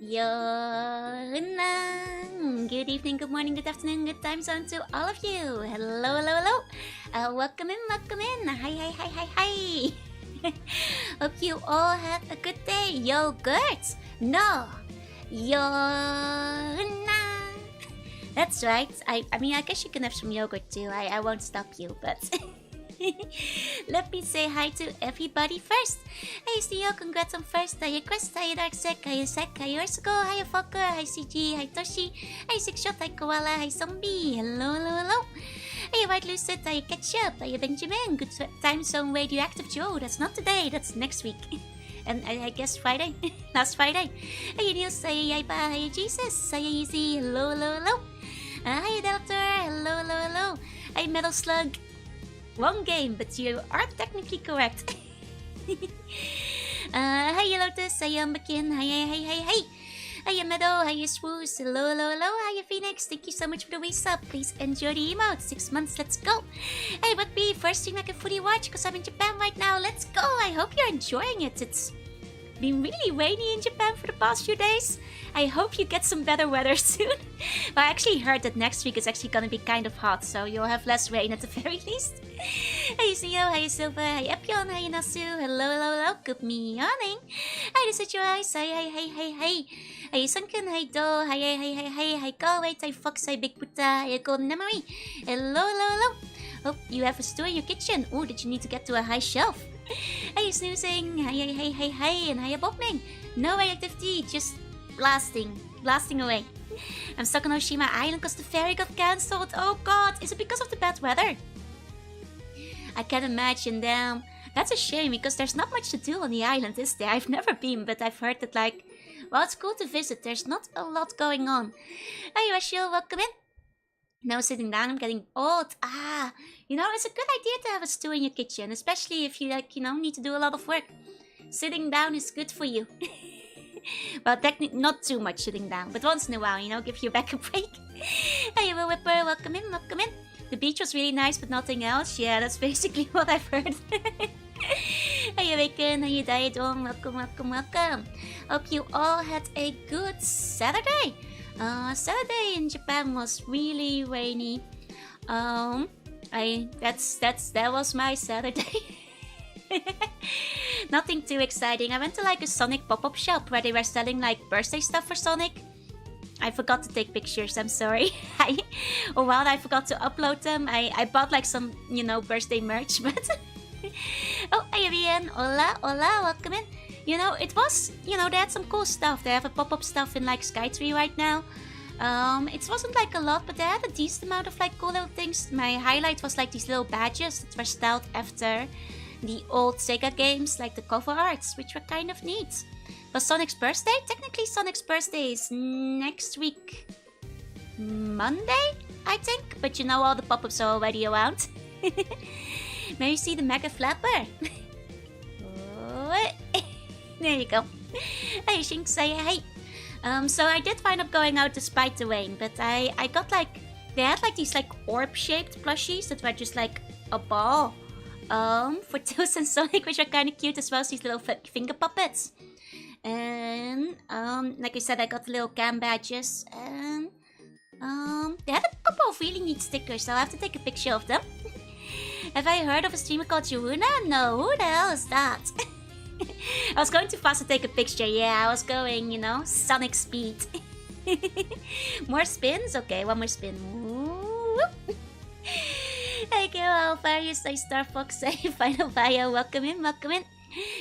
Jorunna. Good evening, good morning, good afternoon, good time zone to all of you. Hello, hello, hello. Welcome in, welcome in. Hi, hi, hi, hi, hi. Hope you all had a good day. Yogurt. No. Jorunna. That's right. I mean, I guess you can have some yogurt too. I won't stop you, but... Let me say hi to everybody first. Hey Theo, congrats on first. Hiya Chris, hiya Darksec, hiya Sek, hiya Ursico, hiya Fokker, hi CG, hi Toshi, hi Sixshot, hi Koala, hi Zombie. Hello, hello, hello. Hiya White Lucid, hiya Ketchup, hiya Benjamin. Good time zone radioactive Joe. That's not today, that's next week. And I guess Friday, last Friday. Hiya Niels, hiya Yaiba, hiya Jesus, hiya Easy. Hello, hello, hello. Hiya Doctor, hello, hello, hello. Hiya Metal Slug. Wrong game, but you are technically correct. Hi Lotus, hi Umbakin, hi Meadow, hi Swoos, hello, hello, hello, hi Phoenix, thank you so much for the wee sub. Please enjoy the emote. 6 months, let's go. Hey, but be first stream I can fully watch because I'm in Japan right now. Let's go. I hope you're enjoying it. It's been really rainy in Japan for the past few days. I hope you get some better weather soon. But I actually heard that next week is actually gonna be kind of hot, so you'll have less rain at the very least. Hey Seo, hi Silva, hi Epion, hi Nasu, hello, hello, hello, good morning. Hi Desuchuice, hi. Hi Sunken, hi Do, hi Galway, hi Fox, hi Big Buddha, hi Golden Memory. Hello, hello, hello. Hope you have a stew in your kitchen. Oh, did you need to get to a high shelf? Hey Snoozing, hi, and hi Bobming. No activity, just blasting away. I'm stuck on Oshima Island because the ferry got cancelled. Oh god, is it because of the bad weather? I can imagine, damn. That's a shame because there's not much to do on the island, is there? I've never been, but I've heard that like... Well, it's cool to visit, there's not a lot going on. Hi Rachel, welcome in. Now sitting down, I'm getting old. You know, it's a good idea to have a stew in your kitchen, especially if you like, you know, need to do a lot of work. Sitting down is good for you. Well, technically not too much sitting down, but once in a while, you know, give your back a break. Hey, Will Whipper, welcome in, welcome in. The beach was really nice, but nothing else. Yeah, that's basically what I've heard. Hey, Awaken, how you doing? Welcome, welcome, welcome. Hope you all had a good Saturday. Saturday in Japan was really rainy. That was my Saturday. Nothing too exciting. I went to like a Sonic pop-up shop where they were selling like birthday stuff for Sonic. I forgot to take pictures, I'm sorry. While I forgot to upload them, I bought like some, you know, birthday merch, but... Oh, hey Ian, hola, welcome in. You know, it was, you know, they had some cool stuff. They have a pop-up stuff in like Skytree right now. It wasn't like a lot, but they had a decent amount of like cool little things. My highlight was like these little badges that were styled after the old Sega games, like the cover arts, which were kind of neat. But Sonic's birthday? Technically Sonic's birthday is next week, Monday, I think. But you know, all the pop-ups are already around. May you see the Mega Flapper? There you go. Hey Shink, say hey. So I did wind up going out despite the rain, but I got like, they had like these like orb-shaped plushies that were just like a ball. For Tails and Sonic, which are kind of cute as well as these little finger puppets. And like I said, I got the little cam badges, and they had a couple of really neat stickers, so I'll have to take a picture of them. Have I heard of a streamer called Jorunna? No, who the hell is that? I was going too fast to take a picture. Yeah, I was going, you know, Sonic speed. More spins? Okay, one more spin. Hey, Kilo, Farius, I Star Fox, say Final Fire, welcome in, welcome in.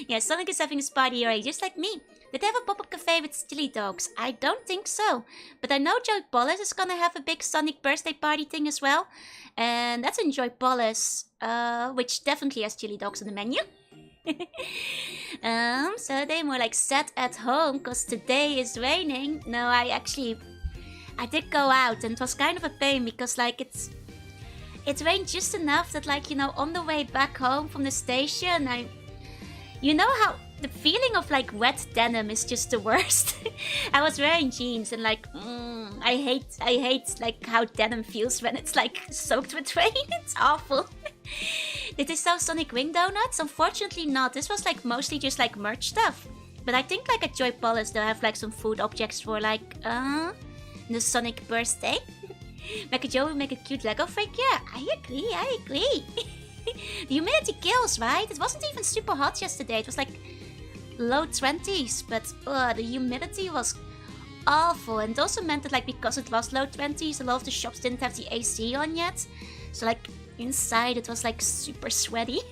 Yeah, Sonic is having a party already, just like me. Did they have a pop-up cafe with chili dogs? I don't think so. But I know Joy Bolus is gonna have a big Sonic birthday party thing as well. And that's in Joy Bolus, which definitely has chili dogs on the menu. So they more like sat at home because today is raining. No, I did go out and it was kind of a pain because like it rained just enough that like, you know, on the way back home from the station, you know how the feeling of like wet denim is just the worst. I was wearing jeans and like, I hate like how denim feels when it's like soaked with rain. It's awful. Did they sell Sonic Wing Donuts? Unfortunately not. This was like mostly just like merch stuff. But I think like at Joy Palace they'll have like some food objects for like the Sonic birthday. Make a Joe, make a cute Lego fake. Yeah, I agree. The humidity kills, right? It wasn't even super hot yesterday. It was like low 20s, but the humidity was awful. And it also meant that like because it was low 20s, a lot of the shops didn't have the AC on yet. So like inside it was like super sweaty,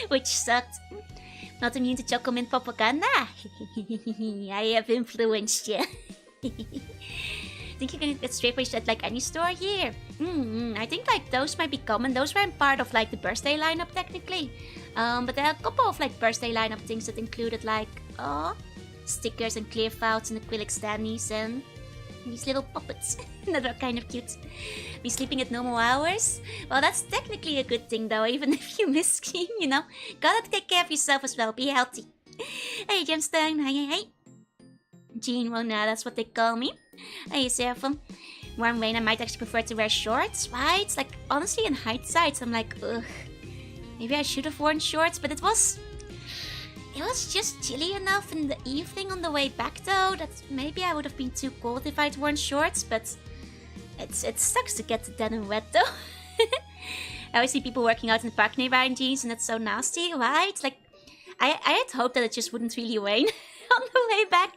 which sucked. Not immune to Chocomint propaganda. I have influenced you. Think you can get straight waist at like any store here? I think like those might be common. Those weren't part of like the birthday lineup technically. But there are a couple of like birthday lineup things that included like stickers and clear files and acrylic standees and these little puppets that are kind of cute. Be sleeping at normal hours? Well, that's technically a good thing though, even if you miss skiing, you know. Gotta take care of yourself as well, be healthy. Hey Gemstone, hey. Jean Rona, that's what they call me. Hey Seraphim. Warm rain, I might actually prefer to wear shorts, right? Like, honestly, in hindsight, I'm like, ugh. Maybe I should have worn shorts, but it was just chilly enough in the evening on the way back though, that maybe I would have been too cold if I'd worn shorts, but it sucks to get the denim wet though. I always see people working out in the park nearby in jeans and it's so nasty, right? Like, I had hoped that it just wouldn't really rain on the way back.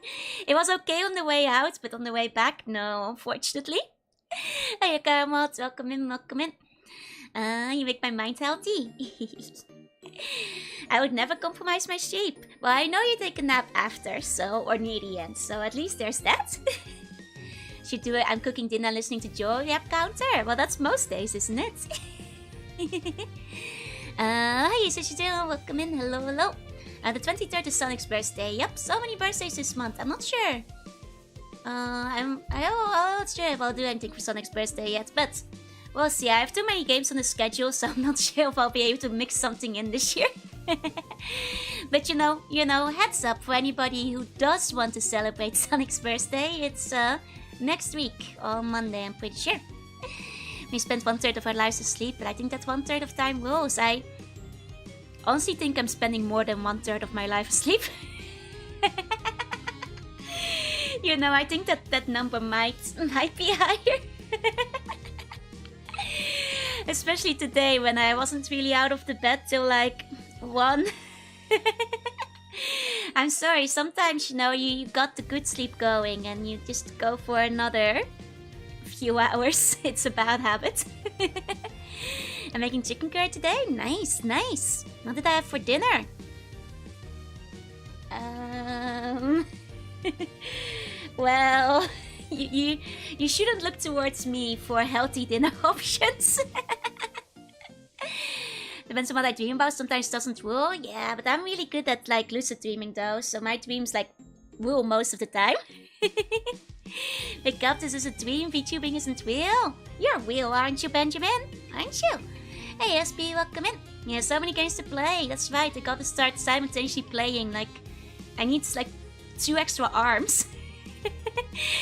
It was okay on the way out, but on the way back, no, unfortunately. Hey Caramel, welcome in. You make my mind healthy. I would never compromise my shape. Well, I know you take a nap after, so, or near the end, so at least there's that. Should do it. I'm cooking dinner listening to Joe Rap Counter. Well, that's most days, isn't it? Hi, Sushideo, welcome in. Hello. The 23rd is Sonic's birthday. Yep, so many birthdays this month. I'm not sure. I'm not sure if I'll do anything for Sonic's birthday yet, but we'll see. I have too many games on the schedule, so I'm not sure if I'll be able to mix something in this year. But you know, heads up for anybody who does want to celebrate Sonic's birthday. It's next week on Monday, I'm pretty sure. We spend 1/3 of our lives asleep, but I think that 1/3 of time rules. I honestly think I'm spending more than 1/3 of my life asleep. You know, I think that number might be higher. Especially today when I wasn't really out of the bed till like 1. I'm sorry, sometimes, you know, you got the good sleep going and you just go for another few hours. It's a bad habit. I'm making chicken curry today. Nice. What did I have for dinner? Well, you shouldn't look towards me for healthy dinner options. Depends on what I dream about. Sometimes doesn't rule. Yeah, but I'm really good at like lucid dreaming though, so my dreams like rule most of the time. Wake up, this is a dream. VTubing isn't real. You're real, aren't you, Benjamin? Aren't you? Hey, SB, welcome in. Yeah, so many games to play. That's right, I gotta start simultaneously playing. Like, I need like 2 extra arms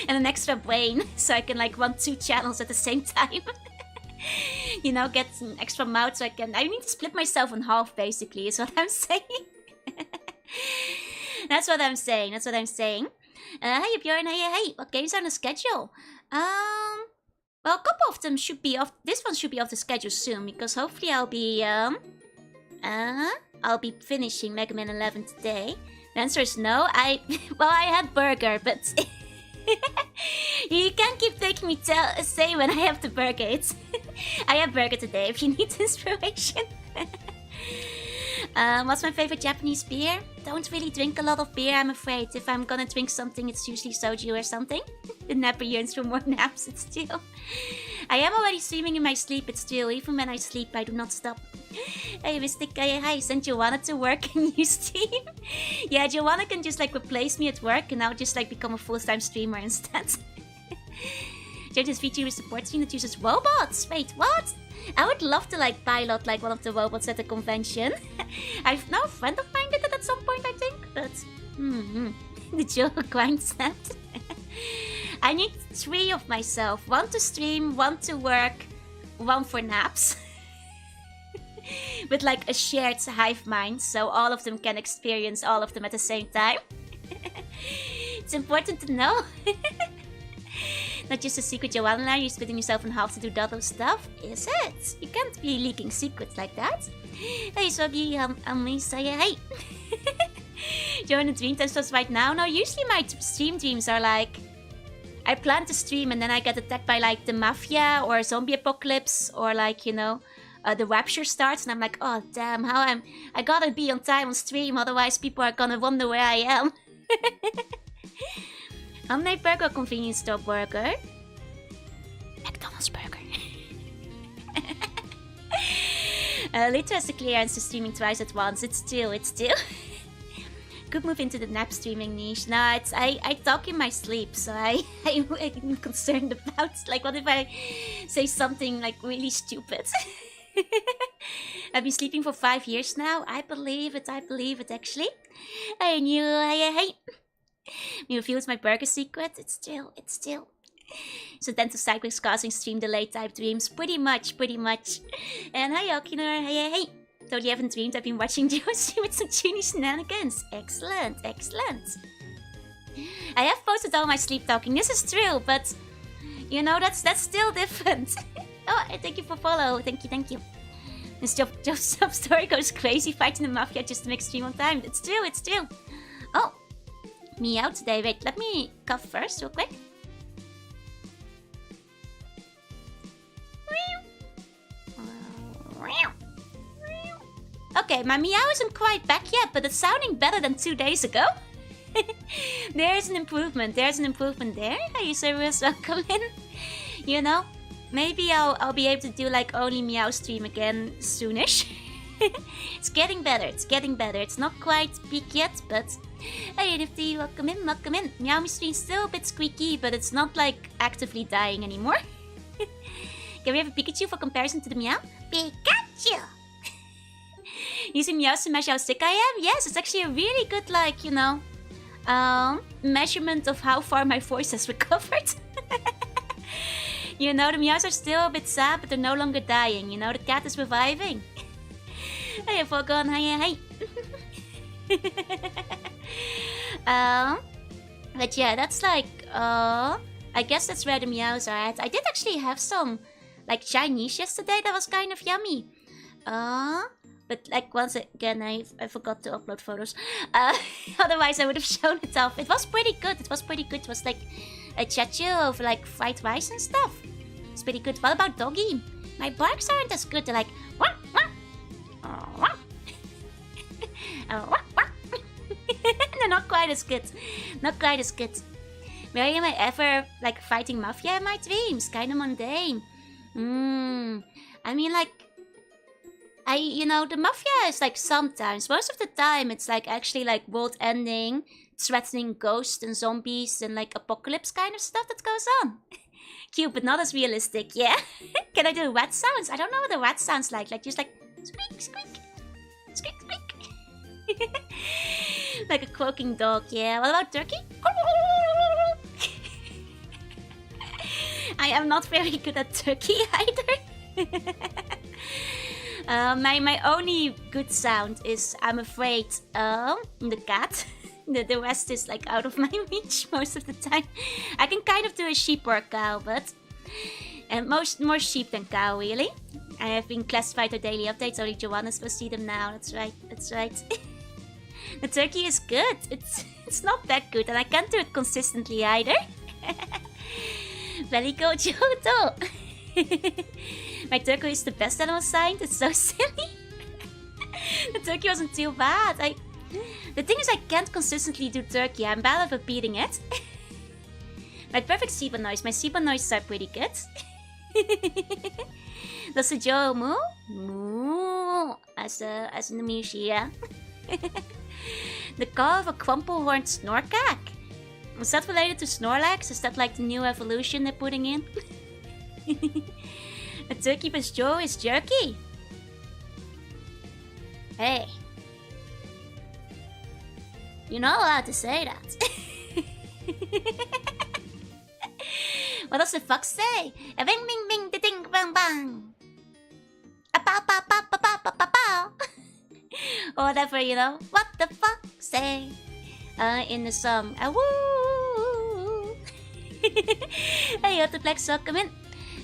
and an extra brain so I can like run 2 channels at the same time. You know, get an extra mouth so I need to split myself in half basically, is what I'm saying. That's what I'm saying. Hey Bjorn, hey, what games are on the schedule? Well, a couple of them should be off. This one should be off the schedule soon because hopefully I'll be finishing Mega Man 11 today. The answer is no. I had burger, but you can't keep taking me say when I have the burger. I have burger today if you need inspiration. What's my favorite Japanese beer? Don't really drink a lot of beer, I'm afraid. If I'm gonna drink something, it's usually soju or something. The napper yearns for more naps, it's still. I am already streaming in my sleep, but still, even when I sleep, I do not stop. Hey, Mystic, hi, send Joanna to work and you stream? Yeah, Joanna can just like replace me at work and I'll just like become a full-time streamer instead. Judge's VTuber support team that uses robots. Wait, what? I would love to like pilot like one of the robots at the convention. I've now a friend of mine did that at some point, I think. But the joke grind snapped. I need 3 of myself. 1 to stream, 1 to work, 1 for naps. With like a shared hive mind, so all of them can experience all of them at the same time. It's important to know. Not just a secret, Joanna. You're splitting yourself in half to do that stuff, is it? You can't be leaking secrets like that. Hey, Swaggy, me say hey. Joanna dream time starts right now. No, usually my stream dreams are like, I plan to stream and then I get attacked by like the mafia or zombie apocalypse or like, you know, the rapture starts and I'm like, oh damn, I gotta be on time on stream, otherwise people are gonna wonder where I am. Homemade burger or convenience store burger? McDonald's burger. Later has the clearance to streaming twice at once. It's still. Could move into the nap streaming niche. No, it's I talk in my sleep, so I'm concerned about like what if I say something like really stupid. I've been sleeping for 5 years now. I believe it actually. I knew hey. Me reveals my burger secret. It's still. So then to Cyclics causing stream delay type dreams. Pretty much. And hi Okiner, hey. Totally haven't dreamed. I've been watching you stream with some Junie shenanigans. Excellent. I have posted all my sleep talking. This is true, but you know that's still different. Oh, thank you for follow. Thank you. This job story goes crazy fighting the mafia just to make stream on time. It's true. Oh, me out today. Wait, let me cough first real quick. Okay, my meow isn't quite back yet, but it's sounding better than 2 days ago. There's an improvement there. Are you serious? Welcome in. You know, maybe I'll be able to do like only meow stream again soonish. It's getting better. It's not quite peak yet, but hey Nifty, welcome in. Meow stream's still a bit squeaky, but it's not like actively dying anymore. Can we have a Pikachu for comparison to the meow? Pikachu! Using meows to measure how sick I am? Yes, it's actually a really good, like, you know, measurement of how far my voice has recovered. You know, the meows are still a bit sad, but they're no longer dying. You know, the cat is reviving. Hey, Fogon, hey. But yeah, that's like, I guess that's where the meows are at. I did actually have some, like, Chinese yesterday that was kind of yummy. But like once again, I forgot to upload photos. Otherwise, I would have shown it off. It was pretty good. It was like a chachu of like fried rice and stuff. It's pretty good. What about doggy? My barks aren't as good. They're like wah, wah. Wah. Wah, wah. They're not quite as good. Where am I ever like fighting mafia in my dreams? Kind of mundane. I mean, like. You know, the mafia is like sometimes, most of the time, it's like actually like world-ending, threatening ghosts and zombies and like apocalypse kind of stuff that goes on. Cute, but not as realistic, yeah? Can I do rat sounds? I don't know what a rat sounds like just like squeak, squeak, squeak, squeak. Like a croaking dog, yeah. What about turkey? I am not very good at turkey either. My only good sound is, I'm afraid, the cat. The rest is like out of my reach most of the time. I can kind of do a sheep or a cow, but more sheep than cow, really. I have been classified to daily updates. Only Joanna's will see them now. That's right. The turkey is good. It's not that good, and I can't do it consistently either. Very go Jodo. My turkey is the best animal science. It's so silly. The turkey wasn't too bad. The thing is, I can't consistently do turkey. I'm bad at repeating it. My perfect zebra noise. My zebra noises are pretty good. Does the Joe moo? Moo. As in the museum. The call of a crumple-horned snorkak. Is that related to Snorlax? Is that like the new evolution they're putting in? A turkey plus Joe is jerky. Hey. You're not allowed to say that. What does the fox say? A bing bing bing da ding bang bang. A pow pow pow pow pow pow pow pow. Or whatever, you know. What the fox say? In the song. Woo! Hey, what the Black Sock, come in.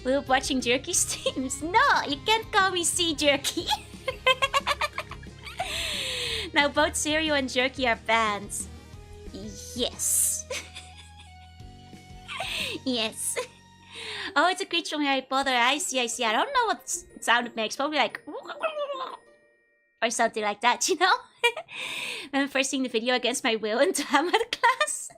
We were watching jerky streams. No, you can't call me sea jerky. Now both cereal and jerky are banned. Yes. Yes. Oh, it's a creature from Harry Potter. I see. I don't know what sound it makes. Probably like... or something like that, you know? When I first seeing the video against my will in drama class.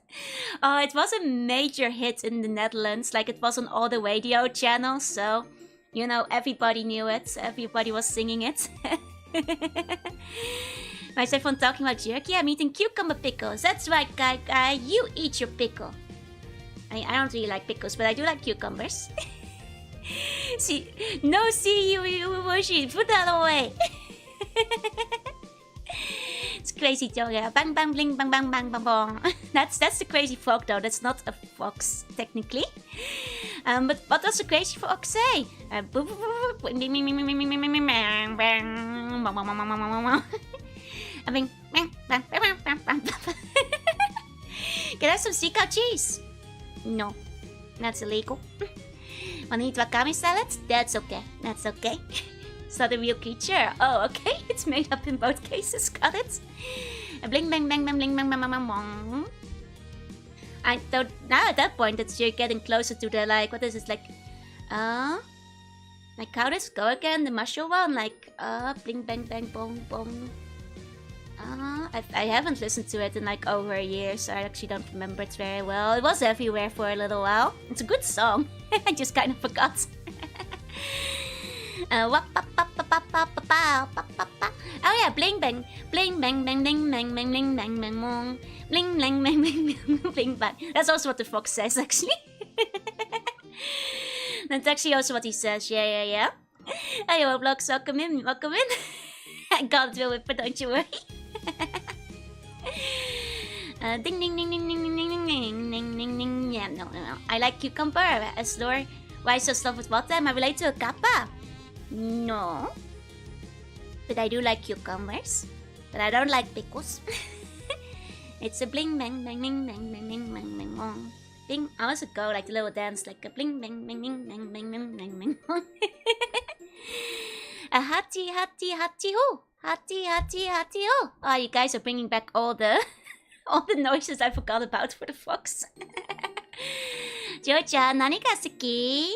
Oh, it was a major hit in the Netherlands. Like, it was on all the radio channels. So, you know, everybody knew it. Everybody was singing it. Myself on talking about jerky, I'm eating cucumber pickles. That's right, guy. You eat your pickle. I don't really like pickles, but I do like cucumbers. See, no, see you Moshi, put that away. It's crazy, Joe. Yeah, bang, bang, bling, bang, bang, bang, bang, bang. That's the crazy frog, though. That's not a fox, technically. But what does the crazy fox say? I mean, can I have some sea cow cheese? No, that's illegal. Wanna eat wakame salad? That's okay. That's okay. It's not a real creature. Oh, okay. It's made up in both cases. Got it. Bling bang bang bang bling bang bang bang bang. I don't. Now at that point, it's you're getting closer to the like. What is it like? Like how does it go again? The mushroom one, like bling bang bang bong bong. I haven't listened to it in like over a year, so I actually don't remember it very well. It was everywhere for a little while. It's a good song. I just kind of forgot. Oh yeah, bling bang, bling bang bang bling bang bang bling bang bang bong, bling bang bang bang bling bang. That's also what the fox says, actually. That's actually also what he says. Yeah. Hey, Roblox, welcome in. I got it, Will, but don't you worry. Ding ding ding ding ding ding ding ding ding ding ding. Yeah, no. I like cucumber. As lore. Why so slow with water? Am I related to a kappa? No. But I do like cucumbers. But I don't like pickles. It's a bling bang bang bang bang bang bang bang bang bang. Bing. I also go like the little dance, like a bling bang bang bang bang bang bang bang bang bang. A hatty hoo. Hatty hoo. Oh, you guys are bringing back all the noises I forgot about for the fox. Joja, nani ga suki?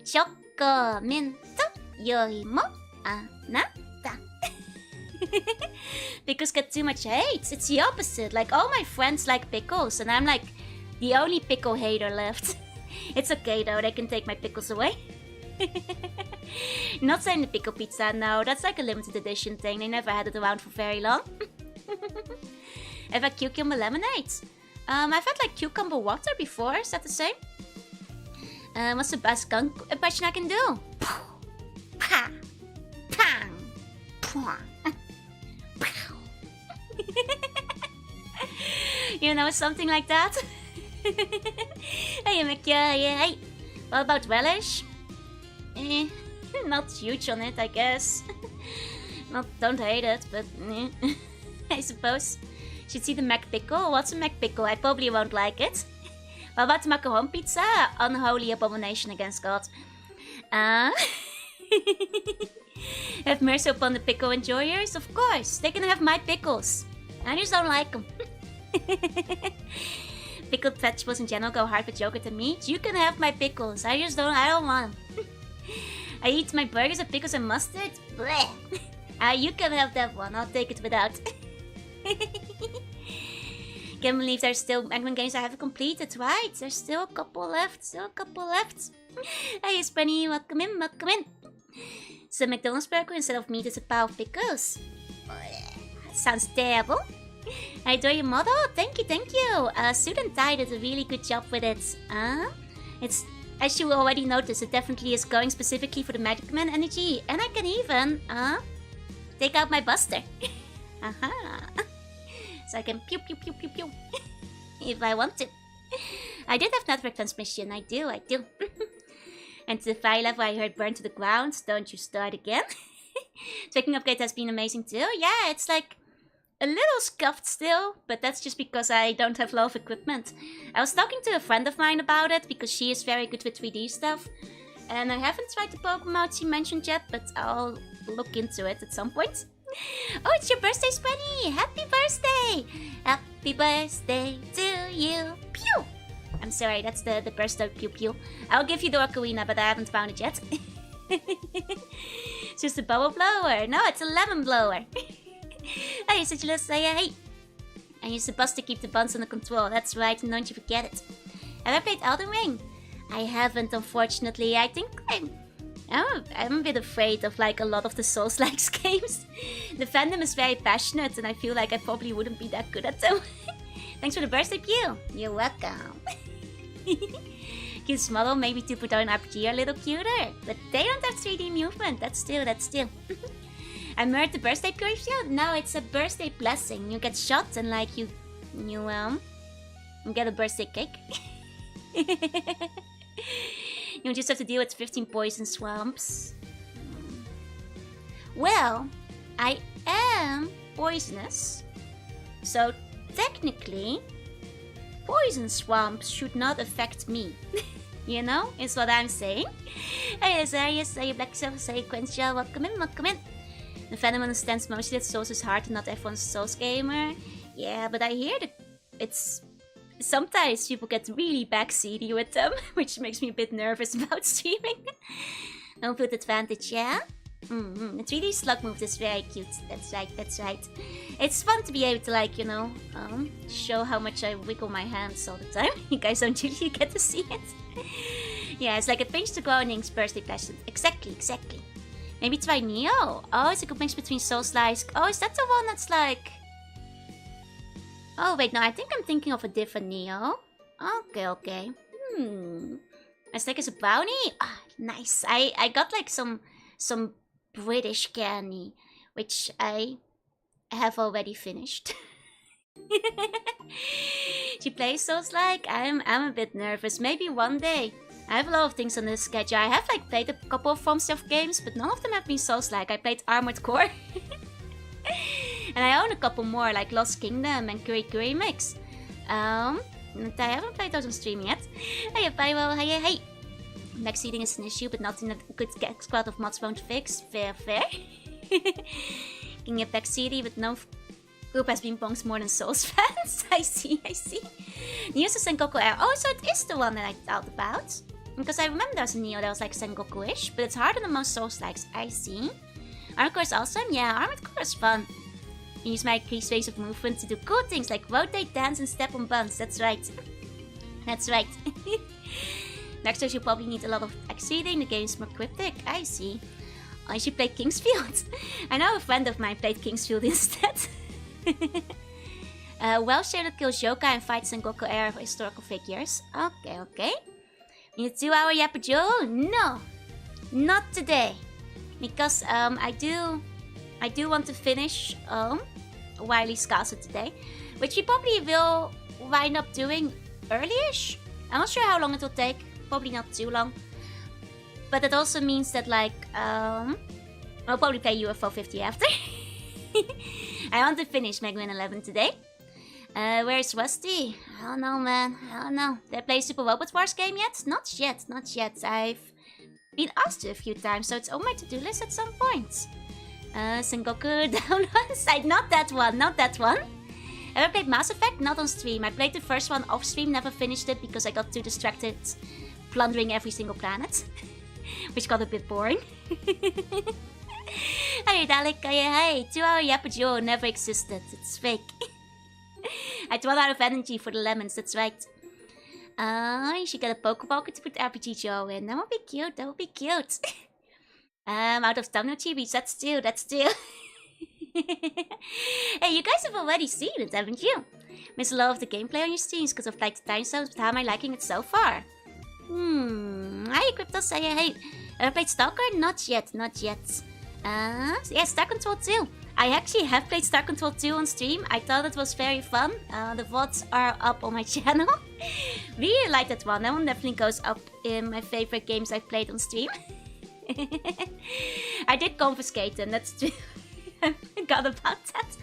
Shokko minto yori mo anata. Pickles get too much hate. It's the opposite. Like, all my friends like pickles, and I'm like the only pickle hater left. It's okay though, they can take my pickles away. Not saying the pickle pizza, no, that's like a limited edition thing. They never had it around for very long. I've had cucumber lemonade. I've had like cucumber water before, is that the same? What's the best gun impression I can do? You know, something like that. Hey, Mikia, hey. What about relish? Not huge on it, I guess. Don't hate it, but I suppose. Should see the Mac pickle. What's a Mac pickle? I probably won't like it. What about the macaron pizza? Unholy abomination against God. Have mercy upon the pickle enjoyers? Of course, they can have my pickles. I just don't like them. Pickled vegetables in general go hard with yogurt and meat. You can have my pickles. I don't want them. I eat my burgers with pickles and mustard. Bleh. You can have that one. I'll take it without. Can't believe there's still Eggman games I haven't completed. Right, there's still a couple left. Hey, Spenny, welcome in. So McDonald's burger instead of meat is a pile of pickles. Sounds terrible. I adore your model. Thank you. Student Tide did a really good job with it. It's, as you already noticed, it definitely is going specifically for the Magic Man energy. And I can even, take out my Buster. So I can pew pew pew pew pew. If I want to. I did have network transmission. I do. And the fire level I heard burn to the ground. Don't you start again. Tracking upgrade has been amazing too. Yeah, it's like a little scuffed still, but that's just because I don't have a lot of equipment. I was talking to a friend of mine about it because she is very good with 3D stuff. And I haven't tried the Pokemon mode she mentioned yet, but I'll look into it at some point. Oh, it's your birthday, Spenny! Happy birthday! Happy birthday to you! Pew! I'm sorry, that's the birthday pew pew. I'll give you the ocarina, but I haven't found it yet. It's just a bubble blower. No, it's a lemon blower. Hey, such a little say hey. And you're supposed to keep the buns under control. That's right, and don't you forget it. Have I played Elden Ring? I haven't, unfortunately. I think I'm a bit afraid of like a lot of the Souls-like games. The fandom is very passionate, and I feel like I probably wouldn't be that good at them. Thanks for the birthday, Pew. You're welcome. Cute model, maybe to put on an RPG a little cuter, but they don't have 3D movement. That's still. I murdered the birthday Pew. No, it's a birthday blessing. You get shot and like you get a birthday cake. You just have to deal with 15 poison swamps. Well, I am poisonous, so technically, poison swamps should not affect me. You know, is what I'm saying. Hey, Azarius, say Black Silver, say Quentia, welcome in. The fandom understands mostly that Souls is hard and not everyone's a Souls gamer. Yeah, but I hear that it's... Sometimes people get really backseaty with them, which makes me a bit nervous about streaming. Don't put advantage, yeah? The 3D slug move is very cute. That's right. It's fun to be able to, like, you know, show how much I wiggle my hands all the time. You guys don't usually get to see it. Yeah, it's like a pinch to Growning's birthday present. Exactly. Maybe try Neo. Oh, it's a good mix between Souls-like. Oh, is that the one that's like... Oh, wait, no, I think I'm thinking of a different Neo. Okay. It's like it's a brownie? Ah, nice. I got like some British candy, which I have already finished. She plays Souls-like? I'm a bit nervous. Maybe one day. I have a lot of things on the schedule. I have like played a couple of FromSoft games, but none of them have been Souls-like. I played Armored Core. And I own a couple more, like Lost Kingdom and Curry Mix. I haven't played those on stream yet. Hey, Pyro, hey. Backseating is an issue, but not in a good squad of mods won't fix. Fair. Can get backseaty, but no group has been punks more than Souls fans. I see. Neo's a Sengoku Air. Oh, so it is the one that I thought about. Because I remember there was a Neo that was like Sengoku-ish, but it's harder than most Souls-likes. I see. Armored Core is awesome. Yeah, Armored Core is fun. You use my increased ways of movement to do cool things like rotate, dance, and step on buns. That's right. Next time you'll probably need a lot of exceeding. The game is more cryptic. I see. I should play Kingsfield. I know a friend of mine played Kingsfield instead. Well, Shadow kills Yoka and fights Sengoku era historical figures. Okay. You 2 hour Yappajo? No, not today. Because I do want to finish Wily's Castle today, which we probably will wind up doing early-ish. I'm not sure how long it will take. Probably not too long. But it also means that like I'll probably play UFO 50 after. I want to finish Mega Man 11 today. Where's Rusty? I don't know, man. I don't know. Did I play Super Robot Wars game yet? Not yet. I've been asked to a few times, so it's on my to-do list at some point. Sengoku down one side. Not that one. Ever played Mass Effect? Not on stream. I played the first one off stream, never finished it because I got too distracted plundering every single planet. Which got a bit boring. Hey Dalek, hey, 2 hour Yappajo never existed. It's fake. I had 1 out of energy for the lemons, that's right. You should get a Pokeball to put RPG Joe in. That would be cute. Out of thumbnail chibis, that's two. Hey, you guys have already seen it, haven't you? Miss a lot of the gameplay on your streams because of like the time zones, but how am I liking it so far? Hi Crypto, say hey. Ever played Stalker? Not yet. Yeah, Star Control 2. I actually have played Star Control 2 on stream. I thought it was very fun. The VODs are up on my channel. Really like that one. That one definitely goes up in my favorite games I've played on stream. I did confiscate them, that's true. I forgot about that.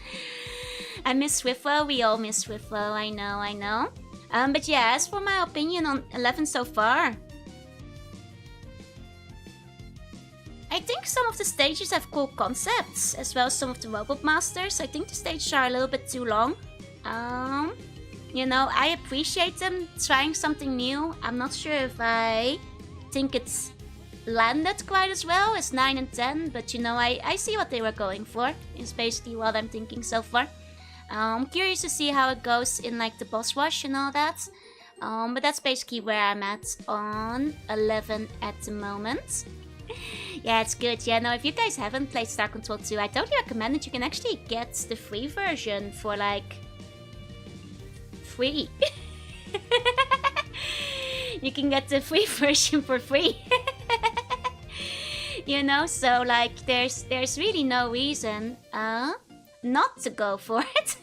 I miss Swiftflow. We all miss Swiftflow. I know. But yeah, as for my opinion on 11 so far, I think some of the stages have cool concepts, as well as some of the robot masters. I think the stages are a little bit too long. You know, I appreciate them trying something new. I'm not sure if I think it's landed quite as well as 9 and 10, but you know, I see what they were going for, is basically what I'm thinking so far. I'm curious to see how it goes in like the boss rush and all that. But that's basically where I'm at on 11 at the moment. Yeah, it's good. Yeah, no, if you guys haven't played Star Control 2, I totally recommend it. You can actually get the free version for like free. You can get the free version for free. You know, so like there's really no reason not to go for it.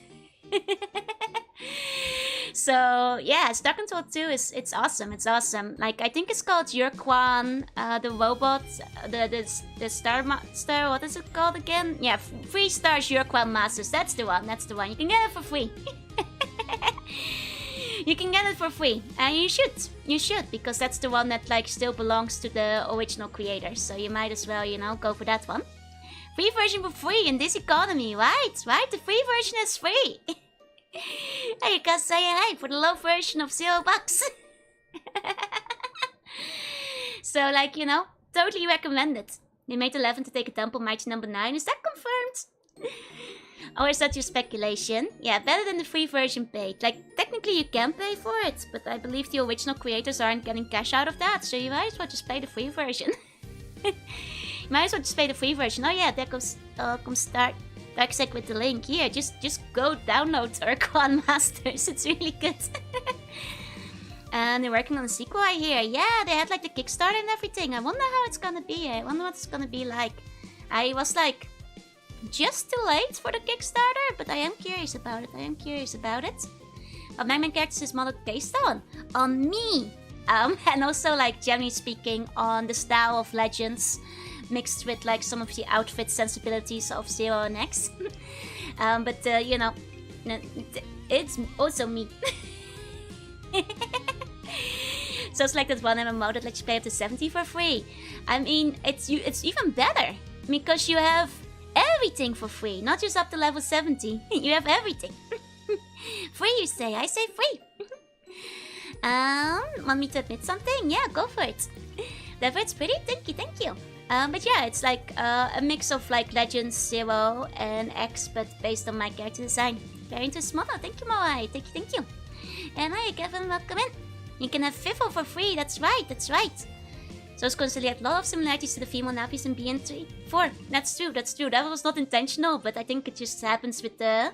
So yeah, Star Control 2 it's awesome. It's awesome. Like I think it's called Yurkwan, the robot, the star. What is it called again? Yeah, 3 stars Yurkwan Masters. That's the one. That's the one. You can get it for free. You can get it for free, and you should, because that's the one that like still belongs to the original creators. So you might as well, you know, go for that one. Free version for free in this economy, right? The free version is free. Hey, you can say hey for the low version of $0. So like, you know, totally recommend it. They made 11 to take a temple mighty number 9. Is that confirmed? Or is that your speculation? Yeah, better than the free version paid. Like, technically you can pay for it, but I believe the original creators aren't getting cash out of that, so you might as well just pay the free version. You might as well just pay the free version. Oh yeah, there comes Darksec with the link. Here, just go download Urquan Masters. It's really good. And they're working on a sequel, I hear. Yeah, they had like the Kickstarter and everything. I wonder how it's gonna be. I wonder what it's gonna be like. I was like just too late for the Kickstarter, but I am curious about it. But my main character is modeled based on me. And also like generally speaking on the style of Legends mixed with like some of the outfit sensibilities of Zero and X. But you know, it's also me. So it's like that one MMO that lets you play up to 70 for free. I mean, it's even better because you have everything for free, not just up to level 70. You have everything. Free, you say? I say free. Want me to admit something? Yeah, go for it. Therefore, it's pretty. Thank you. But yeah, it's like a mix of like Legends, Zero, and X, but based on my character design. Very into Mono. Thank you, Moai. Thank you. And hi, Kevin. Welcome in. You can have FIFO for free. That's right. So it's considered a lot of similarities to the female Navis in BN4. That's true. That was not intentional, but I think it just happens with the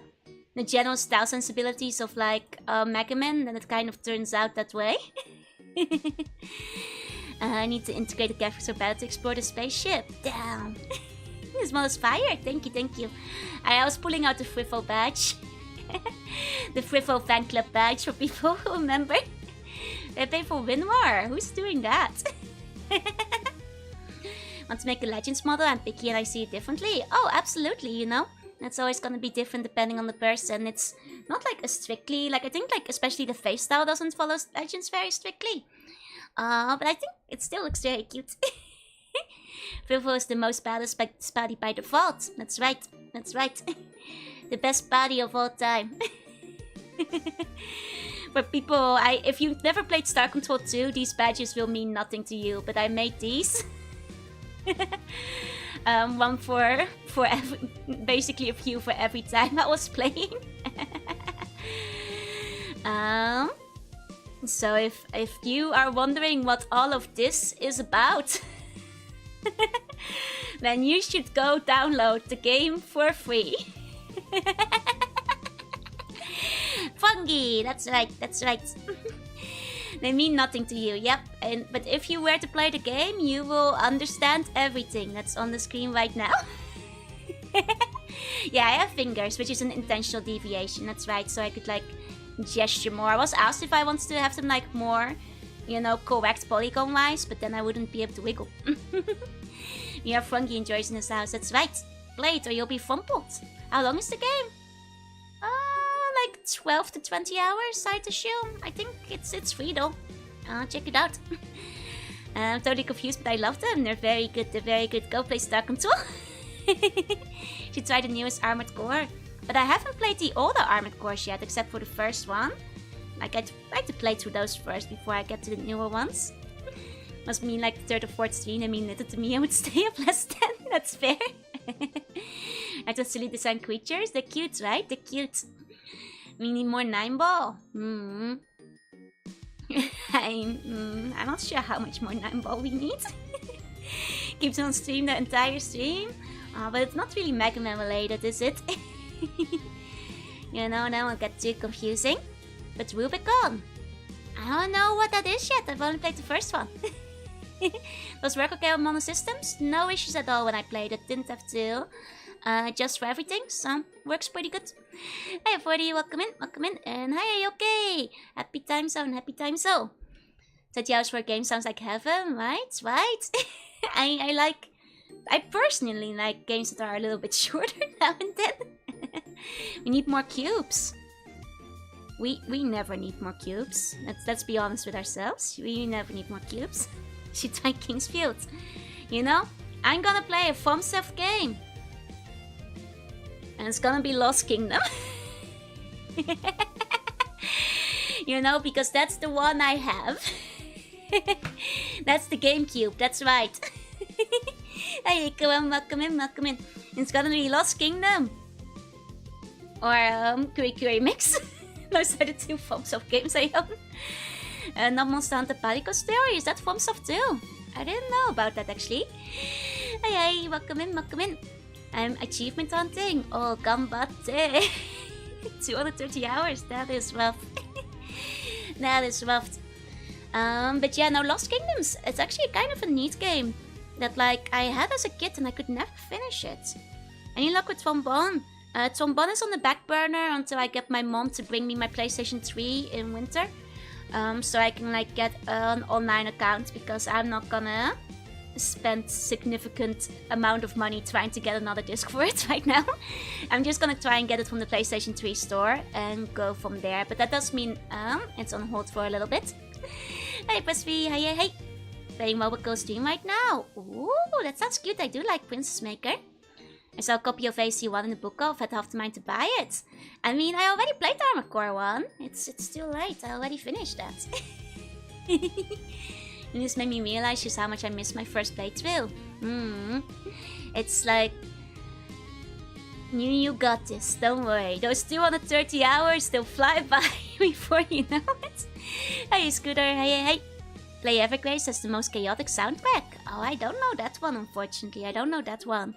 general style sensibilities of like Mega Man, and it kind of turns out that way. I need to integrate the graphics for better to explore the spaceship. Damn. This mod is fire. Thank you. I was pulling out the Frifo badge. The Frifo fan club badge for people who remember. They pay for Winwar. Who's doing that? Want to make a Legends model? I'm picky and I see it differently. Oh, absolutely, you know. It's always gonna be different depending on the person. It's not like a strictly, like I think like especially the face style doesn't follow Legends very strictly. But I think it still looks very cute. Frifo is the most badass body by default. That's right. The best body of all time. For people, if you've never played Star Control 2, these badges will mean nothing to you. But I made these. One for basically a few for every time I was playing. So if you are wondering what all of this is about, then you should go download the game for free. Fungi, that's right. They mean nothing to you, yep. But if you were to play the game, you will understand everything that's on the screen right now. Yeah, I have fingers, which is an intentional deviation, that's right. So I could like gesture more. I was asked if I wanted to have them like more, you know, correct polygon-wise, but then I wouldn't be able to wiggle. We have Fungi and Joyce in this house, that's right. Play it or you'll be fumbled. How long is the game? 12 to 20 hours, I'd assume. I think it's free though. Check it out. I'm totally confused, but I love them. They're very good. They're very good. Go play Star Control. Should try the newest Armored Core. But I haven't played the older Armored Cores yet, except for the first one. Like, I'd like to play through those first before I get to the newer ones. Must mean like the third or fourth stream. I mean, little to me, I would stay up less than. That's fair. I just silly design creatures. They're cute, right? They're cute. We need more 9-ball. I'm not sure how much more 9-ball we need. Keeps on stream the entire stream. But it's not really Mega Man related, is it? You know, now it'll get too confusing. But Rubicon. I don't know what that is yet. I've only played the first one. Does work okay on mono systems? No issues at all when I played it. Didn't have to adjust for everything, so works pretty good. Hey 40, welcome in, and hey, okay. Happy time zone, happy time zone. 30 hours for a game sounds like heaven, right? I personally like games that are a little bit shorter now and then. We need more cubes. We never need more cubes. Let's be honest with ourselves. We never need more cubes. Should try Kingsfield. You know, I'm gonna play a FromSoft game. And it's gonna be Lost Kingdom. You know, because that's the one I have. That's the GameCube, that's right. Hey, welcome in. It's gonna be Lost Kingdom. Or Kuri Mix. Those are the two FromSoft games I own. Not Monster Hunter Palico Story, is that FromSoft too? I didn't know about that actually. Hey, welcome in. I'm achievement hunting. Oh, gambatte. 230 hours, that is rough. That is rough. But yeah, no, Lost Kingdoms, it's actually kind of a neat game that like I had as a kid and I could never finish it. Any luck with Trombone? Trombone is on the back burner until I get my mom to bring me my PlayStation 3 in winter. So I can like get an online account because I'm not gonna spend significant amount of money trying to get another disc for it right now. I'm just gonna try and get it from the PlayStation 3 store and go from there. But that does mean it's on hold for a little bit. Hey Pressv, hey. Playing Mobile Stream right now. Ooh, that sounds cute. I do like Princess Maker. I saw a copy of AC1 in the book of. I'd have the mind to buy it. I mean, I already played Armored Core 1. It's still late. I already finished that. And this made me realize just how much I miss my first playthrough. It's like... You got this. Don't worry. Those 230 hours, they'll fly by before you know it. Hey, Scooter. Hey. Play Evergrace has the most chaotic soundtrack. Oh, I don't know that one, unfortunately. I don't know that one.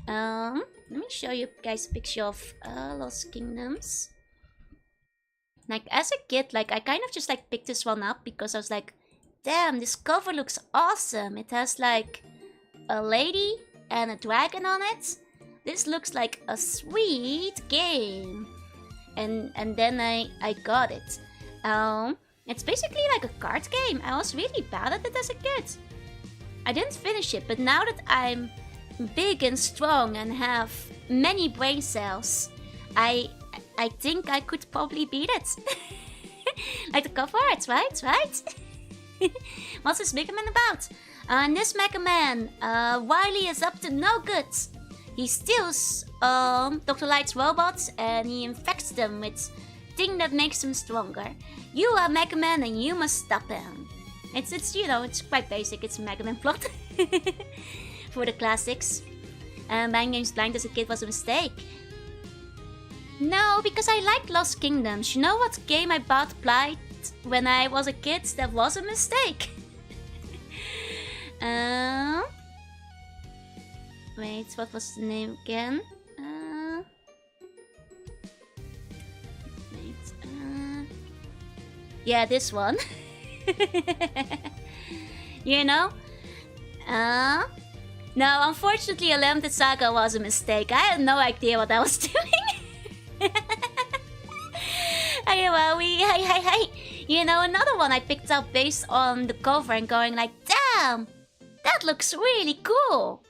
Let me show you guys a picture of Lost Kingdoms. Like, as a kid, like, I kind of just, like, picked this one up because I was like, damn, this cover looks awesome. It has, like, a lady and a dragon on it. This looks like a sweet game. And then I got it. It's basically like a card game. I was really bad at it as a kid. I didn't finish it, but now that I'm big and strong and have many brain cells, I think I could probably beat it. Like the cover art, right? What's this Mega Man about? In this Mega Man, Wily is up to no good. He steals Dr. Light's robots and he infects them with thing that makes them stronger. You are Mega Man and you must stop him. It's you know, it's quite basic. It's a Mega Man plot. For the classics. Buying games blind as a kid was a mistake. No, because I liked Lost Kingdoms. You know what game I bought blind when I was a kid? That was a mistake. Wait, what was the name again? Yeah, this one. You know? No, unfortunately, Limited Saga was a mistake. I had no idea what I was doing. Hey, hey. You know, another one I picked up based on the cover and going like, damn, that looks really cool.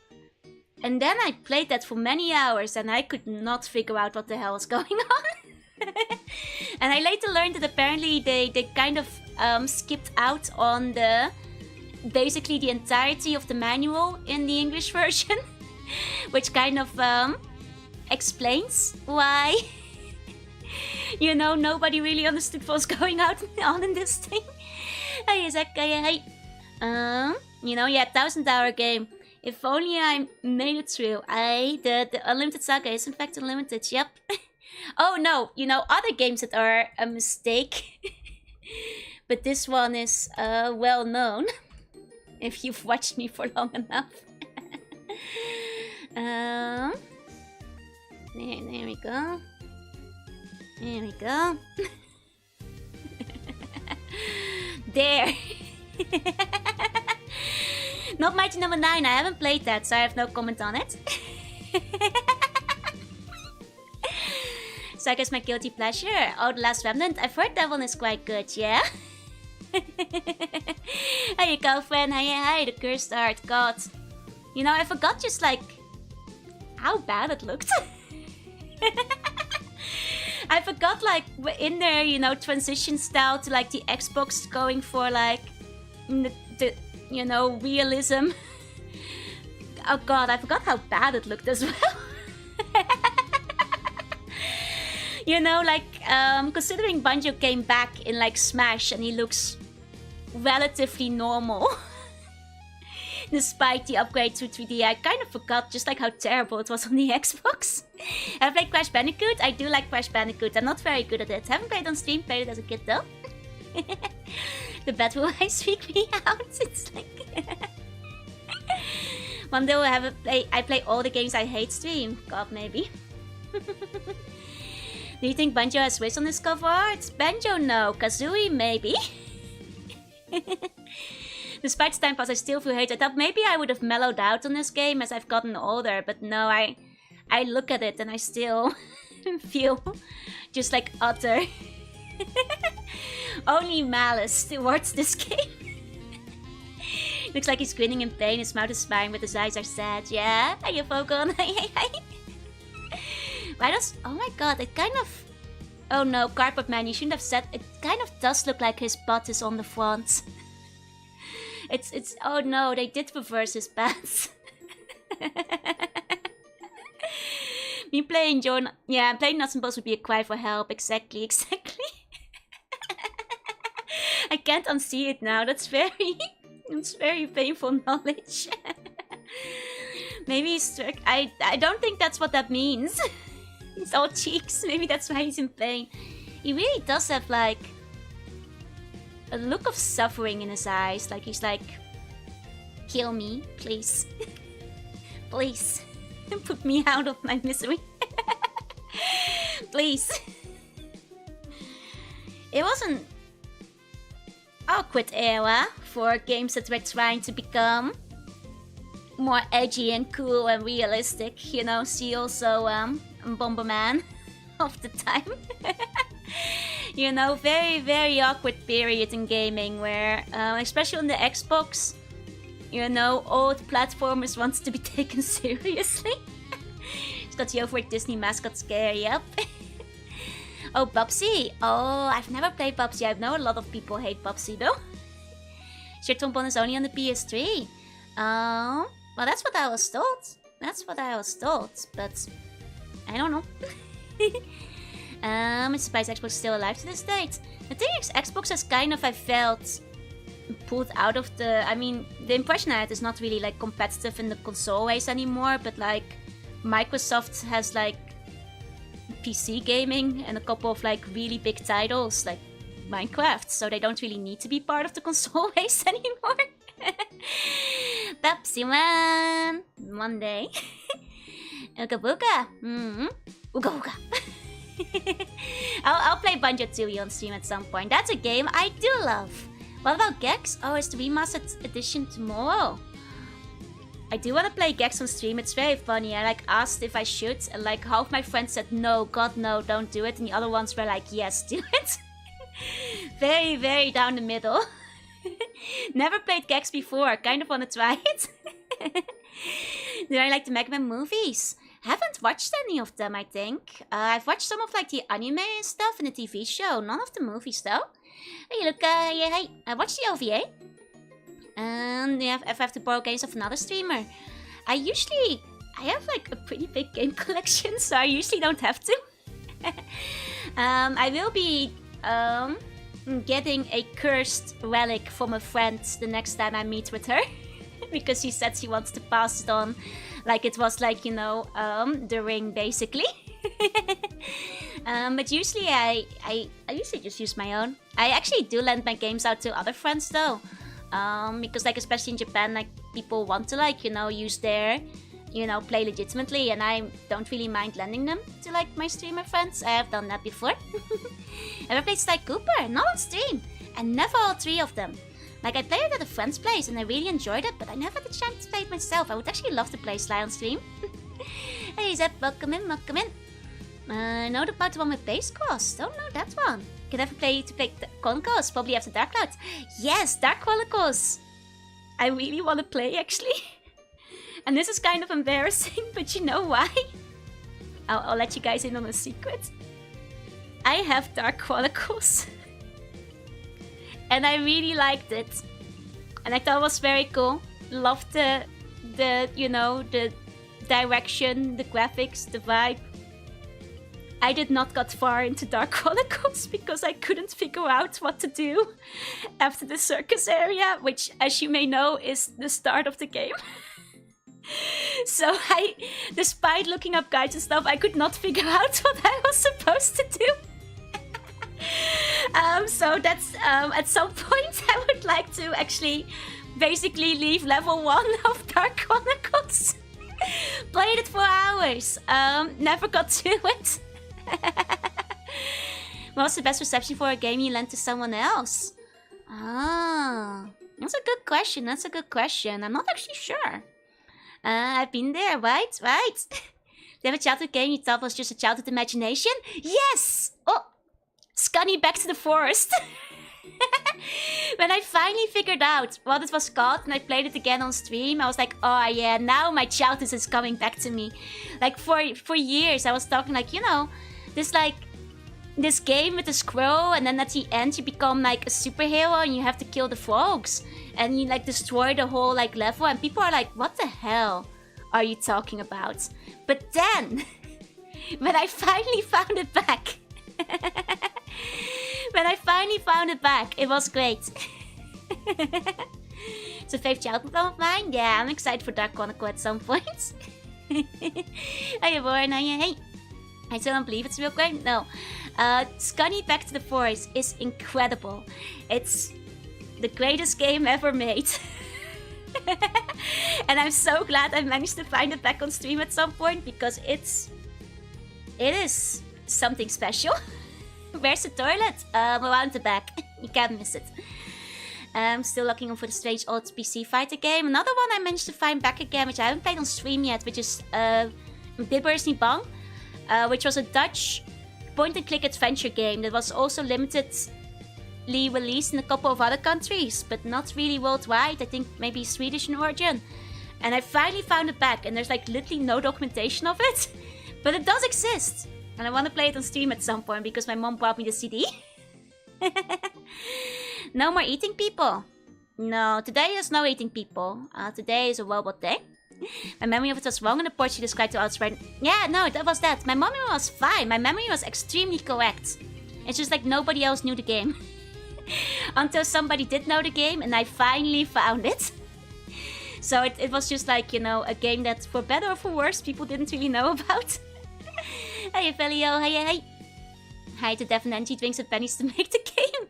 And then I played that for many hours and I could not figure out what the hell was going on. And I later learned that apparently they kind of skipped out on basically the entirety of the manual in the English version, which kind of explains why, nobody really understood what was going on in this thing. Hey, yeah, 1,000-hour game. If only I made it through. The Unlimited Saga is in fact unlimited, yep. Oh no, other games that are a mistake. But this one is well known. If you've watched me for long enough. There we go. There we go. There. Not Mighty Number 9, I haven't played that, so I have no comment on it. So I guess my guilty pleasure. Oh, The Last Remnant. I've heard that one is quite good, yeah? Hey, girlfriend. Hi, the cursed art. God. I forgot just like how bad it looked. I forgot like in their, transition style to like the Xbox going for like the realism. Oh god, I forgot how bad it looked as well. Considering Banjo came back in like Smash and he looks relatively normal. Despite the upgrade to 3D, I kind of forgot just like how terrible it was on the Xbox. Have I played Crash Bandicoot? I do like Crash Bandicoot. I'm not very good at it. Haven't played on stream, played it as a kid though. The battle eyes freak me out. It's like... One day I play all the games I hate stream. God, maybe. Do you think Banjo has Swiss on his cover art? Banjo, no. Kazooie, maybe. Despite the time pass, I still feel hate. I thought maybe I would have mellowed out on this game as I've gotten older, but no, I look at it and I still feel just like utter only malice towards this game. Looks like he's grinning in pain, his mouth is smiling, but his eyes are sad. Yeah, hey, Falcon. Why does... Oh my god, it kind of... Oh no, Cardboard Man, you shouldn't have said... It kind of does look like his butt is on the front. It's... Oh no, they did reverse his pants. Me playing Jorunna... Yeah, playing Nuts and Bolts would be a cry for help. Exactly. I can't unsee it now. That's very... It's very painful knowledge. Maybe he's... I don't think that's what that means. It's all cheeks. Maybe that's why he's in pain. He really does have like... a look of suffering in his eyes. Like he's like... Kill me, please. Please. Put me out of my misery. Please. It was an awkward era for games that were trying to become more edgy and cool and realistic. You know, see also Bomberman of the time. You know, very, very awkward period in gaming where, especially on the Xbox, you know, old platformers wants to be taken seriously. It's got the over Disney mascot scare, yep. Oh, Bubsy. Oh, I've never played Bubsy. I know a lot of people hate Bubsy though. Sure, Tompon is only on the PS3. Well, that's what I was told. That's what I was told, but I don't know. It's surprised Xbox is still alive to this date. The thing is, Xbox has kind of, I felt, pulled out of the... I mean, the impression I had is not really like competitive in the console race anymore, but like Microsoft has like PC gaming and a couple of like really big titles like Minecraft, so they don't really need to be part of the console race anymore. Pepsi Man! One day. Ooga booga! Ooga booga! I'll play Banjo-Tooie on stream at some point. That's a game I do love. What about Gex? Oh, it's the remastered edition tomorrow. I do want to play Gex on stream. It's very funny. I like asked if I should, and like half my friends said no, God no, don't do it, and the other ones were like yes, do it. Very, very down the middle. Never played Gex before. Kind of want to try it. Do I like the Mega Man movies? Haven't watched any of them, I think. I've watched some of like the anime and stuff and the TV show. None of the movies though. Hey, look, yeah, hey, I watched the OVA. And yeah, if I have to borrow games of another streamer. I have like a pretty big game collection, so I usually don't have to. I will be getting a cursed relic from a friend the next time I meet with her. Because she said she wants to pass it on like it was like, you know, the ring basically. But usually I usually just use my own. I actually do lend my games out to other friends though. Because like especially in Japan, like people want to like, you know, use their, you know, play legitimately, and I don't really mind lending them to like my streamer friends. I have done that before. Ever played Sly Cooper? Not on stream, and never all three of them. Like I played it at a friend's place and I really enjoyed it, but I never had the chance to play it myself. I would actually love to play Sly on stream. Hey Zep, welcome in, welcome in. Know about the one with base cost? Don't know that one. Can ever play the Chronicles? Probably after Dark Cloud. Yes, Dark Chronicles. I really want to play actually. And this is kind of embarrassing, but you know why? I'll let you guys in on a secret. I have Dark Chronicles. And I really liked it. And I thought it was very cool. Loved the you know, the direction, the graphics, the vibe. I did not get far into Dark Chronicles because I couldn't figure out what to do after the circus area, which, as you may know, is the start of the game. So despite looking up guides and stuff, I could not figure out what I was supposed to do. So that's, at some point I would like to actually basically leave level 1 of Dark Chronicles. Played it for hours, never got to it. What's the best reception for a game you lent to someone else? Ah, that's a good question, that's a good question. I'm not actually sure. I've been there, right? Do you have a childhood game you thought was just a childhood imagination? Yes! Oh! Scunny Back to the Forest. When I finally figured out what it was called and I played it again on stream, I was like, oh yeah, now my childhood is coming back to me. Like for years I was talking like, you know, this game with the squirrel, and then at the end you become like a superhero and you have to kill the frogs. And you like destroy the whole like level, and people are like, what the hell are you talking about? But then, when I finally found it back, it was great. It's a favorite childhood game of mine. Yeah, I'm excited for Dark Chronicle at some point. Hey, Warren, hey. I still don't believe it's a real game. No. Scunny Back to the Forest is incredible. It's the greatest game ever made. And I'm so glad I managed to find it back on stream at some point, because it is something special. Where's the toilet? Around the back. You can't miss it. I'm still looking for the strange old PC fighter game. Another one I managed to find back again, which I haven't played on stream yet, which is Bibbers Niet Bang, which was a Dutch point-and-click adventure game that was also limitedly released in a couple of other countries, but not really worldwide. I think maybe Swedish in origin. And I finally found it back, and there's like literally no documentation of it, but it does exist. And I want to play it on stream at some point because my mom brought me the CD. No more eating people. No, today is no eating people. Today is a robot day. My memory of it was wrong in the part she described to us right. Yeah, no, that was that. My memory was fine. My memory was extremely correct. It's just like nobody else knew the game. Until somebody did know the game and I finally found it. So it was just like, you know, a game that for better or for worse people didn't really know about. Hey, Felio, hey. Hi to Devin Energy drinks and pennies to make the game.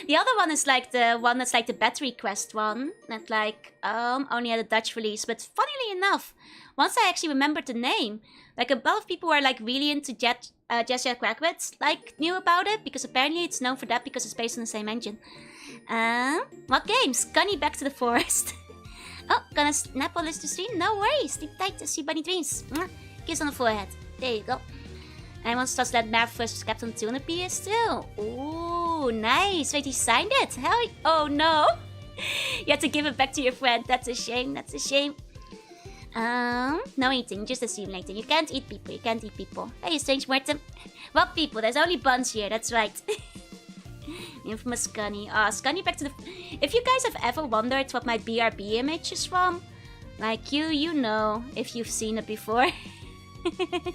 The other one is like the one that's like the Battery Quest one. That like only had a Dutch release. But funnily enough, once I actually remembered the name, like a lot of people who are like really into Jet Set Quackwits like knew about it, because apparently it's known for that because it's based on the same engine. What game? Scunny Back to the Forest. Oh, gonna snap all this to stream? No worries. Sleep tight to see bunny dreams. Kiss on the forehead. There you go. I want to let Marv vs. Captain 2 on the PS2. Ooh, nice. Wait, he signed it? Hell, oh no. You have to give it back to your friend. That's a shame. That's a shame. No eating, just assimilating. You can't eat people, you can't eat people. Hey, strange Martin. What people? There's only buns here, that's right. Infamous Scunny. Scunny back to the... If you guys have ever wondered what my BRB image is from, like you know, if you've seen it before. If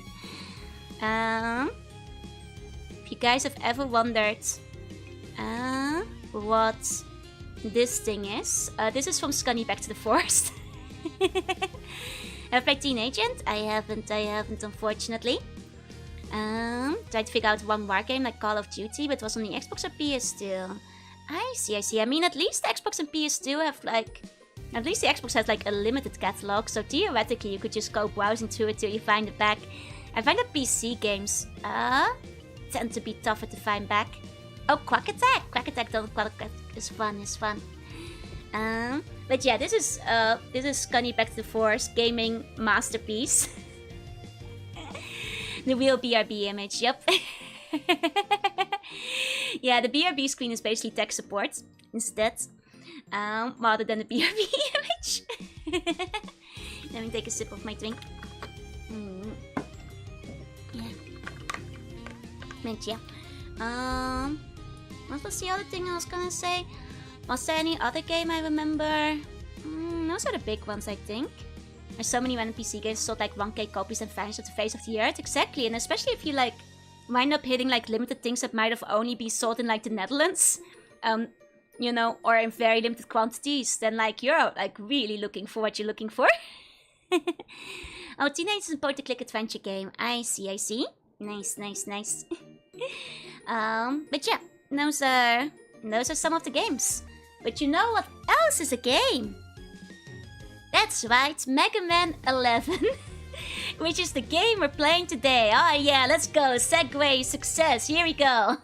you guys have ever wondered what this thing is, this is from Scunny Back to the Forest. Have I played Teen Agent? I haven't, unfortunately. Tried to figure out one war game like Call of Duty, but it was on the Xbox or PS2. I see. I mean, at least the Xbox and PS2 have like... At least the Xbox has like a limited catalog, so theoretically you could just go browsing through it till you find it back. I find that PC games tend to be tougher to find back. Oh, Quack Attack! Quack Attack is fun. But yeah, this is Scunny Back to the Forest gaming masterpiece. The real BRB image, yep. Yeah, the BRB screen is basically tech support instead, rather than the BRB image. Let me take a sip of my drink. Yeah. Mint, yeah. What was the other thing I was gonna say? Was there any other game I remember? Those are the big ones, I think. There's so many random PC games sold like 1k copies and vanished off the face of the earth. Exactly, and especially if you like wind up hitting like limited things that might have only been sold in like the Netherlands, you know, or in very limited quantities, then like you're like really looking for what you're looking for. Oh, Teenage is a point-and-click adventure game. I see. Nice. But yeah, those are some of the games. But you know what else is a game? That's right, Mega Man 11, which is the game we're playing today. Oh yeah, let's go. Segway success. Here we go.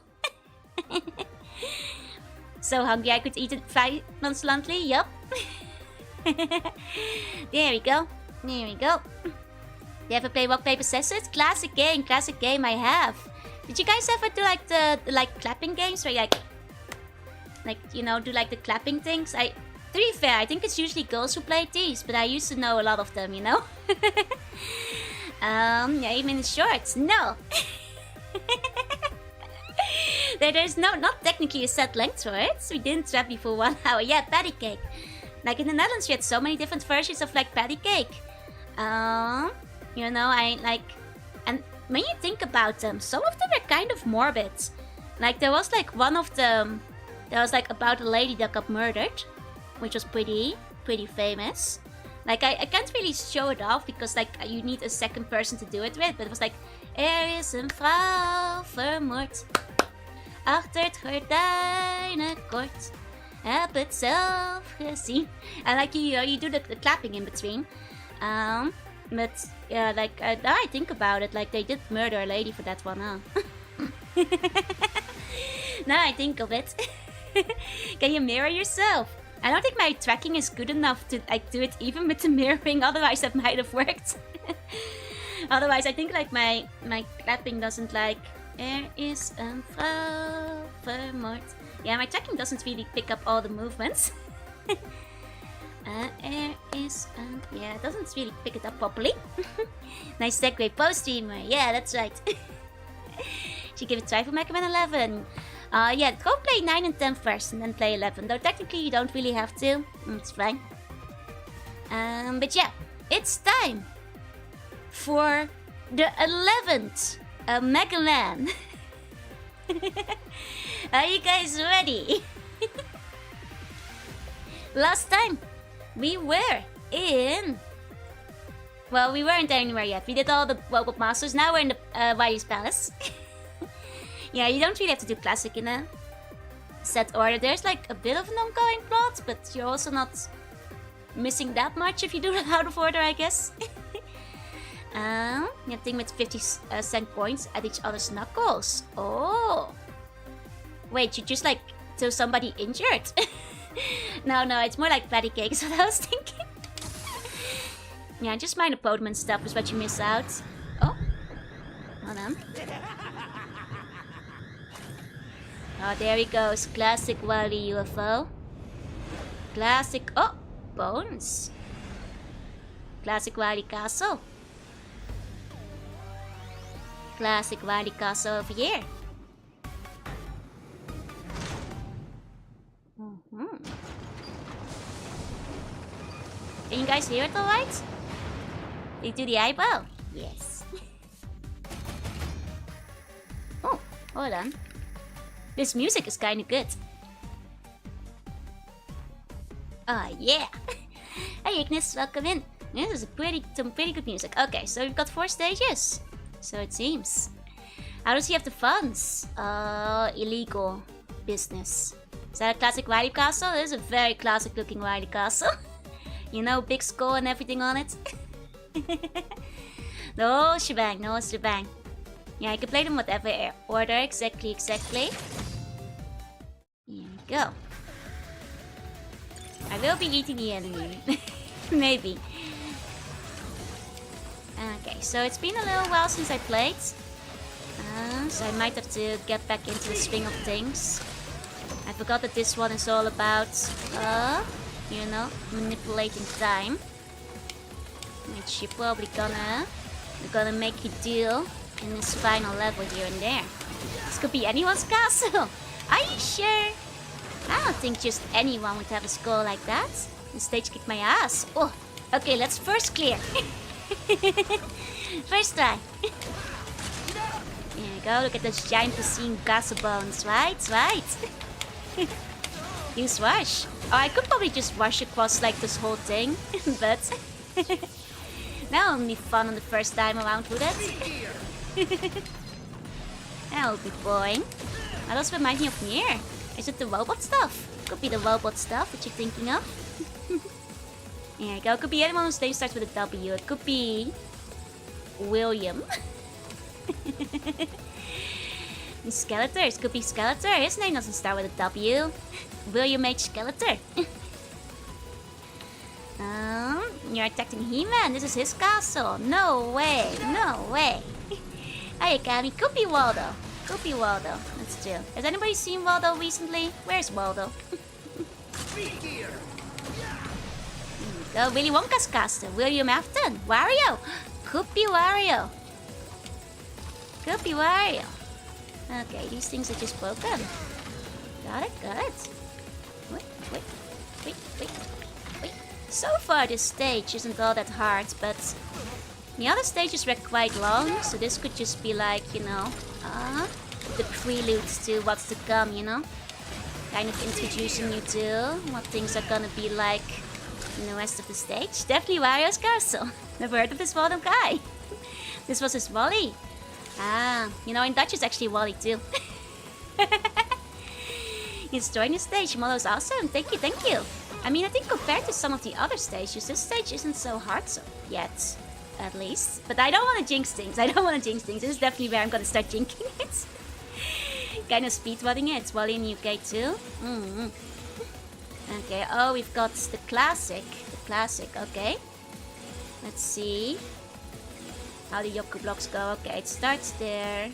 So hungry I could eat it 5 months monthly. Yup. There we go. You ever play Rock Paper Scissors? Classic game. I have. Did you guys ever do like the clapping games where you like you know, do like the clapping things? To be fair, I think it's usually girls who play these, but I used to know a lot of them, you know? Yeah, even in shorts. No! There's not technically a set length for it, so we didn't trap you for 1 hour. Yeah, patty cake. Like in the Netherlands, we had so many different versions of like patty cake. You know, and when you think about them, some of them are kind of morbid. Like there was like one of them, that was like about a lady that got murdered, which was pretty famous. Like I can't really show it off because like you need a second person to do it with, but it was like is een vrouw vermoord achter het gordijnenkort, heb het zelf gezien. And like you do the clapping in between. But yeah, like now I think about it, like they did murder a lady for that one, huh? Now I think of it. Can you mirror yourself? I don't think my tracking is good enough to like do it even with the mirroring, otherwise that might have worked. Otherwise I think like my clapping doesn't like is een vrouw vermoord. Yeah, my tracking doesn't really pick up all the movements. Yeah, it doesn't really pick it up properly. Nice segue, post-streamer. Yeah, that's right. Should give it a try for Mega Man 11. Yeah, go play 9 and 10 first and then play 11. Though technically you don't really have to. It's fine. But yeah, it's time for the 11th Mega Man. Are you guys ready? Last time we were in... Well, we weren't anywhere yet. We did all the Robot Masters. Now we're in the Wily's Palace. Yeah, you don't really have to do classic in a set order. There's like a bit of an ongoing plot, but you're also not missing that much if you do it out of order, I guess. Yeah, thing with 50 cent coins at each other's knuckles. Oh. Wait, you just like threw somebody injured? No, it's more like patty cakes, what I was thinking. Yeah, just minor Podman stuff is what you miss out. Oh. Hold on. Oh, there he goes. Classic Wily UFO. Classic... Oh! Bones. classic Wily Castle. Classic Wily Castle over here. Can you guys hear it alright? Did you do the eyeball? Yes. Oh, hold on. This music is kinda good. Oh yeah! Hey Ignis, welcome in. This is some pretty good music. Okay, so we've got 4 stages. So it seems. How does he have the funds? Illegal business. Is that a classic Wily Castle? It is a very classic looking Wily Castle. You know, big skull and everything on it. No shebang, no shebang. Yeah, I can play them whatever order. Exactly. Here we go. I will be eating the enemy. Maybe. Okay, so it's been a little while since I played. So I might have to get back into the swing of things. I forgot that this one is all about, you know, manipulating time. Which you're probably gonna make you do in this final level here and there. This could be anyone's castle. Are you sure? I don't think just anyone would have a skull like that. The stage kicked my ass. Oh, okay, let's first clear. First try. There you go, look at those giant piscine castle bones. Right. Use wash. Oh, I could probably just wash across like this whole thing, but that won't be fun on the first time around, would it? That would be boring. That also reminds me of Nier. Is it the robot stuff? Could be the robot stuff that you're thinking of. There you go. Could be anyone whose name starts with a W. It could be William. Skeletor. It could be Skeletor. His name doesn't start with a W. William H. Skeletor. You're attacking He-Man. This is his castle. No way. Hey, Kami. Could be Waldo. That's true. Has anybody seen Waldo recently? Where's Waldo? Go, Willy Wonka's castle. William Afton. Wario. Could be Wario. Okay, these things are just broken. Got it. Wait. So far this stage isn't all that hard, but the other stages were quite long, so this could just be like, you know, the prelude to what's to come, you know? Kind of introducing you to what things are gonna be like in the rest of the stage. Definitely Wario's castle. Never heard of this random guy. This was his Wally. You know, in Dutch it's actually Wally too. He's joined the stage. Molo's awesome. Thank you. I mean, I think compared to some of the other stages, this stage isn't so hard yet. At least. But I don't want to jinx things. This is definitely where I'm going to start jinxing it. Kind of speedrunning it. It's Wally in the UK too. Okay, oh, we've got the classic. Okay. Let's see how the Yoku blocks go. Okay, it starts there.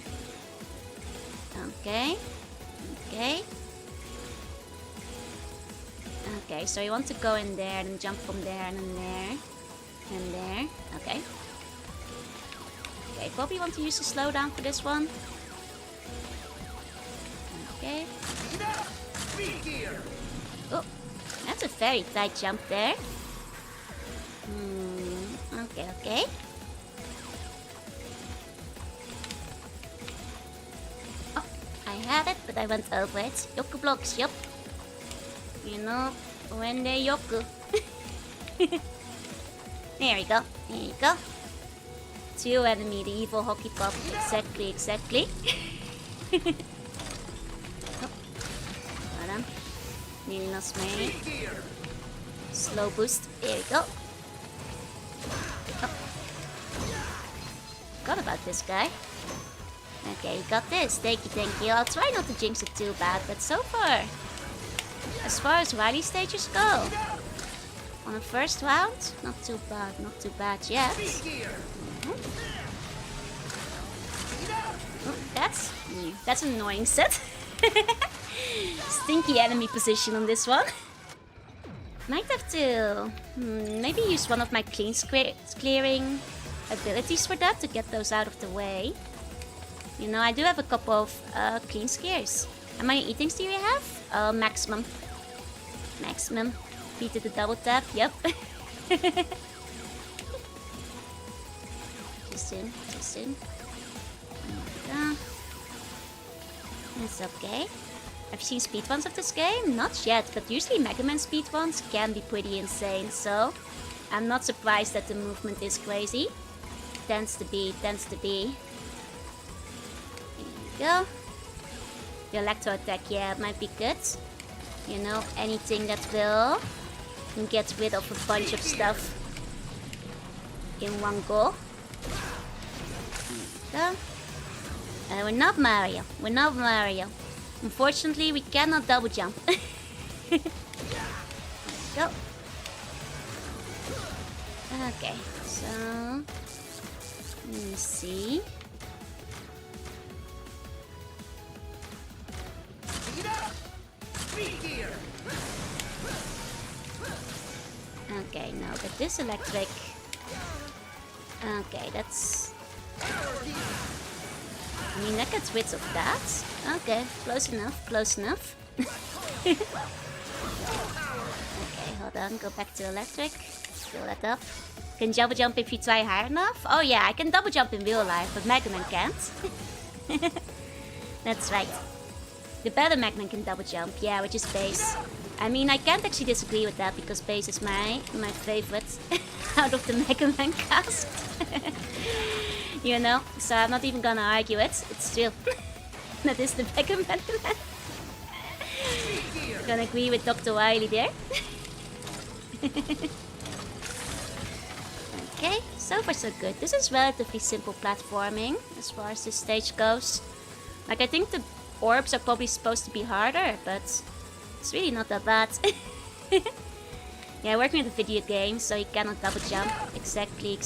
Okay, so you want to go in there and jump from there and then there. And there. Okay, probably want to use the slowdown for this one. Okay. Oh, that's a very tight jump there. Okay. Oh, I had it, but I went over it. Yoku blocks, yup. You know, when they yoku. There you go. 2 enemy, the evil hockey pop. Exactly. Oh. Hold on. Nearly lost me. Slow boost. There you go. Oh. Forgot about this guy. Okay, you got this. Thank you. I'll try not to jinx it too bad, but so far, as far as Wily stages go, on the first round, not too bad yet. Oh, that's an annoying set. Stinky enemy position on this one. Might have to maybe use one of my clearing abilities for that to get those out of the way. You know, I do have a couple of clean scares. How many eatings do you have? Maximum. Maximum. Beat the double tap, yep. Too soon, too soon. It's okay. I've seen speedruns of this game? Not yet, but usually Mega Man speedruns can be pretty insane, so I'm not surprised that the movement is crazy. Tends to be. There you go. The electro attack, yeah, it might be good. You know, anything that will get rid of a bunch of stuff in one go. There you go. We're not Mario. We're not Mario. Unfortunately, we cannot double jump. Go. Okay, so let me see. Okay, no, but this electric. Okay, that's. I mean, that gets rid of that. Okay, close enough, close enough. Okay, hold on, go back to electric. Fill that up. Can double jump if you try hard enough? Oh yeah, I can double jump in real life, but Mega Man can't. That's right. The better Mega Man can double jump, yeah, which is base. I mean, I can't actually disagree with that because base is my favorite out of the Mega Man cast. You know, so I'm not even gonna argue it. It's true. That is the Mega Man. Gonna agree with Dr. Wily there. Okay, so far so good. This is relatively simple platforming as far as this stage goes. Like, I think the orbs are probably supposed to be harder, but it's really not that bad. Yeah, working with a video game, so you cannot double jump. Exactly.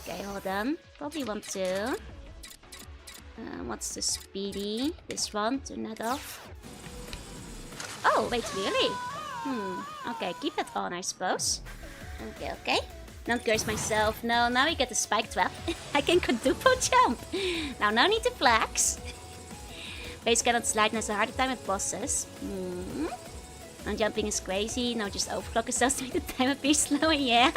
Okay, hold on. Probably want to. What's the speedy? This one, turn that off. Oh, wait, really? Okay, keep that on, I suppose. Okay. Don't curse myself. No, now we get the spike trap. I can quadruple jump. Now, no need to flex. Base cannot slide and has a harder time with bosses. Now jumping is crazy. Now just overclock yourself to make the time appear slower, yeah.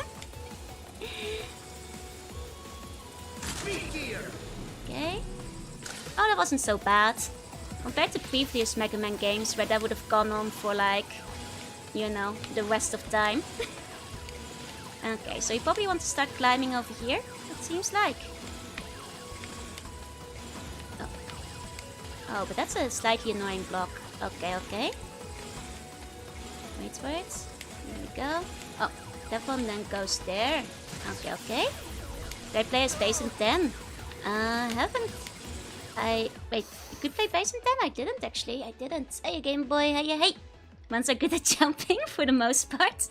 Okay. Oh, that wasn't so bad. Compared to previous Mega Man games where that would have gone on for like, you know, the rest of time. Okay, so you probably want to start climbing over here, it seems like. Oh, but that's a slightly annoying block. Okay. Wait for it. There we go. Oh, that one then goes there. Okay. Did I play as base in 10? Haven't. Wait, you could play base in 10? I didn't actually. Hey, Game Boy, hey. Ones are good at jumping for the most part.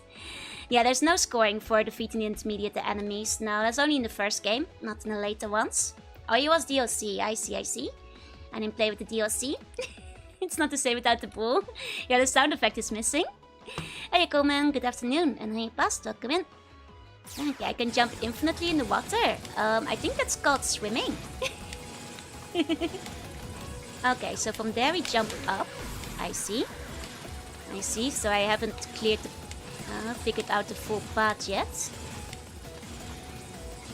Yeah, there's no scoring for defeating the intermediate enemies. No, that's only in the first game, not in the later ones. Oh, it was DLC. I see. I didn't play with the DLC. It's not the same without the bull. Yeah, the sound effect is missing. Hey, Coleman, good afternoon. And hey, Past, welcome in. Okay, I can jump infinitely in the water. I think that's called swimming. Okay, so from there we jump up. I see, so I haven't figured out the full path yet.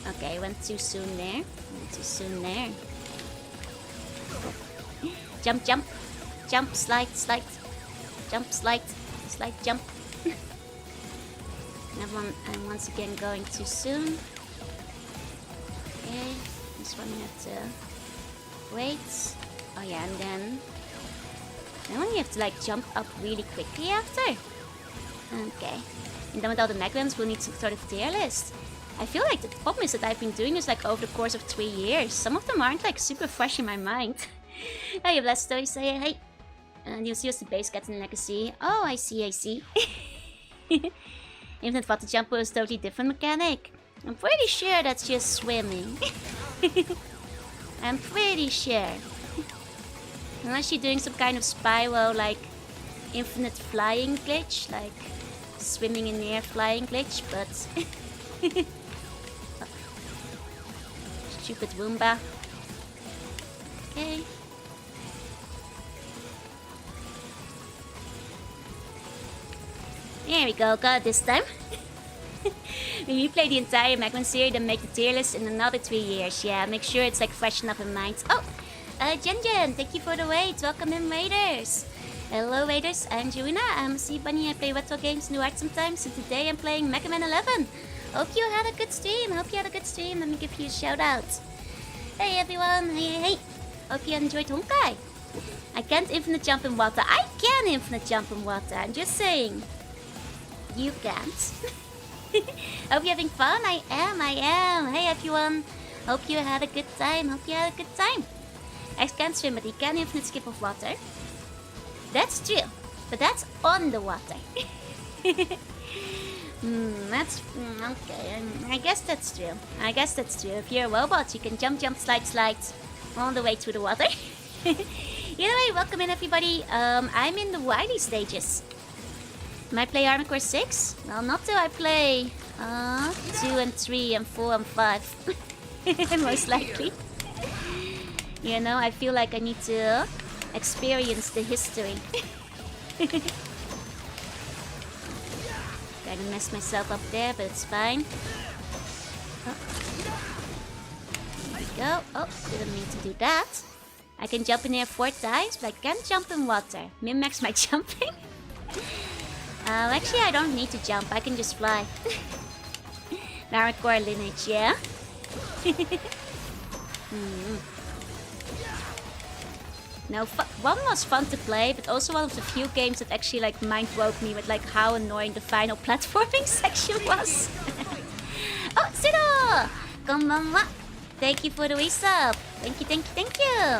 Okay, went too soon there. Jump, slide. Jump, slide, jump. I'm once again going too soon. Okay, this one have to wait. Oh yeah, and then you have to like jump up really quickly after. Okay, and then with all the Megans, we'll need some sort of tier list. I feel like the problem is that I've been doing this like over the course of 3 years. Some of them aren't like super fresh in my mind. Hey, Blastoise, say hey. And you'll see us the base Captain Legacy. Oh, I see. Infinite water jumper is a totally different mechanic. I'm pretty sure that's just swimming. I'm pretty sure. Unless you're doing some kind of spiral like infinite flying glitch, like swimming in the air flying glitch, but stupid Woomba. Okay. There we go, got it this time. When you play the entire Magman series, then make the tier list in another 3 years. Yeah, make sure it's like fresh enough in mind. Oh, Jen, thank you for the wait. Welcome in, Raiders. Hello, Raiders. I'm Jorunna. I'm a Sea Bunny. I play retro games, new art sometimes. And today I'm playing Mega Man 11. Hope you had a good stream. Let me give you a shout out. Hey, everyone. Hey. Hope you enjoyed Honkai. I can't infinite jump in water. I can infinite jump in water. I'm just saying. You can't. Hope you're having fun. I am. Hey, everyone. Hope you had a good time. I can't swim, but he can infinite skip of water. That's true. But that's on the water. That's... okay. I guess that's true. If you're a robot, you can jump, slide all the way through the water. Either way, welcome in, everybody. I'm in the Wily stages. Am I play Armored Core 6? Well, not till I play 2 and 3 and 4 and 5. Most likely. You know, I feel like I need to experience the history. Gotta mess myself up there, but it's fine. Oh. There we go. Oh, didn't mean to do that. I can jump in here 4 times, but I can't jump in water. Min-max my jumping. Actually, I don't need to jump. I can just fly. Armored Core lineage, yeah? No, 1 was fun to play, but also one of the few games that actually like mind broke me with like how annoying the final platforming section was. Oh, Zero! Konbanwa! Thank you for the resub. Thank you.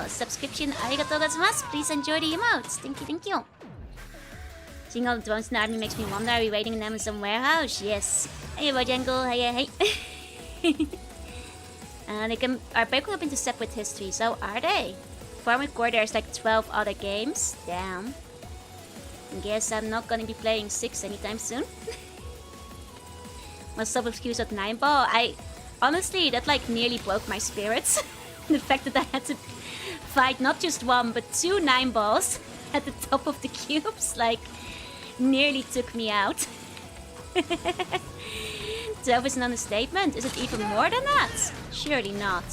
Subscription, arigatou gozaimasu. Please enjoy the emotes. Thank you. Seeing all the drones in the army makes me wonder, are we waiting in Amazon warehouse? Yes. Hey, Bojangle. Hey. They are breaking up into separate histories. So are they? For Armored Core, there's like 12 other games. Damn. I guess I'm not gonna be playing 6 anytime soon. My sub-excuse at 9-ball. Honestly, that like nearly broke my spirits. The fact that I had to fight not just 1, but 2 9-balls at the top of the cubes, like, nearly took me out. 12 is an understatement. Is it even more than that? Surely not.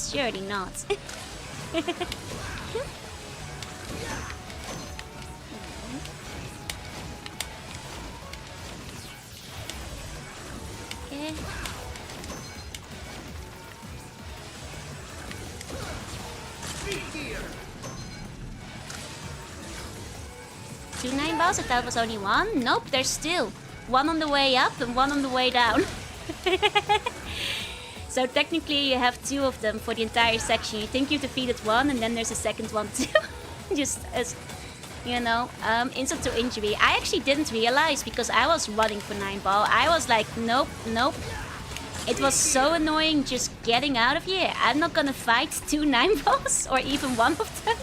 Okay. 2 9-balls? I thought it was only 1. Nope, there's still 1 on the way up and 1 on the way down. So technically you have 2 of them for the entire section. You think you defeated 1 and then there's a second one too. Just as, you know, insult to injury. I actually didn't realize because I was running for 9-ball. I was like, nope. It was so annoying just getting out of here. I'm not gonna fight 2 9-balls or even 1 of them.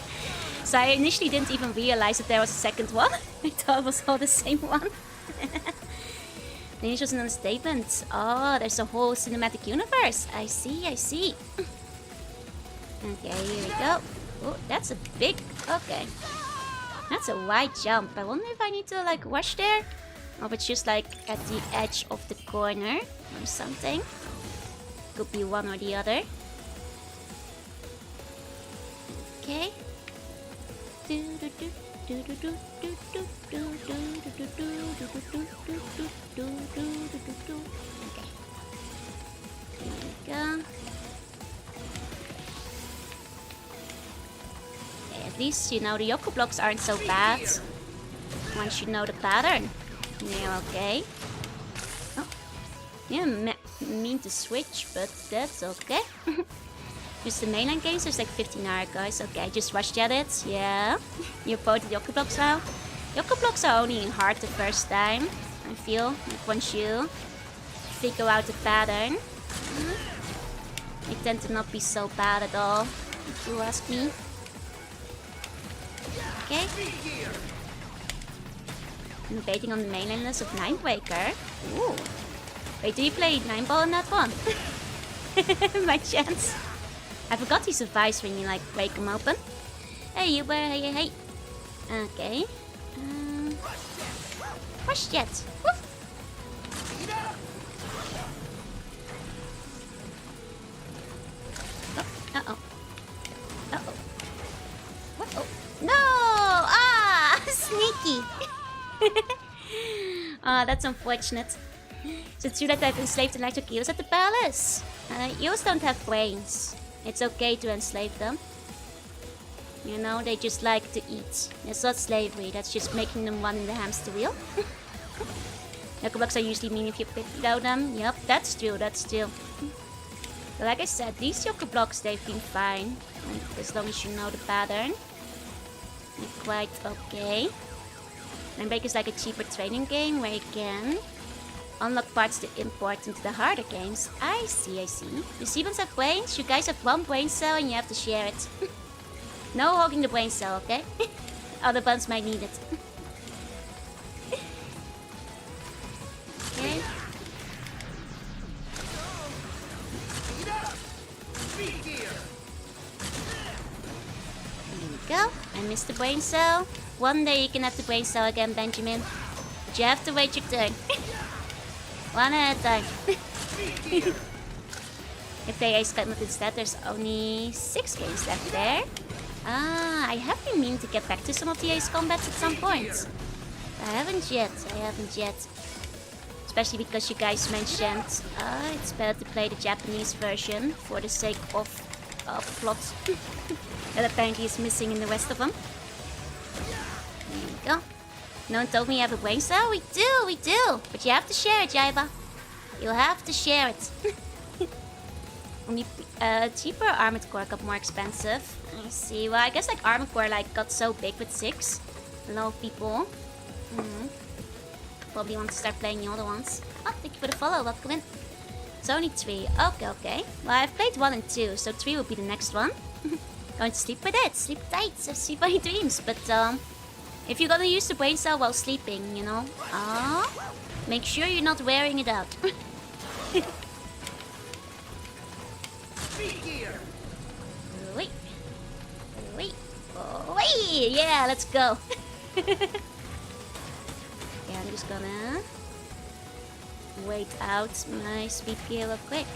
So I initially didn't even realize that there was a second one. I thought it was all the same one. Lineage was an understatement. Oh, there's a whole cinematic universe. I see. Okay, here we go. Oh, that's a big... okay. That's a wide jump. I wonder if I need to, like, rush there? Or if it's just, like, at the edge of the corner or something. Could be one or the other. Okay. Okay. Here we go. Okay, at least, you know, the Yoko blocks aren't so bad. Once you know the pattern. Yeah, okay. Oh. Yeah, mean to switch, but that's okay. Just the mainline games, there's like 15 hour guys. Okay, I just rushed at it. Yeah. You voted Yoko blocks now. Yoko blocks are only hard the first time, I feel. Like once you figure out the pattern, they tend to not be so bad at all, if you ask me. Okay. I'm baiting on the mainlanders of Ninebreaker. Ooh. Wait, do you play 9-ball in that one? My chance. I forgot he survives when you like break him open. Hey, you were, hey. Okay. Rush jet. Woo. Uh-oh. Uh-oh. Uh-oh. No! Ah! Sneaky! Ah, that's unfortunate. So it's true that I've enslaved electric eels at the palace. Eels don't have brains. It's okay to enslave them. You know, they just like to eat. It's not slavery, that's just making them run in the hamster wheel. Knucklebugs are usually mean if you below them. Yep, that's true. But like I said, these yoke blocks, they've been fine. As long as you know the pattern. They're quite okay. Ninebreaker is like a cheaper training game where you can unlock parts to import into the harder games. I see. The Seabans have brains, you guys have one brain cell and you have to share it. No hogging the brain cell, okay? Other buns might need it. Okay. There we go. I missed the brain cell. One day you can have the brain cell again, Benjamin. But you have to wait your turn. One at a time. If they ace cut instead, there's only 6 games left there. I have been meaning to get back to some of the ace combats at some point. I haven't yet. Especially because you guys mentioned it's better to play the Japanese version for the sake of plot that apparently is missing in the rest of them. There we go. No one told me you have a brain cell? We do! But you have to share it, Jaiba. You'll have to share it. Only cheaper Armored Core got more expensive. I see. Well, I guess like Armored Core like got so big with 6. A lot of people. Probably want to start playing the other ones. Oh, thank you for the follow. Welcome in. It's only 3. Okay. Well, I've played 1 and 2, so 3 will be the next one. Going to sleep with it. Sleep tight. Sleep by dreams. But if you're gonna use the brain cell while sleeping, you know, make sure you're not wearing it out. Wait. Yeah, let's go. Yeah, I'm just gonna wait out my speed gear real quick.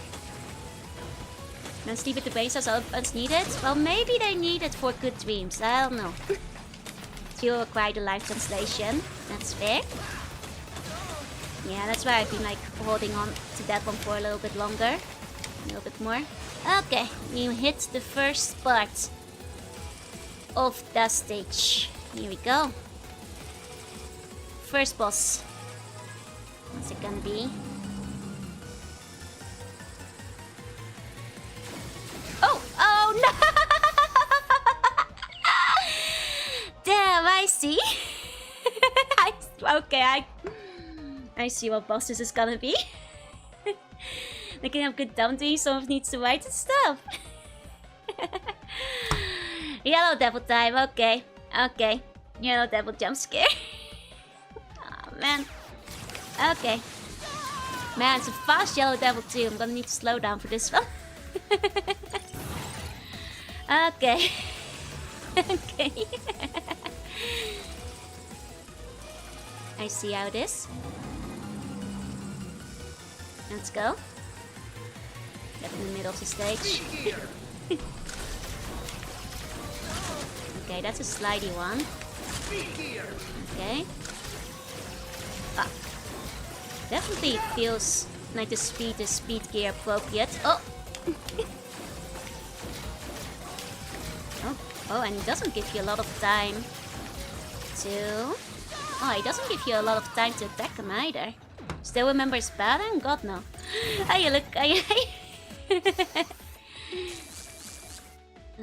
Then sleep with the brain cells as needed. Well, maybe they need it for good dreams. I don't know. You require the live translation. That's fair. Yeah, that's why I've been like holding on to that one for a little bit longer. A little bit more. Okay, you hit the first part of that stage. Here we go. First boss. What's it gonna be? Oh no! Damn, I see. I see what boss this is gonna be. They can have good dumb dreams, someone needs to write and stuff. Yellow devil time, okay. Yellow devil jump scare. Oh man. Okay. Man, it's a fast yellow devil too. I'm gonna need to slow down for this one. Okay. Okay. I see how it is. Let's go. Get in the middle of the stage. Okay, that's a slidey one. Okay. Ah. Definitely feels like the speed is speed gear appropriate. Oh! Oh, and it doesn't give you a lot of time to... Oh, it doesn't give you a lot of time to attack him either. Still remembers pattern? God no. Hey, look.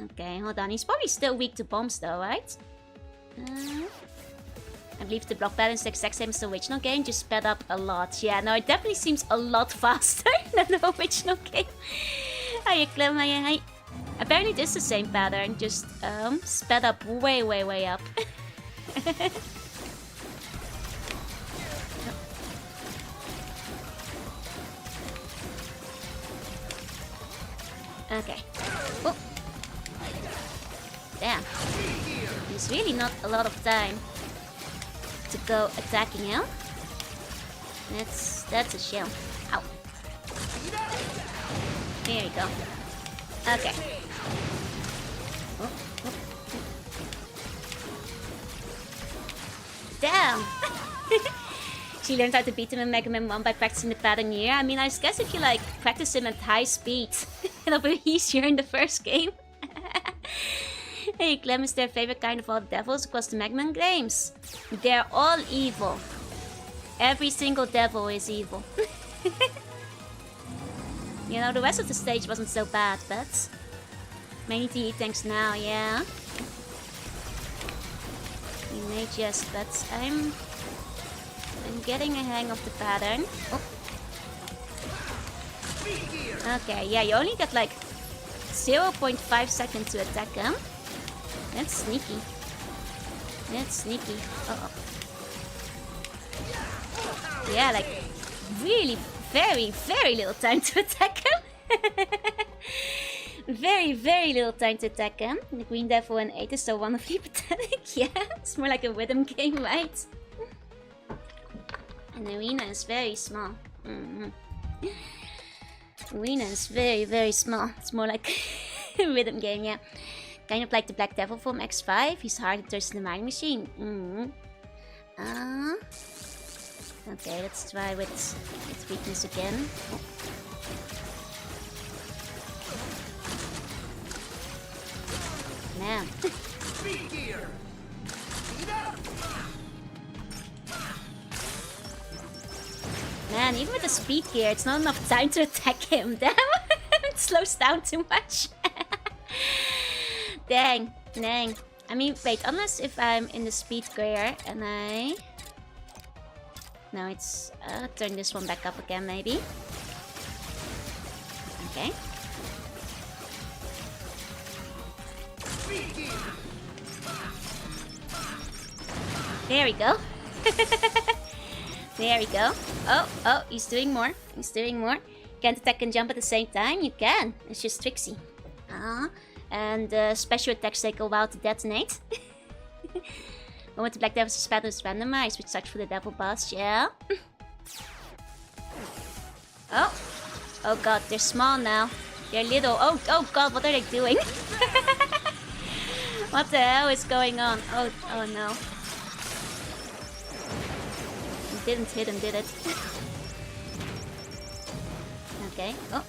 Okay, hold on. He's probably still weak to bombs though, right? I believe the block pattern is the exact same as the original game, just sped up a lot. Yeah, no, it definitely seems a lot faster than the original game. Hiya, Clem. Hi. Apparently it is the same pattern, just sped up way up. Okay. Oh. Damn. There's really not a lot of time to go attacking him. That's a shame. Ow. There you go. Okay. Oh, oh. Damn! She learned how to beat him in Mega Man 1 by practicing the pattern here. I mean, I guess if you like practice him at high speed, it'll be easier in the first game. Hey, Clem is their favorite kind of all devils across the Mega Man games. They're all evil. Every single devil is evil. You know, the rest of the stage wasn't so bad, but many to eat things now, yeah. You may just, but I'm getting a hang of the pattern. Oh. Okay, yeah, you only get like 0.5 seconds to attack him. That's sneaky. That's sneaky. Uh-oh. Yeah, like really very, very little time to attack him. Very, very little time to attack him. The Green Devil and 8 is so wonderfully pathetic. Yeah, it's more like a rhythm game, right? And the arena is very small. Arena is very, very small. It's more like a rhythm game, yeah. Kind of like the Black Devil from X5. He's hard to touch in the mining machine. Okay, let's try with weakness again. Oh. Man. Man, even with the speed gear, it's not enough time to attack him. Damn, it slows down too much. Dang. I mean, wait, unless if I'm in the speed gear and I... No, it's... turn this one back up again, maybe. Okay. There we go. There we go. Oh, he's doing more. He's doing more. Can't attack and jump at the same time? You can. It's just tricksy. And special attacks take a while to detonate. But with the Black Devil's battle is randomized, which sucks for the Devil boss, yeah? Oh god, they're small now. They're little. Oh god, what are they doing? What the hell is going on? Oh no. It didn't hit him, did it? Okay. Oh.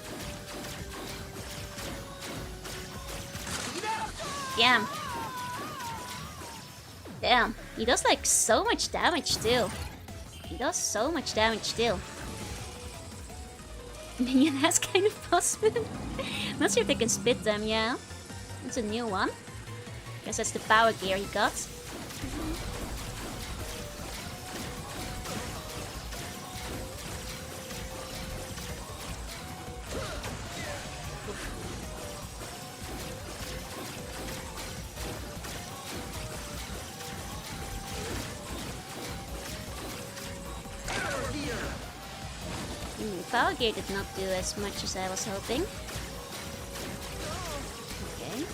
Damn. Damn. He does like so much damage too. He does so much damage too. Minion has kind of possible. Not sure if they can split them, yeah. It's a new one. Guess that's the power gear he got. Power gear did not do as much as I was hoping. Okay.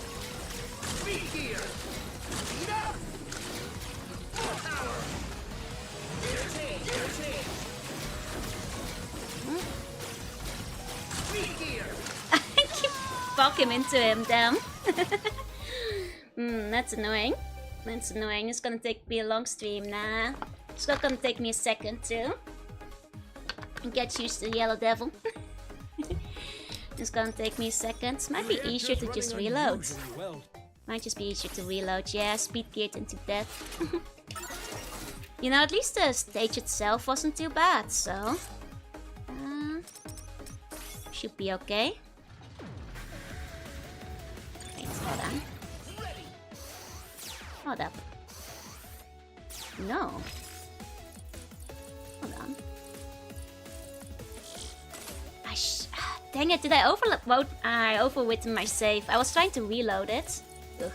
I keep fucking into him, damn. That's annoying. That's annoying. It's gonna take me a long stream, nah. It's not gonna take me a second too. Get used to the Yellow Devil. It's gonna take me a second. Might be easier to just reload. Might just be easier to reload. Yeah, speed geared into death. You know, at least the stage itself wasn't too bad, so... should be okay. Wait, hold on. Hold up. No. Hold on. Dang it, did I overload? I overwritten my save. I was trying to reload it. Ugh.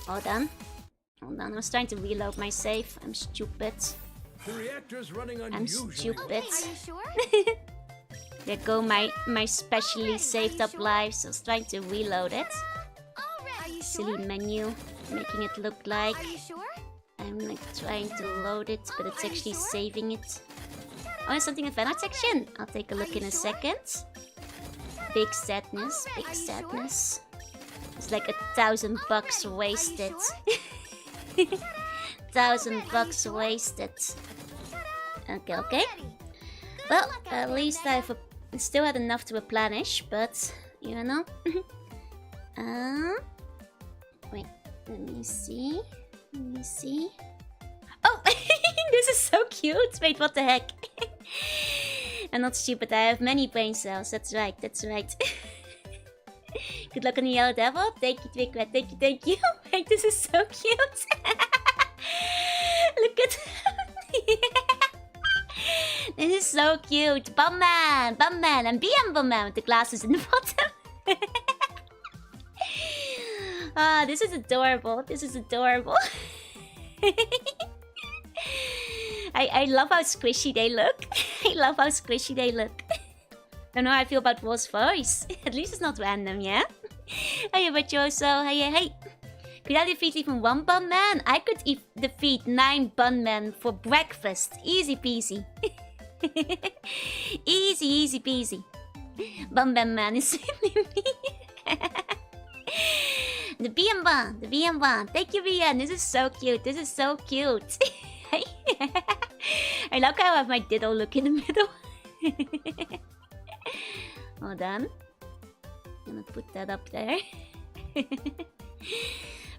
Hold on. Hold on, I was trying to reload my save. I'm stupid. The reactor's running I'm unusually. stupid. Are you sure? There go my specially saved up lives. I was trying to reload it. Silly menu, making it look like I'm like trying to load it, but it's actually saving it. Oh, there's something in the fanart section. I'll take a look in a second. Big sadness, big sadness. It's like $1,000 wasted. $1,000 wasted. Okay, okay. Well, at least I've still had enough to replenish, but you know. Wait, let me see. Let me see. Oh, this is so cute. Wait, what the heck? I'm not stupid. I have many brain cells. That's right. That's right. Good luck on the Yellow Devil. Thank you, Twiglet. Thank you, thank you. Wait, this is so cute. Look at this is so cute. Bumman, Bumman, and BM Bumman with the glasses in the bottom. Ah, this is adorable. This is adorable. I love how squishy they look. I love how squishy they look. Don't know how I feel about Wolf's voice. At least it's not random, yeah? Hey, Virtuoso. Hey. Could I defeat even one bun man? I could defeat 9 bun men for breakfast. Easy peasy. Easy peasy. Bun man is simply me. The BM Bun. Thank you, Rian. This is so cute. This is so cute. I like how I have my diddle look in the middle. Hold on. I'm gonna put that up there.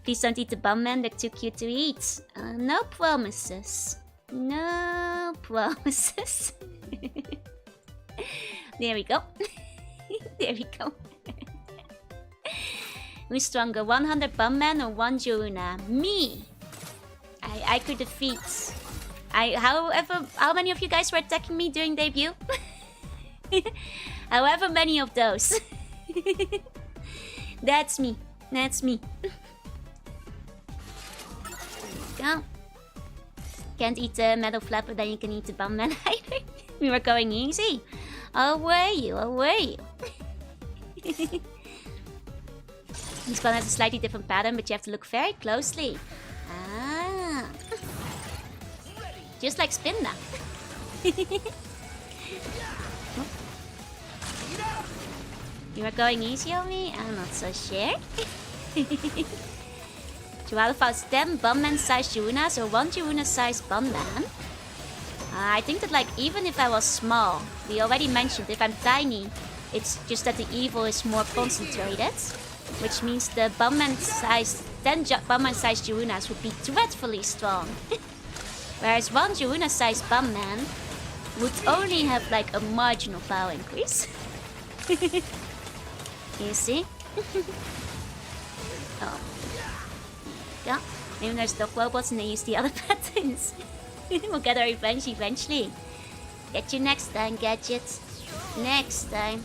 Please don't eat the bum man. They're too cute to eat. No promises. No promises. There we go. There we go. Who's stronger, 100 bum man or 1 Jorunna? Me. I could defeat. How many of you guys were attacking me during debut? However many of those. That's me. That's me. Go. Can't eat the metal flapper, then you can eat the bum man either. We were going easy. Oh, were you? Oh, were you? This one has a slightly different pattern, but you have to look very closely. Ah. Just like Spinda. You are going easy on me? I'm not so sure. 12 out of 10 Bunman sized Jorunnas or 1 Jorunna sized Bunman. I think that like even if I was small, we already mentioned if I'm tiny, it's just that the evil is more concentrated. Which means the Bunman sized 10 Bunman sized Jorunnas would be dreadfully strong. Whereas 1 Jorunna sized Bunman would only have like a marginal power increase. You see? Oh. Yeah. Maybe there's dog robots and they use the other patterns. We'll get our revenge eventually. Get you next time, Gadget. Next time.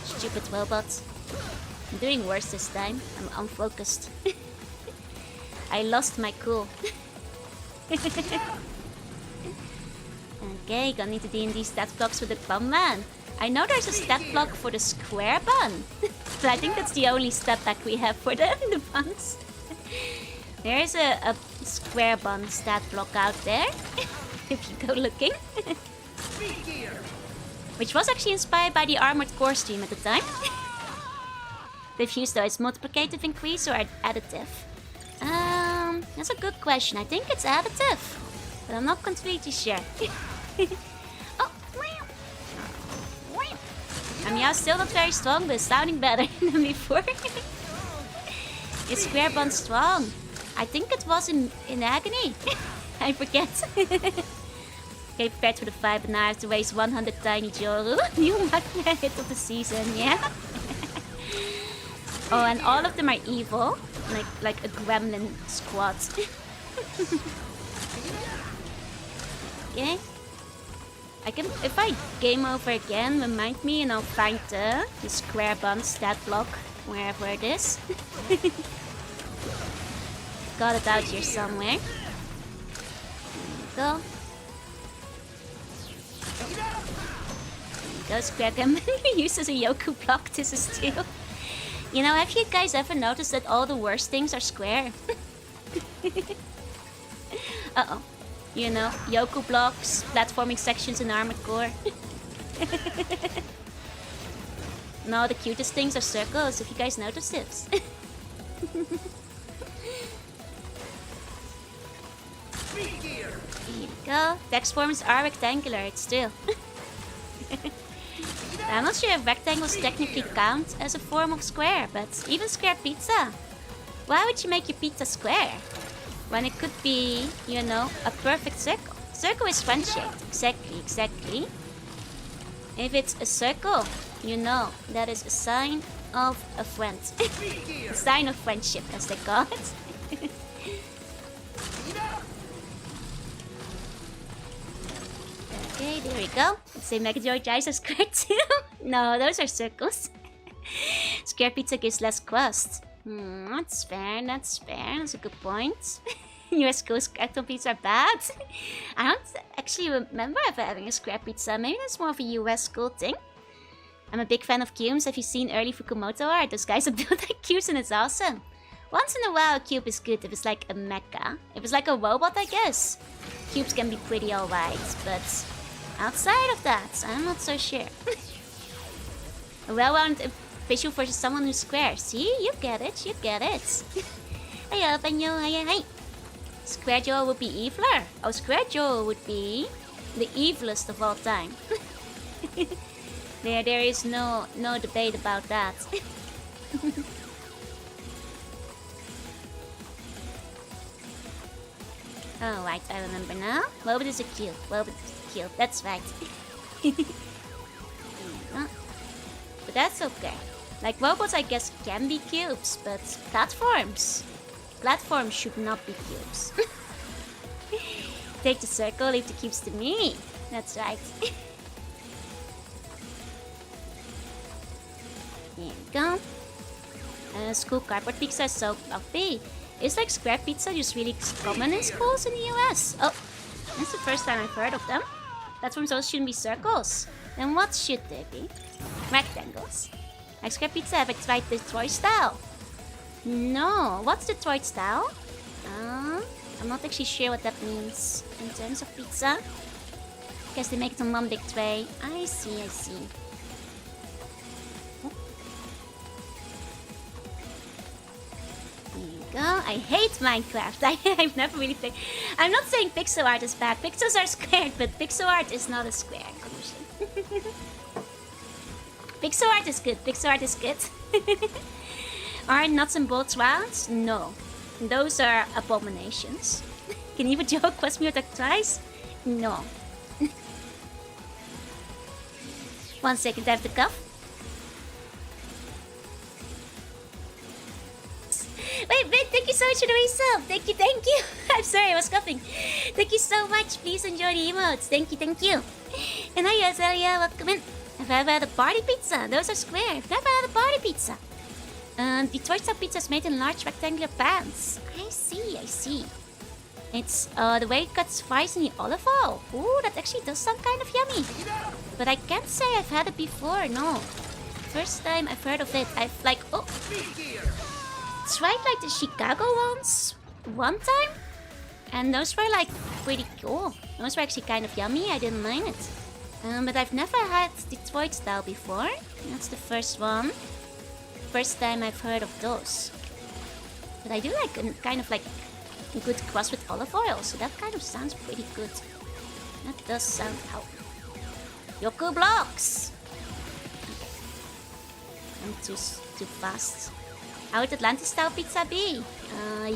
Stupid robots. I'm doing worse this time. I'm unfocused. I lost my cool. Okay, gonna need the D&D stat blocks for the bun man. I know there's a stat block for the square bun. But I think that's the only stat pack we have for the buns. There is a square bun stat block out there. If you go looking. Which was actually inspired by the Armored Core stream at the time. Diffuse though, is multiplicative increase or additive? That's a good question. I think it's additive. But I'm not completely sure. Oh, I mean, I'm still not very strong, but it's sounding better than before. Is Square Bun strong? I think it was in Agony. I forget. Okay, prepared for the fight, but now I have to raise 100 tiny Joru. New magnet hit of the season, yeah? Oh, and all of them are evil. Like a gremlin squad. Okay. I can, if I game over again, remind me and I'll find the square bun stat block, wherever it is. Got it out here somewhere. There we go. go. Square can be used as a Yoku block. This is too. You know, have you guys ever noticed that all the worst things are square? Uh-oh. You know, Yoku blocks, platforming sections in Armored Core. No, the cutest things are circles, if you guys notice this. Here we go. Text forms are rectangular, it's still. I'm not sure if rectangles technically count as a form of square, but even square pizza. Why would you make your pizza square? When it could be, you know, a perfect circle. Circle is fun-shaped. Exactly. If it's a circle, you know, that is a sign of a friend. A sign of friendship, as they call it. Okay, there we go. Let's say Mega Joy Jais are square too. No, those are circles. Square pizza gives less crust. That's fair. That's a good point. US Coast Crackdown pizza are bad. I don't actually remember ever having a square pizza. Maybe that's more of a US school thing. I'm a big fan of cubes. Have you seen early Fukumoto art? Those guys are built like cubes and it's awesome. Once in a while a cube is good if it's like a mecha. If it's like a robot, I guess. Cubes can be pretty alright, but outside of that, I'm not so sure. A well-rounded visual versus someone who's square. See? You get it. Hey. Square Joe would be eviler. Oh, Square Joe would be the evilest of all time. There is no debate about that. Oh, right, I remember now. Robot is a cube. That's right. But that's okay. Like, robots, I guess, can be cubes, but platforms should not be cubes. Take the circle, leave the cubes to me. That's right. Here we go. School cardboard pizza is so fluffy. It's like square pizza just really common in schools in the US. Oh, that's the first time I've heard of them. Platforms also shouldn't be circles. Then what should they be? Rectangles. Like square pizza, have I tried the Detroit style? No, what's the Detroit style? I'm not actually sure what that means in terms of pizza. Guess they make it on one big tray. I see. Here you go. I hate Minecraft. I've never really played. I'm not saying pixel art is bad. Pixels are squared, but pixel art is not a square. Pixel art is good. Are nuts and bolts rounds? No. Those are abominations. Can you joke? Quest me attack twice? No. 1 second, I have to cough. Wait, thank you so much for the resub. Thank you. I'm sorry, I was coughing. Thank you so much. Please enjoy the emotes. Thank you. And hi, Azalia, welcome in. I've ever had a party pizza. Those are square. I've never had a party pizza. Detroit style pizza is made in large rectangular pans. I see. It's the way it cuts fries in the olive oil. Ooh, that actually does sound kind of yummy. But I can't say I've had it before, no. First time I've heard of it, I've tried like the Chicago ones one time. And those were like pretty cool. Those were actually kind of yummy, I didn't mind it. But I've never had Detroit style before. That's the first one. First time I've heard of those. But I do like a kind of like a good crust with olive oil, so that kind of sounds pretty good. That does sound out. Yoku blocks! I'm too fast. How would Atlantis style pizza be?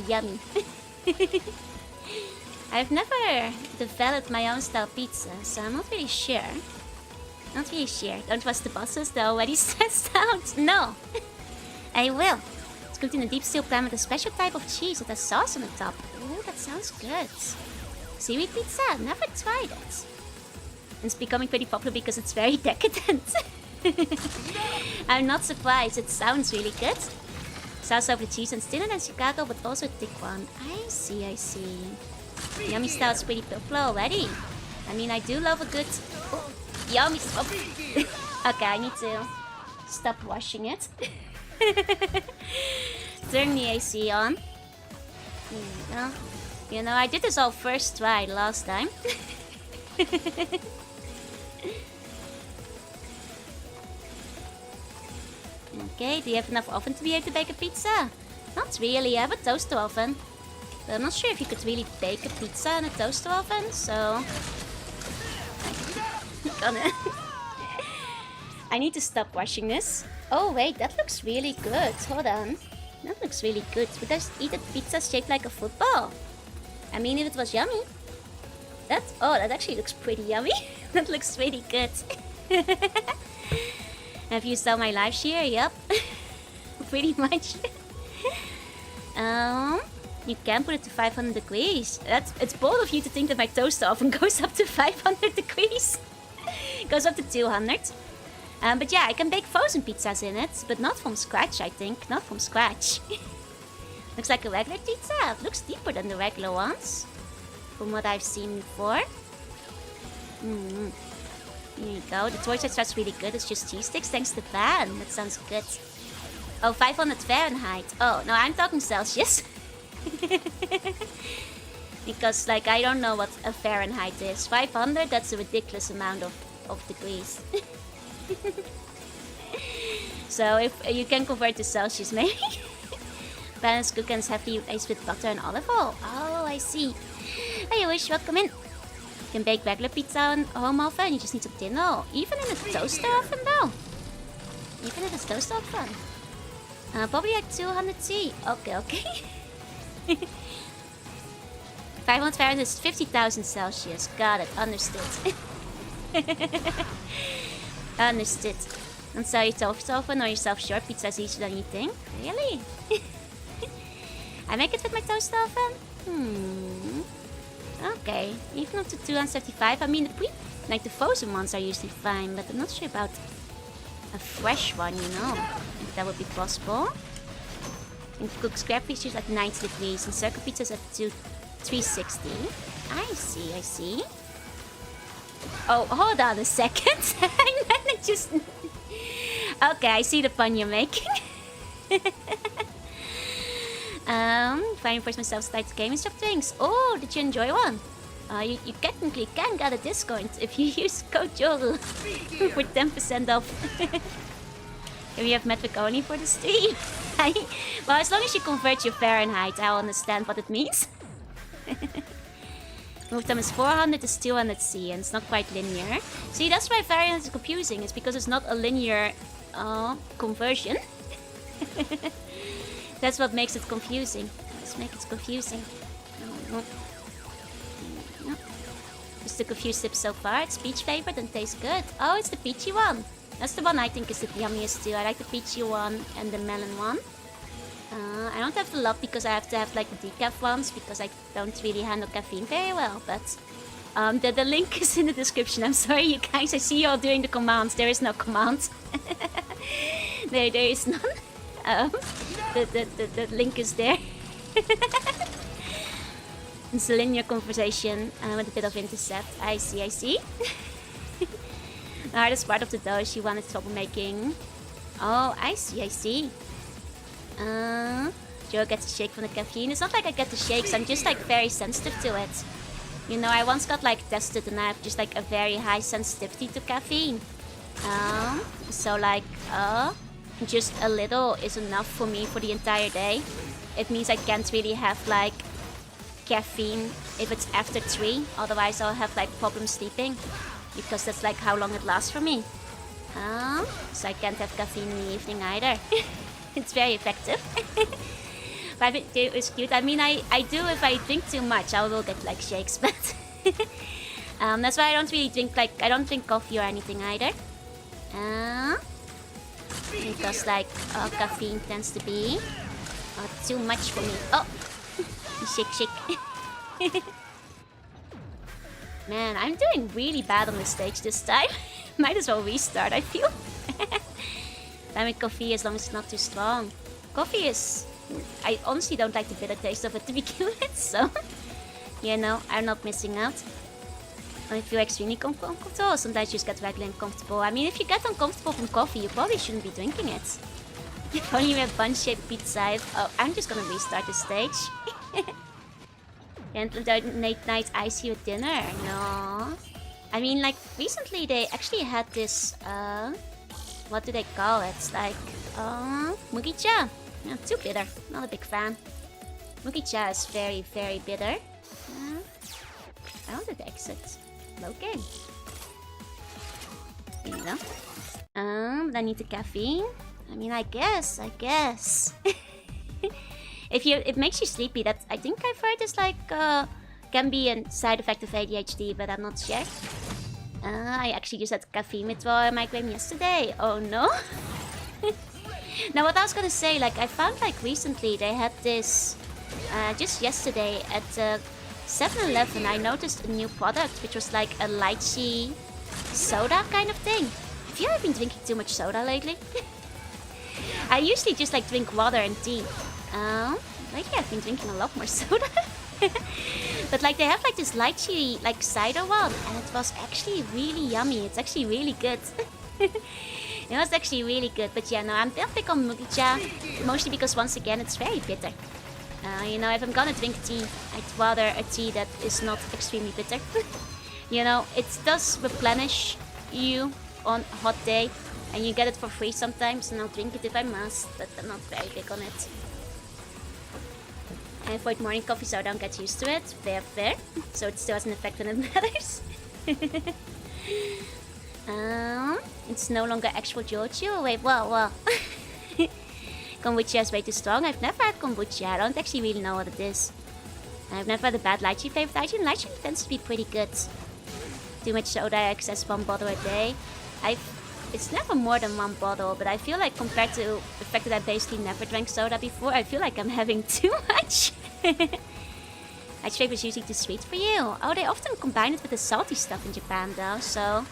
Yummy. I've never developed my own style pizza, so I'm not really sure. Don't trust the bosses, they're already stressed out. No! I will. It's cooked in a deep steel pan with a special type of cheese that has sauce on the top. Ooh, that sounds good. Seaweed pizza? I've never tried it. It's becoming pretty popular because it's very decadent. I'm not surprised, it sounds really good. Sauce over the cheese and thinner than Chicago, but also a thick one. I see. Yummy style is pretty popular already. I mean, I do love a good... Oh, yummy stuff. Okay, I need to stop washing it. Turn the AC on. There we go. You know, I did this all first try last time. Okay, do you have enough oven to be able to bake a pizza? Not really, I have a toaster oven. But I'm not sure if you could really bake a pizza in a toaster oven, so... I need to stop washing this. Oh wait, that looks really good. Hold on. That looks really good. Would I eat a pizza shaped like a football? I mean, if it was yummy. That actually looks pretty yummy. That looks really good. Have you saw my live share? Yep. Pretty much. You can put it to 500 degrees. It's bold of you to think that my toaster oven goes up to 500 degrees. Goes up to 200. But yeah, I can bake frozen pizzas in it, but not from scratch, I think. Not from scratch. Looks like a regular pizza. It looks deeper than the regular ones, from what I've seen before. Here you go. The torch starts really good. It's just cheese sticks. Thanks to Van. That sounds good. Oh, 500 Fahrenheit. Oh, no, I'm talking Celsius. Because, like, I don't know what a Fahrenheit is. 500, that's a ridiculous amount of degrees. So, if you can convert to Celsius, maybe. Balanced cookins heavily iced with butter and olive oil. Oh, I see. Hey, Wish, welcome in. You can bake regular pizza on a home oven. You just need some tin oil. Even in a toaster oven, though. Even in a toaster oven. Probably like 200 C. Okay. 500 Fahrenheit is 50,000 Celsius. Got it. Understood. Understood. And so your toaster oven or your self-sure pizza is easier than you think? Really? I make it with my toaster oven? Okay. Even up to 275. I mean, the frozen ones are usually fine, but I'm not sure about a fresh one, you know. If that would be possible. And cook square pizzas at 90 degrees and circle pizzas at 360. I see. Oh, hold on a second. Just... Okay, I see the pun you're making. Finally forced myself to start the gaming shop drinks. Oh, did you enjoy one? You technically can get a discount if you use code Jorunna for 10% off. If you have Metric only for the stream. Well, as long as you convert your Fahrenheit, I'll understand what it means. Move time is 400 is 200 C, and it's not quite linear. See, that's why Fahrenheit is confusing. It's because it's not a linear conversion. That's what makes it confusing. Let's make it confusing. No. Just the confused tip so far. It's peach flavored and tastes good. Oh, it's the peachy one. That's the one I think is the yummiest too. I like the peachy one and the melon one. I don't have the lot because I have to have like the decaf ones because I don't really handle caffeine very well. But the link is in the description. I'm sorry, you guys. I see you all doing the commands. There is no command. there is none. The link is there. It's a linear conversation with a bit of intercept. I see. The hardest part of the dough she wanted troublemaking. Oh, I see. Joe gets a shake from the caffeine. It's not like I get the shakes, I'm just like very sensitive to it. You know, I once got like tested and I have just like a very high sensitivity to caffeine. So like, just a little is enough for me for the entire day. It means I can't really have like caffeine if it's after 3, otherwise I'll have like problems sleeping. Because that's like how long it lasts for me. So I can't have caffeine in the evening either. It's very effective. But it's cute. I mean, I do if I drink too much, I will get like shakes, but that's why I don't really drink I don't drink coffee or anything either. Because like caffeine tends to be too much for me. Oh, shake. Man, I'm doing really bad on the stage this time. Might as well restart, I feel. I make coffee as long as it's not too strong. Coffee is... I honestly don't like the bitter taste of it to begin with, so... You know, I'm not missing out. Or if you're extremely uncomfortable, sometimes you just get regular uncomfortable. I mean, if you get uncomfortable from coffee, you probably shouldn't be drinking it. If only you have bun-shaped pizza. Oh, I'm just gonna restart the stage. And late night icy with dinner. No. I mean, like, recently they actually had this, what do they call it? It's like, mugicha. Yeah, too bitter. Not a big fan. Mugicha is very, very bitter. I wanted to exit. Okay. Here we go. But I need the caffeine. I mean, I guess. If it makes you sleepy, that I think I've heard is like can be a side effect of ADHD, but I'm not sure. I actually just had caffeine withdrawal migraine yesterday. Oh no. Now what I was gonna say, like I found like recently they had this just yesterday at 7-Eleven. I noticed a new product which was like a lychee soda kind of thing. Have you ever been drinking too much soda lately? I usually just like drink water and tea. Lately I've been drinking a lot more soda. But like they have like this lychee like cider one, and it was actually really yummy. It's actually really good. It was actually really good. But yeah, no, I'm a bit on mugicha, mostly because once again it's very bitter. You know, if I'm gonna drink tea, I'd rather a tea that is not extremely bitter. You know, it does replenish you on a hot day, and you get it for free sometimes, and I'll drink it if I must, but I'm not very big on it. I avoid morning coffee so I don't get used to it. Fair, fair. So it still has an effect when it matters. It's no longer actual Jojo. Wait, well. Kombucha is way too strong. I've never had kombucha. I don't actually really know what it is. I've never had a bad lychee flavor. Lychee tends to be pretty good. Too much soda, excess 1 bottle a day. It's never more than 1 bottle, but I feel like compared to the fact that I basically never drank soda before, I feel like I'm having too much. Lychee flavor is usually too sweet for you. Oh, they often combine it with the salty stuff in Japan though, so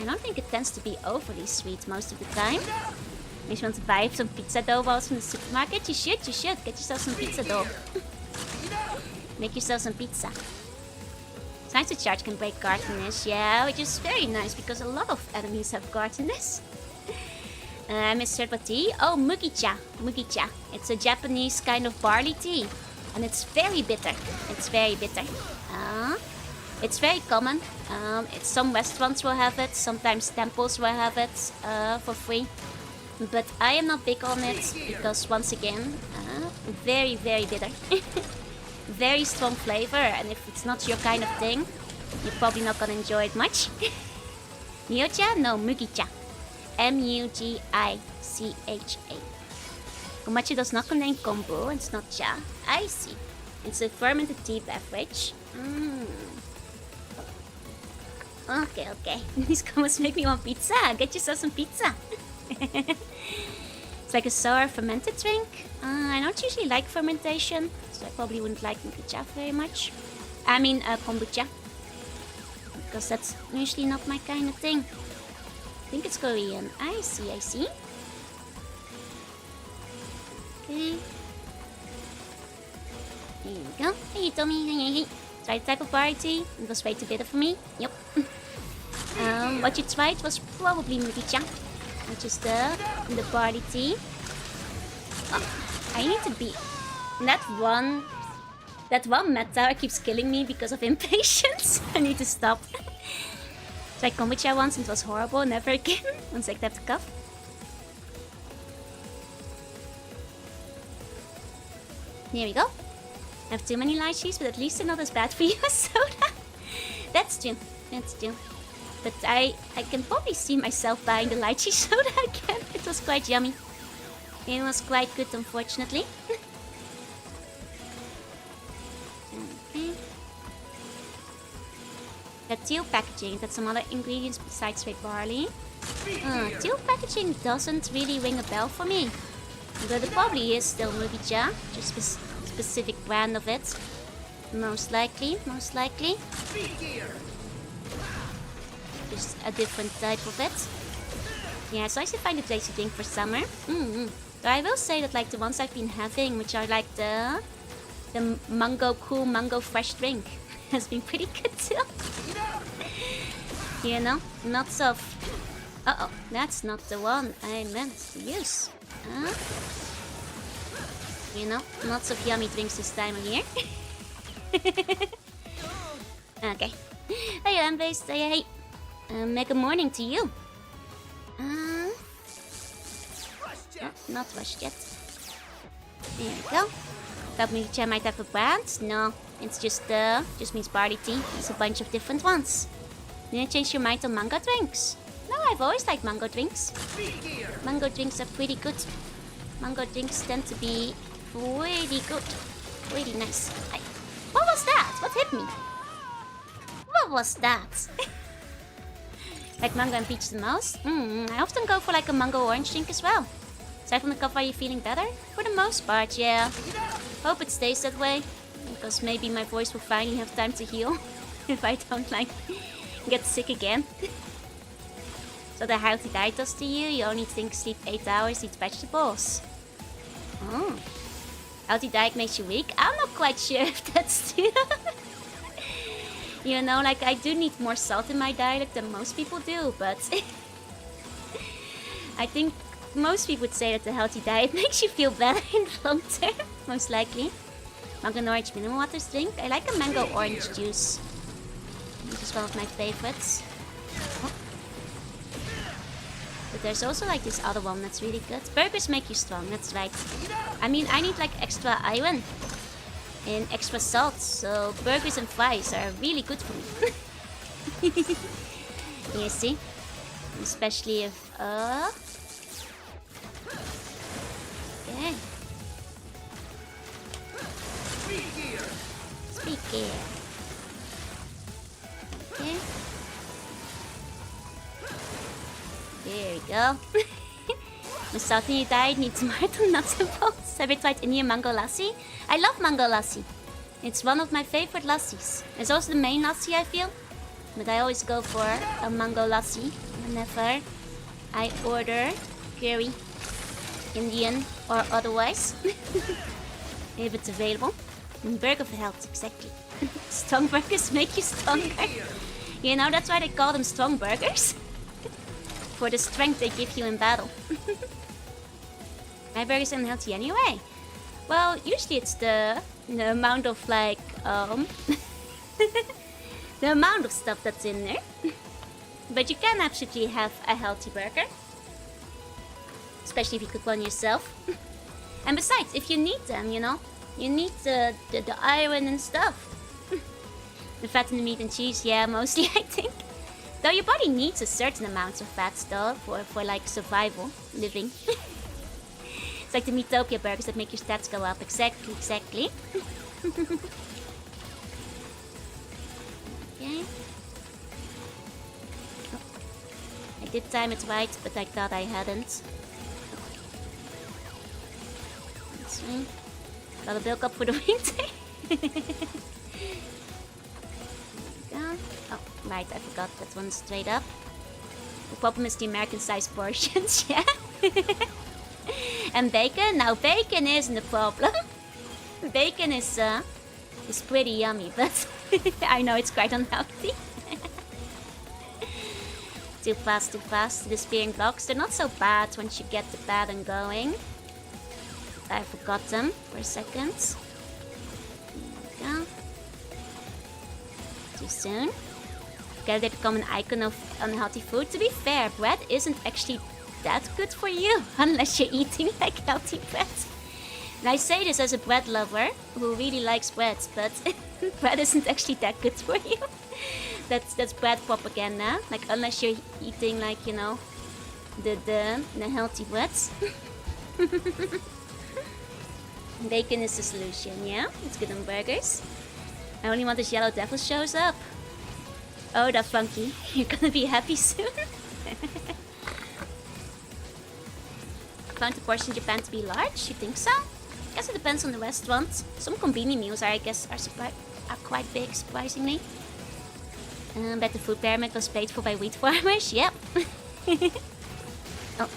I don't think it tends to be overly sweet most of the time. Makes you want to buy some pizza dough balls from the supermarket? You should. Get yourself some pizza dough. Make yourself some pizza. Science to charge can break gardeners, yeah, which is very nice because a lot of enemies have gardeners. Mr. What tea? Oh, mugicha. It's a Japanese kind of barley tea. And it's very bitter. It's very common. Some restaurants will have it, sometimes temples will have it for free. But I am not big on it because once again, very, very bitter. Very strong flavor, and if it's not your kind of thing, you're probably not gonna enjoy it much. Myocha? No, mugicha. M-U-G-I-C-H-A. Kombucha does not contain kombu, it's not cha. I see. It's a fermented tea beverage. Okay. These comments make me want pizza. Get yourself some pizza. It's like a sour fermented drink. I don't usually like fermentation, so I probably wouldn't like mugicha very much. I mean kombucha, because that's usually not my kind of thing. I think it's Korean. I see. Okay. Here we go. Hey Tommy, hey. Try the type of barley tea. It was way too bitter for me. Yep. What you tried was probably mugicha, which is the barley tea. Oh, I need to be... That one meta tower keeps killing me because of impatience. I need to stop. Tried kombucha once and it was horrible. Never again. Once I tap the cup. Here we go. I have too many lychees, but at least they're not as bad for you as soda. That's true. But I can probably see myself buying the lychee soda again. It was quite yummy. It was quite good, unfortunately. Okay. The teal packaging. That's some other ingredients besides red barley. Teal packaging doesn't really ring a bell for me. But it probably is still mugicha. Just specific brand of it. Most likely. Just a different type of it. Yeah, so I should find a tasty drink for summer. But I will say that like the ones I've been having, which are like the mango fresh drink, has been pretty good too. You know, lots of... Uh-oh, that's not the one I meant to use. You know, lots of yummy drinks this time of year. Okay. Hey, Land-based, hey. Mega morning to you. Oh, not rushed yet. There we go. Thought maybe I might have a brand. No, it's just means barley tea. There's a bunch of different ones. Did you change your mind on mango drinks? No, I've always liked mango drinks. Mango drinks are pretty good. Mango drinks tend to be pretty good. Really nice. What was that? What hit me? What was that? Like mango and peach the most? I often go for like a mango orange drink as well. Aside from the cup, are you feeling better? For the most part, yeah. Hope it stays that way. Because maybe my voice will finally have time to heal. If I don't like get sick again. So the healthy diet does to you? You only think sleep 8 hours, eat vegetables. Oh. Healthy diet makes you weak? I'm not quite sure if that's true. You know, like I do need more salt in my diet than most people do, but I think most people would say that the healthy diet makes you feel better in the long term, most likely. Mango and orange mineral waters drink. I like a mango orange juice. This is one of my favorites. Oh. But there's also like this other one that's really good. Burgers make you strong, that's right. I mean, I need like extra iron and extra salt, so burgers and fries are really good for me. You see? Especially if, okay. Speak here. Okay. There we go. The salt in your diet needs more than nuts and bolts. Have you tried Indian mango lassi? I love mango lassi. It's one of my favorite lassis. It's also the main lassi, I feel. But I always go for a mango lassi whenever I order curry, Indian or otherwise. If it's available. And burger for health, exactly. Strong burgers make you stronger. You know, that's why they call them strong burgers. For the strength they give you in battle. My burgers are unhealthy anyway. Well, usually it's the amount of like the amount of stuff that's in there. But you can absolutely have a healthy burger, especially if you cook one yourself. And besides, if you need them, you know, you need the iron and stuff. The fat and the meat and cheese, yeah, mostly I think. Though your body needs a certain amount of fats though for like survival, living. It's like the Metopia burgers that make your stats go up. Exactly. Okay. Oh. I did time it right, but I thought I hadn't. Let's see. Gotta bulk up for the winter. Oh, right, I forgot that one's straight up. The problem is the American-sized portions, yeah? And bacon? Now, bacon isn't a problem. Bacon is pretty yummy, but I know it's quite unhealthy. Too fast. The spearing blocks, they're not so bad once you get the pattern going. I forgot them for a second. There we go. Too soon. Together they become an icon of unhealthy food. To be fair, bread isn't actually that good for you unless you're eating like healthy bread. And I say this as a bread lover who really likes bread, but bread isn't actually that good for you. That's bread propaganda. Like unless you're eating like, you know, the healthy breads. Bacon is the solution, yeah? It's good on burgers. I only want this yellow devil shows up. Oh, that funky. You're gonna be happy soon. Found the portion in Japan to be large? You think so? I guess it depends on the restaurant. Some conveni meals are quite big, surprisingly. Bet the food pyramid was paid for by wheat farmers. Yep. Oh.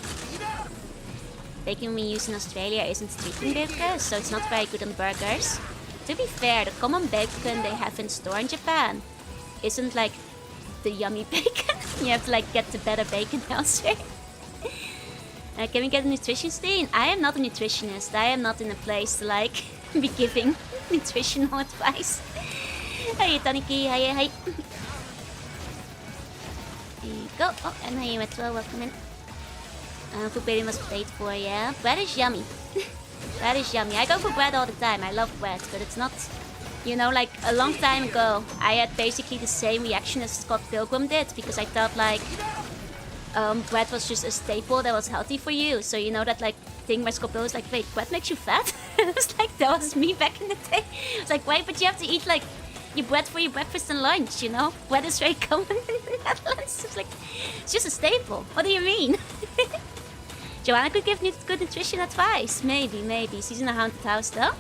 Bacon we use in Australia isn't street bacon, so it's not very good on burgers. To be fair, the common bacon they have in store in Japan isn't like the yummy bacon. You have to like get the better bacon elsewhere. Can we get a nutrition screen? I am not a nutritionist. I am not in a place to like be giving nutritional advice. Hey, Taniki, hi. There you go. Oh, and hey, Metro, welcome in. Food baby was paid for, yeah. Bread is yummy. Bread is yummy. I go for bread all the time. I love bread, but it's not... You know, like, a long time ago, I had basically the same reaction as Scott Pilgrim did, because I felt like bread was just a staple that was healthy for you. So, you know, that, like, thing where Scott Pilgrim was like, wait, bread makes you fat? It was like, that was me back in the day. It's like, wait, but you have to eat, like, your bread for your breakfast and lunch, you know? Bread is very common in the Netherlands. It's like, it's just a staple. What do you mean? Joanna could give good nutrition advice. Maybe. She's in a haunted house, though.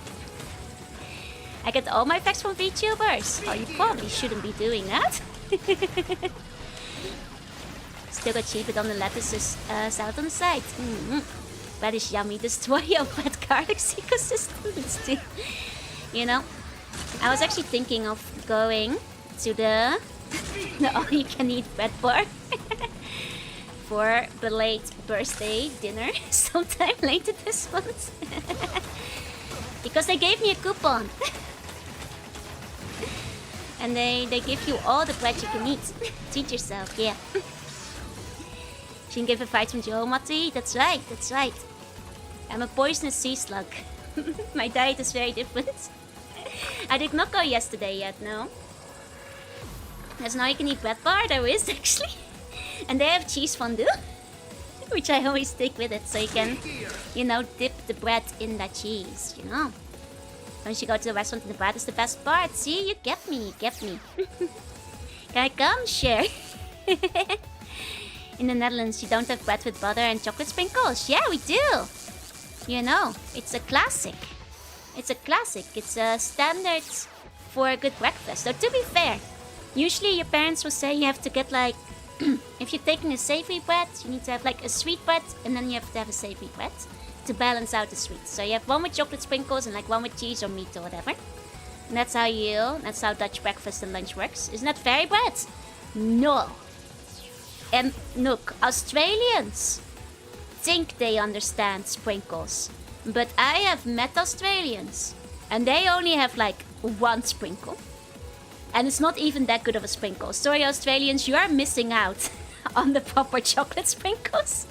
I get all my facts from VTubers. Oh, you probably shouldn't be doing that. Still got cheaper on the lettuces south on the side. That is yummy. Destroy your bread garlic's ecosystem. You know, I was actually thinking of going to the all-you-can-eat bread bar for belated birthday dinner sometime later this month. Because they gave me a coupon. And they give you all the bread you can eat. Treat yourself, yeah. She can give a fight from Joe Matti. That's right. I'm a poisonous sea slug. My diet is very different. I did not go yesterday yet, no. There's now you can eat bread bar, there is actually. And they have cheese fondue. Which I always take with it, so you can, you know, dip the bread in that cheese, you know. Once you go to the restaurant and the bread is the best part. See, you get me. Can I come share? In the Netherlands, you don't have bread with butter and chocolate sprinkles. Yeah, we do. You know, it's a classic. It's a standard for a good breakfast. So to be fair, usually your parents will say you have to get like, if you're taking a savory bread, you need to have like a sweet bread, and then you have to have a savory bread to balance out the sweet. So you have one with chocolate sprinkles and like one with cheese or meat or whatever. And that's how Dutch breakfast and lunch works. Isn't that fairy bread? No. And look, Australians think they understand sprinkles. But I have met Australians and they only have like one sprinkle. And it's not even that good of a sprinkle. Sorry, Australians, you are missing out on the proper chocolate sprinkles.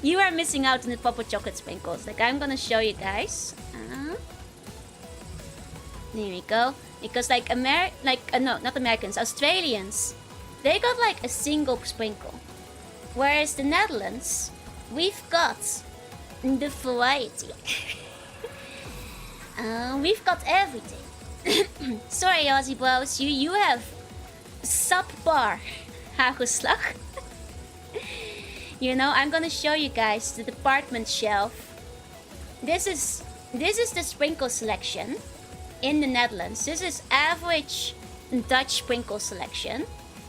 You are missing out on the proper chocolate sprinkles. Like, I'm gonna show you guys. There we go. Because like not Americans, Australians, they got like a single sprinkle. Whereas the Netherlands, we've got the variety. We've got everything. Sorry, Aussie bros, you have subpar hagelslag. You know, I'm gonna show you guys the department shelf. This is the sprinkle selection in the Netherlands. This is average Dutch sprinkle selection.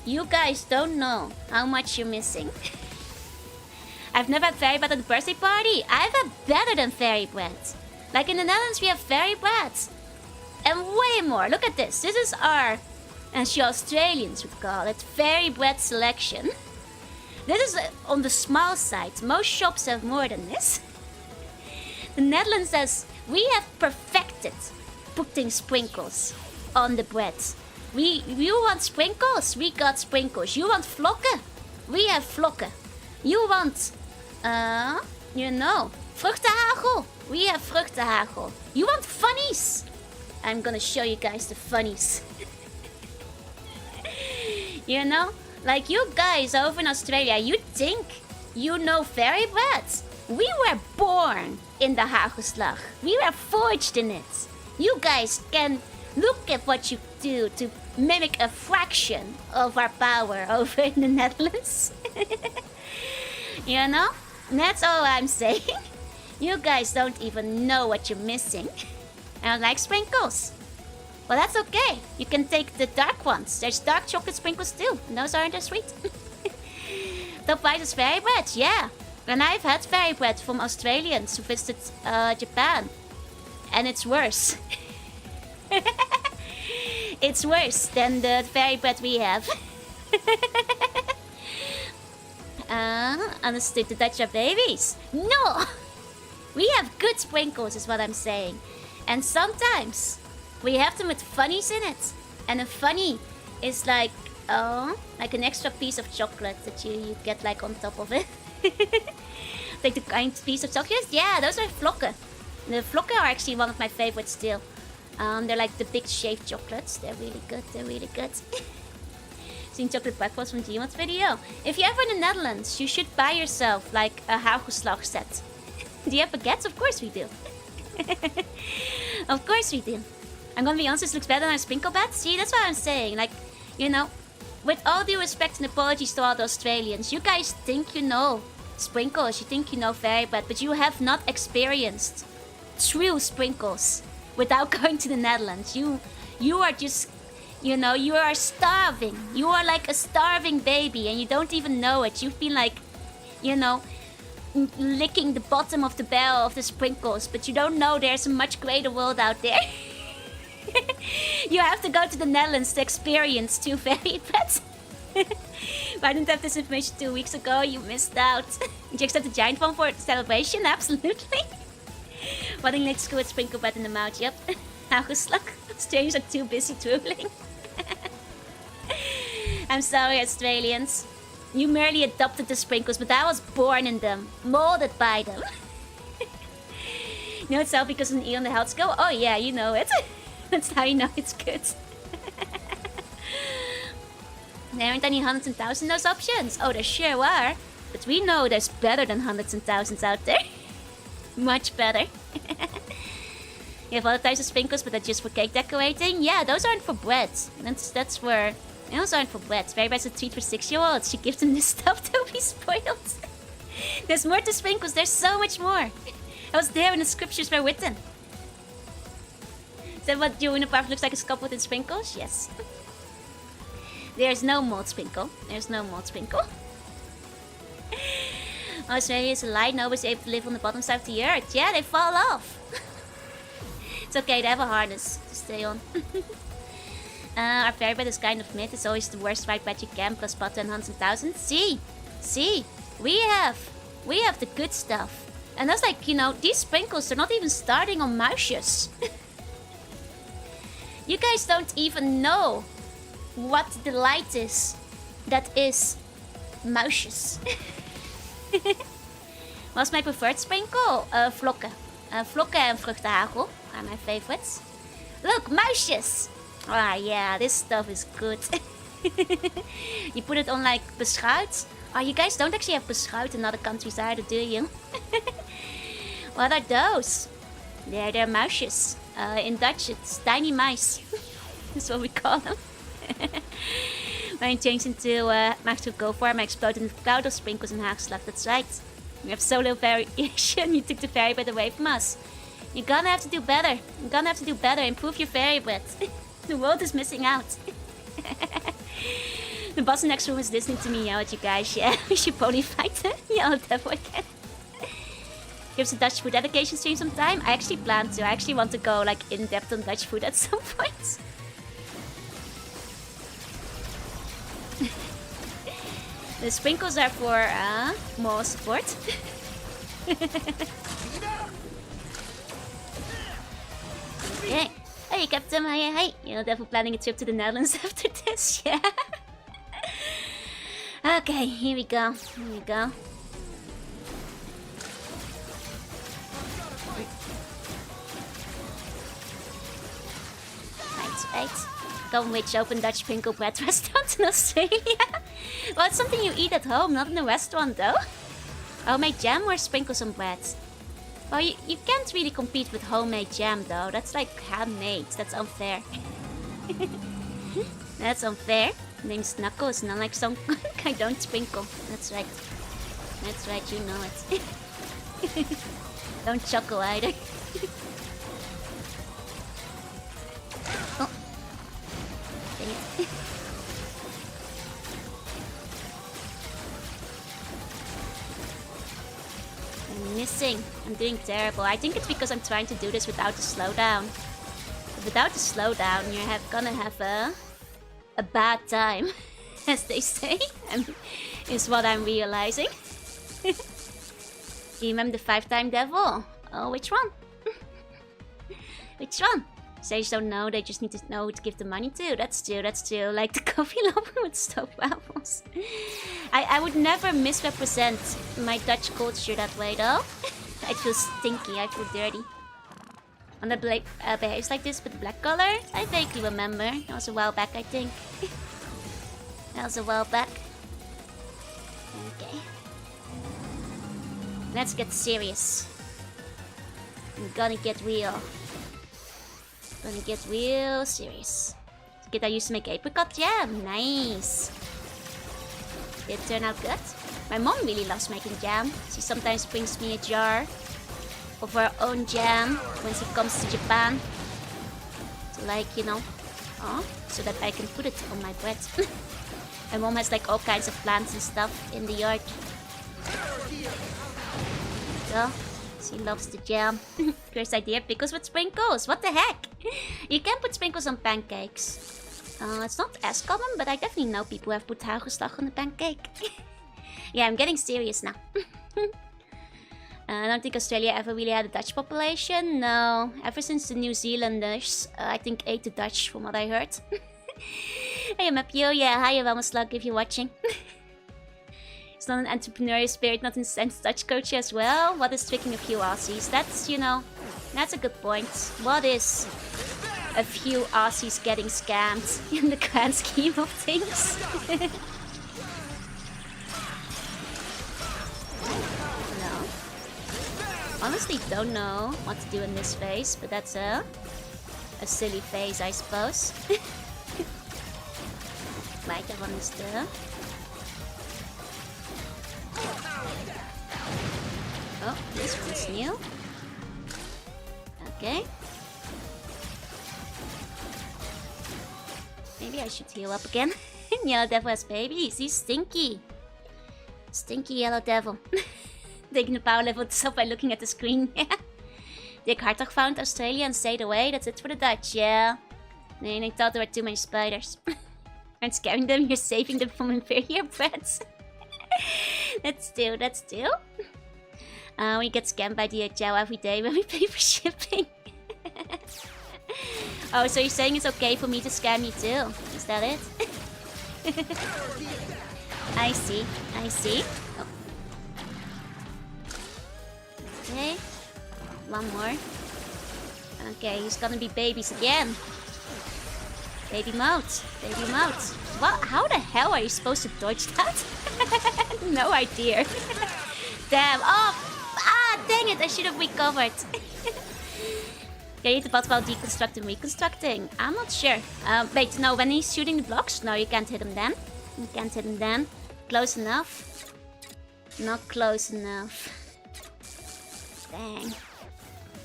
You guys don't know how much you're missing. I've never had fairy bread at the birthday party. I've had better than fairy bread. Like in the Netherlands, we have fairy bread. And way more. Look at this. This is our, as you Australians would call it, fairy bread selection. This is on the small side. Most shops have more than this. The Netherlands says we have perfected putting sprinkles on the bread. You want sprinkles? We got sprinkles. You want vlokken? We have vlokken. You want, vruchtenhagel? We have vruchtenhagel. You want funnies? I'm gonna show you guys the funnies. You know? Like you guys over in Australia, you think you know fairy bread. We were born in the hagelslag. We were forged in it. You guys can look at what you do to mimic a fraction of our power over in the Netherlands. You know? That's all I'm saying. You guys don't even know what you're missing. I don't like sprinkles. Well, that's okay. You can take the dark ones. There's dark chocolate sprinkles too. And those aren't as sweet. Top price is fairy bread, yeah. And I've had fairy bread from Australians who visited Japan. And it's worse. It's worse than the fairy bread we have. Understood the Dutch are babies. No! We have good sprinkles is what I'm saying. And sometimes we have them with funnies in it. And a funny is like, like an extra piece of chocolate that you get like on top of it. Like the kind piece of chocolate. Yeah, those are flokken. The flokken are actually one of my favorites still. They're like the big shaved chocolates. They're really good. They're really good. Seen chocolate breakfast from Gmod's video. If you're ever in the Netherlands, you should buy yourself like a hagelslag set. Do you have baguettes? Of course we do. Of course we do. I'm gonna be honest, this looks better than a sprinkle bat. See, that's what I'm saying. Like, you know, with all due respect and apologies to all the Australians, you guys think you know sprinkles, you think you know fairy bread, but you have not experienced true sprinkles without going to the Netherlands. You are just, you know, you are starving. You are like a starving baby and you don't even know it. You've been like, you know, licking the bottom of the barrel of the sprinkles, but you don't know there's a much greater world out there. You have to go to the Netherlands to experience two fairy breads. If I didn't have this information 2 weeks ago, you missed out. Did you accept the giant one for the celebration? Absolutely. Running late to school with sprinkle bread in the mouth, yep. Hagelslag. Strangers are too busy drooling. I'm sorry, Australians. You merely adopted the sprinkles, but I was born in them. Molded by them. You know it's all because of an E on the health scale? Oh yeah, you know it. That's how you know it's good. There aren't any hundreds and thousands in those options. Oh, there sure are. But we know there's better than hundreds and thousands out there. Much better. You have other types of sprinkles, but they're just for cake decorating? Yeah, those aren't for bread. That's for... Those aren't for bread. Very best a treat for 6-year-olds. You give them this stuff to be spoiled. There's more to sprinkles. There's so much more. I was there when the scriptures were written. Is that what Jorunna Parf looks like, a scup with sprinkles? Yes. There's no mold sprinkle. There's no mold sprinkle. Australia is a lie. Nobody's able to live on the bottom side of the earth. Yeah, they fall off. It's okay, they have a harness to stay on. Our fairy bread is kind of mid. It's always the worst white bread you can, plus butter and hundreds and thousands. See, we have the good stuff. And that's like, you know, these sprinkles, they're not even starting on moushes. You guys don't even know what the delight is that is mousjes. What's my preferred sprinkle? Vlokken. Vlokken and vruchtenhagel are my favorites. Look, mousjes! Ah, yeah, this stuff is good. You put it on like beschuit. Oh, you guys don't actually have beschuit in other countries either, do you? What are those? They're mousjes. In Dutch, it's tiny mice. That's what we call them. When I changed into Master Go for I exploded in the cloud of sprinkles and hagelslag. That's right. We have so little variation. You took the fairy bread away from us. You're gonna have to do better. You're gonna have to do better. Improve your fairy bread. The world is missing out. The boss in the next room is listening to me yell at you guys. Yeah, we should probably fight it. Yell at devil again. Give us a Dutch food dedication stream sometime. I actually plan to. I actually want to go like in depth on Dutch food at some point. The sprinkles are for moral support. Okay. Hey, Captain. Hey. You're definitely planning a trip to the Netherlands after this, yeah? Okay, here we go. Right. Come which open Dutch sprinkle bread restaurant in Australia. Well, it's something you eat at home, not in a restaurant though. Homemade jam or sprinkles on bread? Well, you can't really compete with homemade jam though. That's like handmade. That's unfair. That's unfair. Name's Knuckles, and unlike some I don't sprinkle. That's right. That's right, you know it. Don't chuckle either. Oh. Dang it. I'm missing. I'm doing terrible. I think it's because I'm trying to do this without the slowdown. But without the slowdown, you're gonna have a bad time. as they say, is what I'm realizing. You remember the 5-time devil? Oh, which one? Which one? Sages don't know, they just need to know who to give the money to. That's true, that's true. Like the coffee lover with stove waffles. I would never misrepresent my Dutch culture that way though. I feel stinky, I feel dirty. On the behaves like this with the black color? I vaguely remember. That was a while back, I think. That was a while back. Okay. Let's get serious. I'm gonna get real. Gonna get real serious. Kid I used to make apricot jam. Nice. Did it turn out good? My mom really loves making jam. She sometimes brings me a jar of her own jam when she comes to Japan. So like, you know, so that I can put it on my bread. My mom has like all kinds of plants and stuff in the yard. So, she loves the jam. First idea, pickles with sprinkles. What the heck? You can put sprinkles on pancakes. It's not as common, but I definitely know people who have put hagelslag on a pancake. Yeah, I'm getting serious now. I don't think Australia ever really had a Dutch population. No, ever since the New Zealanders, I think, ate the Dutch, from what I heard. Hey, Mapio. Yeah, hi, Wellness Slug, if you're watching. It's not an entrepreneurial spirit, not in sense Dutch culture as well. What is tricking a few Aussies? That's, you know, that's a good point. What is a few Aussies getting scammed in the grand scheme of things? No. Honestly, don't know what to do in this phase, but that's a silly phase, I suppose. Like that one is there. Oh, this one's new. Okay. Maybe I should heal up again. Yellow Devil has babies. He's stinky. Stinky Yellow Devil. Taking the power level up by looking at the screen. Yeah. Dick Hartog found Australia and stayed away. That's it for the Dutch, yeah. And I thought there were too many spiders. Aren't scaring them, you're saving them from inferior brats. That's true, that's true. We get scammed by DHL every day when we pay for shipping. Oh, so you're saying it's okay for me to scam you too? Is that it? I see, I see. Oh. Okay. One more. Okay, he's gonna be babies again. Baby mode. Baby mode. What? How the hell are you supposed to dodge that? No idea. Damn. Oh! Ah, dang it. I should have recovered. Can you hit the bot while deconstructing, reconstructing? I'm not sure. Wait, no. When he's shooting the blocks? No, you can't hit him then. You can't hit him then. Close enough. Not close enough. Dang.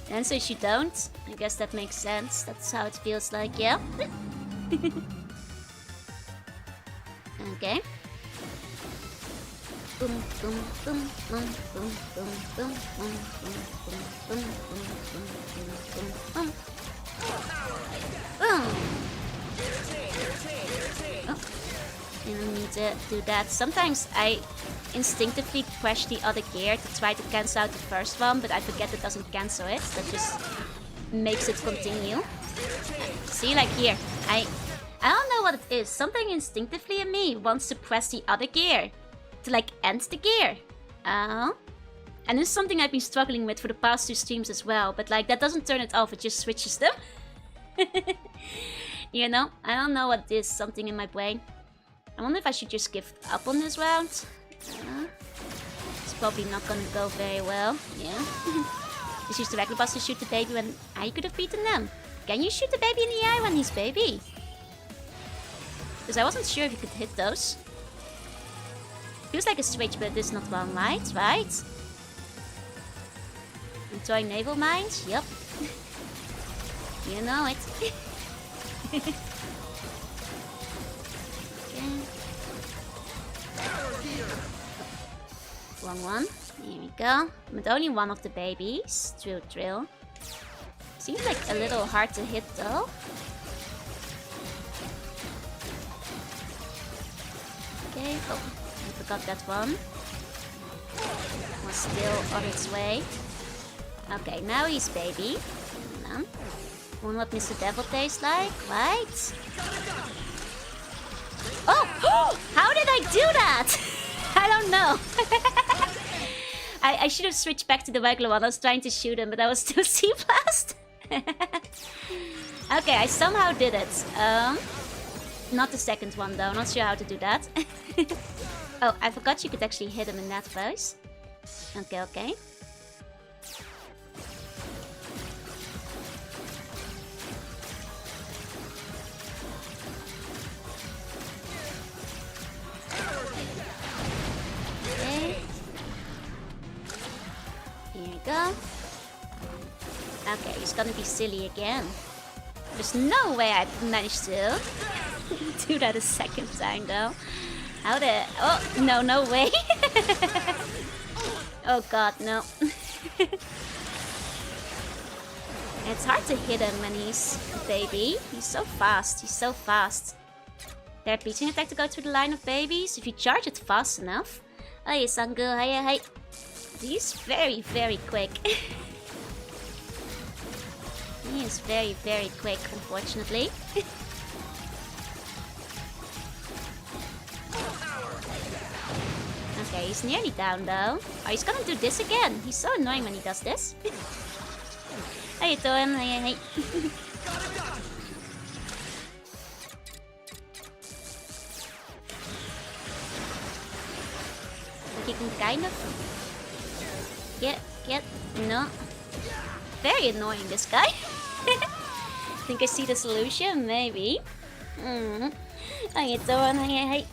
The answer is you don't. I guess that makes sense. That's how it feels like, yeah? Okay. Boom, boom, boom, boom, boom, boom, boom, boom, boom, boom, boom, boom, boom, boom, boom. Boom. Oh, didn't need to do that. Sometimes I instinctively press the other gear to try to cancel out the first one, but I forget it doesn't cancel it. That just makes it continue. See, like here, I don't know what it is. Something instinctively in me wants to press the other gear to like end the gear. And this is something I've been struggling with for the past 2 streams as well. But like that doesn't turn it off, it just switches them. You know, I don't know what it is. Something in my brain. I wonder if I should just give up on this round. It's probably not gonna go very well. Yeah. Just use the regular boss to shoot the baby when I could have beaten them. Can you shoot the baby in the eye when he's baby? Because I wasn't sure if you could hit those. Feels like a switch, but it's not one, right? Right? Enjoying naval mines? Yup. You know it. Okay. Wrong one. Here we go. With only one of the babies. Drill. Seems like a little hard to hit though. Okay, oh, I forgot that one. Was still on its way. Okay, now he's baby. No. Wonder what Mr. Devil tastes like, right? Oh! How did I do that? I don't know. I should have switched back to the regular one. I was trying to shoot him, but I was still C-blast. Okay, I somehow did it. Not the second one though. Not sure how to do that. Oh, I forgot you could actually hit him in that pose. Okay, okay. Okay. Here we go. Okay, he's gonna be silly again. There's no way I managed to do that a second time though. How the... Oh, no, no way. Oh god, no. It's hard to hit him when he's baby. He's so fast, he's so fast. Their beating attack to go through the line of babies. If you charge it fast enough. Oh, yeah, Sangu, hi. He's very, very quick. He is very, very quick, unfortunately. Okay, he's nearly down though. Oh, he's gonna do this again. He's so annoying when he does this. How you doing? Hey. He can kind of get no. Very annoying, this guy. Think I see the solution? Maybe. How you doing? Hey.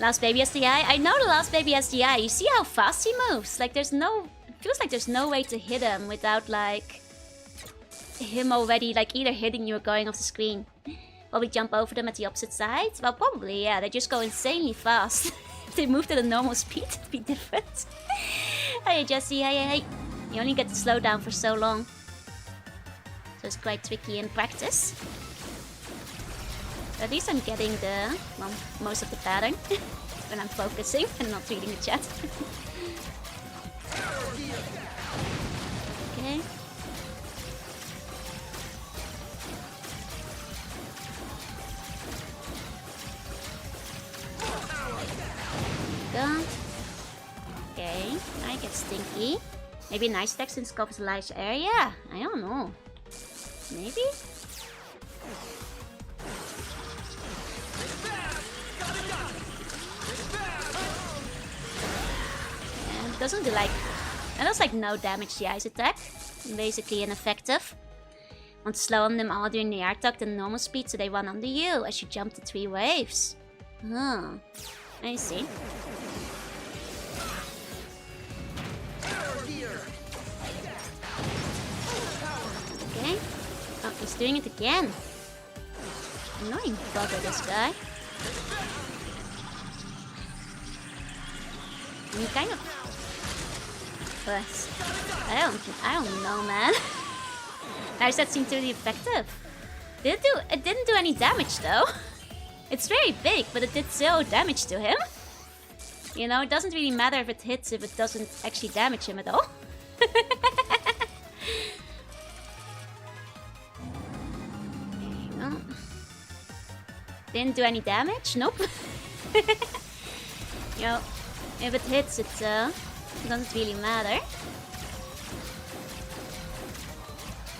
Last baby has the eye. I know the last baby has the eye. You see how fast he moves? Like there's no... It feels like there's no way to hit him without like... him already like either hitting you or going off the screen. Probably jump over them at the opposite side? Well, probably, yeah. They just go insanely fast. If they moved at a normal speed, it'd be different. Hey, Jesse. Hey. You only get to slow down for so long. So it's quite tricky in practice. At least I'm getting the, well, most of the pattern when I'm focusing and not reading the chat. Okay. Go. Okay, I get stinky. Maybe nice text since covers a large area? I don't know. Maybe? Doesn't do like... It does like no damage to the ice attack. Basically ineffective. Want to slow on them all during the air attack and normal speed so they run under you as you jump the 3 waves. Oh, I see. Okay. Oh, he's doing it again. Annoying bugger, this guy. And he kind of... But I don't know, man. How does that seem to be effective? It didn't do any damage though. It's very big, but it did 0 damage to him. You know, it doesn't really matter if it hits if it doesn't actually damage him at all. No. Didn't do any damage? Nope. You know, if it hits, it doesn't really matter.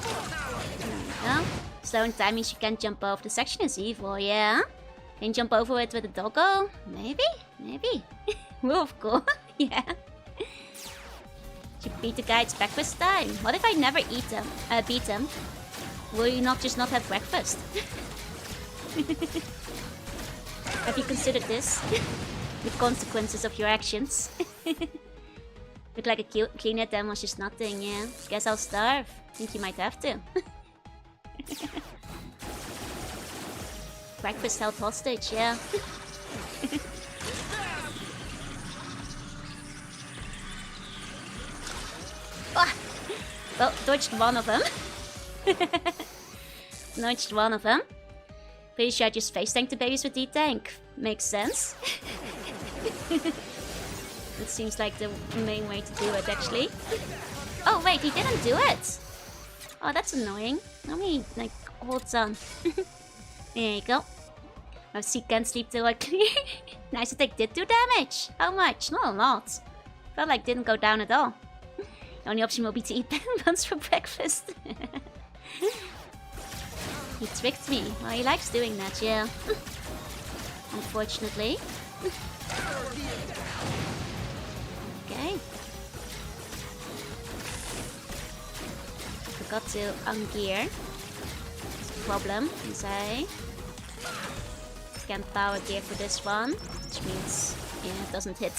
There we go. Slowing time means you can't jump over. The section is evil, yeah? Can you jump over it with a doggo? Maybe? Maybe. Wolf, cool. Yeah. You beat the guy, it's breakfast time. What if I never beat him? Will you not just not have breakfast? Have you considered this? The consequences of your actions. Look like a cleaner then was just nothing, yeah. Guess I'll starve. Think you might have to. Breakfast held hostage, yeah. Well, dodged one of them. Dodged one of them. Pretty sure I just face tanked the babies with D-Tank. Makes sense. It seems like the main way to do it, actually. Oh, wait, he didn't do it! Oh, that's annoying. Let me, like, hold on. There you go. Oh, she can't sleep till I clear. Nice attack did do damage. How much? Not a lot. Felt like didn't go down at all. The only option will be to eat buns for breakfast. He tricked me. Well, he likes doing that, yeah. Unfortunately. Okay. Forgot to ungear. It's a problem, you say. Can't power gear for this one, which means yeah, it doesn't hit.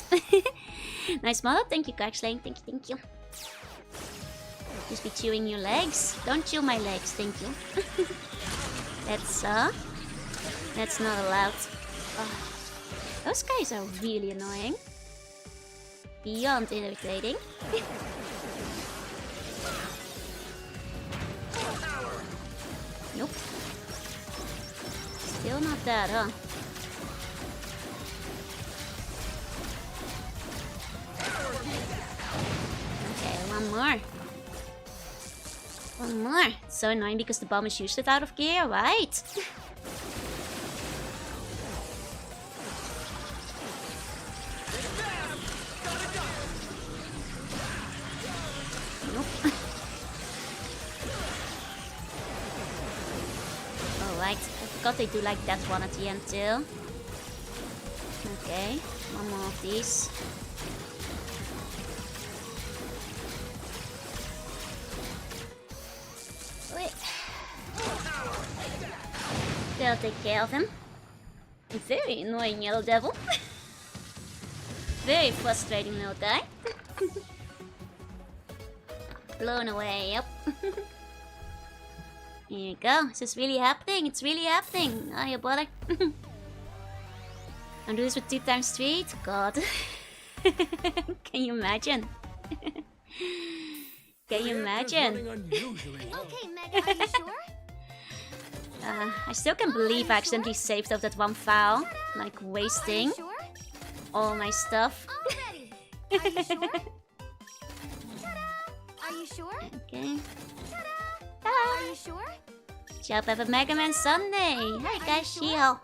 Nice model, thank you, Garxlane. Thank you. Just be chewing your legs. Don't chew my legs, thank you. That's not allowed. Oh, those guys are really annoying. Beyond irritating. Nope. Still not that, huh? Okay, one more. One more. It's so annoying because the bomb is used it out of gear, right? Nope. Alright, I forgot they do like that one at the end too. Okay, one more of these. Wait. They'll take care of him. Very annoying yellow devil. Very frustrating little guy. Blown away, yep. Here you go. This is really happening. It's really happening. Oh, you bother. I'll do this with 2 times 3. God. Can you imagine? Can you imagine? Okay, Mega, are you sure? I still can't believe I accidentally saved up that one foul. Like wasting Sure? all my stuff. Already. Are you sure? Are you sure? Okay. Are you sure? Job have a Mega Man Sunday. Hi guys, Shio.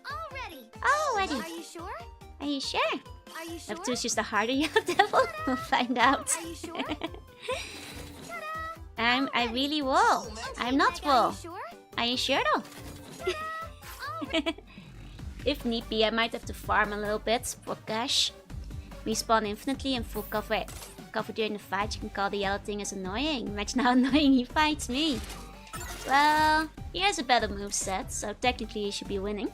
Already. Already. Are you sure? Are you sure? Are you sure? If 2 is just a harder yellow devil, we'll find out. Are you sure? I really will. I'm not Mega, are will. you sure? Are you sure though? If need be, I might have to farm a little bit for cash. Respawn infinitely in full cover during the fight. You can call the yellow thing as annoying. Imagine how annoying he fights me. Well, he has a better moveset, so technically he should be winning.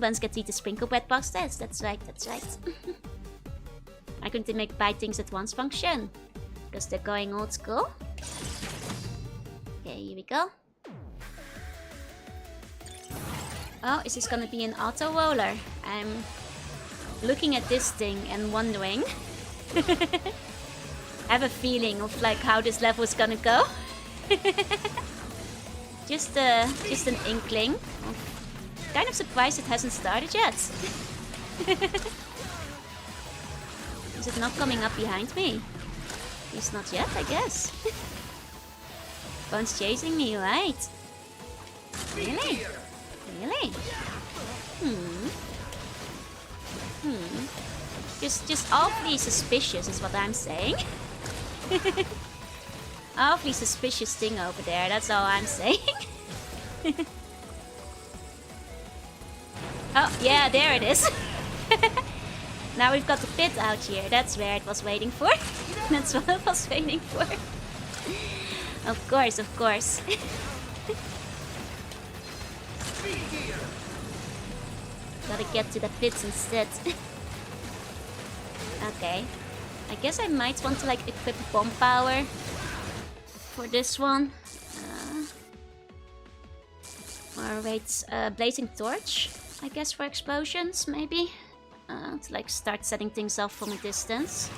Buns get to eat the sprinkle bread pastas. That's right, that's right. I couldn't make buy things at once function. Because they're going old school. Okay, here we go. Oh, is this gonna be an auto roller? I'm looking at this thing and wondering. I have a feeling of like how this level is gonna go. just an inkling. Kind of surprised it hasn't started yet. Is it not coming up behind me? It's not yet, I guess. Bone's chasing me, right? Really? Really? Just awfully suspicious is what I'm saying. Awfully suspicious thing over there, that's all I'm saying. Oh, yeah, there it is. Now we've got the pit out here. That's where it was waiting for. That's what it was waiting for. Of course, of course. Gotta get to the pits instead. Okay. I guess I might want to like equip bomb power for this one. Or wait, blazing torch, I guess, for explosions, maybe. To like start setting things off from a distance.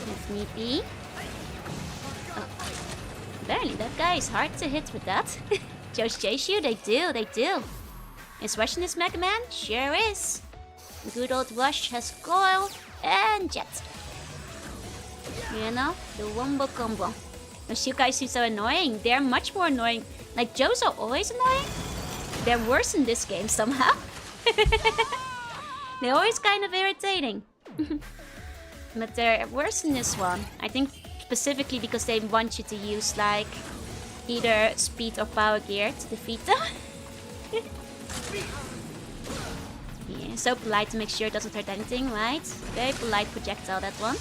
If need be. Oh. Apparently that guy is hard to hit with that. Joes chase you? They do, they do. Is Rush in this Mega Man? Sure is. Good old Rush has Coil and Jet. You know, the wombo combo. Those you guys seem so annoying. They're much more annoying. Like, Joes are always annoying. They're worse in this game somehow. They're always kind of irritating. But they're worse in this one. I think specifically because they want you to use, like, either speed or power gear to defeat them. Yeah, so polite to make sure it doesn't hurt anything, right? Very polite projectile, that one.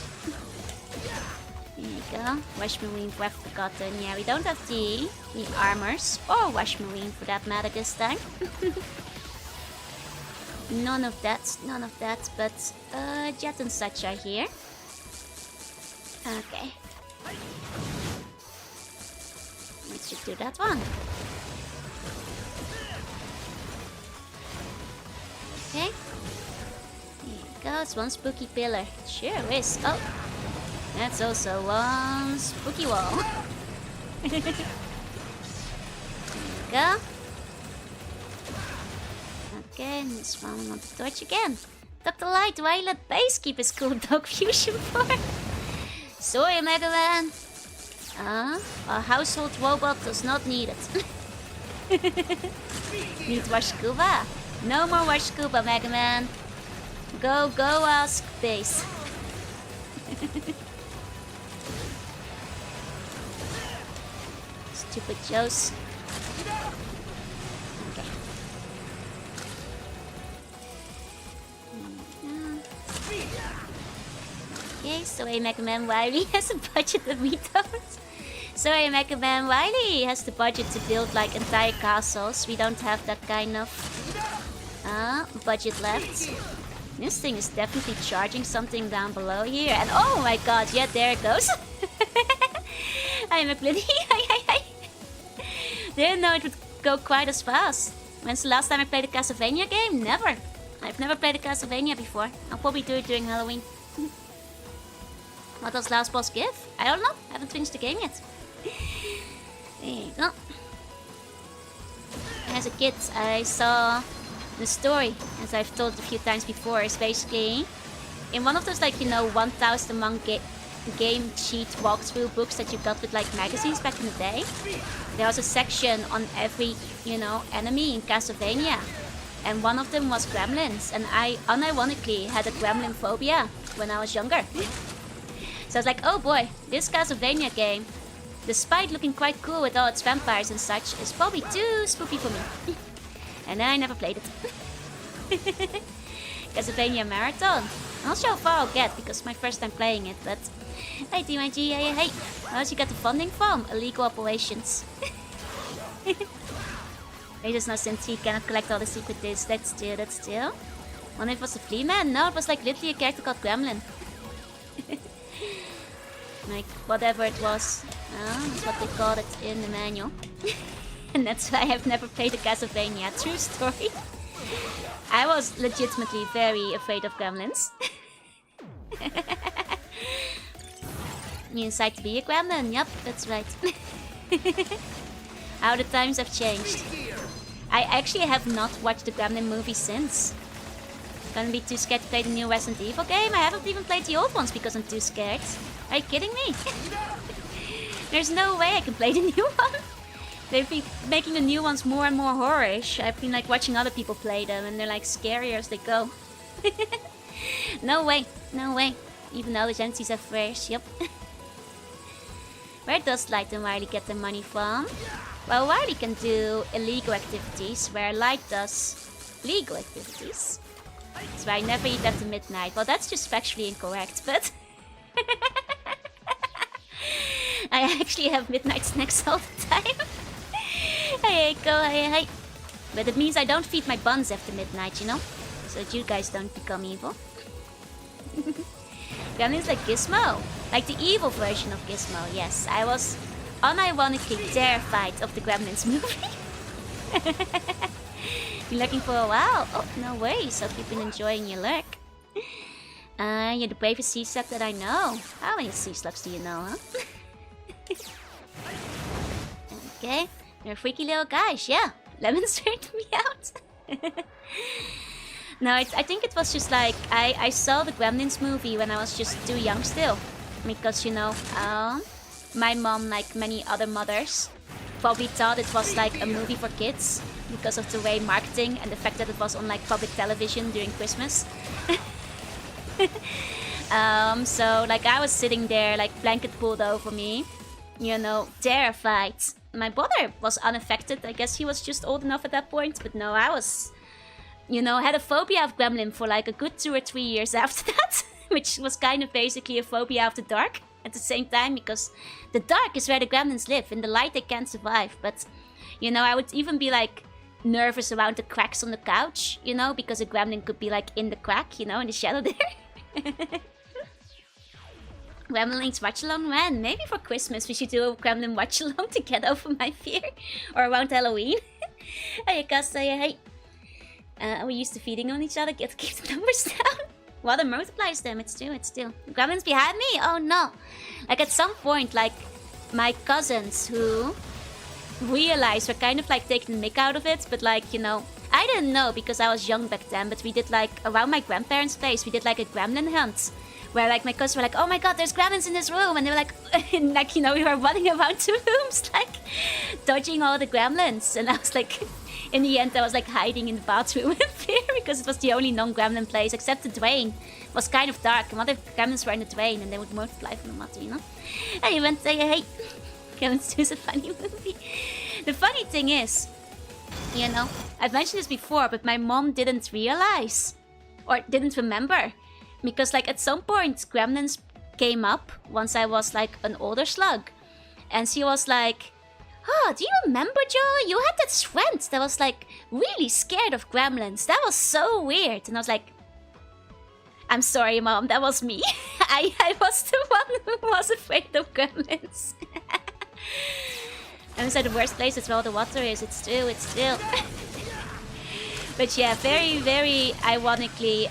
There you go. Wash Marine, Breath Forgotten. Yeah, we don't have the armors. Or Wash Marine for that matter this time. None of that, but Jet and such are here. Okay. Let's just do that one. Okay. Here you go, it's one spooky pillar. Sure is. Oh, that's also one spooky wall. There you go. Okay, and this one we want to torch again. Dr. Light, why let base keep his cool dog fusion for? Sorry, Mega Man. A household robot does not need it. Need Wash Scuba? No more Wash Scuba, Mega Man. Go ask base. Stupid Joes. Okay. Okay, sorry Mega Man Wily has a budget of Vtubers. Sorry Mega Man Wily has the budget to build like entire castles. We don't have that kind of budget left. This thing is definitely charging something down below here. And oh my god, yeah, there it goes. I'm a bloody. Didn't know it would go quite as fast. When's the last time I played a Castlevania game? Never. I've never played a Castlevania before. I'll probably do it during Halloween. What does last boss give? I don't know. I haven't finished the game yet. There you go. As a kid, I saw the story, as I've told a few times before, is basically in one of those, like, you know, 1001 game cheat walkthrough books that you got with like magazines back in the day. There was a section on every, you know, enemy in Castlevania. And one of them was gremlins. And I unironically had a gremlin phobia when I was younger. So I was like, oh boy, this Castlevania game, despite looking quite cool with all its vampires and such, is probably too spooky for me. And then I never played it. Castlevania Marathon. I'll show how far I'll get because it's my first time playing it, but... Hey DMG, hey. How'd you get the funding from? Illegal operations. They just know since he cannot collect all the secret discs. That's still. One if it was a flea man? No, it was like literally a character called Gremlin. Like, whatever it was. That's what they called it in the manual. And that's why I've never played a Castlevania. True story. I was legitimately very afraid of gremlins. You decide to be a gremlin? Yep, that's right. How the times have changed. I actually have not watched the Gremlin movie since. Gonna be too scared to play the new Resident Evil game? I haven't even played the old ones because I'm too scared. Are you kidding me? There's no way I can play the new one. They've been making the new ones more and more horror-ish. I've been like watching other people play them and they're like scarier as they go. No way. Even though the agencies have flares, yep. Where does Light and Wily get their money from? Well, Wily can do illegal activities, where Light does legal activities. That's why I never eat after midnight. Well, that's just factually incorrect, but... I actually have midnight snacks all the time. Hey, hey. But it means I don't feed my buns after midnight, you know? So that you guys don't become evil. Gremlin's like Gizmo. Like the evil version of Gizmo, yes. I was unironically terrified of the Gremlins movie. Been lurking for a while? Oh, no way. So you've been enjoying your lurk. You're the bravest sea slug that I know. How many sea slugs do you know, huh? Okay? They're freaky little guys, yeah. Lemons turned me out. No, I think it was just like, I saw the Gremlins movie when I was just too young still. Because, you know, my mom, like many other mothers, probably thought it was like a movie for kids because of the way marketing and the fact that it was on like public television during Christmas. So like I was sitting there like blanket pulled over me, you know, terrified. My brother was unaffected. I guess he was just old enough at that point, but no, I was, you know, had a phobia of Gremlin for like a good 2 or 3 years after that, which was kind of basically a phobia of the dark at the same time, because the dark is where the Gremlins live. In the light they can't survive, but, you know, I would even be like nervous around the cracks on the couch, you know, because a Gremlin could be like in the crack, you know, in the shadow there. Gremlins watch along, man. Maybe for Christmas we should do a Gremlin watch along to get over my fear, or around Halloween. Hey, Kassa, hey. We used to feeding on each other, get to keep the numbers down. Water multiplies them, it's true. Gremlins behind me? Oh no. Like at some point, like my cousins who realized were kind of like taking the mick out of it, but like, you know, I didn't know because I was young back then, but we did like, around my grandparents' place, we did like a gremlin hunt. Where like my cousins were like, oh my god, there's gremlins in this room, and they were like, and like, you know, we were running around 2 rooms, like dodging all the gremlins, and I was like, in the end, I was like hiding in the bathroom in fear because it was the only non-gremlin place, except the drain. It was kind of dark, and other gremlins were in the drain, and they would multiply from the water, you know. And you went say, hey, Gremlins 2 is a funny movie. The funny thing is, you know, I've mentioned this before, but my mom didn't realize, or didn't remember. Because like at some point Gremlins came up once I was like an older slug. And she was like, oh, do you remember, Joe? You had that friend that was like really scared of Gremlins. That was so weird. And I was like, I'm sorry, Mom, that was me. I was the one who was afraid of Gremlins. And it's like the worst place as well the water is. It's true. But yeah, very, very ironically,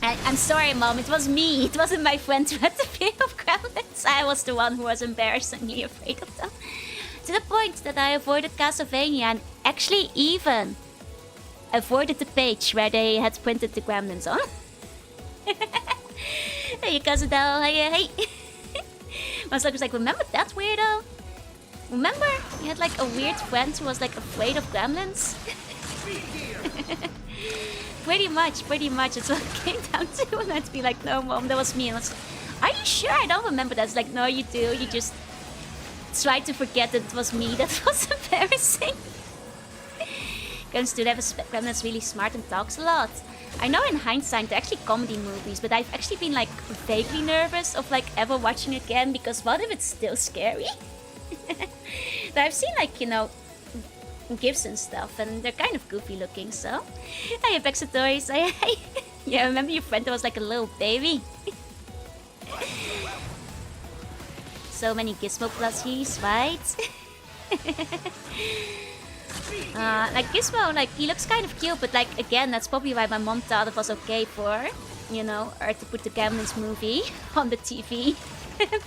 I'm sorry, Mom, it was me. It wasn't my friend who had the fear of gremlins. I was the one who was embarrassingly afraid of them. To the point that I avoided Castlevania and actually even avoided the page where they had printed the gremlins on. Hey, Cassadell, hey. Most was like, remember that weirdo? Remember? You had like a weird friend who was like afraid of gremlins? Pretty much. It's what it came down to. And I'd be like, no, Mom, that was me. And I was like, are you sure? I don't remember that. It's like, no, you do. You just try to forget that it was me. That was embarrassing. Gremlin is really smart and talks a lot. I know in hindsight they're actually comedy movies, but I've actually been like vaguely nervous of like ever watching it again because what if it's still scary? But I've seen like, you know, GIFs and stuff, and they're kind of goofy looking, so... Hey, Bexatory, say hey! Yeah, remember your friend that was like a little baby? So many Gizmo plushies, right? Like Gizmo, like, he looks kind of cute, but like, again, that's probably why my mom thought it was okay for, you know, her to put the Gremlins movie on the TV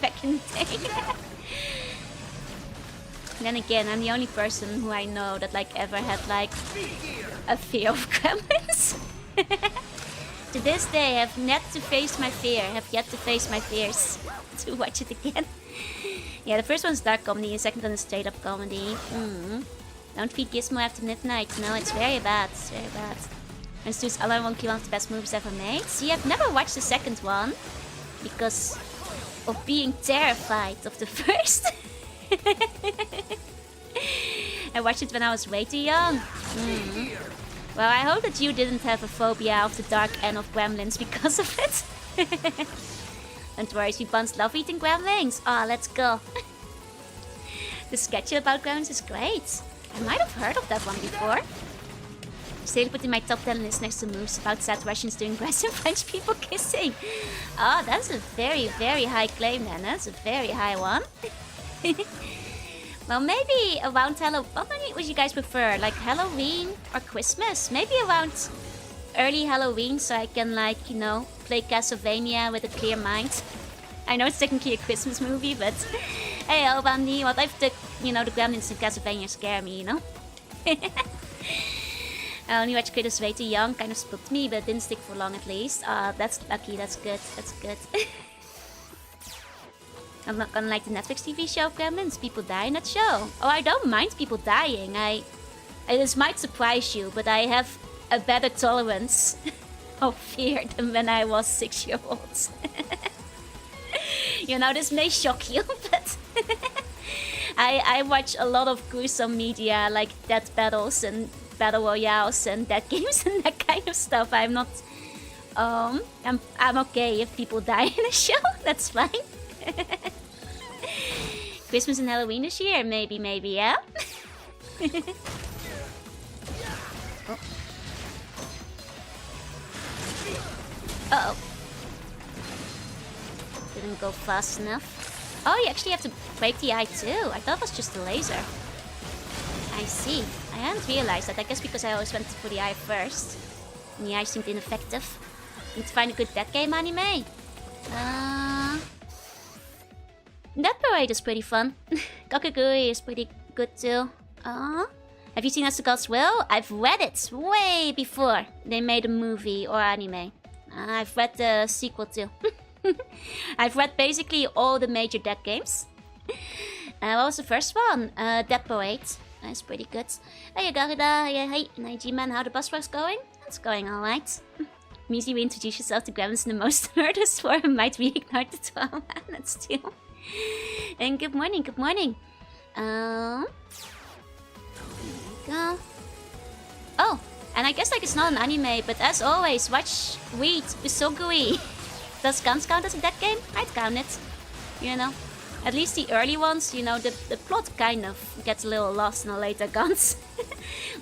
back in the day. Then again, I'm the only person who I know that like ever had like a fear of gremlins. To this day, I have yet to face my fears to watch it again. Yeah, the first one's dark comedy, the second one is straight up comedy. Don't feed Gizmo after midnight. No, it's very bad. And Stu's Alan Wonky, one of the best movies ever made. See, I've never watched the second one because of being terrified of the first. I watched it when I was way too young. Well, I hope that you didn't have a phobia of the dark end of gremlins because of it. Don't worry, we buns love eating gremlins. Oh, let's go. The sketch about gremlins is great. I might have heard of that one before. Still put in my top 10 list next to moves about sad Russians doing Western French people kissing. Oh, that's a very, very high claim then. That's a very high one. Well, maybe around Halloween. What would you guys prefer? Like Halloween or Christmas? Maybe around early Halloween so I can, like, you know, play Castlevania with a clear mind. I know it's technically a Christmas movie, but Hey, oh, Bandy, what if the, the gremlins in Castlevania scare me, I only watched Critters way too young, kind of spooked me, but it didn't stick for long at least. That's lucky, that's good, that's good. I'm not gonna like the Netflix TV show Gremlins. People die in that show. Oh, I don't mind people dying. This might surprise you, but I have a better tolerance of fear than when I was 6-year-old. This may shock you, but I watch a lot of gruesome media like death battles and battle royales and dead games and that kind of stuff. I'm not. I'm okay if people die in a show. That's fine. Christmas and Halloween this year, maybe, yeah. Oh. Uh-oh. Didn't go fast enough. Oh, you actually have to break the eye too. I thought it was just a laser. I see. I hadn't realized that. I guess because I always went for the eye first. And the eye seemed ineffective. Need to find a good death game anime. Death Parade is pretty fun. Kakegurui is pretty good too. Have you seen As the Gods Will? I've read it way before they made a movie or anime. I've read the sequel too. I've read basically all the major death games. What was the first one? Death Parade. That's pretty good. Hey, Garida. Hey, Nightman. How the bus was going? It's going alright. Measly reintroduce yourself to Gremlins in the most murders form might reignite the trauma. That's too. And good morning, good morning. There we go. Oh, and I guess it's not an anime, but as always, read Usogui. Does Guns count as a death game? I'd count it. At least the early ones, the plot kind of gets a little lost in the later Guns.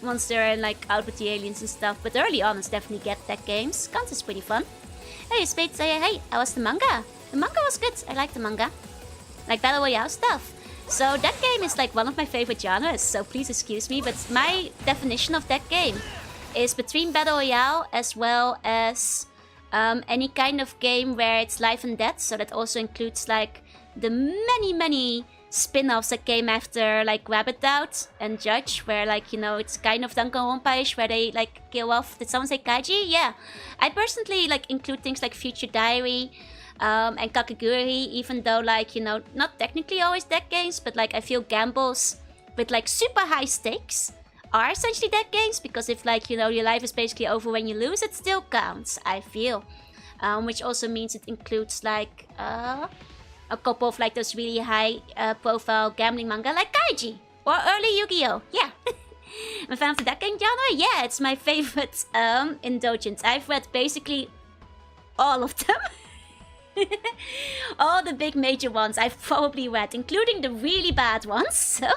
Once they're out with the aliens and stuff. But early on, it's definitely get death games. Guns is pretty fun. Hey, Spade, say hey, how was the manga? The manga was good. I like the manga. Like Battle Royale stuff. So that game is one of my favorite genres, so please excuse me, but my definition of that game is between Battle Royale as well as any kind of game where it's life and death, so that also includes the many spin-offs that came after Rabbit Out and Judge, where it's kind of Danganronpa-ish, where they kill off, did someone say Kaiji? Yeah. I personally include things like Future Diary, and Kakegurui, even though not technically always death games, but I feel gambles with super high stakes are essentially death games, because if your life is basically over when you lose, it still counts, I feel. Which also means it includes a couple of those really high profile gambling manga like Kaiji or early Yu-Gi-Oh! Yeah. I'm a fan of the death game genre? Yeah, it's my favorite indulgence. I've read basically all of them. All the big major ones I've probably read, including the really bad ones, so...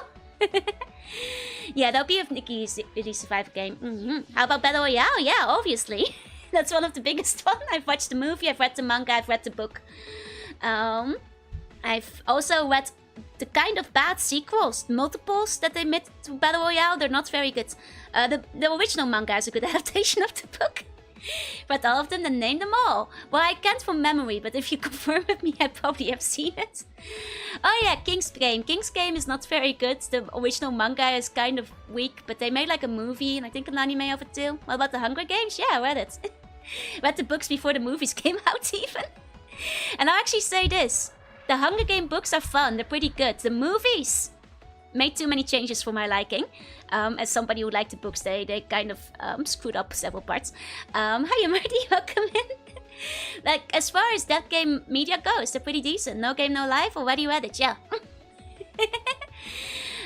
Yeah, that'll be if Nikki really survive a game. How about Battle Royale? Yeah, obviously. That's one of the biggest ones. I've watched the movie, I've read the manga, I've read the book. I've also read the kind of bad sequels, multiples that they made to Battle Royale. They're not very good. The original manga is a good adaptation of the book. Read all of them and named them all. Well, I can't from memory, but if you confirm with me, I probably have seen it. Oh yeah, King's Game. King's Game is not very good. The original manga is kind of weak, but they made a movie and I think an anime of it too. What about the Hunger Games? Yeah, I read it. Read the books before the movies came out even. And I'll actually say this. The Hunger Game books are fun. They're pretty good. The movies made too many changes for my liking. As somebody who liked the books, they kind of screwed up several parts. Hiya, Marty, welcome in. As far as that game media goes, they're pretty decent. No Game, No Life, already read it, yeah.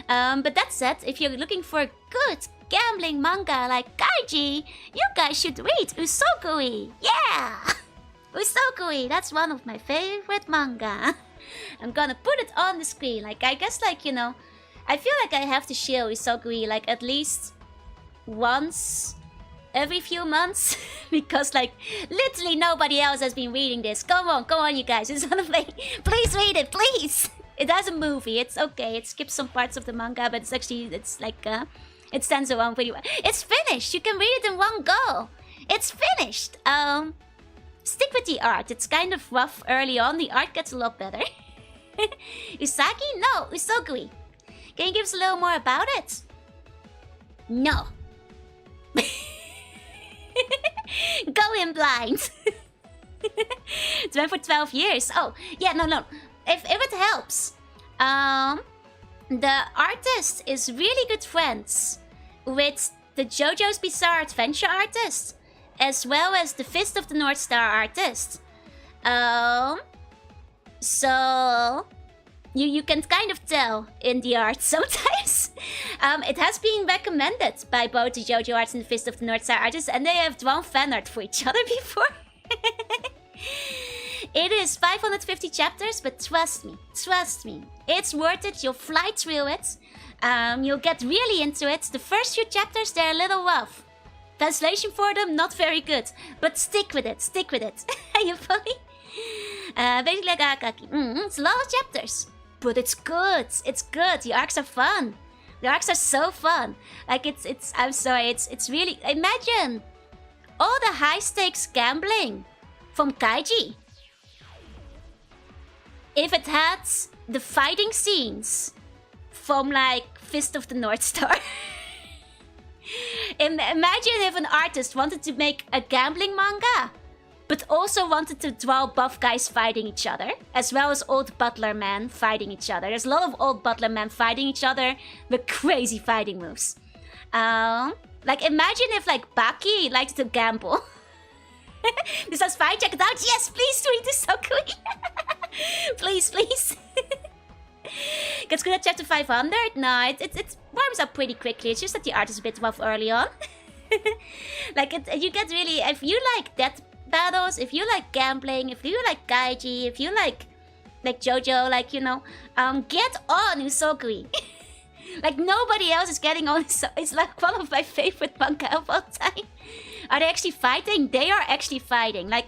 But that said, if you're looking for a good gambling manga like Kaiji, you guys should read Usogui. Yeah! Usogui, that's one of my favorite manga. I'm gonna put it on the screen. I guess, I feel I have to show Usogui at least once every few months because literally nobody else has been reading this. Come on you guys. It's on the please read it, please. It has a movie. It's okay. It skips some parts of the manga, but it's actually it stands around pretty well. It's finished. You can read it in one go. It's finished. Stick with the art. It's kind of rough early on. The art gets a lot better. Usagi? No, Usogui. Can you give us a little more about it? No. Go in blind. It's been for 12 years. Oh, yeah, no. If it helps, the artist is really good friends with the JoJo's Bizarre Adventure artist, as well as the Fist of the North Star artist. So you can kind of tell in the art sometimes. It has been recommended by both the JoJo artists and the Fist of the North Star artists, and they have drawn fan art for each other before. It is 550 chapters, but trust me, it's worth it. You'll fly through it. You'll get really into it. The first few chapters, they're a little rough. Translation for them, not very good. But stick with it. Are you funny? Basically like Akaki. It's a lot of chapters. But it's good. The arcs are fun. The arcs are so fun. Like, I'm sorry, it's really... Imagine all the high-stakes gambling from Kaiji. If it had the fighting scenes from, like, Fist of the North Star. Imagine if an artist wanted to make a gambling manga, but also wanted to draw buff guys fighting each other, as well as old butler men fighting each other. There's a lot of old butler men fighting each other with crazy fighting moves. Like, imagine if, like, Baki liked to gamble. This is fine, check it out. Yes, please tweet this so quick. Please. Gets good at chapter 500? No, it warms up pretty quickly. It's just that the art is a bit rough early on. Like, you get really... If you like death battles, if you like gambling, if you like Gaiji, if you like JoJo, like, you know, get on Usogui. Like, nobody else is getting on. It's like one of my favorite manga of all time. Are they actually fighting? They are actually fighting. Like,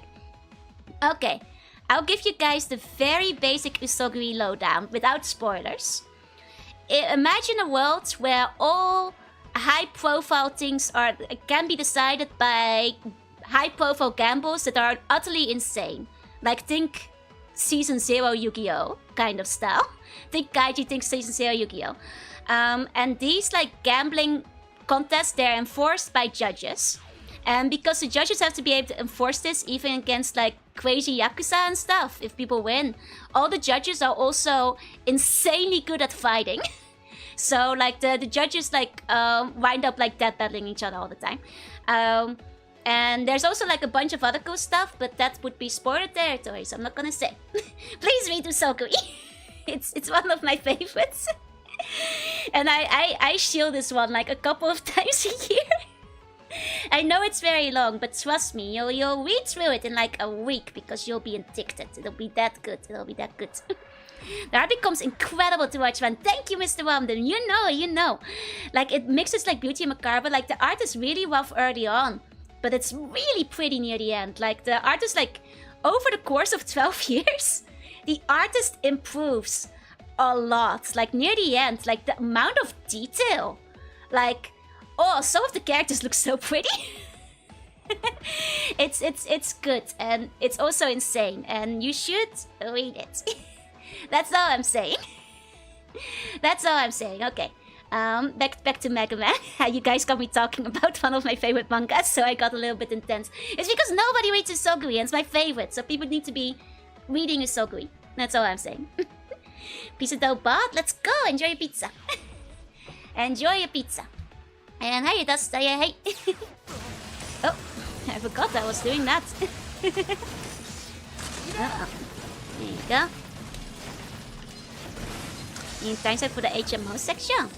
okay. I'll give you guys the very basic Usogui lowdown without spoilers. Imagine a world where all high-profile things can be decided by high-profile gambles that are utterly insane. Like, think Season 0 Yu-Gi-Oh! Kind of style. Think Kaiji, think Season 0 Yu-Gi-Oh! And these, like, gambling contests, they're enforced by judges. And because the judges have to be able to enforce this even against, like, crazy Yakuza and stuff, if people win. All the judges are also insanely good at fighting. So, like, the judges, like, wind up, like, death battling each other all the time. And there's also, like, a bunch of other cool stuff, but that would be spoiler territory, so I'm not gonna say. Please read Usogui. It's one of my favorites. And I shield this one, like, a couple of times a year. I know it's very long, but trust me, you'll read through it in like a week because you'll be addicted. It'll be that good. The art becomes incredible to watch, man. Thank you, Mr. Wamden. You know. Like, it mixes like beauty and macabre. Like, the art is really rough early on, but it's really pretty near the end. Like, the art is like, over the course of 12 years, the artist improves a lot. Like, near the end, like, the amount of detail. Like, oh, some of the characters look so pretty. It's good, and it's also insane, and you should read it. That's all I'm saying. Okay. Back to Mega Man. You guys got me talking about one of my favorite mangas, so I got a little bit intense. It's because nobody reads Usogui, and it's my favorite, so people need to be reading Usogui. That's all I'm saying. Piece of dough bot, let's go! Enjoy your pizza. Enjoy your pizza. And hey, that's hey. Oh, I forgot I was doing that. There you go. In time set for the HMO section.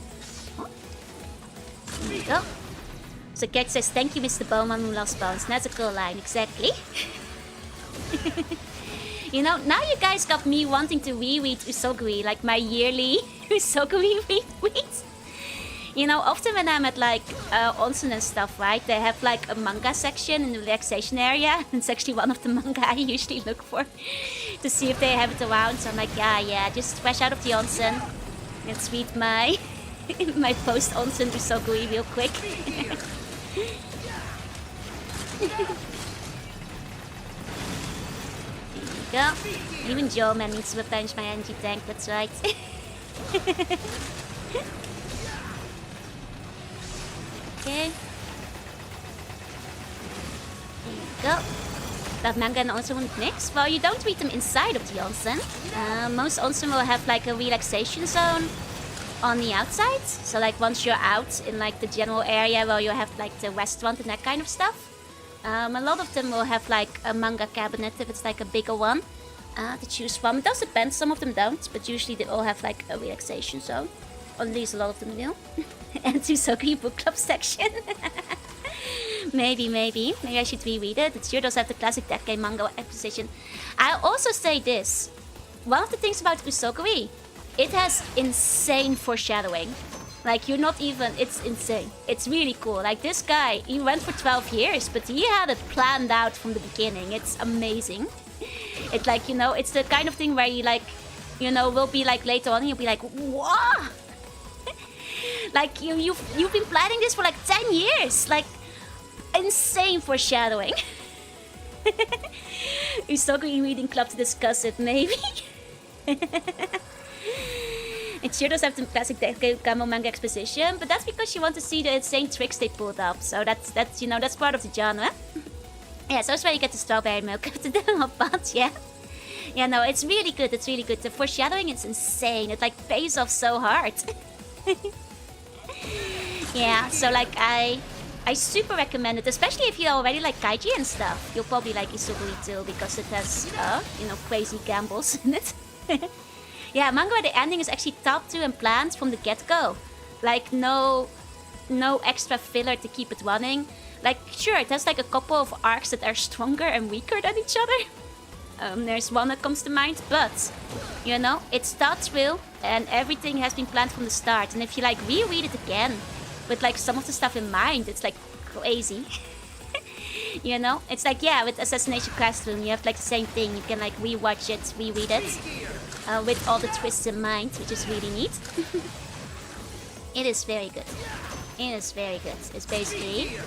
Oh. There you go. So Cat says, thank you, Mr. Bowman who lost bones. That's a cool line, exactly. You know, now you guys got me wanting to reread Usogui, like my yearly Usogui reread. You know, often when I'm at like onsen and stuff, right, they have like a manga section in the relaxation area. It's actually one of the manga I usually look for to see if they have it around. So I'm like, yeah, just fresh out of the onsen. Let's read my my post onsen Usogui real quick. There you go. Even Joe man needs to replenish my energy tank, that's right. Okay. There you go. That manga and onsen mix? Well, you don't read them inside of the onsen. Most onsen will have like a relaxation zone on the outside. So like once you're out in like the general area where you have like the restaurant and that kind of stuff. A lot of them will have like a manga cabinet if it's like a bigger one to choose from. It does depend, some of them don't, but usually they all have like a relaxation zone. Or at least a lot of them do. And to Sokri book club section. Maybe I should reread it. It sure does have the classic death game manga exposition. I'll also say this. One of the things about Usoguri, it has insane foreshadowing. Like, you're not even... It's insane. It's really cool. Like, this guy, he went for 12 years, but he had it planned out from the beginning. It's amazing. It's like, you know, it's the kind of thing where you, like, you know, will be like later on, and you'll be like, what? Like, you've been planning this for like 10 years. Like, insane foreshadowing. Usoguri reading club to discuss it, maybe. It sure does have the classic Gamo manga exposition, but that's because you want to see the insane tricks they pulled up. So that's you know, that's part of the genre. Yeah, so that's where you get the strawberry milk after the pot, yeah. Yeah, no, it's really good, it's really good. The foreshadowing is insane. It like pays off so hard. Yeah, so like I super recommend it, especially if you already like kaiji and stuff. You'll probably like Isoguri too, because it has, you know, crazy gambles in it. Yeah, manga where the ending is actually thought to and planned from the get-go. Like, no extra filler to keep it running. Like, sure, it has like a couple of arcs that are stronger and weaker than each other. There's one that comes to mind, but, you know, it's thought through and everything has been planned from the start. And if you like reread it again with like some of the stuff in mind, it's like crazy. You know, it's like, yeah, with Assassination Classroom, you have like the same thing. You can like rewatch it, reread it. With all the twists in mind, which is really neat. It is very good. It is very good. It's basically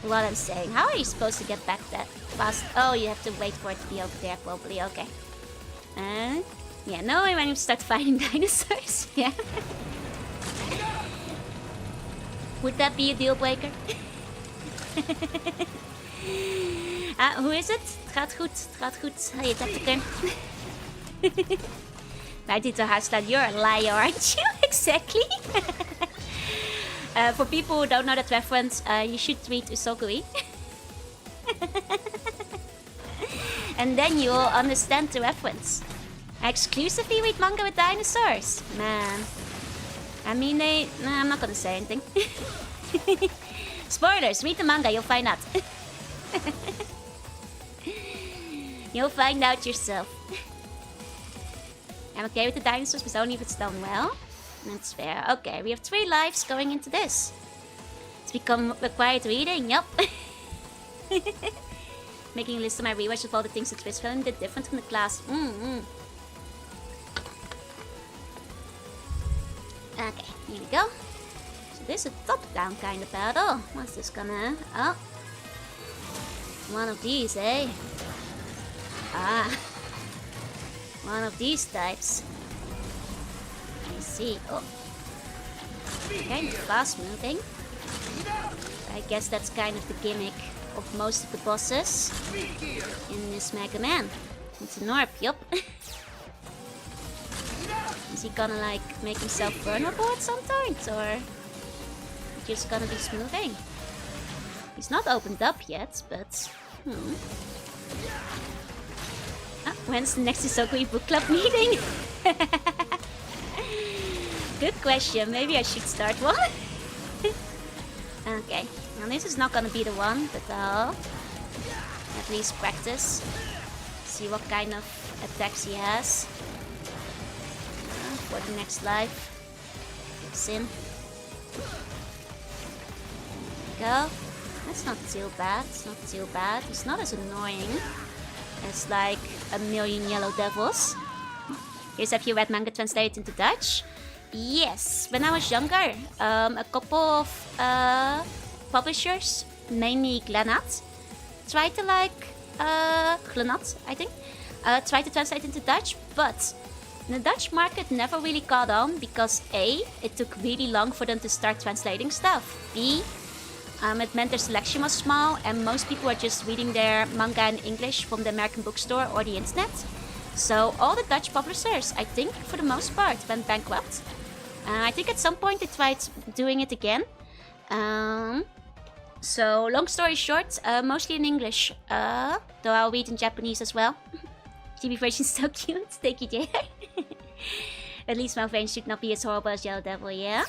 what I'm saying. How are you supposed to get back that fast? Oh, you have to wait for it to be over there, probably. Okay. Yeah, knowing when you start fighting dinosaurs. Yeah. Would that be a deal breaker? Hoe is het? Het gaat goed. Het gaat goed. Hey, tactiker. I did the hashtag, you're a liar, aren't you? Exactly. For people who don't know that reference, you should read Usoguri. And then you will understand the reference. I exclusively read manga with dinosaurs. Man. I mean, nah, I'm not gonna say anything. Spoilers, read the manga, you'll find out. You'll find out yourself. I'm okay with the dinosaurs, but only if it's done well. That's fair. Okay, we have 3 lives going into this. It's become required reading, yup. Making a list of my rewatch of all the things that Twist Film did different from the class. Okay, here we go. So this is a top-down kind of battle. What's this gonna... Oh. One of these, eh? Ah. One of these types. I see. Oh. Kind of fast moving. I guess that's kind of the gimmick of most of the bosses in this Mega Man. It's an orb, yup. Is he gonna like make himself vulnerable at some point, or just gonna be smoothing? He's not opened up yet, but when's the next Isoguri book club meeting? Good question. Maybe I should start one. Okay, now this is not gonna be the one, but I'll at least practice. See what kind of attacks he has for the next life. Sin. There we go. That's not too bad. It's not too bad. It's not as annoying as like a million yellow devils. Here's a few red manga translated into Dutch. Yes, when I was younger, a couple of publishers, mainly Glenat, tried to like Glenat, I think, tried to translate into Dutch, but the Dutch market never really caught on because A, it took really long for them to start translating stuff. B, it meant their selection was small and most people were just reading their manga in English from the American bookstore or the internet. So all the Dutch publishers, I think, for the most part, went bankrupt. I think at some point they tried doing it again. So long story short, mostly in English, though I'll read in Japanese as well. TV version is so cute, thank you, JR. At least my French should not be as horrible as Yellow Devil, yeah?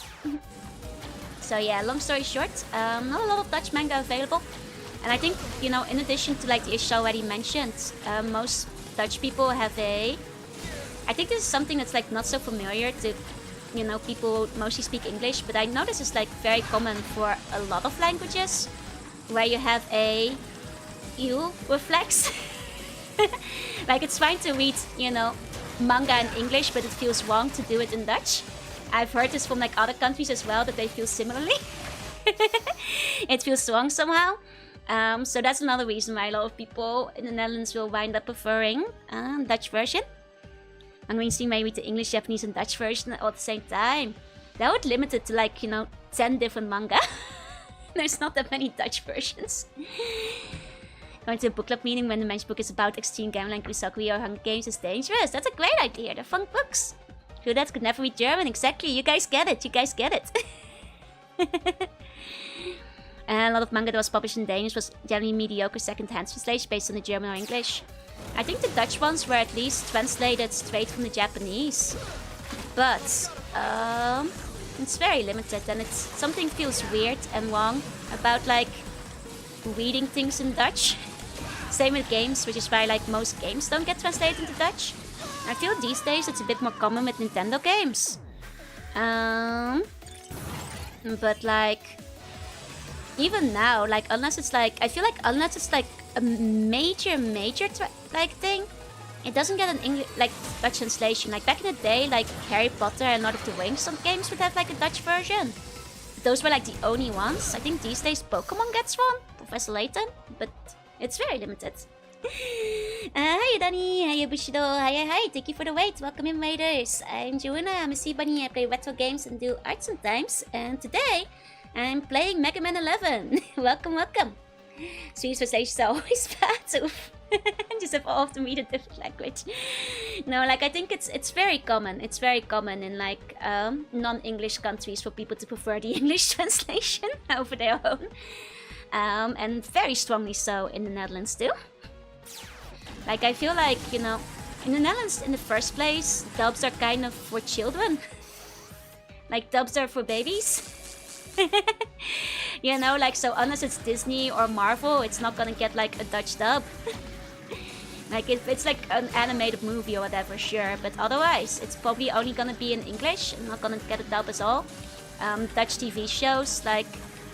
So yeah, long story short, not a lot of Dutch manga available. And I think, you know, in addition to like the issue already mentioned, most Dutch people have a... I think this is something that's like not so familiar to, you know, people who mostly speak English, but I know this is like very common for a lot of languages, where you have a ew reflex. Like it's fine to read, you know, manga in English, but it feels wrong to do it in Dutch. I've heard this from like other countries as well, that they feel similarly. It feels wrong somehow. So that's another reason why a lot of people in the Netherlands will wind up preferring Dutch version. And when you see me read the English, Japanese and Dutch version all at the same time, that would limit it to like, you know, 10 different manga. There's not that many Dutch versions. Going to a book club meeting when the men's book is about extreme gambling, Kusaku or Hunger Games is dangerous. That's a great idea. They're fun books. Who that could never read German. Exactly. You guys get it. You guys get it. And a lot of manga that was published in Danish was generally mediocre second-hand translation based on the German or English. I think the Dutch ones were at least translated straight from the Japanese. But it's very limited and it's something feels weird and wrong about like reading things in Dutch. Same with games, which is why like most games don't get translated into Dutch. I feel these days it's a bit more common with Nintendo games. But like even now, like unless it's like a major like thing, it doesn't get an English like Dutch translation. Like back in the day, like Harry Potter and Lord of the Rings, some games would have like a Dutch version. But those were like the only ones. I think these days Pokemon gets one, Professor Layton, but it's very limited. Hi Danny, hi Bushido, hi, thank you for the wait, welcome in Raiders. I'm Jorunna, I'm a sea bunny, I play retro games and do art sometimes. And today, I'm playing Mega Man 11. Welcome. Swedish translations are always bad. Oof. Just have all of them read a different language. No, like I think it's very common. It's very common in like non-English countries for people to prefer the English translation over their own. And very strongly so in the Netherlands too. Like I feel like, you know, in the Netherlands in the first place, dubs are kind of for children. Like dubs are for babies. You know, like so unless it's Disney or Marvel, it's not gonna get like a Dutch dub. Like if it's like an animated movie or whatever, sure, but otherwise it's probably only gonna be in English and not gonna get a dub at all. Dutch TV shows, like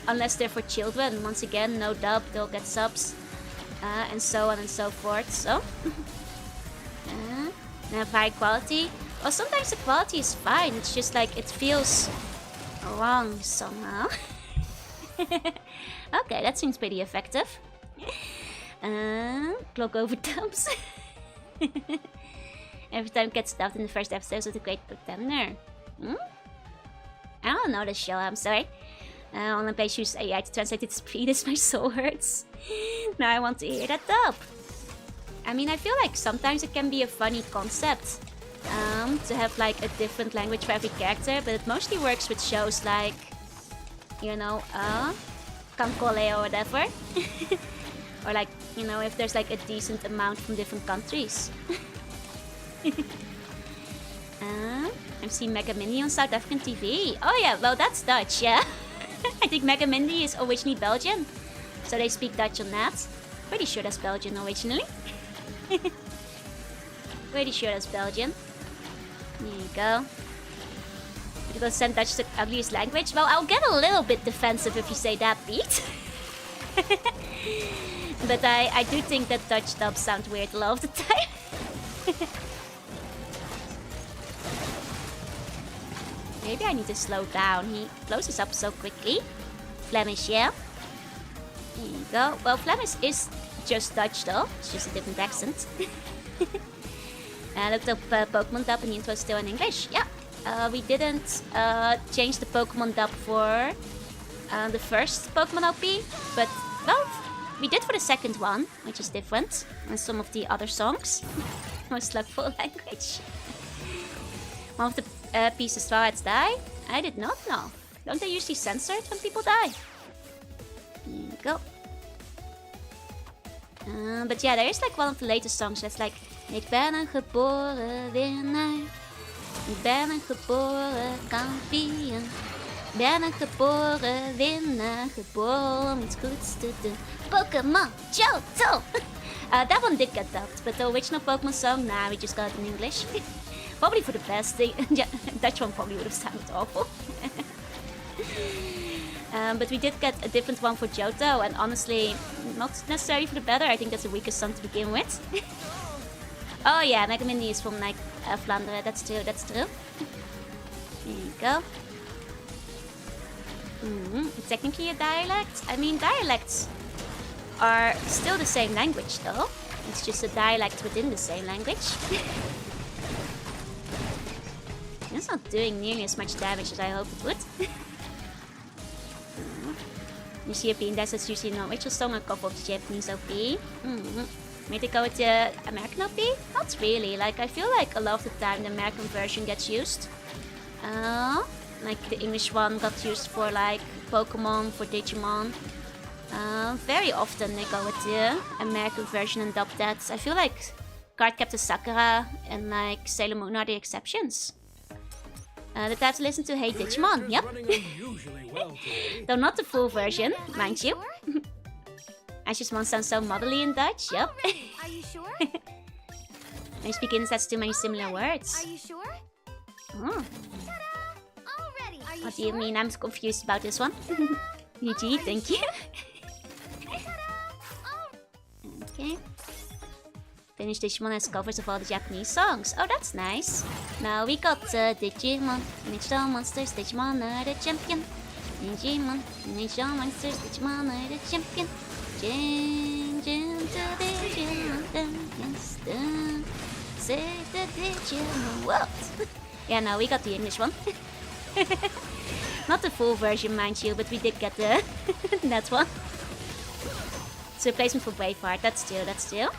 unless they're for children, once again, no dub, they'll get subs, and so on and so forth. So they have high quality. Well, sometimes the quality is fine, it's just like it feels wrong somehow. Okay, that seems pretty effective. Clock over dubs. Every time gets stuffed in the first episode of The Great Pretender. I don't know the show, I'm sorry. Online play use AI to translate its speed as my soul hurts. Now I want to hear that dub. I mean, I feel like sometimes it can be a funny concept. To have like a different language for every character, but it mostly works with shows like, you know, Kankole or whatever. Or like, you know, if there's like a decent amount from different countries. I've seen Mega Mindy on South African TV. Oh yeah, well that's Dutch, yeah. I think Mega Mindy is originally Belgian, so they speak Dutch on that. Pretty sure that's Belgian originally. Pretty sure that's Belgian. There you go. People send Dutch the ugliest language. Well, I'll get a little bit defensive if you say that, Pete. But I do think that Dutch dubs sound weird a lot of the time. Maybe I need to slow down. He closes up so quickly. Flemish, yeah. There you go. Well, Flemish is just Dutch though. It's just a different accent. I looked up Pokemon dub and it was still in English. Yeah, we didn't change the Pokemon dub for the first Pokemon OP, but well, we did for the second one, which is different, and some of the other songs. Most like full language. One of the pieces Starrats die? I did not know. Don't they usually censor it when people die? Here you go. But yeah, there is like one of the latest songs that's like... Ik ben een geboren winnaar. Ik ben een geboren kampioen. Ik ben een geboren winnaar. Geboren om iets goeds te doen. Pokémon Johto! That one did get dubbed, but the original Pokemon song, nah, we just got it in English. Probably for the best. The Dutch one probably would have sounded awful. But we did get a different one for Johto, and honestly, not necessarily for the better. I think that's the weakest song to begin with. Oh yeah, Mega Mindy is from like Vlaanderen. That's true. That's true. There you go. Technically a dialect. I mean, dialects are still the same language, though. It's just a dialect within the same language. It's not doing nearly as much damage as I hoped it would. This European Desert's usually an original song, a couple of the Japanese OP. May they go with the American OP? Not really. Like, I feel like a lot of the time the American version gets used. Like the English one got used for like Pokemon, for Digimon. Very often they go with the American version and dub that. I feel like Cardcaptor Sakura and like Sailor Moon are the exceptions. The type to listen to Hey Digimon, yep. Though not the full version, mind you. Ashishmon sounds so motherly in Dutch, yep. Are you sure? I speak in that's too many similar words. Are you sure? Oh. Already. Are you What do you mean? I'm confused about this one. GG, thank you. Okay. Finish Digimon has covers of all the Japanese songs. Oh, that's nice. Now we got Digimon, Digital Monsters, Digimon are the champion. Digimon, Digital Monsters, Digimon are the champion. Change into Digimon, yes, save the Digimon world. Yeah, no, we got the English one. Not the full version, mind you, but we did get the that one. It's a replacement for Braveheart. That's true.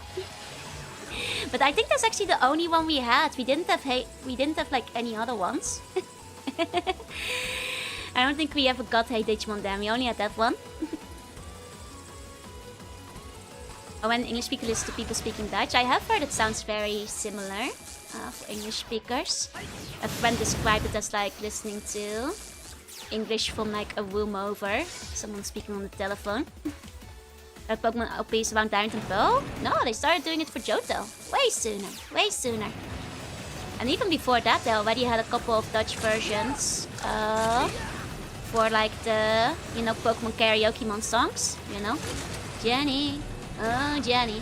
But I think that's actually the only one we had. We didn't have like any other ones. I don't think we ever got Hey Digimon then. We only had that one. Oh, when English speakers listen to people speaking Dutch, I have heard it sounds very similar for English speakers. A friend described it as like listening to English from like a room over. Someone speaking on the telephone. Pokemon OPs around Diamond and Pearl? No, they started doing it for Johto. Way sooner. And even before that, they already had a couple of Dutch versions for like the, you know, Pokemon Karaoke-mon songs, you know? Jenny, oh Jenny,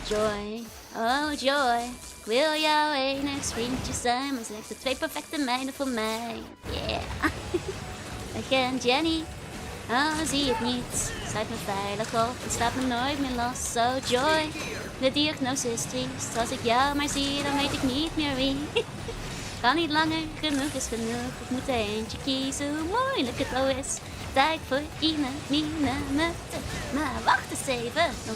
Joy, oh Joy. Ik wil jouw enigst vriendje zijn, maar select de 2 perfecte meiden voor mij. Yeah. Again, Jenny. Oh, zie het niet. Sluit me veilig op en slaat me nooit meer los. So Joy, de diagnose is triest. Als ik jou maar zie, dan weet ik niet meer wie. Kan niet langer, genoeg is genoeg. Ik moet er eentje kiezen, hoe moeilijk het ook is. Tijd voor Ine, Mine, Mutte. Maar wacht eens even.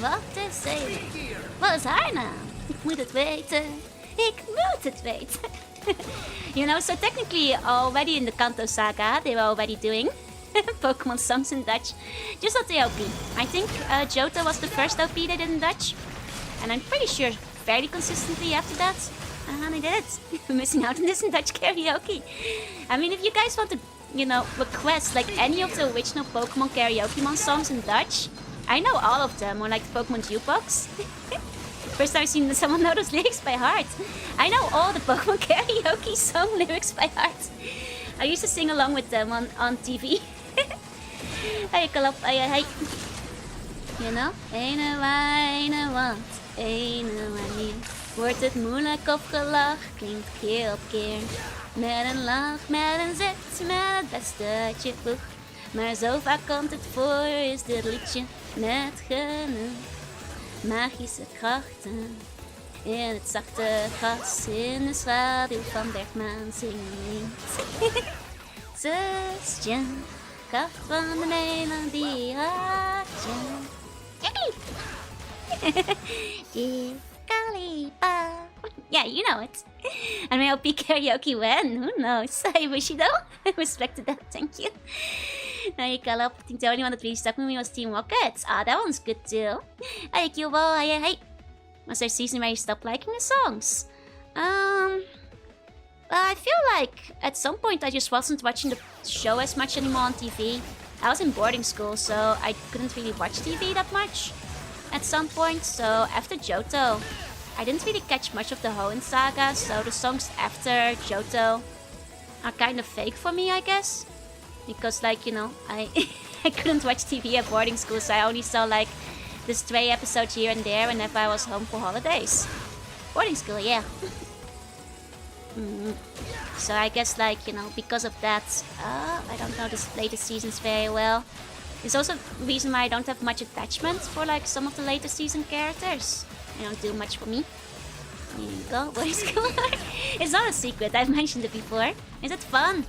Wat is haar naam? Ik moet het weten. You know, so technically already in the Kanto saga, they were already doing Pokemon songs in Dutch. Just not the OP. I think Johto was the first OP they did in Dutch. And I'm pretty sure fairly consistently after that. They did it. Missing out on this in Dutch karaoke. I mean, if you guys want to, you know, request like any of the original Pokemon Karaoke-mon songs in Dutch, I know all of them, or like the Pokemon Jukebox. First time I've seen someone know those lyrics by heart. I know all the Pokemon Karaoke song lyrics by heart. I used to sing along with them on TV. Hey, kalap, hey. You know? Ene want, ene niet. Wordt het moeilijk of gelach, klinkt keer op keer. Met een lach, met een zet, met het beste dat je vroeg. Maar zo vaak komt het voor, is dit liedje net genoeg. Magische krachten, En het zachte gras in de schaduw van Bergmaan zingt. Zusje, kracht van de melodie hartje. Hey! Kalipa. Yeah, you know it. And may be karaoke when? Who knows? I wish you though. I respected that, thank you. Naikala, I think the only one that really stuck with me was Team Rockets. Ah, that one's good too. Hey, Cubo, hey. Was there a season where you stopped liking the songs? I feel like at some point I just wasn't watching the show as much anymore on TV. I was in boarding school, so I couldn't really watch TV that much at some point. So after Johto, I didn't really catch much of the Hoenn saga, so the songs after Johto are kind of fake for me, I guess. Because, like, you know, I couldn't watch TV at boarding school, so I only saw, like, the stray episodes here and there whenever I was home for holidays. Boarding school, yeah. So I guess, like, you know, because of that, I don't know the latest seasons very well. It's also the reason why I don't have much attachment for, like, some of the later season characters. They don't do much for me. Here you go, boarding school. It's not a secret, I've mentioned it before. Is it fun?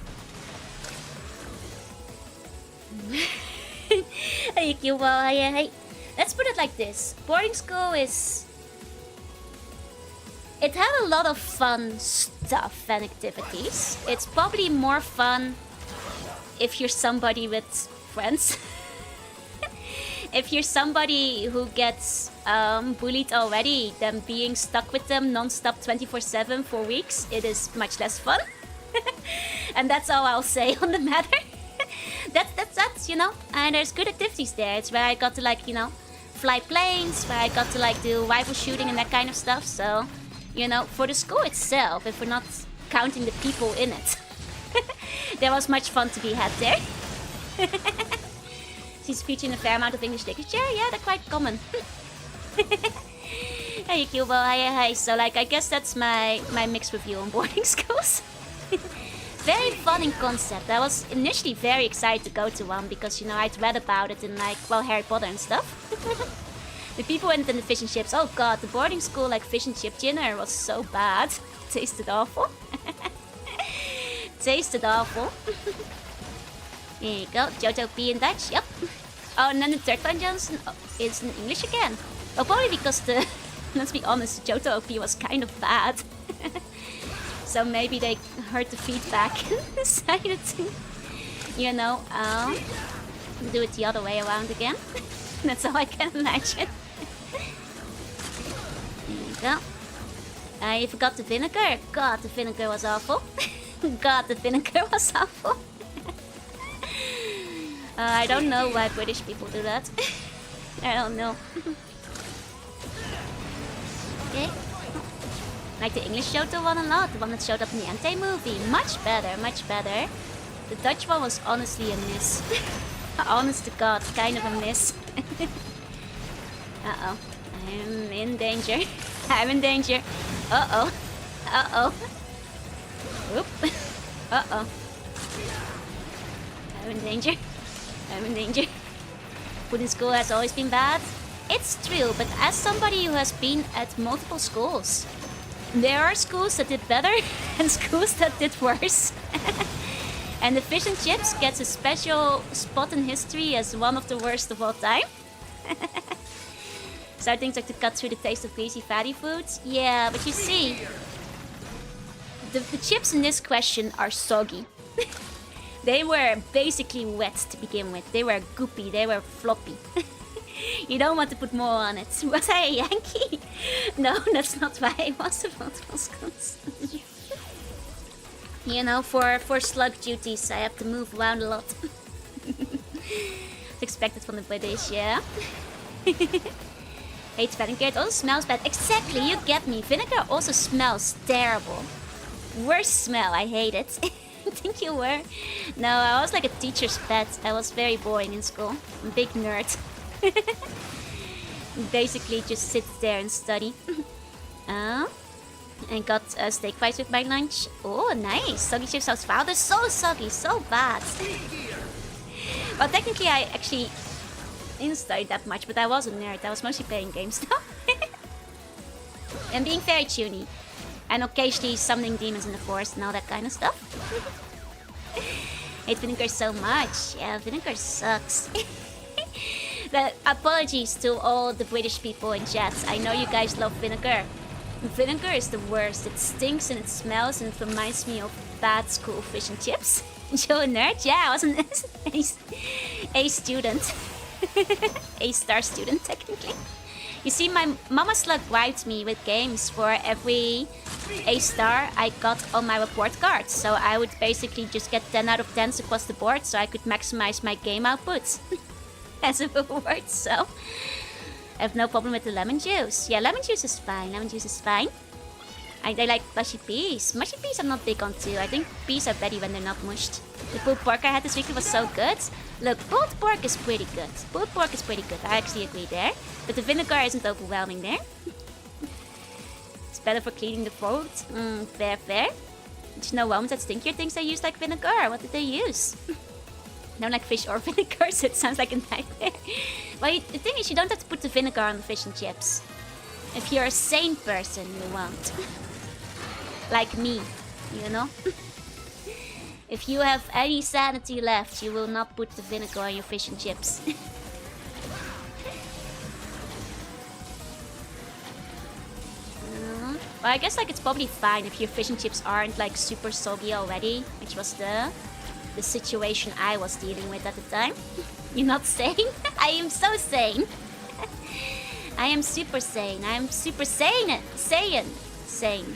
Hey, hey. Let's put it like this. Boarding school is... It had a lot of fun stuff and activities. It's probably more fun if you're somebody with friends. If you're somebody who gets bullied already, then being stuck with them non-stop 24/7 for weeks, it is much less fun. And that's all I'll say on the matter. That's, you know, and there's good activities there. It's where I got to, like, you know, fly planes, where I got to, like, do rifle shooting and that kind of stuff. So, you know, for the school itself, if we're not counting the people in it, there was much fun to be had there. She's featuring a fair amount of English literature. Yeah, they're quite common. Hey, Cubo, hi. So, like, I guess that's my mixed review on boarding schools. Very fun in concept. I was initially very excited to go to one because, you know, I'd read about it in, like, well, Harry Potter and stuff. The people went in the fish and chips. Oh god, the boarding school, like, fish and chip dinner was so bad. Tasted awful. Tasted awful. Here you go. Johto P in Dutch. Yep. Oh, and then the third one, Johnson, is in English again. Well, probably because the... Let's be honest, Johto OP was kind of bad. So maybe they heard the feedback and decided to, you know, do it the other way around again. That's all I can imagine. There you go. I forgot the vinegar. God, the vinegar was awful. God, the vinegar was awful. I don't know why British people do that. I don't know. Okay. Like the English Johto one a lot, the one that showed up in the Entei movie. Much better, much better. The Dutch one was honestly a miss. Honest to God, kind of a miss. Uh-oh. I'm in danger. I'm in danger. Uh-oh. Uh-oh. Oop. Uh-oh. I'm in danger. I'm in danger. Food in school has always been bad. It's true, but as somebody who has been at multiple schools, there are schools that did better and schools that did worse. And the fish and chips gets a special spot in history as one of the worst of all time. So things like to cut through the taste of greasy fatty foods. Yeah, but you see, the chips in this question are soggy. They were basically wet to begin with. They were goopy, they were floppy. You don't want to put more on it. Was I a Yankee? No, that's not why I was about schools. You know, for slug duties, I have to move around a lot. It's expected from the British, yeah. Hates vinegar, it also smells bad. Exactly, you get me. Vinegar also smells terrible. Worst smell, I hate it. I think you were. No, I was like a teacher's pet. I was very boring in school. I'm a big nerd. Basically just sit there and study. And got steak fries with my lunch. Oh, nice. Soggy chips sauce. Wow, they're so soggy, so bad. Well, technically I actually didn't study that much, but I was a nerd. I was mostly playing games though. And being very tuney. And occasionally summoning demons in the forest and all that kind of stuff. Hate vinegar so much. Yeah, vinegar sucks. Apologies to all the British people in chat. I know you guys love vinegar. Vinegar is the worst. It stinks and it smells and it reminds me of bad school fish and chips. Joe a nerd? Yeah, I was an A student. A-star student, technically. You see, my mama slug bribed me with games for every A-star I got on my report card. So I would basically just get 10 out of 10s across the board so I could maximize my game output as a reward. So I have no problem with the lemon juice. Yeah, lemon juice is fine. Lemon juice is fine. I like mushy peas. Mushy peas I'm not big on too. I think peas are better when they're not mushed. The pulled pork I had this week was so good. Look, pulled pork is pretty good. Pulled pork is pretty good. I actually agree there. But the vinegar isn't overwhelming there. It's better for cleaning the throat. Fair, fair. Did you know Romans had stinkier things they use like vinegar? What did they use? Don't like fish or vinegar, so it sounds like a nightmare. Well, the thing is, you don't have to put the vinegar on the fish and chips. If you're a sane person, you won't. Like me, you know? If you have any sanity left, you will not put the vinegar on your fish and chips. Well, I guess like it's probably fine if your fish and chips aren't like super soggy already, which was the situation I was dealing with at the time. You're not sane? I am so sane. I am super sane. I am super sane. Sane.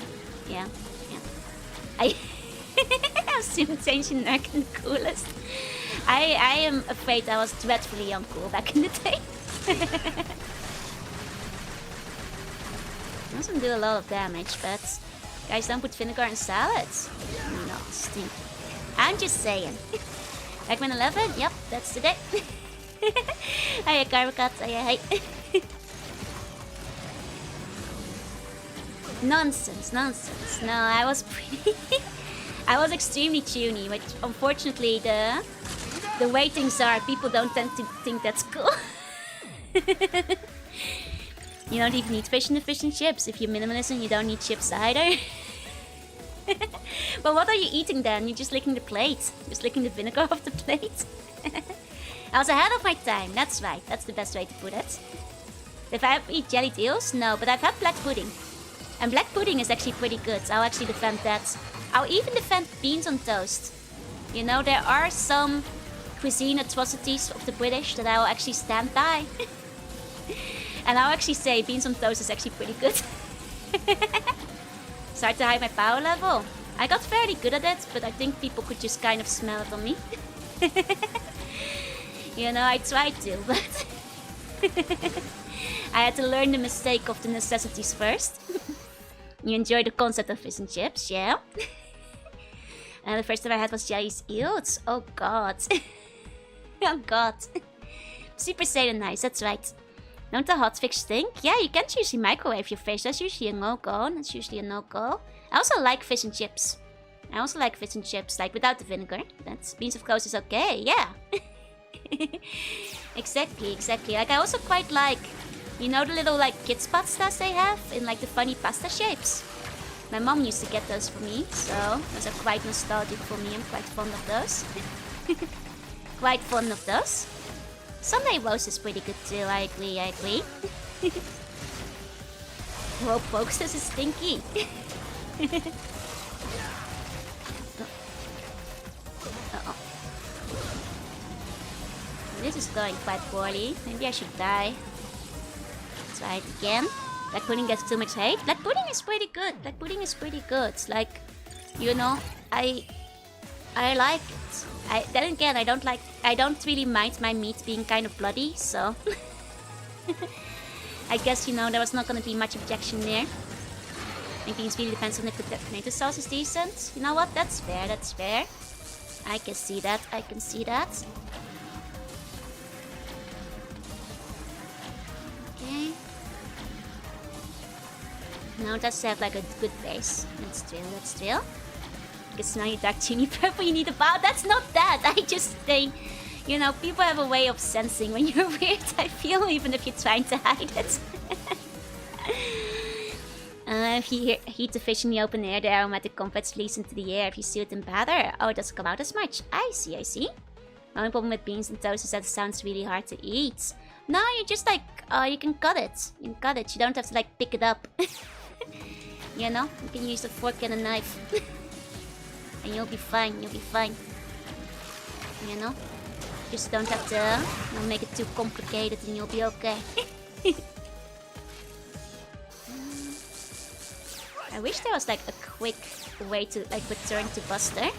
Yeah. I'm super sane and the coolest. I am afraid I was dreadfully uncool back in the day. Doesn't do a lot of damage, but guys, don't put vinegar in salads. Nasty. I'm just saying. Pac-Man 11? Yep, that's the day. Hiya, Carvacat. Hiya. Nonsense. No, I was pretty... I was extremely tuney, which unfortunately the way things are, people don't tend to think that's cool. You don't even need fish in the fish and chips. If you're minimalism, you don't need chips either. But what are you eating then? You're just licking the plate. Just licking the vinegar off the plate. I was ahead of my time. That's right. That's the best way to put it. If I eat jellied eels? No, but I've had black pudding. And black pudding is actually pretty good. I'll actually defend that. I'll even defend beans on toast. You know, there are some cuisine atrocities of the British that I will actually stand by. And I'll actually say beans on toast is actually pretty good. Start to hide my power level. I got fairly good at it, but I think people could just kind of smell it on me. You know, I tried to, but I had to learn the mistake of the necessities first. You enjoy the concept of fish and chips, yeah? And the first time I had was jellied eels. Oh god. Oh god. Super Saiyan nice, that's right. Don't the hotfix stink? Yeah, you can't usually microwave your fish. That's usually a no-go. That's usually a no-go. I also like fish and chips. Like without the vinegar. That's beans of course is okay, yeah. Exactly. Like I also quite like, you know, the little like kids pastas they have in like the funny pasta shapes. My mom used to get those for me, so those are quite nostalgic for me. I'm quite fond of those. Quite fond of those. Sunday roast is pretty good too, I agree. Rope folks, this is stinky. Uh-oh. This is going quite poorly. Maybe I should die. Let's try it again. Black pudding gets too much hate. Black pudding is pretty good. Like, you know, I like it. Then again, I don't really mind my meat being kind of bloody, so I guess, you know, there was not gonna be much objection there. I think it really depends on if the tomato sauce is decent. You know what? That's fair. I can see that. Okay. Now it does have like a good base. Let's drill. Because now you dark chili purple, you need a bow. That's not that. I just think, you know, people have a way of sensing when you're weird, I feel, even if you're trying to hide it. If you heat the fish in the open air, the aromatic compounds release into the air. If you stew it in batter, oh, it doesn't come out as much. I see, I see. The only problem with beans and toast is that it sounds really hard to eat. No, you just like, you can cut it. You can cut it. You don't have to like pick it up. You know, you can use a fork and a knife. And you'll be fine, you'll be fine. You know? Just don't have to make it too complicated and you'll be okay. I wish there was like a quick way to like return to Buster.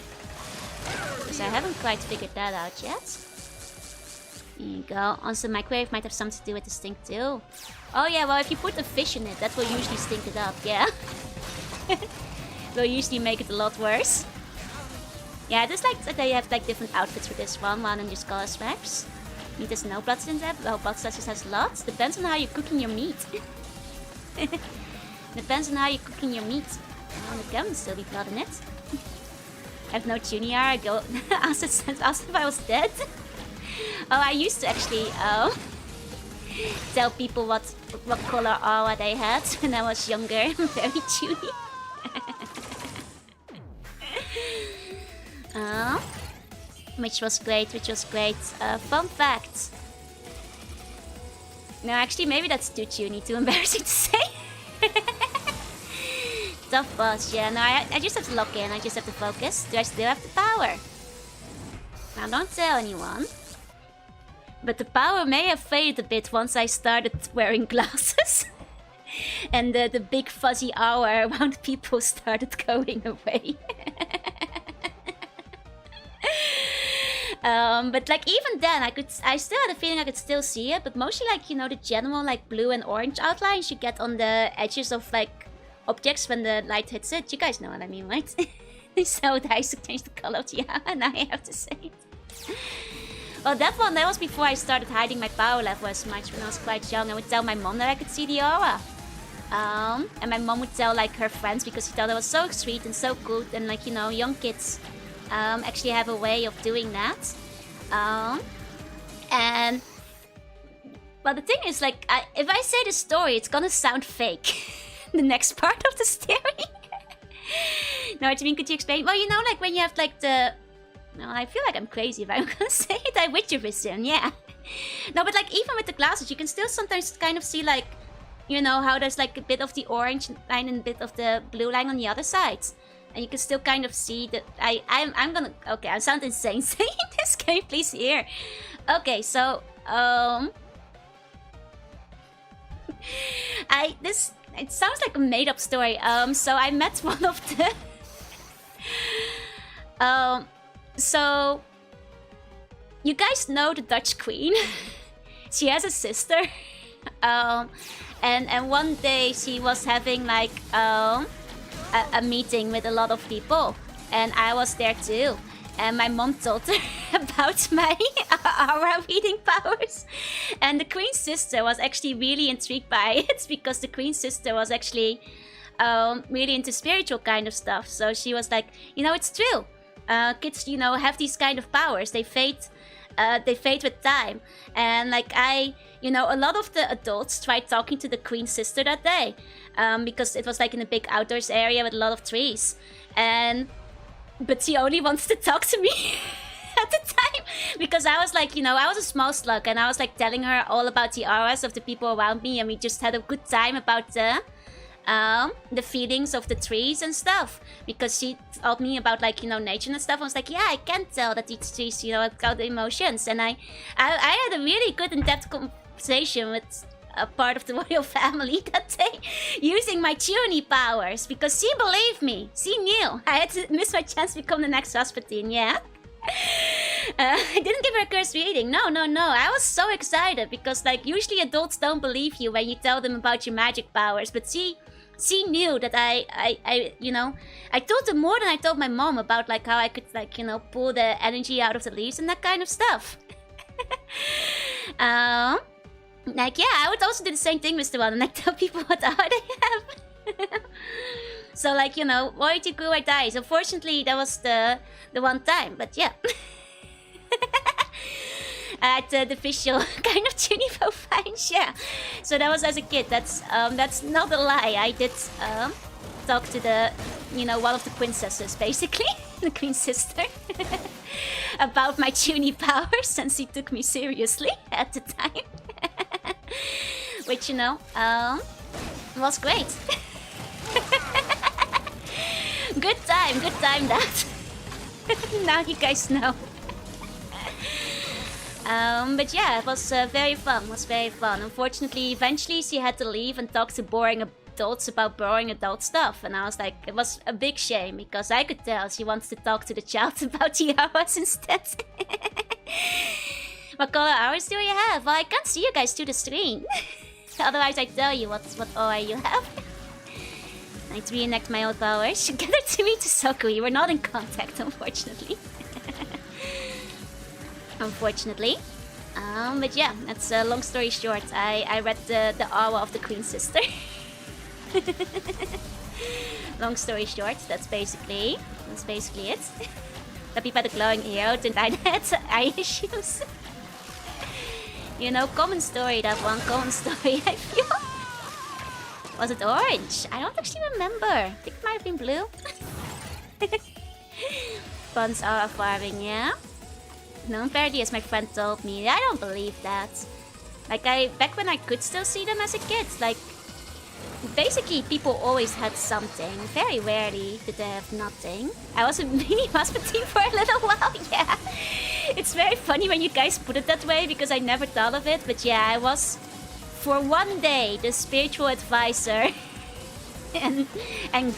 Because I haven't quite figured that out yet. There you go. Also, the microwave might have something to do with the stink too. Oh yeah, well if you put a fish in it, that will usually stink it up, yeah. Will usually make it a lot worse. Yeah, just like that they have like different outfits for this one and just color swaps. Meat has no blood in there, well, blood just has lots. Depends on how you're cooking your meat. Depends on how you're cooking your meat. Oh, there can still be blood in it. I have no junior. I go asked if I was dead. Oh, I used to actually tell people what color aura they had when I was younger. Very tuny. Which was great, fun fact. No, actually, maybe that's too tuny, too embarrassing to say. Tough boss, yeah. No, I just have to lock in, I just have to focus. Do I still have the power? Now, don't tell anyone. But the power may have faded a bit once I started wearing glasses. And the big fuzzy aura around people started going away. But like even then, I still had a feeling I could still see it, but mostly like, you know, the general like blue and orange outlines you get on the edges of like objects when the light hits it. You guys know what I mean, right? So I used to change the color of the aura, and I have to say it. Well, that was before I started hiding my power level as much. When I was quite young, I would tell my mom that I could see the aura. And my mom would tell like her friends because she thought it was so sweet and so good, and like, you know, young kids actually have a way of doing that. And well, the thing is, like, if I say the story, it's gonna sound fake. The next part of the story. No, what do you mean? Could you explain? Well, you know, like when you have like the. No, I feel like I'm crazy if I'm gonna say it. I Witcher vision, yeah. No, but like even with the glasses, you can still sometimes kind of see like, you know, how there's like a bit of the orange line and a bit of the blue line on the other side. And you can still kind of see that I'm gonna. Okay, I sound insane saying this. Can you please hear? Okay, so it sounds like a made-up story. So I met one of the so you guys know the Dutch Queen. She has a sister. And one day she was having like a meeting with a lot of people, and I was there too. And my mom told her about my aura reading powers. And the Queen's sister was actually really intrigued by it because the Queen's sister was actually really into spiritual kind of stuff. So she was like, you know, it's true. Kids, you know, have these kind of powers. They fade with time. And like you know, a lot of the adults tried talking to the Queen's sister that day. Because it was like in a big outdoors area with a lot of trees. But she only wanted to talk to me at the time. Because I was like, you know, I was a small slug. And I was like telling her all about the auras of the people around me. And we just had a good time about the feelings of the trees and stuff. Because she told me about like, you know, nature and stuff. I was like, yeah, I can tell that these trees, you know, have got emotions. And I had a really good in-depth conversation with a part of the royal family that day, using my tuning powers, because she believed me. She knew I had to miss my chance to become the next Rasputin, yeah? I didn't give her a curse reading. No. I was so excited because, like, usually adults don't believe you when you tell them about your magic powers, but she knew that I you know, I told her more than I told my mom about, like, how I could, like, you know, pull the energy out of the leaves and that kind of stuff. Like, yeah, I would also do the same thing, Mr. One, and like tell people what aura they have. So, like, you know, royalty grew or dies. Unfortunately, that was the one time, but yeah. at the official kind of Junipo finds. Yeah, so that was as a kid. That's not a lie. I did talk to the, one of the princesses, basically, the queen sister, about my Junie powers, since he took me seriously at the time. Which, was great. Good time that. Now you guys know. But yeah, it was very fun. Unfortunately, eventually she had to leave and talk to boring adults about boring adult stuff. And I was like, it was a big shame, because I could tell she wants to talk to the child about chihuahuas instead. What color hours do you have? Well, I can't see you guys through the screen. Otherwise, I tell you what aura you have. I reenact my old powers. Get her to me to Sokui. We're not in contact, unfortunately. Unfortunately. But yeah, that's a long story short. I read the aura of the queen sister. Long story short, that's basically it. The people had a glowing hero, and I had eye issues. Common story, that one. Common story, I feel. Was it orange? I don't actually remember. I think it might have been blue. Buns are farming, yeah? No, apparently, as my friend told me. I don't believe that. Like, back when I could still see them as a kid, like, basically, people always had something. Very rarely did they have nothing. I was a mini Rasputin for a little while, yeah. It's very funny when you guys put it that way, because I never thought of it. But yeah, I was, for one day, the spiritual advisor and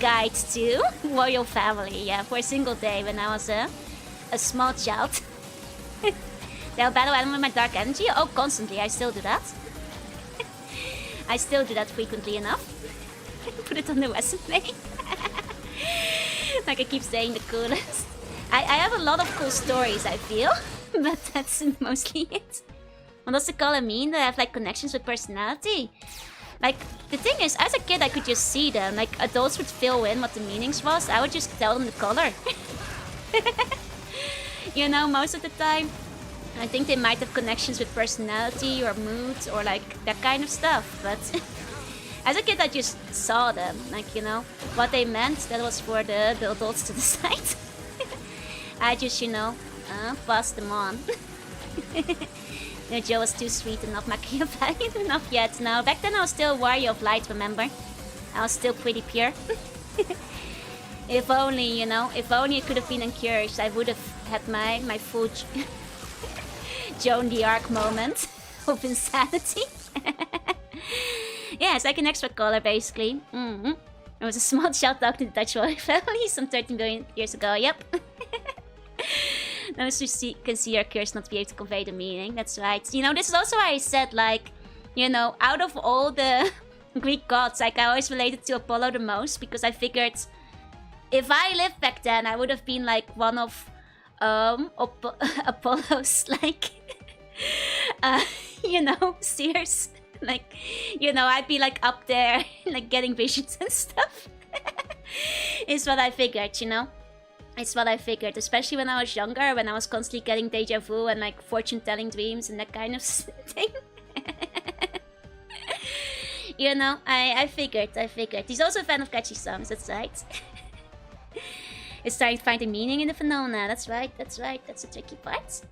guide to royal family. Yeah, for a single day when I was a small child. They'll battle animal with my dark energy? Oh, constantly. I still do that. I still do that frequently enough. Put it on the resume. Like I keep saying, the coolest. I have a lot of cool stories, I feel. But that's mostly it. What does the color mean? That I have like connections with personality? Like, the thing is, as a kid I could just see them. Like, adults would fill in what the meanings was. I would just tell them the color. Most of the time. I think they might have connections with personality or mood or like that kind of stuff. But as a kid I just saw them. Like, what they meant, that was for the adults to decide. I just, passed them on. Joe was too sweet and not Machiavellian enough yet. No, back then I was still a warrior of light, remember? I was still pretty pure. If only, if only it could have been encouraged, I would have had my full Joan the Arc moment of insanity. Yeah, it's like an extra color, basically. It was a small shout out to the Dutch royal family some 13 billion years ago, yep. Now you can see your curse not be able to convey the meaning. That's right. This is also why I said, like, out of all the Greek gods, like, I always related to Apollo the most, because I figured if I lived back then, I would have been like one of Apollo's, like, seers. Like, I'd be like up there, like getting visions and stuff. Is what I figured, It's what I figured, especially when I was younger, when I was constantly getting deja vu and like fortune-telling dreams and that kind of thing. I figured. He's also a fan of catchy songs, that's right. It's starting to find a meaning in the phenomena, that's right. That's the tricky part.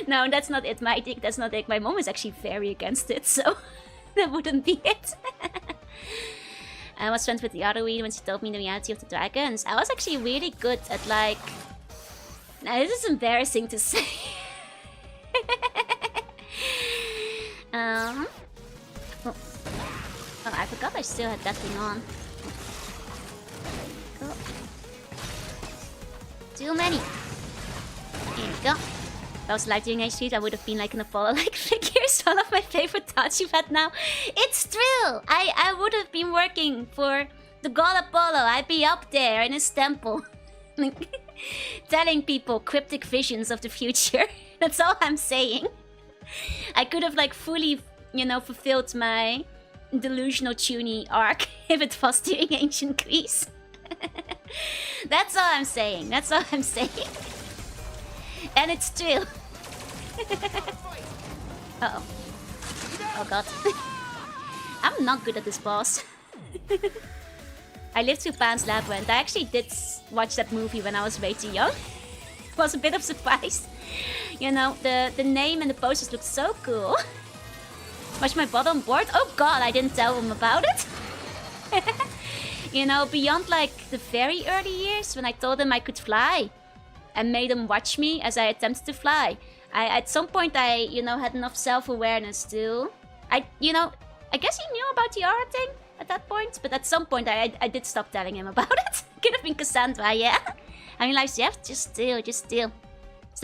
No, that's not it, that's not it. My mom is actually very against it, so that wouldn't be it. I was friends with the other Wii when she told me the reality of the dragons. I was actually really good at, like... Now, this is embarrassing to say. Oh, I forgot I still had that thing on. Cool. Too many. Here we go. If I was alive during H3, I would have been like an Apollo-like figure. It's one of my favorite thoughts you've had now. It's true! I would have been working for the god Apollo. I'd be up there in his temple. Telling people cryptic visions of the future. That's all I'm saying. I could have like fully, fulfilled my delusional Chuny arc if it was during ancient Greece. That's all I'm saying. And it's true. Uh-oh. Oh god. I'm not good at this boss. I lived through Pan's Labyrinth. I actually did watch that movie when I was way too young. It was a bit of a surprise. You know, the name and the posters looked so cool. Was my bot on board? Oh god, I didn't tell him about it. You know, beyond like the very early years when I told him I could fly and made him watch me as I attempted to fly. At some point I, you know, had enough self-awareness to... I guess he knew about the aura thing at that point, but at some point I did stop telling him about it. Could have been Cassandra, yeah? I mean, like, yeah, just still. It's the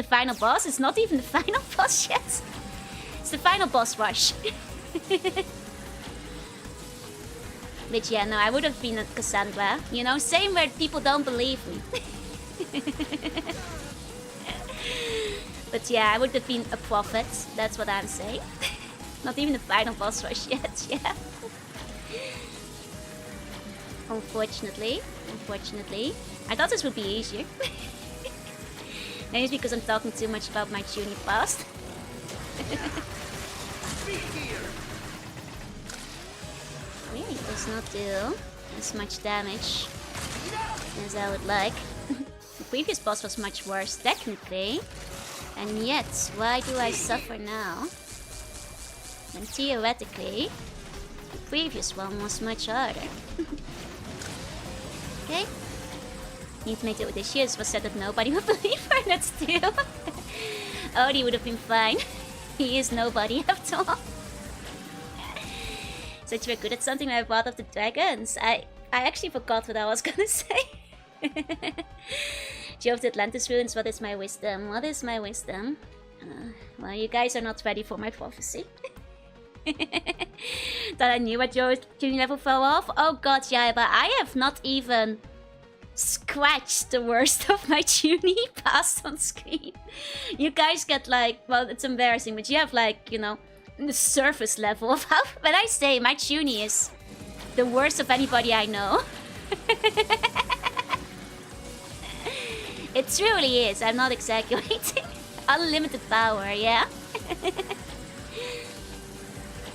final boss. It's not even the final boss yet. It's the final boss rush. But yeah, no, I would have been a Cassandra. You know, same where people don't believe me. But yeah, I would have been a prophet. That's what I'm saying. Not even the final boss rush yet, yeah. Unfortunately. I thought this would be easier. Maybe it's because I'm talking too much about my tuning past. Really does not do as much damage as I would like. The previous boss was much worse, technically. And yet, why do I suffer now? When theoretically, the previous one was much harder. Okay. Need to make it with the shields was said that nobody would believe her, that's true. Odie would have been fine. He is nobody after all. So you're good at something when I brought up the dragons. I actually forgot what I was gonna say. Geo of the Atlantis ruins, what is my wisdom? What is my wisdom? Well, you guys are not ready for my prophecy. That I knew what your tuning level fell off? Oh god, yeah, but I have not even scratched the worst of my tuning past on screen. You guys get like, well, it's embarrassing, but you have like, you know, the surface level of how, when I say my tuning is the worst of anybody I know. It truly is, I'm not exaggerating. Unlimited power, yeah?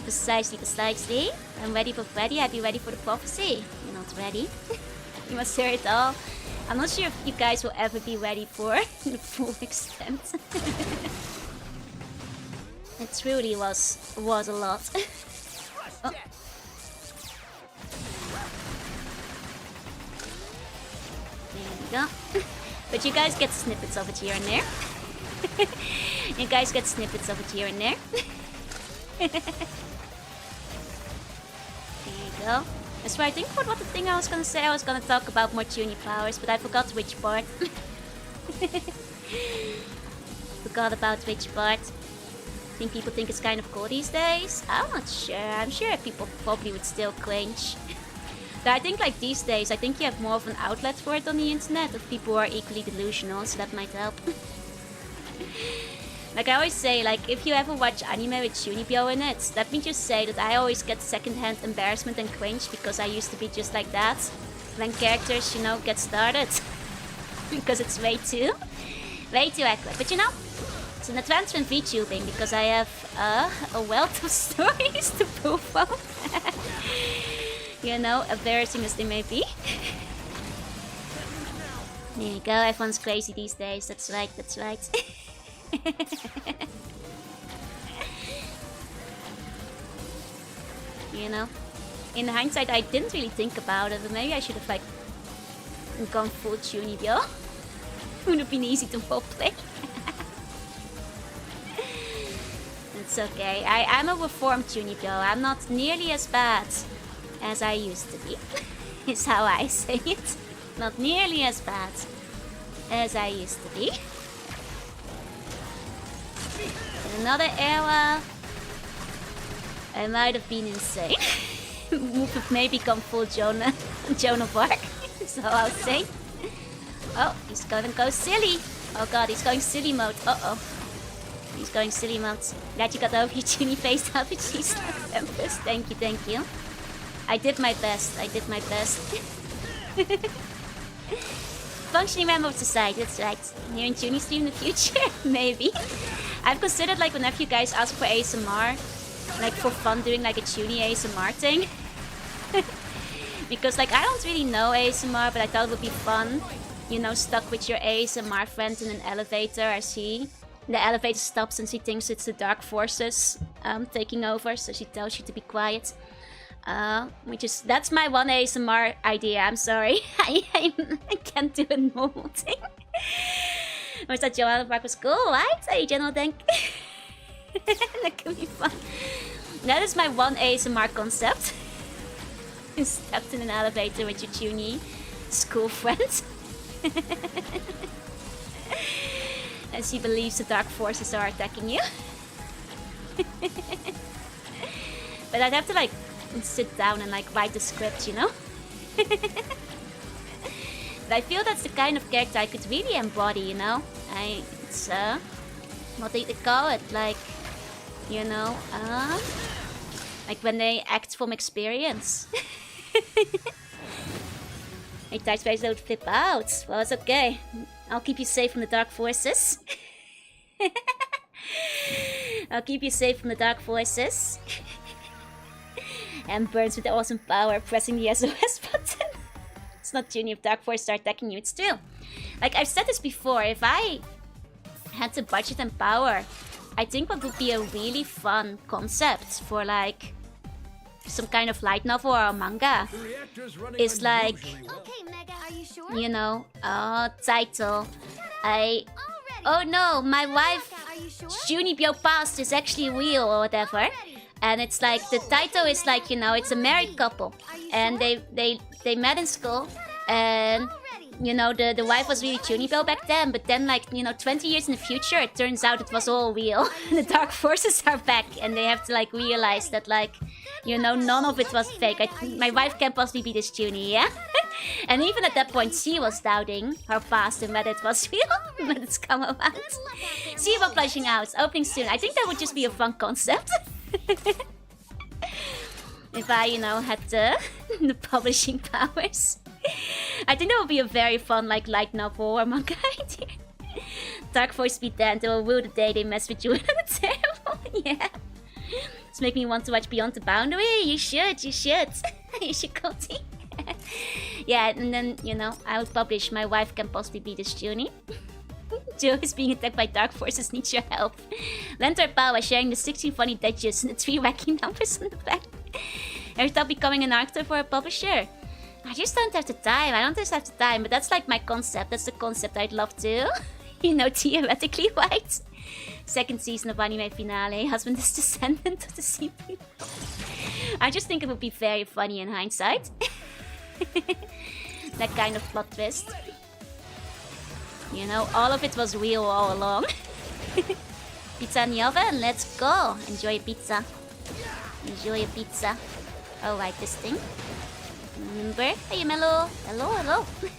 Precisely. I'm ready for Freddy, I'll be ready for the prophecy. You're not ready. You must hear it all. I'm not sure if you guys will ever be ready for the full extent. It truly was a lot. Oh. There we go. But you guys get snippets of it here and there. You guys get snippets of it here and there. There you go. That's why I think what the thing I was gonna say. I was gonna talk about more tuning powers, but I forgot which part. Forgot about which part. I think people think it's kind of cool these days. I'm not sure. I'm sure people probably would still cringe. But I think like these days, I think you have more of an outlet for it on the internet of people who are equally delusional, so that might help. Like I always say, like if you ever watch anime with Shunibyo in it, let me just say that I always get secondhand embarrassment and cringe because I used to be just like that when characters, you know, get started. Because it's way too accurate. But you know, it's an advancement VTubing because I have a wealth of stories to prove from. You know, embarrassing as they may be. There you go, everyone's crazy these days, that's right. You know, in hindsight I didn't really think about it, but maybe I should have like gone full Chunibyo. Would have been easy to roleplay. It's okay, I'm a reformed Chunibyo. I'm not nearly as bad as I used to be. Is how I say it. Not nearly as bad as I used to be. In another era, I might have been insane. Would have maybe gone full Jonah Bark. So I'll say. Oh, he's gonna go silly. Oh god, he's going silly mode. Uh-oh. He's going silly mode. Glad you got over your tuny face out with cheese. Thank you. I did my best. Functioning member of society, that's right. Here in Junie stream in the future, maybe. I've considered like whenever you guys ask for ASMR, like for fun doing like a Junie ASMR thing. Because like I don't really know ASMR, but I thought it would be fun. You know, stuck with your ASMR friend in an elevator as the elevator stops and she thinks it's the dark forces taking over, so she tells you to be quiet. That's my one ASMR idea, I'm sorry. I can't do a normal thing. Was that Joanna Park was cool, right? Hey, General Denk. That could be fun. That is my one ASMR concept. You're stuck in an elevator with your Junie school friend. And she believes the dark forces are attacking you. But I'd have to like sit down and like write the script, you know? But I feel that's the kind of character I could really embody, you know? It's what do they call it? Like, you know, like when they act from experience. Hey, Tight Space, don't flip out. Well, it's okay. I'll keep you safe from the dark forces. I'll keep you safe from the dark forces. And burns with the awesome power, pressing the SOS button. It's not Junie if dark forces start attacking you, it's true. Like, I've said this before, if I had the budget and power, I think what would be a really fun concept for, like, some kind of light novel or a manga is like, Okay, Mega, are you sure? you know, title. Oh no, my wife, Are you sure? Junibyo past is actually real or whatever. And it's like, the title is like, you know, it's a married couple. And they met in school. And, you know, the wife was really Junibyo back then. But then, like, you know, 20 years in the future, it turns out it was all real. The dark forces are back. And they have to, like, realize that, like, you know, none of it was fake. My wife can't possibly be this Junie, yeah? And even at that point, she was doubting her past and whether it was real. But it's come around. See you publishing out. Opening soon. I think that would just be a fun concept. If I, you know, had the publishing powers. I think that would be a very fun, like, light novel or manga idea. Dark Force be dead, they will rule the day they mess with you in the terrible. Yeah. It's making me want to watch Beyond the Boundary. You should. You should go see. Yeah, and then, you know, I would publish My Wife Can Possibly Be This Junie. Joe is being attacked by dark forces, needs your help. Lend her power, sharing the 16 funny digits and the 3 wacky numbers on the back. Ever thought becoming an actor for a publisher? I just don't have the time. I don't just have the time, but that's like my concept. That's the concept I'd love to, you know, theoretically, right? Second season of anime finale. Husband is descendant of the sea people. I just think it would be very funny in hindsight. That kind of plot twist. You know, all of it was real all along. Pizza in the oven, let's go. Enjoy your pizza. Enjoy your pizza. Oh, right, this thing. Remember? Hey, Mello. Hello, hello. There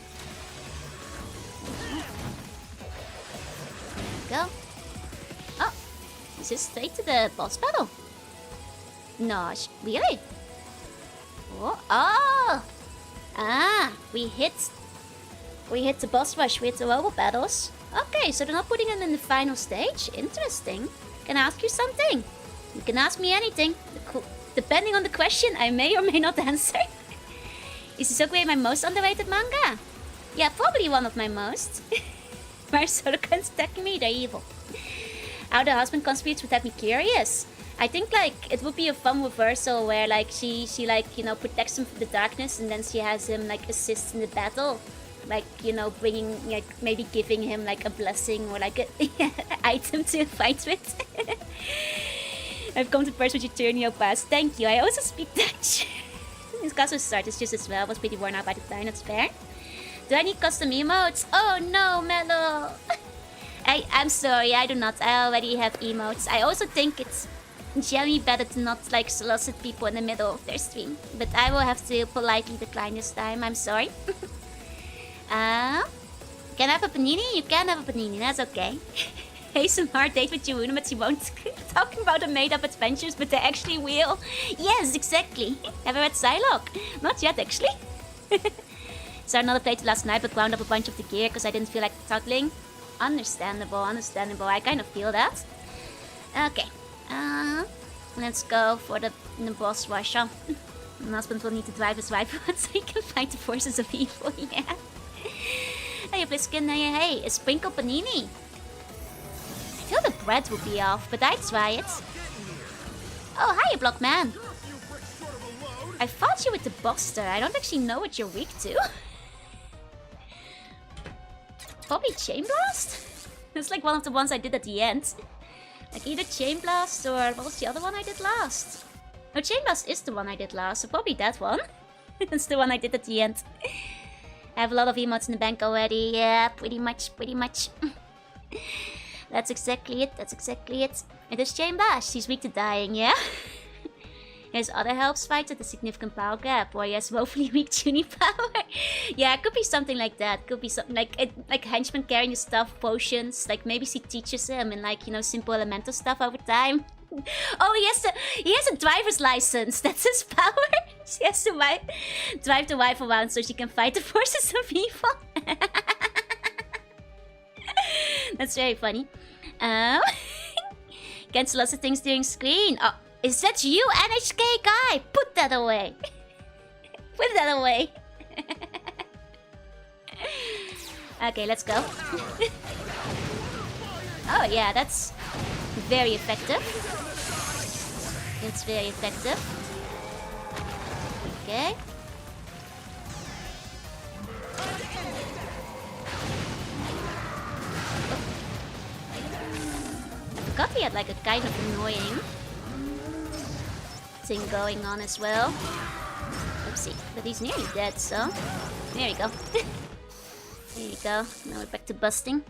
we go. Oh, this is straight to the boss battle. No, really? Oh, oh! Ah, we hit the boss rush with the robot battles. Okay, so they're not putting it in the final stage. Interesting. Can I ask you something? You can ask me anything. Depending on the question, I may or may not answer. Is Isokue my most underrated manga? Yeah, probably one of my most. Why are Solokans attacking me? They're evil. How the husband conspirates would have me curious. I think, like, it would be a fun reversal where, like, she like, you know, protects him from the darkness and then she has him, like, assist in the battle. Like, you know, bringing, like, maybe giving him, like, a blessing or, like, an item to fight with. I've come to first with Eternio Pass. Thank you. I also speak Dutch. This Castle start is just as well. I was pretty worn out by the time. That's fair. Do I need custom emotes? Oh, no, Mello. I'm sorry. I do not. I already have emotes. I also think it's generally better to not, like, solicit people in the middle of their stream. But I will have to politely decline this time. I'm sorry. Can I have a panini? You can have a panini, that's okay. ASMR date with Jorunna, but she won't. Talking about the made-up adventures, but they're actually real. Yes, exactly. Have I read Psylocke? Not yet, actually. Started another playthrough last night, but ground up a bunch of the gear because I didn't feel like toggling. Understandable, understandable. I kind of feel that. Okay. Let's go for the boss rush. My husband will need to drive his wife so he can fight the forces of evil. Yeah. Hey, Bliskin. Hey, a sprinkle panini. I feel the bread will be off, but I'd try it. Oh, hiya, Blockman. I fought you with the Buster. I don't actually know what you're weak to. Probably Chain Blast? It's like one of the ones I did at the end. Like either Chain Blast or what was the other one I did last? No, Chain Blast is the one I did last, so probably that one. That's the one I did at the end. I have a lot of emotes in the bank already. Yeah, pretty much, pretty much. That's exactly it, that's exactly it. It is Chain Blast. She's weak to dying, yeah? He has other helps fights at a significant power gap, or he has woefully weak tuning power. Yeah, it could be something like that. Could be something like henchman carrying his stuff, potions. Like maybe she teaches him in like, you know, simple elemental stuff over time. Oh, he has a driver's license. That's his power. She has to drive the wife around so she can fight the forces of evil. That's very funny. Cancel lots of things during screen. Oh. Is that you, NHK guy? Put that away. Put that away. Okay, let's go. Oh yeah, that's very effective. It's very effective. Okay. I forgot he had like a kind of annoying thing going on as well. Oopsie, but he's nearly dead, so there we go. There we go. Now we're back to busting.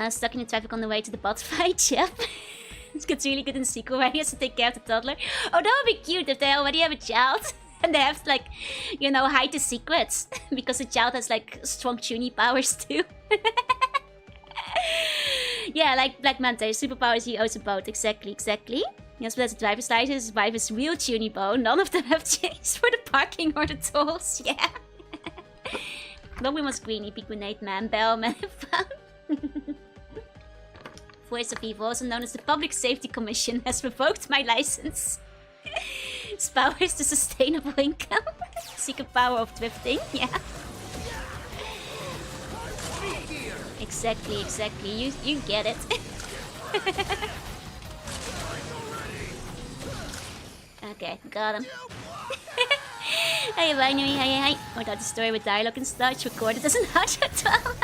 Stuck in the traffic on the way to the bot fight. Yep. It gets really good in the sequel where he has to take care of the toddler. Oh, that would be cute if they already have a child and they have to, like, you know, hide the secrets because the child has like strong tuning powers too. Yeah, like Black Manta, his superpowers he owes a boat. Exactly, exactly. Yes, but that's a driver's license, his wife is real tuny bone. None of them have changed for the parking or the tolls. Yeah. Nobody was greeny, big grenade man, bell man found. Voice of Evil, also known as the Public Safety Commission, has revoked my license. Its power is the sustainable income. Secret power of drifting, yeah. Exactly, exactly. You get it. Okay, got him. Hey, Binary, hey. Without the story with dialogue and such, recorded as an audio drama.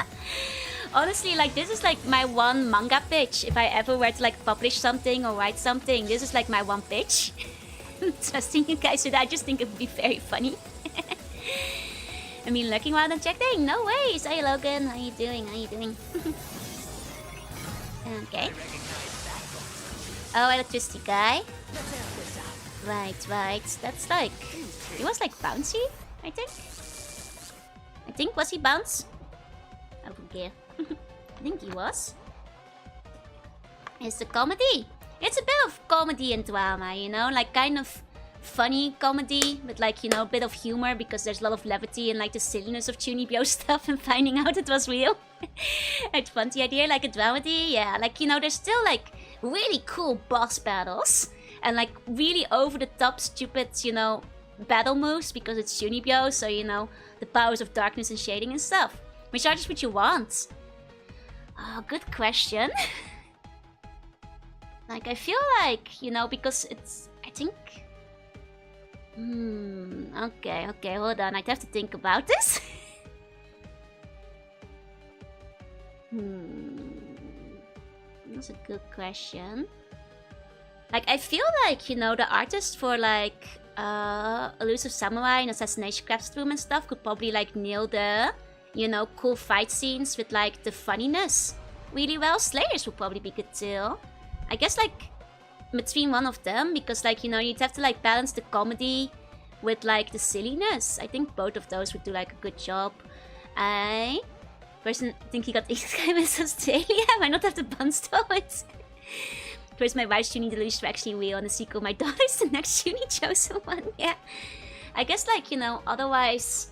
Honestly, like, this is like my one manga pitch. If I ever were to like publish something or write something, this is like my one pitch. Trusting you guys with that, I just think it would be very funny. I mean, looking around and checking, no ways. Hey, Logan, how you doing? How you doing? Okay. Oh, electricity guy. Right, right. That's like... He was like bouncy, I think. Was he bounce? I forget. I think he was. It's a comedy. It's a bit of comedy and drama, you know? Like kind of funny comedy with like, you know, a bit of humor because there's a lot of levity and like the silliness of Chunibyo stuff and finding out it was real. It's fun the idea, like a dramedy, yeah. Like, you know, there's still like really cool boss battles and like really over the top stupid, you know, battle moves because it's Chunibyo, so you know, the powers of darkness and shading and stuff. Which are just what you want? Oh, good question. Like, I feel like, you know, because it's... I think... Okay, hold on. I'd have to think about this. That's a good question. Like, I feel like, you know, the artist for, like, Elusive Samurai and Assassination Crafts Room and stuff could probably, like, nail the, you know, cool fight scenes with, like, the funniness really well. Slayers would probably be good too. I guess, like, between one of them, because, like, you know, you'd have to, like, balance the comedy with, like, the silliness. I think both of those would do, like, a good job. I think he got Miss Australia. Why not have the bun stories? First, my wife's tuning delusions were actually real, and the sequel, my daughter's the next tuning chosen one. Yeah. I guess, like, you know, otherwise...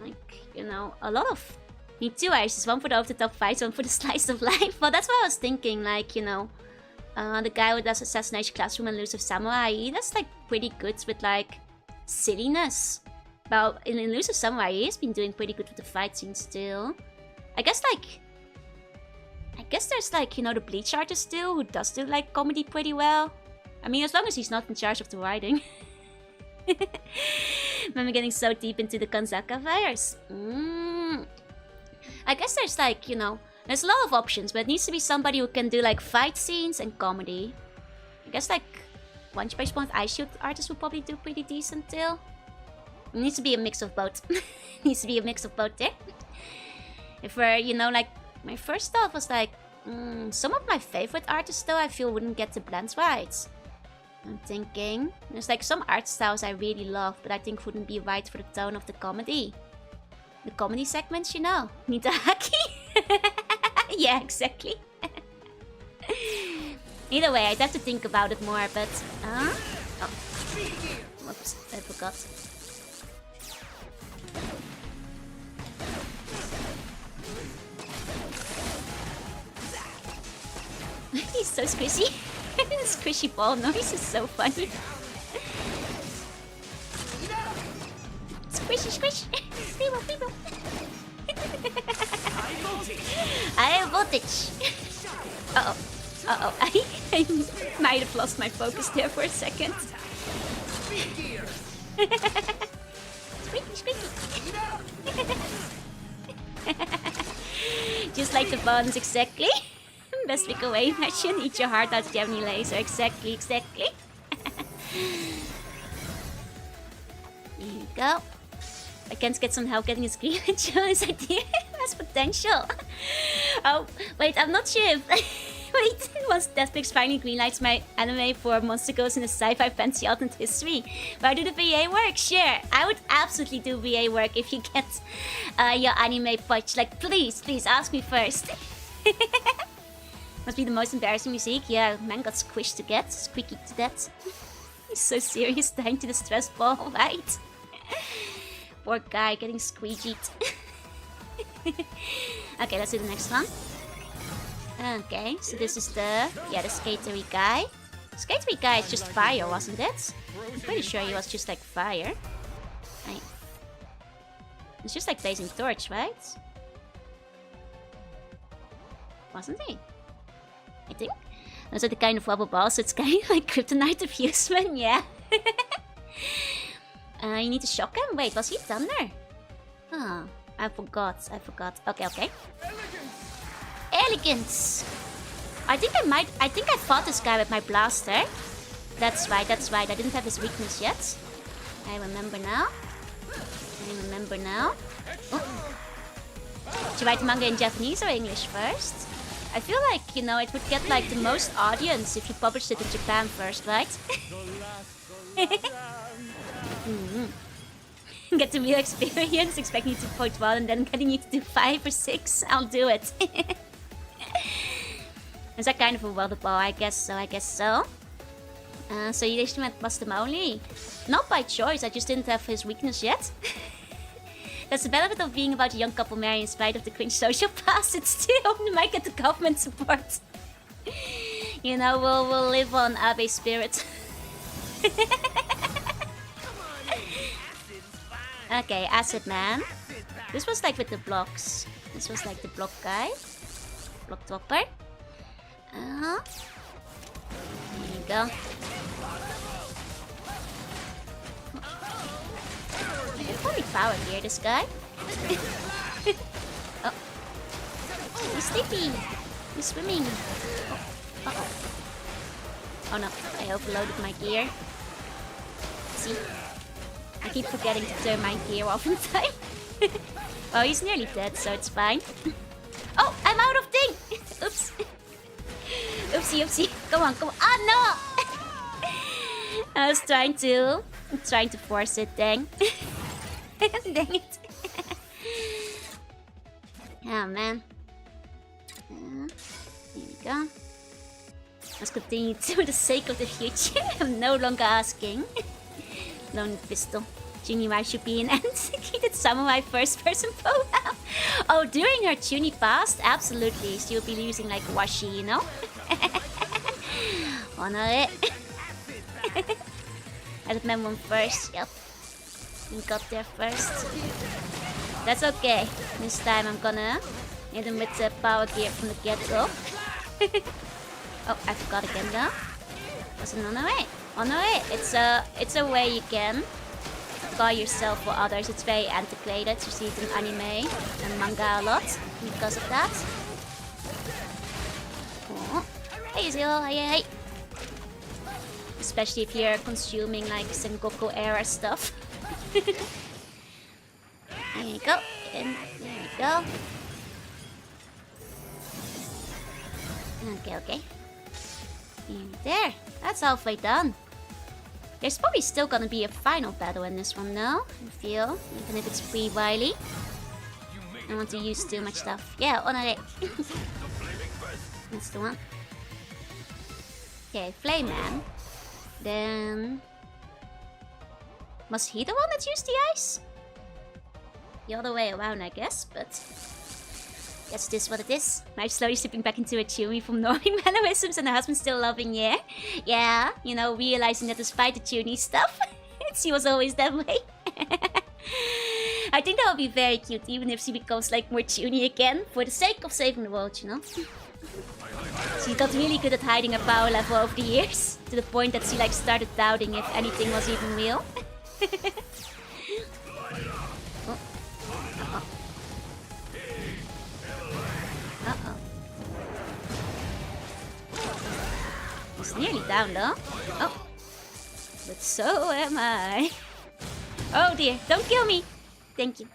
I you know, a lot of... Need 2 Irises, one for the over-the-top fights, one for the slice of life. Well, that's what I was thinking, like, you know, the guy who does Assassination Classroom and Elusive Samurai, he does, like, pretty good with, like, silliness. Well, in Elusive Samurai, he's been doing pretty good with the fight scenes still. I guess there's, like, you know, the Bleach artist still, who does do, like, comedy pretty well. I mean, as long as he's not in charge of the writing. Remember getting so deep into the Kanzaka virus. I guess there's, like, you know, there's a lot of options, but it needs to be somebody who can do, like, fight scenes and comedy. I guess, like, One Punch Man Ice Shield artist would probably do pretty decent still. It needs to be a mix of both. Needs to be a mix of both there. If we're, you know, like, my first thought was, like, some of my favorite artists, though, I feel wouldn't get the blends right. I'm thinking, there's, like, some art styles I really love, but I think wouldn't be right for the tone of the comedy. The comedy segments, you know. Nidahaki? Yeah, exactly. Either way, I'd have to think about it more, but... Oh. Whoops, I forgot. He's so squishy. This squishy ball noise is so funny. Squishy, squish. Feeble, feeble. I have voltage. Uh-oh. Uh-oh. I might have lost my focus there for a second. Squeaky, squeaky. Just like the buns, exactly. Best week away, imagine. Eat your heart out, Gemini Laser. Exactly, exactly. There you go. I can't get some help getting his green and show his idea. Has potential. Oh, wait, I'm not sure if... Wait, was Netflix finally greenlights my anime for Monster Goes in a sci-fi fantasy alternate history? Why do the VA work? Sure, I would absolutely do VA work if you get your anime pitch. Like, please, please, ask me first. Must be the most embarrassing music. Yeah, man got squished to get, squeaky to death. He's so serious, dying to the stress ball, right? Poor guy getting squeegeed. Okay, let's do the next one. Okay, so this is the skatery guy. Skatery guy is just fire, wasn't it? I'm pretty sure he was just like fire. It's just like blazing torch, right? Wasn't he? I think. Those are the kind of rubber balls, so it's kind of like kryptonite of Huseman, yeah. You need to shock him? Wait, was he Thunder? Oh, I forgot. Okay, okay. Elegance! I think I fought this guy with my blaster. That's right. I didn't have his weakness yet. I remember now. Oh. Should you write the manga in Japanese or English first? I feel like, you know, it would get like the most audience if you published it in Japan first, right? Get the real experience, expecting you to point 1 and then getting you to do 5 or 6. I'll do it. Is that kind of a welder ball? I guess so. So you actually went Mastamoli. Not by choice, I just didn't have his weakness yet. That's the benefit of being about a young couple married in spite of the cringe social pass. It's still you might get the government support. You know, we'll live on Abe's spirit. Okay, Acid Man. This was like with the blocks. This was like the block guy. Block topper. There you go. Probably power here, this guy. Oh. He's sleepy. He's swimming. Oh. Uh-oh. Oh no, I overloaded my gear. See? I keep forgetting to turn my gear off in time. Oh, he's nearly dead, so it's fine. Oh, I'm out of thing! Oops. Oopsie. Come on. Ah, no! I was trying to force it, dang. Dang it. Oh, man. Here we go. Let's continue for the sake of the future. I'm no longer asking. Lonely pistol. Junior wife should be an end. Keep did some of my first-person Polehound. Oh, during her Tuny fast, absolutely. She'll be using like washi, you know? Honor it. I did my one first. Yep. We got there first. That's okay. This time I'm gonna hit him with the power gear from the get-go. Oh, I forgot again though. Wasn't on the way. On the way. It's a way you can buy yourself or others. It's very antiquated. You see it in anime and manga a lot because of that. Oh. Hey Zero, hey. Especially if you're consuming like Sengoku era stuff. There you go. And there you go. Okay. And there. That's halfway done. There's probably still gonna be a final battle in this one though, I feel. Even if it's Free Wily. I don't want to use too much stuff. Yeah, on it. That's the one. Okay, Flame Man. Then... was he the one that used the ice? The other way around, I guess, but... guess this is what it is. I'm slowly slipping back into a Chewy from knowing mannerisms and her husband still loving, yeah? Yeah, you know, realizing that despite the Chewy stuff, she was always that way. I think that would be very cute, even if she becomes like more Chewy again, for the sake of saving the world, you know? She got really good at hiding her power level over the years, to the point that she like started doubting if anything was even real. Oh. Uh-oh. He's nearly down though. Oh. But so am I. Oh dear, don't kill me. Thank you.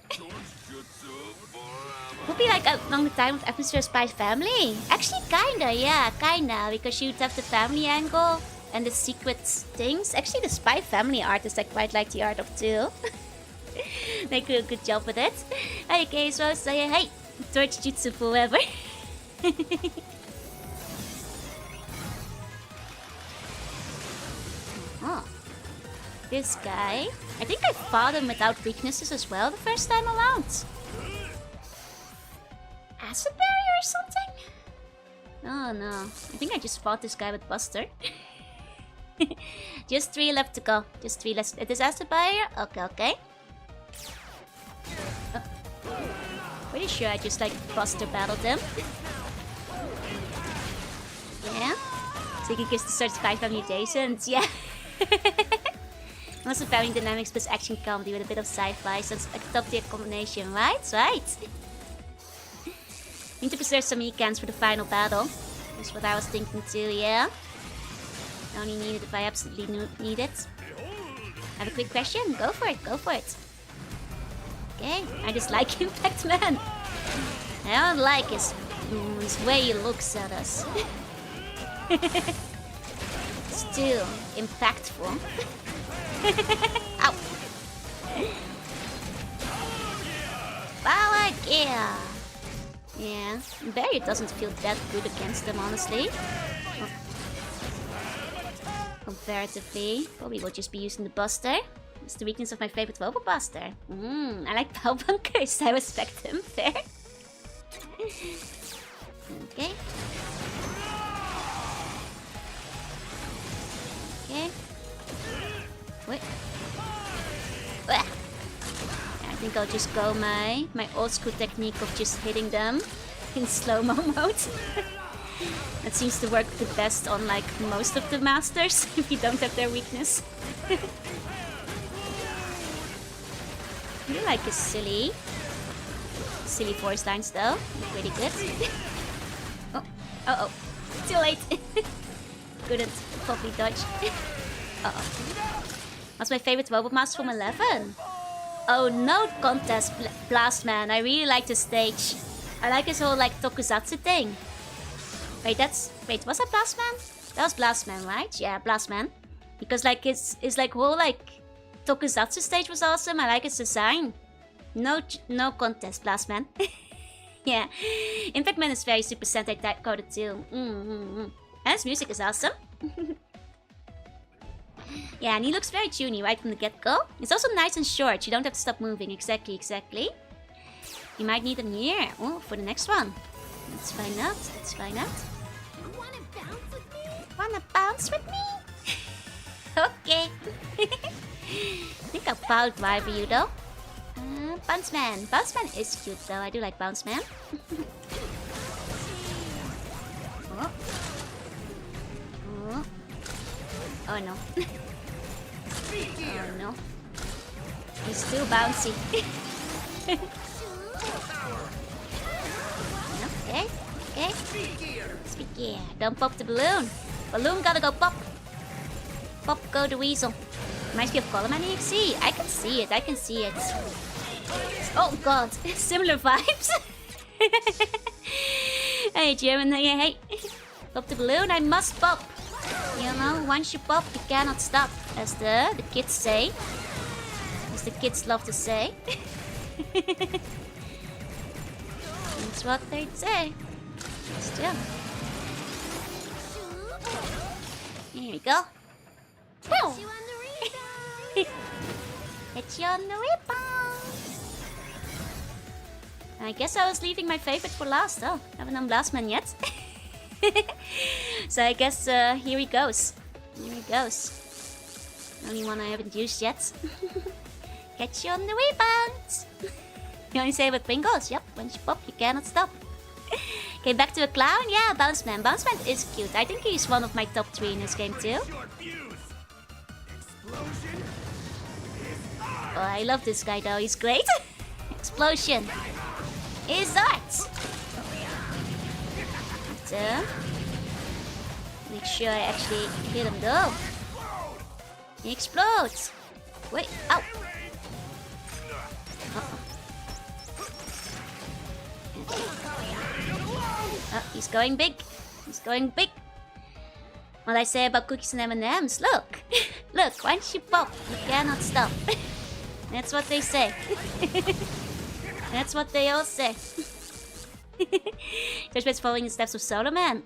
Would be like a long time with Atmosphere Spy Family. Actually, kinda, yeah, kinda. Because you'd have the family angle and the secret things. Actually, the Spy Family artist I quite like the art of too. They do a good job with it. Okay, so say hey, torch jutsu forever. Oh, this guy. I think I fought him without weaknesses as well the first time around. Acid barrier or something? Oh no, I think I just fought this guy with Buster. Just 3 left to go. Just 3 left. It is acid barrier? Okay. Oh. Pretty sure I just like Buster battled him. Yeah. So you can just start 5 mutations. Yeah. Also family dynamics plus action comedy with a bit of sci-fi. So it's a top tier combination, right? Right. Need to preserve some ecans for the final battle. That's what I was thinking too, yeah? I only need it if I absolutely need it. I have a quick question? Go for it, go for it. Okay, I just like Impact Man. I don't like his way he looks at us. Still impactful. Ow! Power gear! Yeah, Barrier doesn't feel that good against them, honestly. Oh. Comparatively, probably will just be using the Buster. It's the weakness of my favorite Robo Buster. I like Power Bunkers, I respect him, fair. Okay. Okay. Wait. I think I'll just go my old school technique of just hitting them in slow-mo mode. That seems to work the best on like most of the masters if you don't have their weakness. You like his silly force lines though. Pretty good. Oh, too late. Couldn't properly dodge. What's my favorite robot master from 11? Oh, no contest, Blast Man. I really like the stage. I like his whole like tokusatsu thing. Wait, was that Blast Man? That was Blast Man, right? Yeah, Blast Man. Because like his like whole like tokusatsu stage was awesome. I like his design. No contest, Blast Man. Yeah, Impact Man is very Super Sentai type coded too. And his music is awesome. Yeah, and he looks very tuney right from the get-go. It's also nice and short. You don't have to stop moving. Exactly. You might need them here. Oh, for the next one. Let's find out. Wanna bounce with me? Wanna bounce with me? Okay. I think I'll power drive for you though. Bounce Man. Bounce Man is cute though. I do like Bounce Man. Oh. Oh. Oh no. Oh no. He's too bouncy. Okay. Speak gear. Don't pop the balloon. Balloon gotta go pop. Pop go the weasel. Reminds me of Coleman EXE. I can see it. Oh god. Similar vibes. Hey German, hey. Pop the balloon, I must pop. You know, once you pop, you cannot stop. As the kids say. As the kids love to say. That's what they say. Still. Here we go. Woo! You on the rebound. Hit you on the rebound. I guess I was leaving my favorite for last. Oh, haven't done Blast Man yet. So I guess here he goes. Only one I haven't used yet. Catch you on the rebound. You only say with Pringles. Yep, once you pop, you cannot stop. Okay, back to a clown. Yeah, Bounce Man. Bounce Man is cute. I think he's one of my top 3 in this game too. Oh, I love this guy though. He's great. Explosion is art. So, make sure I actually hit him though. He explodes. Wait, ow. Oh, he's going big. What I say about cookies and M&Ms. Look. Look, once you pop, you cannot stop. That's what they say. That's what they all say. Josh's following the steps of Solo Man.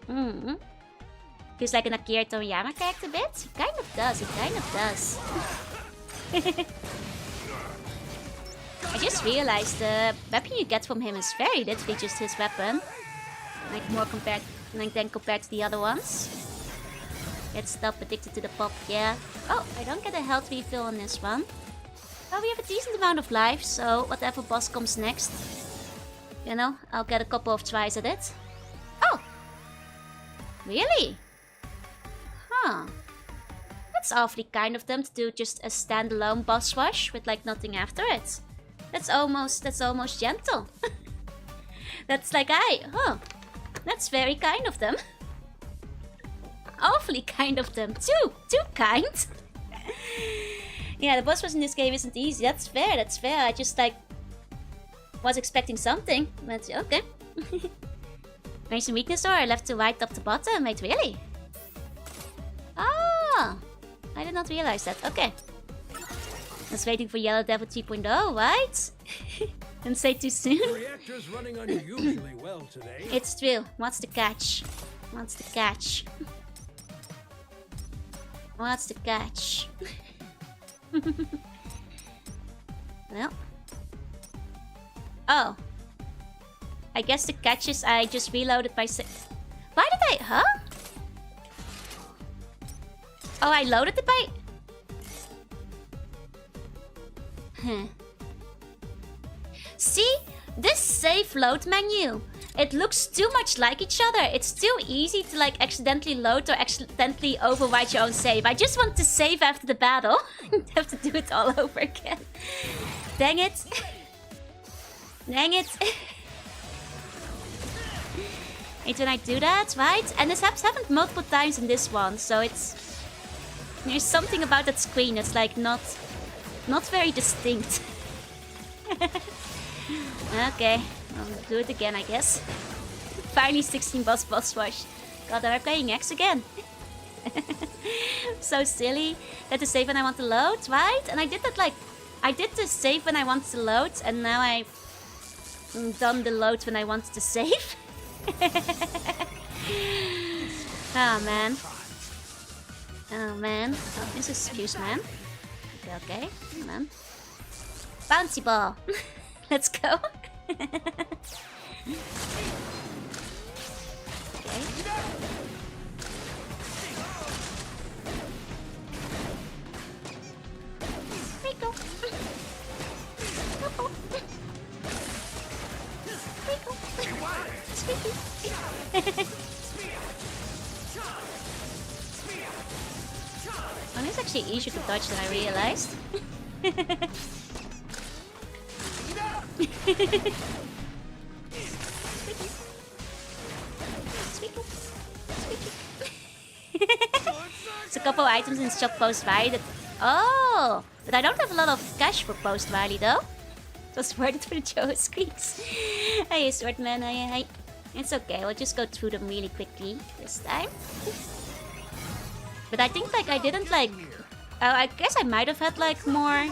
Feels like an Akira Toriyama character bit. He kind of does. I just realized the weapon you get from him is very literally just his weapon. Like more compared to the other ones. Get stuff addicted to the pop, yeah. Oh, I don't get a health refill on this one. Well, we have a decent amount of life, so whatever boss comes next, you know, I'll get a couple of tries at it. Oh! Really? Huh. That's awfully kind of them to do just a standalone boss rush with like nothing after it. That's almost gentle. That's like, that's very kind of them. Awfully kind of them. Too kind. Yeah, the boss rush in this game isn't easy. That's fair. I just like was expecting something, but okay. Range and weakness or left to right, top to bottom. Wait, really? Ah, I did not realize that. Okay. I was waiting for Yellow Devil 3.0, right? Didn't say too soon. The reactor's running unusually well today. It's true. What's the catch? Well. Oh. I guess the catch is I just reloaded by Why did I... Huh? Oh, I loaded it by... See? This save load menu. It looks too much like each other. It's too easy to like accidentally load or accidentally overwrite your own save. I just want to save after the battle. Have to do it all over again. Dang it. Dang it. Wait, when I do that, right? And this has happened multiple times in this one, so it's... There's something about that screen that's like not very distinct. Okay, I'll do it again, I guess. Finally 16 boss rush. God, am I playing X again? So silly. That to save when I want to load, right? And I did that like... I did the save when I wanted to load, and now I've done the load when I wanted to save. Oh, man. Oh man. Oh, this is Fuse Man. Okay, okay. Come on. Bouncy ball. Let's go. Okay. Rico. Rico. Rico. Oh, it's actually easier to dodge than I realized. It's a couple items in shop post Valley that... Oh! But I don't have a lot of cash for post Valley though. It was worth it for the Joe squeaks. Hey, Swordman, hey. It's okay, we'll just go through them really quickly this time. But I think like I didn't like... I guess I might have had like more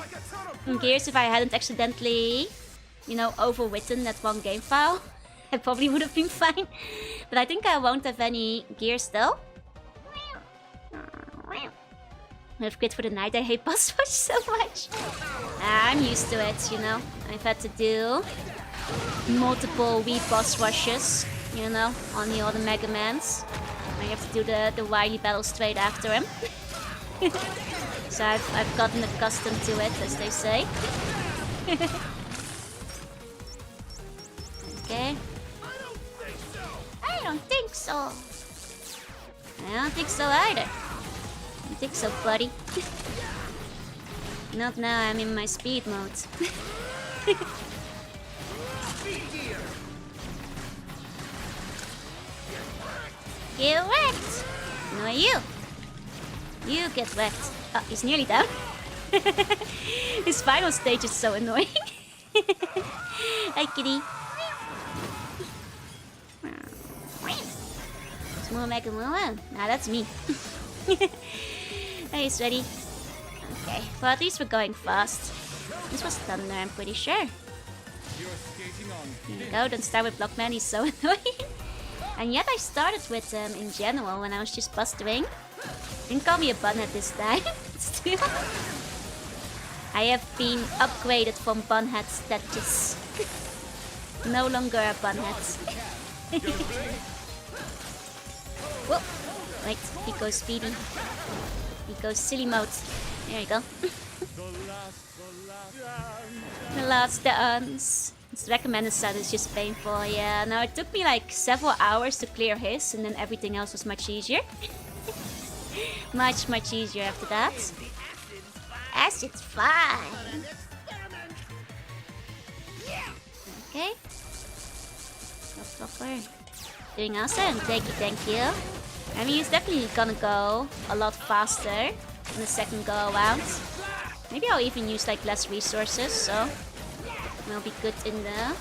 gears if I hadn't accidentally, you know, overwritten that one game file. I probably would have been fine. But I think I won't have any gears though. I've quit for the night. I hate boss rush so much. I'm used to it, you know. I've had to do multiple Wii boss rushes, you know, on the other Mega Mans. I have to do the Wily battle straight after him. So I've gotten accustomed to it, as they say. Okay. I don't think so. I don't think so either. I don't think so, buddy. Not now, I'm in my speed mode. Get wrecked! No, you! You get wrecked. Oh, he's nearly down. His final stage is so annoying. Hi, kitty. Small Mega Moon. Nah, that's me. Hey, he's ready. Okay, well, at least we're going fast. This was Thunder, I'm pretty sure. There you go, don't start with Blockman, he's so annoying. And yet I started with them in general when I was just bustering. Didn't call me a bunhead this time. Still. I have been upgraded from bunhead status. No longer a bunhead. Whoa! Wait, he goes speedy. He goes silly mode. There you go. The last dance. Its recommended sound is just painful, yeah. Now it took me like several hours to clear his, and then everything else was much easier. much easier after that. Acid's fine. Okay. Proper. Doing awesome. Thank you. I mean, it's definitely gonna go a lot faster in the second go around. Maybe I'll even use like less resources, so it'll be good in the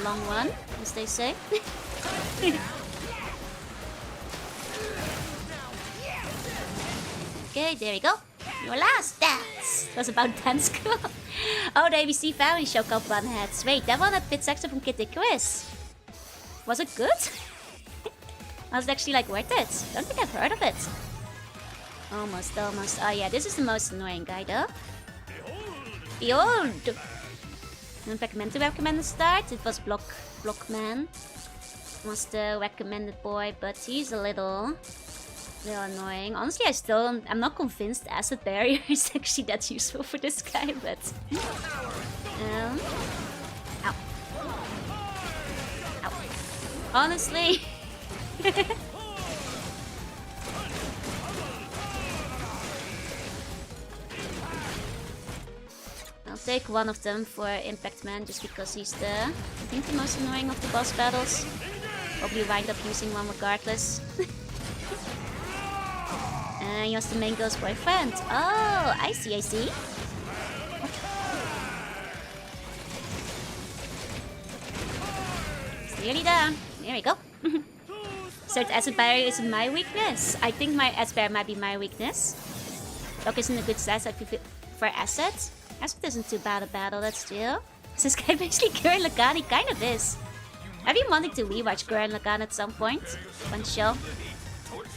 long run, as they say. Okay, there we go. Your last dance was about dance school. Oh, the ABC Family Show called Bunheads. Wait, that one had Pit Sector from Kid Quiz. Was it good? Was it actually like worth it? Don't think I've heard of it. Almost. Oh yeah, this is the most annoying guy though. Behold! I don't recommend the start. It was Blockman. Was the recommended boy, but he's a little annoying. Honestly, I'm not convinced Acid Barrier is actually that useful for this guy, but ow. Ow. Honestly. I'll take one of them for Impact Man just because he's I think the most annoying of the boss battles. Probably wind up using one regardless. And he was the main girl's boyfriend. Oh, I see. It's nearly down. There we go. So Acid Barrier isn't my weakness. I think my Acid Barrier might be my weakness. Block isn't a good size for Acid. Acid isn't too bad a battle, that's true. Is this guy basically Gurren Lagann? He kind of is. I've been wanting to rewatch Gurren Lagann at some point. Fun show.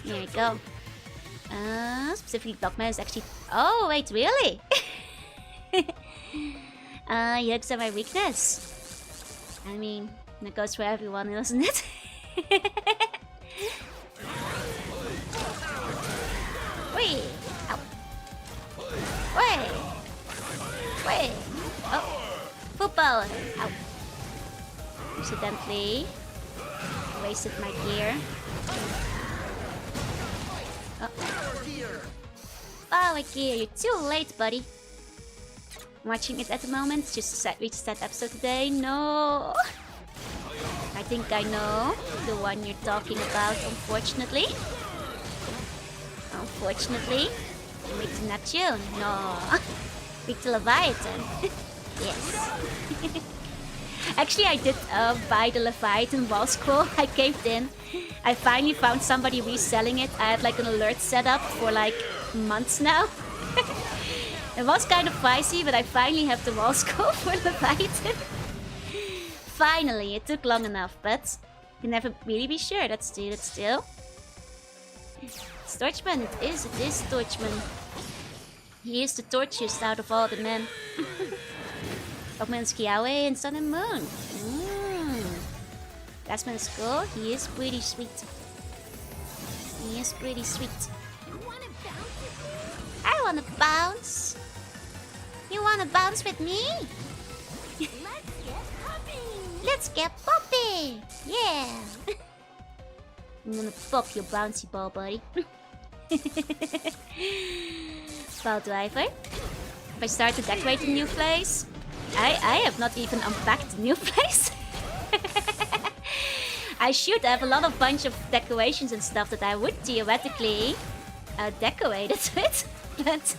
There you go. Specifically Dogman is actually... Oh, wait, really? Yugs are my weakness. I mean, that goes for everyone, doesn't it? Wait! Ow! Wait! Wait! Oh! Football! Ow! Accidentally wasted my gear. Oh. Oh, my gear! You're too late, buddy. I'm watching it at the moment. Just reached that episode today. No! I think I know the one you're talking about, unfortunately. Unfortunately. Weak to Neptune. No. Weak to Leviathan. Yes. Actually, I did buy the Leviathan wall scroll. I caved in. I finally found somebody reselling it. I had like an alert set up for like months now. It was kind of pricey, but I finally have the wall scroll for Leviathan. Finally, it took long enough, but you can never really be sure. That's still. It's Torchman, it is Torchman. He is the torchiest out of all the men. Dogman's Kiawe and Sun and Moon. Last man is cool, he is pretty sweet. He is pretty sweet. I wanna bounce. You wanna bounce with me? Let's get popping! Yeah! I'm gonna pop your bouncy ball, buddy. Ball driver. If I start to decorate the new place, I have not even unpacked the new place. I should have a bunch of decorations and stuff that I would theoretically decorate it with, but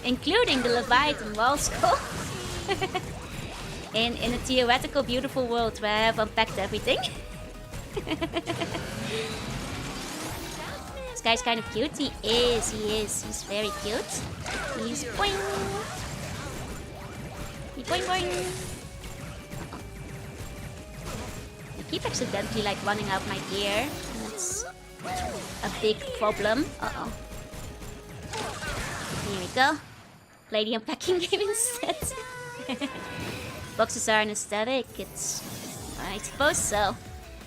including the Leviathan wall skull. In a theoretical beautiful world where I have unpacked everything. This guy's kind of cute. He is. He's very cute. He's boing. He's boing boing. I keep accidentally like running out my gear. That's a big problem. Uh-oh. Here we go. Play the unpacking game instead. Boxes are an aesthetic. I suppose so.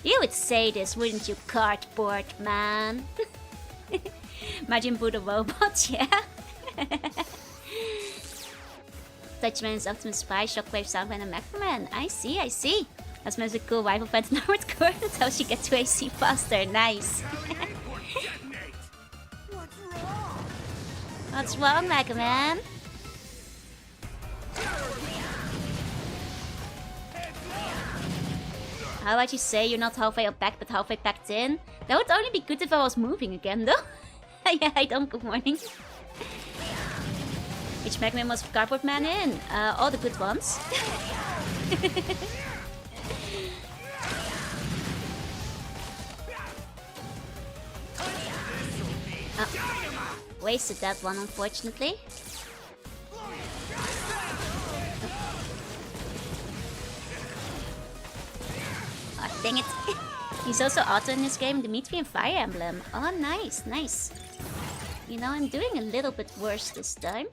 You would say this, wouldn't you, cardboard man? Majin Buu the robot, yeah? Touchman's Optimus Prime, Shockwave, Soundman, and Macroman. I see. That's a cool rival fans in North Korea. That's how she gets to AC faster. Nice. What's wrong, Macroman? How about you say you're not halfway unpacked but halfway packed in? That would only be good if I was moving again, though. Yeah, I don't. Good morning. Which Magman was Cardboard Man in? All the good ones. Wasted that one, unfortunately. Oh, dang it. He's also auto in this game, Dimitri and Fire Emblem. Oh, nice. You know, I'm doing a little bit worse this time.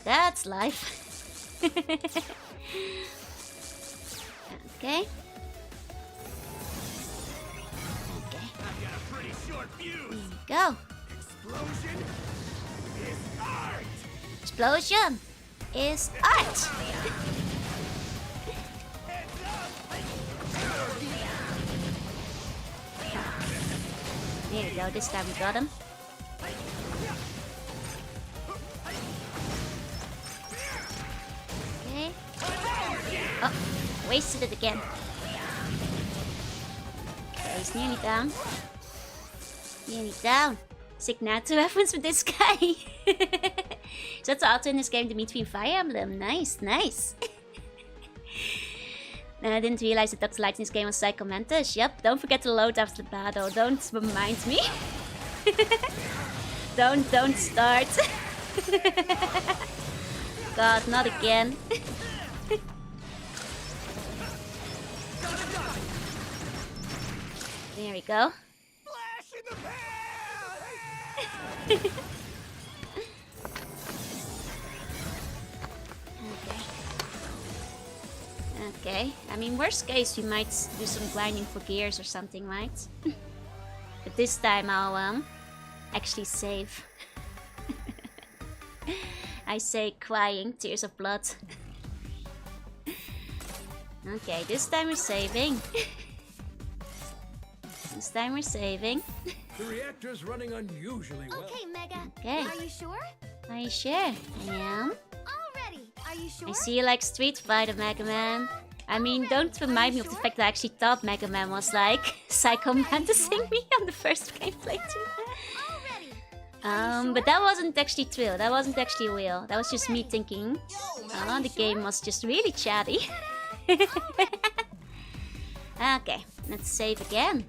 That's life. Okay. Here we go. Explosion is art. There we go, this time we got him. Okay. Oh, wasted it again. Okay, he's nearly down. Signature reference with this guy. So that's also in this game, Dimitri and Fire Emblem. Nice. I didn't realize that Dr. Light in this game was Psycho Mantis. Yep, don't forget to load after the battle. Don't remind me. Don't start. God, not again. There we go. Okay. Okay. I mean, worst case, we might do some grinding for gears or something, right? But this time I'll actually save. I say crying, tears of blood. Okay, this time we're saving. This time we're saving. The reactor's running unusually well. Okay, Mega. Okay. Are you sure? Are you sure? I am. Already. Are you sure? I see you like Street Fighter, Mega Man. I mean, don't remind me of the fact that I actually thought Mega Man was like psychomanticing me on the first gameplay too. Already. But that wasn't actually true. That wasn't actually real. That was just me thinking. Oh, the game was just really chatty. Okay, let's save again.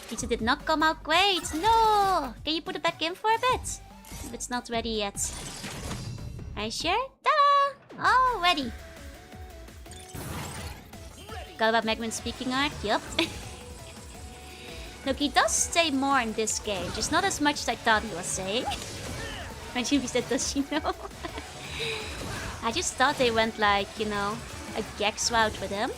Pizza did not come out great. No! Can you put it back in for a bit? If it's not ready yet. Are you sure? Ta-da! All ready. Got about Mega Man speaking art? Yup. Look, he does say more in this game, just not as much as I thought he was saying. Imagine if he said, does she know? I just thought they went like, you know, a Gex route with him.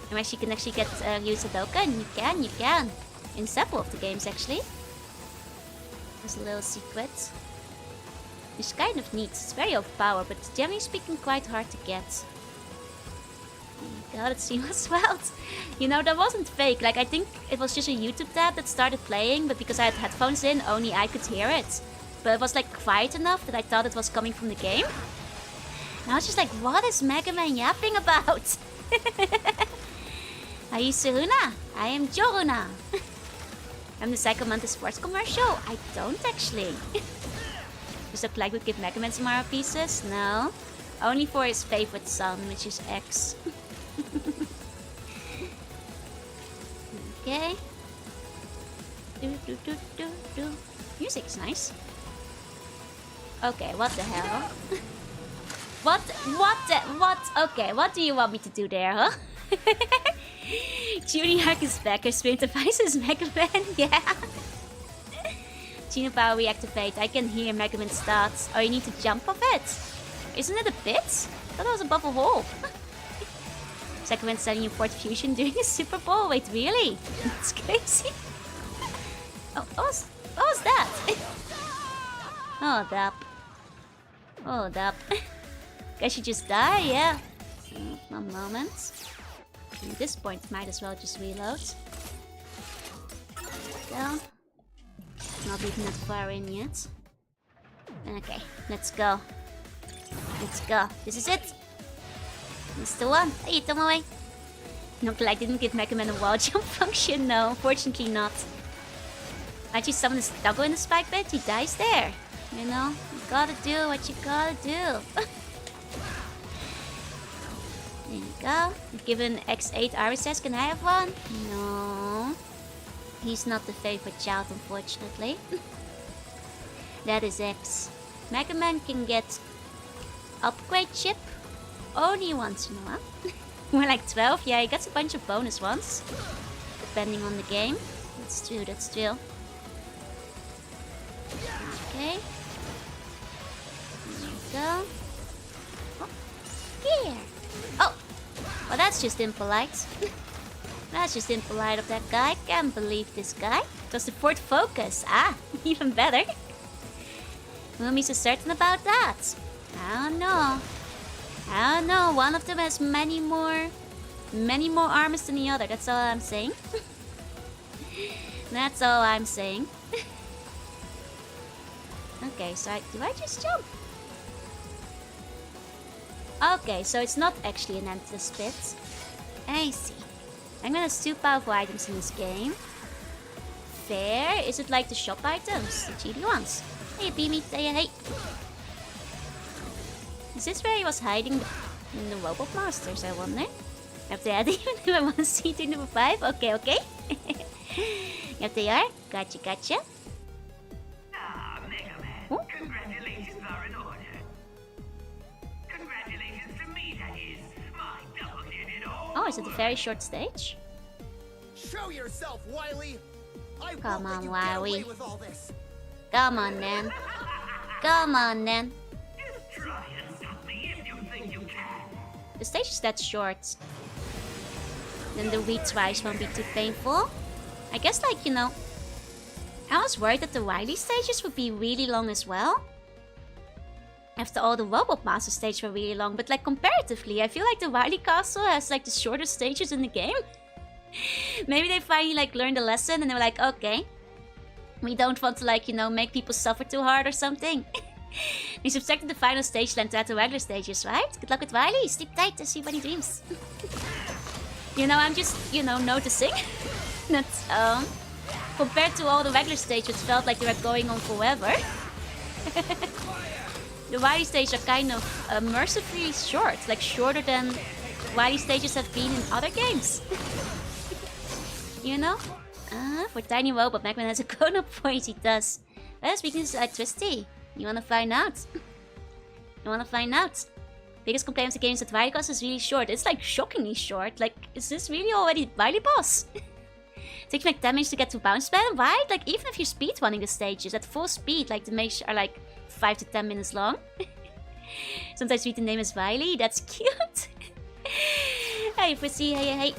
And actually, you can actually get use a token. You can. In several of the games, actually. There's a little secret. It's kind of neat. It's very overpowered, but generally speaking, quite hard to get. God, it seems wild. You know, that wasn't fake. Like, I think it was just a YouTube tab that started playing, but because I had headphones in, only I could hear it. But it was like quiet enough that I thought it was coming from the game. And I was just like, what is Mega Man yapping about? Are you Jorunna? I am Jorunna. I'm the Psychomantis Sports commercial. I don't actually. Just look like we give Mega Man some RR pieces? No. Only for his favorite son, which is X. Okay. Music is nice. Okay, what the hell? What? Okay, what do you want me to do there, huh? Judy Hark is back. Her spirit device is Mega Man. Yeah. Geno Power reactivate. I can hear Mega Man starts. Oh, you need to jump off it. Isn't it a pit? I thought it was above a hole. Mega Man studying Fort Fusion during a Super Bowl. Wait, really? That's crazy. Oh, what was that? Oh, dap. Oh, dap. Guess you just die, yeah. One moment. At this point, might as well just reload. Go. Not even that far in yet. Okay, let's go. Let's go. This is it. This is the one. Hey, Tomoe. Nope, I didn't give Mega Man a wall jump function. No, unfortunately not. Actually, summon this doggo in the spike pit. He dies there. You know, you gotta do what you gotta do. There you go. Given X8 RSS, can I have one? No. He's not the favorite child, unfortunately. That is X. Mega Man can get upgrade chip only once in a while. More like 12. Yeah, he gets a bunch of bonus ones. Depending on the game. That's true, that's true. Okay. There you go. Oh, here. Oh! Well, that's just impolite. That's just impolite of that guy. Can't believe this guy. Does the port focus? Ah, even better. Won't be so certain about that. I don't know. I don't know. One of them has many more armors than the other. That's all I'm saying. That's all I'm saying. Okay, so do I just jump? Okay, so it's not actually an endless pit. I see. I'm gonna have 2 powerful items in this game. Fair? Is it like the shop items? The cheaty ones? Hey, Beamy, hey. Is this where he was hiding the Robot Masters, I wonder? If they had even if I want to see to number 5? Okay. Yep, they are. Gotcha. Ah, Mega Man. Oh? Congratulations are in order. Congratulations to me, that is. My double did it all. Oh, is it a very short stage? Show yourself, Wily! Come on, Wowie. Come on, then. Come on, then. Try and stop me if you think you can. The stage is that short. Then the retries won't be too painful. I guess, like, you know, I was worried that the Wily stages would be really long as well. After all, the Robot Master stage were really long, but like comparatively, I feel like the Wily Castle has like the shortest stages in the game. Maybe they finally like learned a lesson and they were like, okay, we don't want to like, you know, make people suffer too hard or something. We subtracted the final stage length out the regular stages, right? Good luck with Wily, sleep tight and see funny dreams. You know, I'm just, you know, noticing that compared to all the regular stages, it felt like they were going on forever. The Wily stages are kind of mercifully short, like shorter than Wily stages have been in other games. You know? For Tiny Robot, Magman has a grown-up voice, he does. Well, speaking to Twisty, you wanna find out? You wanna find out? Biggest complaint of the game is that Wily Castle is really short. It's like shockingly short. Like, is this really already Wily boss? Takes like 10 minutes to get to bounce pad, right? Like, even if you're speedrunning the stages at full speed, like the makes are like 5 to 10 minutes long. Sometimes read the name as Wily. That's cute. Hey, Pussy. Hey.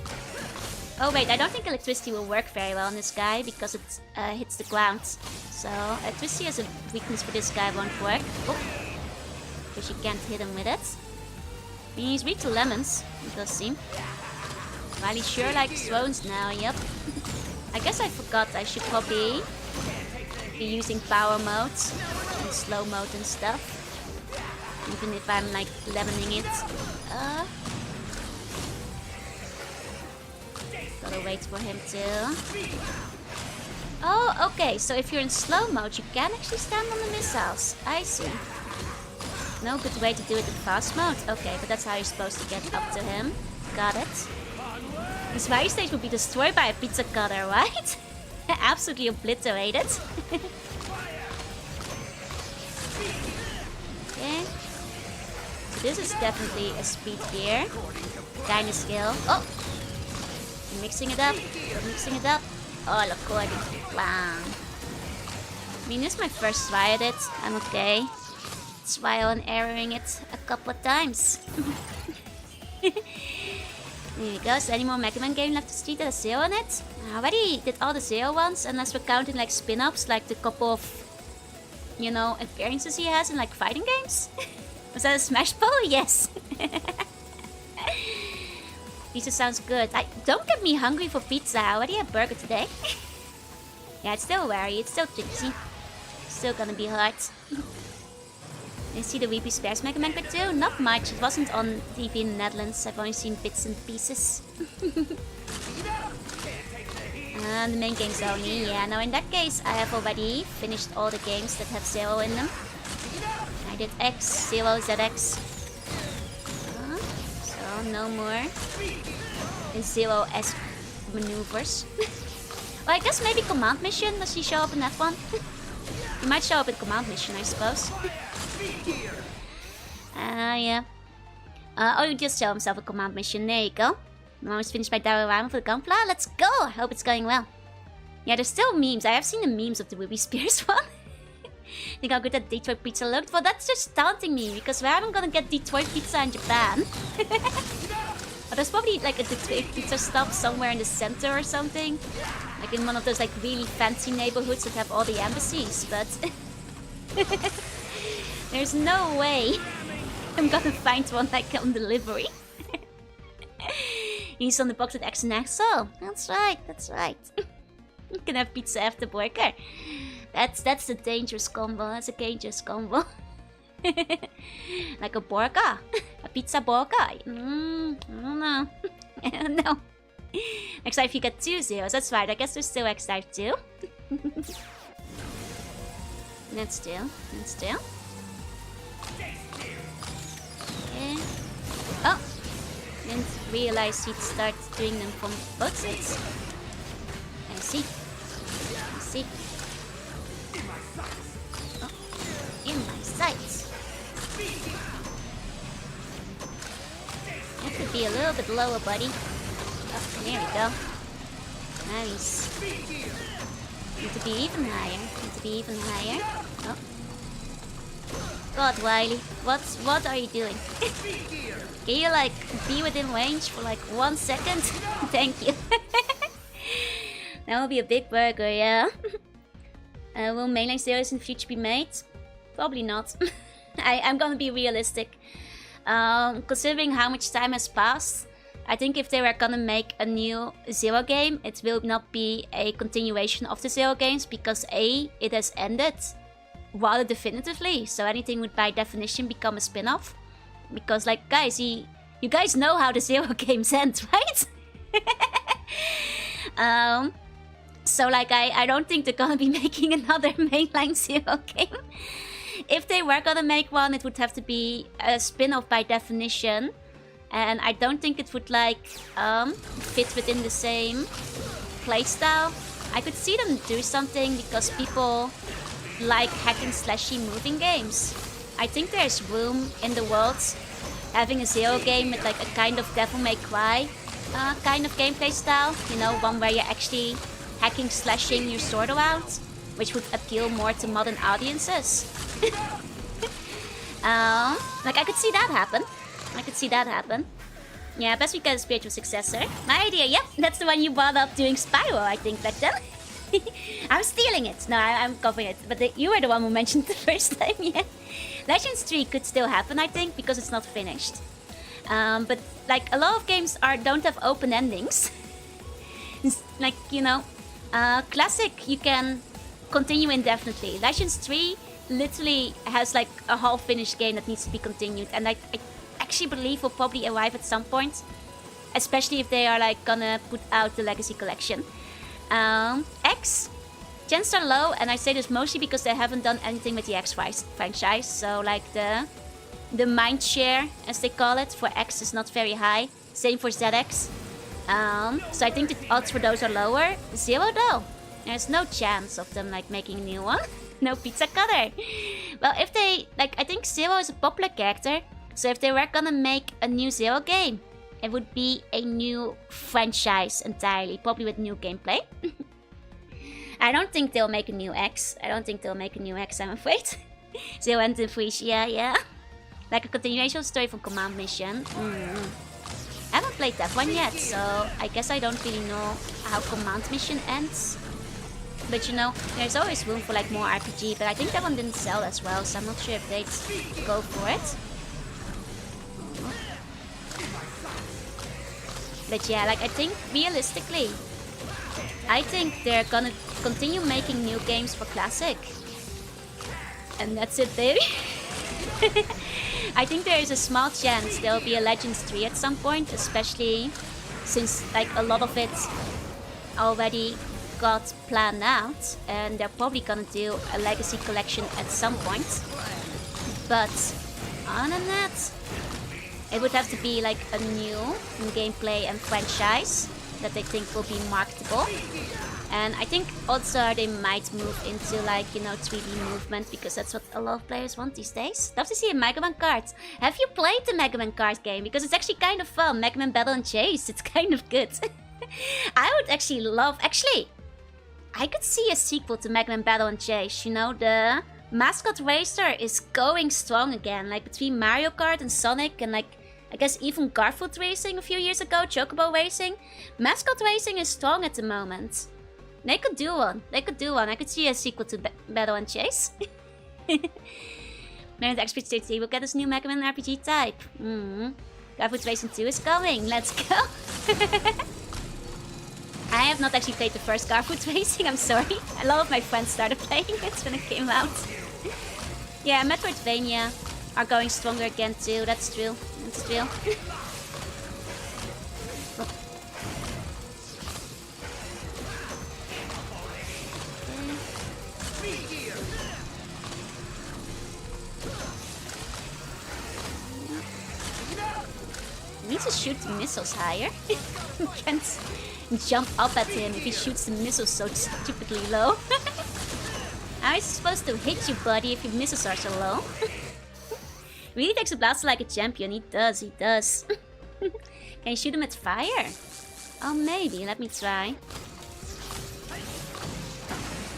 Oh, wait. I don't think electricity will work very well on this guy because it hits the ground. So, electricity has a weakness for this guy. Won't work. Oh. Because you can't hit him with it. I mean, he's weak to lemons. It does seem. Wily sure likes thrones now. Yep. I guess I forgot I should probably be using power mode and slow mode and stuff. Even if I'm like lemoning it. Gotta wait for him to... Oh, okay. So if you're in slow mode, you can actually stand on the missiles. I see. No good way to do it in fast mode. Okay, but that's how you're supposed to get up to him. Got it. This Wily stage would be destroyed by a pizza cutter, right? Absolutely obliterated. Okay. So this is definitely a speed gear. Kind of skill. Oh! I'm mixing it up. Mixing it up. All according to plan. I mean, this is my first try at it. I'm okay. Trial and erroring it a couple of times. There you go. Is there any more Mega Man game left to street that has Zero on it? I already did all the Zero ones, unless we're counting like spin-offs, like the couple of, you know, appearances he has in like fighting games. Was that a Smash Ball? Yes. Pizza sounds good. Don't get me hungry for pizza. I already had burger today. Yeah, it's still wary. It's still tricky. Still gonna be hard. I see the Weepy Spares Mega Man Pack too? Not much. It wasn't on TV in the Netherlands. I've only seen bits and pieces. And the main games only. Yeah, no, in that case, I have already finished all the games that have Zero in them. I did X, Zero, ZX. So, no more Zero-esque maneuvers. Well, I guess maybe Command Mission. Does he show up in that one? He might show up in Command Mission, I suppose. Yeah. Oh, you just show himself a Command Mission. There you go. I'm almost finished my diorama for the Gunpla. Let's go! I hope it's going well. Yeah, there's still memes. I have seen the memes of the Ruby Spears one. Think how good that Detroit pizza looked? Well, that's just taunting me, because we haven't gonna get Detroit pizza in Japan. But there's probably like a Detroit pizza stop somewhere in the center or something. Like in one of those like really fancy neighborhoods that have all the embassies, but... There's no way I'm gonna find one like on delivery. He's on the box with X and X. Oh, that's right, that's right. You can have pizza after burger. That's a dangerous combo. That's a dangerous combo. Like a burger, a pizza burger. I don't know. I don't know. Next time you get 2 zeros. That's right. I guess there's still X Type 2. Let's do. Okay. Oh, didn't realize he'd start doing them from both sides. I see. Oh, in my sights. Have to be a little bit lower, buddy. Oh, there we go. Nice. be even higher. Need to be even higher. Oh. God, Wiley, what are you doing? Can you like be within range for like 1 second? Thank you. That will be a big burger, yeah. Will mainline series in the future be made? Probably not. I'm gonna be realistic. Considering how much time has passed, I think if they were gonna make a new Zero game, it will not be a continuation of the Zero games because A, it has ended rather definitively, so anything would by definition become a spin-off. Because like guys, you guys know how the Zero games end, right? So like I don't think they're gonna be making another mainline Zero game. If they were gonna make one, it would have to be a spin-off by definition. And I don't think it would like fit within the same playstyle. I could see them do something because people like hacking slashy moving games. I think there's room in the world having a Zero game with like a kind of Devil May Cry kind of gameplay style. You know, one where you're actually hacking slashing your sword around, which would appeal more to modern audiences. Like I could see that happen. Yeah, best we get a spiritual successor. My idea, yep, that's the one you brought up doing Spyro, I think, back then. I'm stealing it. No, I'm copying it. But you were the one who mentioned it the first time, yeah. Legends 3 could still happen, I think, because it's not finished. But like a lot of games don't have open endings. Like, you know, Classic you can continue indefinitely. Legends 3 literally has like a half finished game that needs to be continued, and I actually believe will probably arrive at some point, especially if they are like gonna put out the Legacy Collection. X, chances are low, and I say this mostly because they haven't done anything with the X franchise, so like the mind share, as they call it, for X is not very high. Same for ZX. So I think the odds for those are lower. Zero though, there's no chance of them like making a new one. No pizza cutter. Well, if they like, I think Zero is a popular character, so if they were gonna make a new Zero game, it would be a new franchise entirely, probably with new gameplay. I don't think they'll make a new X. I'm afraid. Zero and the Freeze, yeah. Like a continuation of the story from Command Mission. I haven't played that one yet, so I guess I don't really know how Command Mission ends. But you know, there's always room for like more RPG, but I think that one didn't sell as well, so I'm not sure if they'd go for it. But yeah, like I think realistically, I think they're gonna continue making new games for Classic. And that's it, baby. I think there is a small chance there'll be a Legends 3 at some point, especially since like a lot of it already got planned out, and they're probably gonna do a Legacy Collection at some point. But other than that, it would have to be like a new gameplay and franchise that they think will be marketable. And I think also they might move into like, you know, 3D movement, because that's what a lot of players want these days. Love to see a Mega Man kart. Have you played the Mega Man kart game? Because it's actually kind of fun. Mega Man Battle and Chase, it's kind of good. I would actually love, I could see a sequel to Mega Man Battle and Chase. You know, the Mascot Racer is going strong again. Like between Mario Kart and Sonic and like, I guess even Garfield Racing a few years ago, Chocobo Racing. Mascot Racing is strong at the moment. They could do one. I could see a sequel to Battle and Chase. Man, the Expert State will get this new Mega Man RPG type. Garfield Racing 2 is coming. Let's go. I have not actually played the first Garfield Racing, I'm sorry. A lot of my friends started playing it when it came out. Yeah, Metroidvania are going stronger again too, that's true. He needs to shoot the missiles higher. Can't jump up at him if he shoots the missiles so stupidly low. How is he supposed to hit you, buddy, if your missiles are so low? Really takes a blaster like a champion. He does. Can you shoot him at fire? Oh, maybe. Let me try.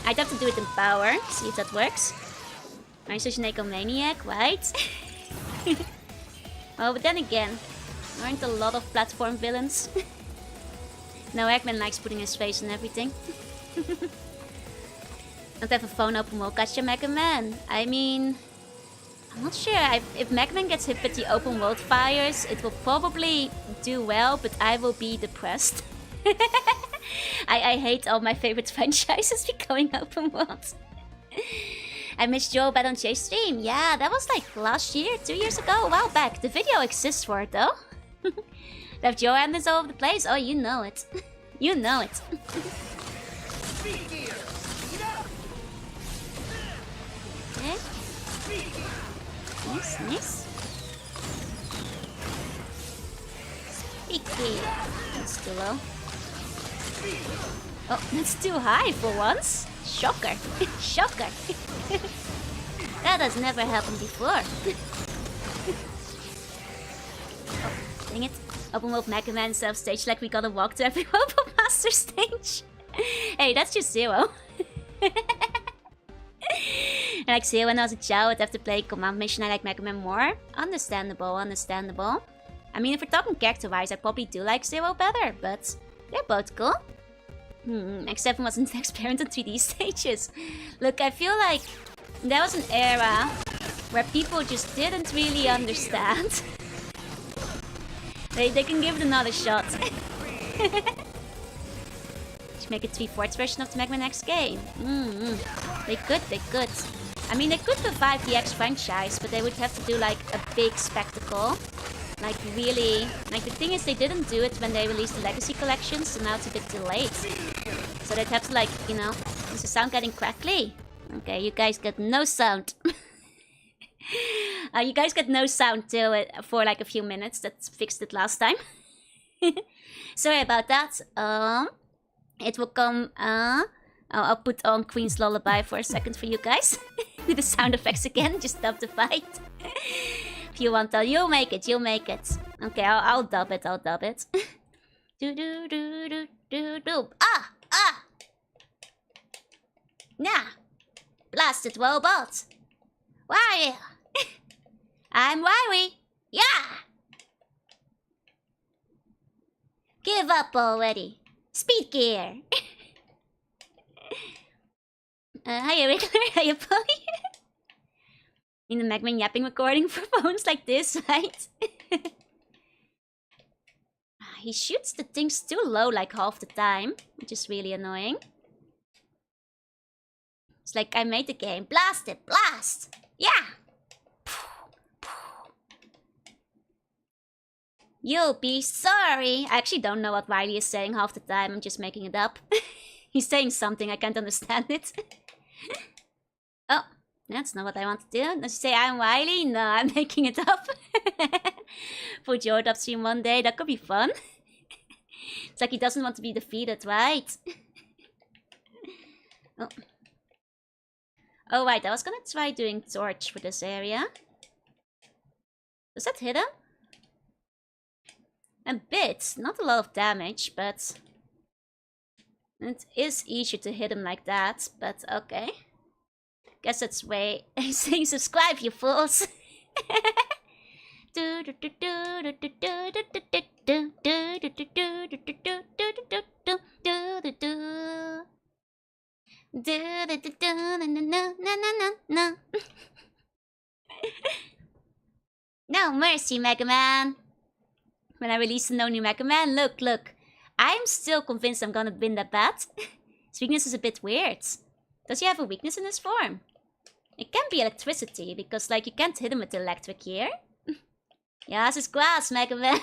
I'd have to do it in power, see if that works. I'm such an egomaniac, right? Oh, but then again, aren't a lot of platform villains? No, Eggman likes putting his face on everything. Don't have a phone open world, gotcha Mega Man. I mean, I'm not sure. If Mega Man gets hit with the open world fires, it will probably do well, but I will be depressed. I hate all my favorite franchises becoming open world. I missed Joe Bad on Chase stream. Yeah, that was like last year, 2 years ago, a while back. The video exists for it though. Left Joe Adams all over the place. Oh, you know it. You know it. Okay. Nice, nice. Speaky. That's too low. Oh, that's too high for once. Shocker. Shocker. That has never happened before. Oh, dang it. Open world Mega Man self stage like we gotta walk to every World Master stage. Hey, that's just Zero. I like Zero when I was a child, I'd have to play Command Mission. I like Mega Man more. Understandable, understandable. I mean, if we're talking character-wise, I probably do like Zero better, but they're both cool. X7 wasn't transparent on 3D stages. Look, I feel like there was an era where people just didn't really understand. They can give it another shot. Should make a 3/4 version of the Mega Man X game. They could, they could. I mean, they could revive the X franchise, but they would have to do like a big spectacle. Like really, like the thing is they didn't do it when they released the Legacy Collection, so now it's a bit too late. So they'd have to like, you know, is the sound getting crackly? Okay, you guys got no sound. You guys got no sound till for like a few minutes. That fixed it last time. Sorry about that. It will come. I'll put on Queen's Lullaby for a second for you guys. Do the sound effects again. Just stop the fight. If you want, you'll make it. You'll make it. Okay, I'll dub it. I'll dub it. Do do do do do do. Ah ah. Nah. Blasted robot. Why? I'm Wiry. Yeah. Give up already. Speed gear. Hiya, Riddler. Hiya, Polly. In the Mega Man yapping recording for phones like this, right? He shoots the things too low like half the time, which is really annoying. It's like I made the game. Blast it! Blast! Yeah! You'll be sorry. I actually don't know what Riley is saying half the time. I'm just making it up. He's saying something. I can't understand it. Oh, that's not what I want to do. Does he say I'm Riley? No, I'm making it up. For Jordan stream one day. That could be fun. It's like he doesn't want to be defeated, right? Oh. Oh, right. I was gonna try doing Torch for this area. Does that hit him? A bit. Not a lot of damage, but... it is easier to hit him like that, but okay. Guess that's way... saying subscribe, you fools! No mercy, Mega Man! When I release the no new Mega Man, look. I'm still convinced I'm gonna win that bat. His weakness is a bit weird. Does he have a weakness in his form? It can be electricity, because like you can't hit him with the electric here. Ja, this is grass, Mega Man.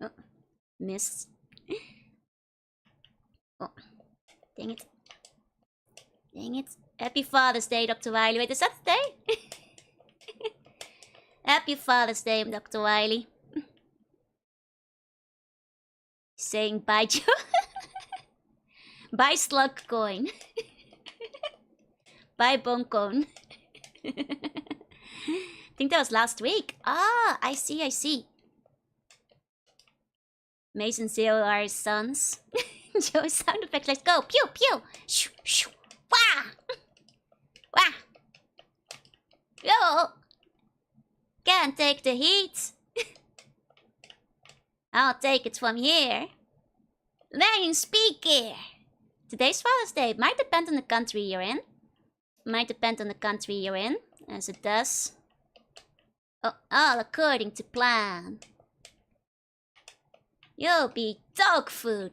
Oh, missed. Oh, dang it. Dang it. Happy Father's Day, Dr. Wily. Wait, is that today? Happy Father's Day, Dr. Wily. Saying bye, Joe. Bye, Slug Coin. Bye, Bone Cone. I think that was last week. Ah, I see. Mason Zero are his sons. Joe sound effects. Let's go. Pew pew. Shoo shoo. Wah. Wah. Yo. Can't take the heat. I'll take it from here. Lion speaker. Today's Father's Day. Might depend on the country you're in. Might depend on the country you're in, as it does. Oh, all according to plan. You'll be dog food.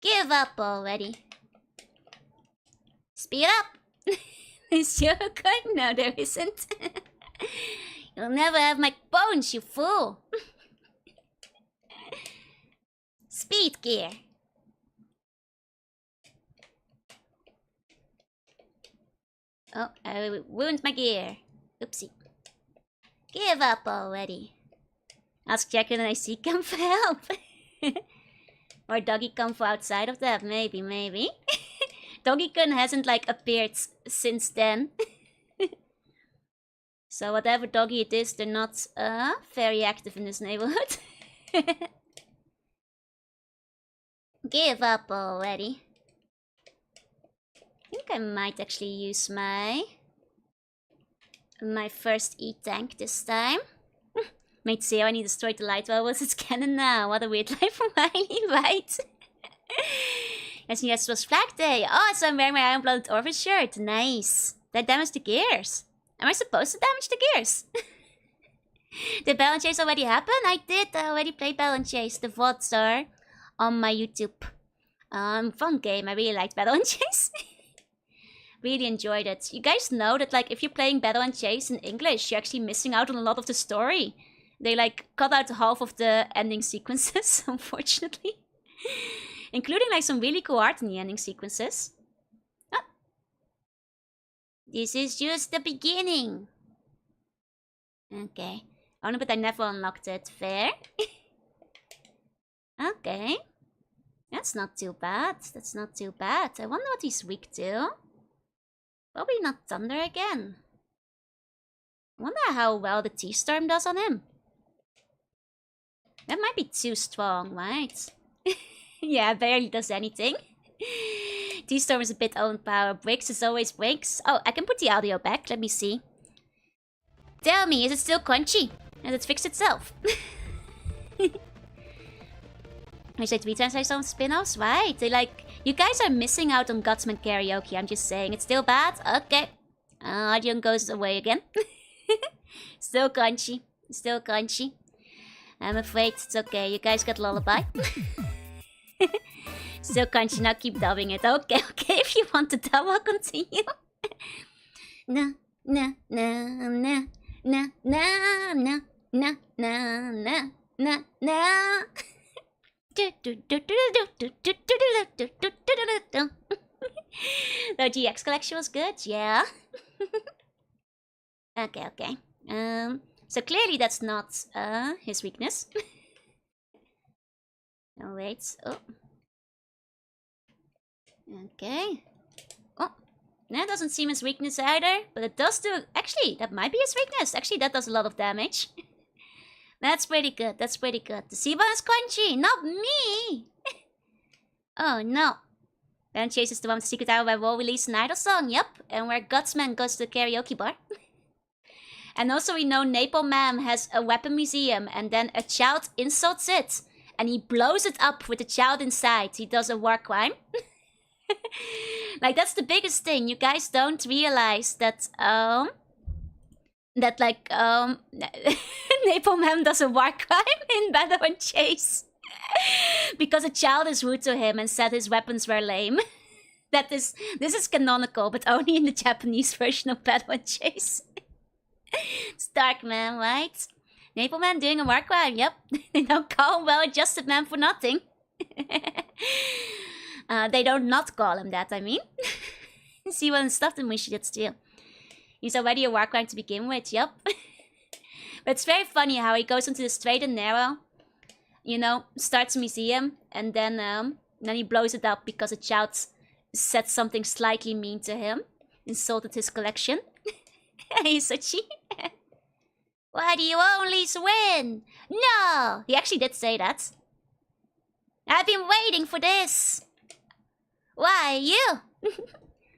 Give up already. Speed up. Is your good? No, there isn't. You'll never have my bones, you fool. Speed gear. Oh, I ruined my gear. Oopsie. Give up already. Ask Jack and I see come for help. Or Doggy come for outside of that. Maybe. Doggy-kun hasn't like appeared since then. So whatever doggy it is, they're not very active in this neighborhood. Give up already. I think I might actually use my first E-tank this time. Mate Zero, I need to destroy the light bubbles. It's canon now. What a weird life from Miley, right? Yes, it was Flag Day. Oh, so I'm wearing my Iron Blooded Orphan shirt. Nice. That damaged the gears. Am I supposed to damage the gears? Did Bell and Chase already happen? I did. I already played Bell and Chase. The VODs are on my YouTube. Fun game. I really liked Battle and Chase. Really enjoyed it. You guys know that like if you're playing Battle and Chase in English, you're actually missing out on a lot of the story. They like cut out half of the ending sequences, unfortunately. Including like some really cool art in the ending sequences. Oh. This is just the beginning. Okay. Oh no, but I never unlocked it. Fair. Okay. That's not too bad. That's not too bad. I wonder what he's weak to. Probably not Thunder again. I wonder how well the T-Storm does on him. That might be too strong, right? Yeah, barely does anything. T-Storm is a bit overpowered. Breaks is always breaks. Oh, I can put the audio back. Let me see. Tell me, is it still crunchy? Has it fixed itself? I said 3 times I saw spin-offs, right? They like, you guys are missing out on Gutsman karaoke. I'm just saying, it's still bad. Okay, audio goes away again. Still crunchy, still crunchy. I'm afraid it's okay. You guys got lullaby. Still crunchy. Now keep dubbing it. Okay, okay. If you want to dub, I'll continue. Na na na na na na na na na na na. The GX collection was good, yeah. Okay, okay. So clearly that's not his weakness. Oh wait. Oh. Okay. Oh, that doesn't seem his weakness either, but it does do. Actually, that might be his weakness. Actually, that does a lot of damage. That's pretty good. That's pretty good. The Siba is crunchy, not me. Oh no. Ben Chase is the one with the secret hour where we'll release an idol song. Yep. And where Gutsman goes to the karaoke bar. And also we know Napalm Man has a weapon museum and then a child insults it. And he blows it up with the child inside. He does a war crime. Like that's the biggest thing. You guys don't realize that Napalm Man does a war crime in Battle and Chase. Because a child is rude to him and said his weapons were lame. This is canonical, but only in the Japanese version of Battle and Chase. It's dark, man, right? Napalm Man doing a war crime, yep. They don't call him well-adjusted man for nothing. They don't not call him that, I mean. See what stuff the Mushi did steal. He's already a war crime to begin with, yep. But it's very funny how he goes into the straight and narrow. You know, starts a museum, and then he blows it up because a child said something slightly mean to him. Insulted his collection. Hey, Suchi. Why do you always win? No! He actually did say that. I've been waiting for this. Why, you?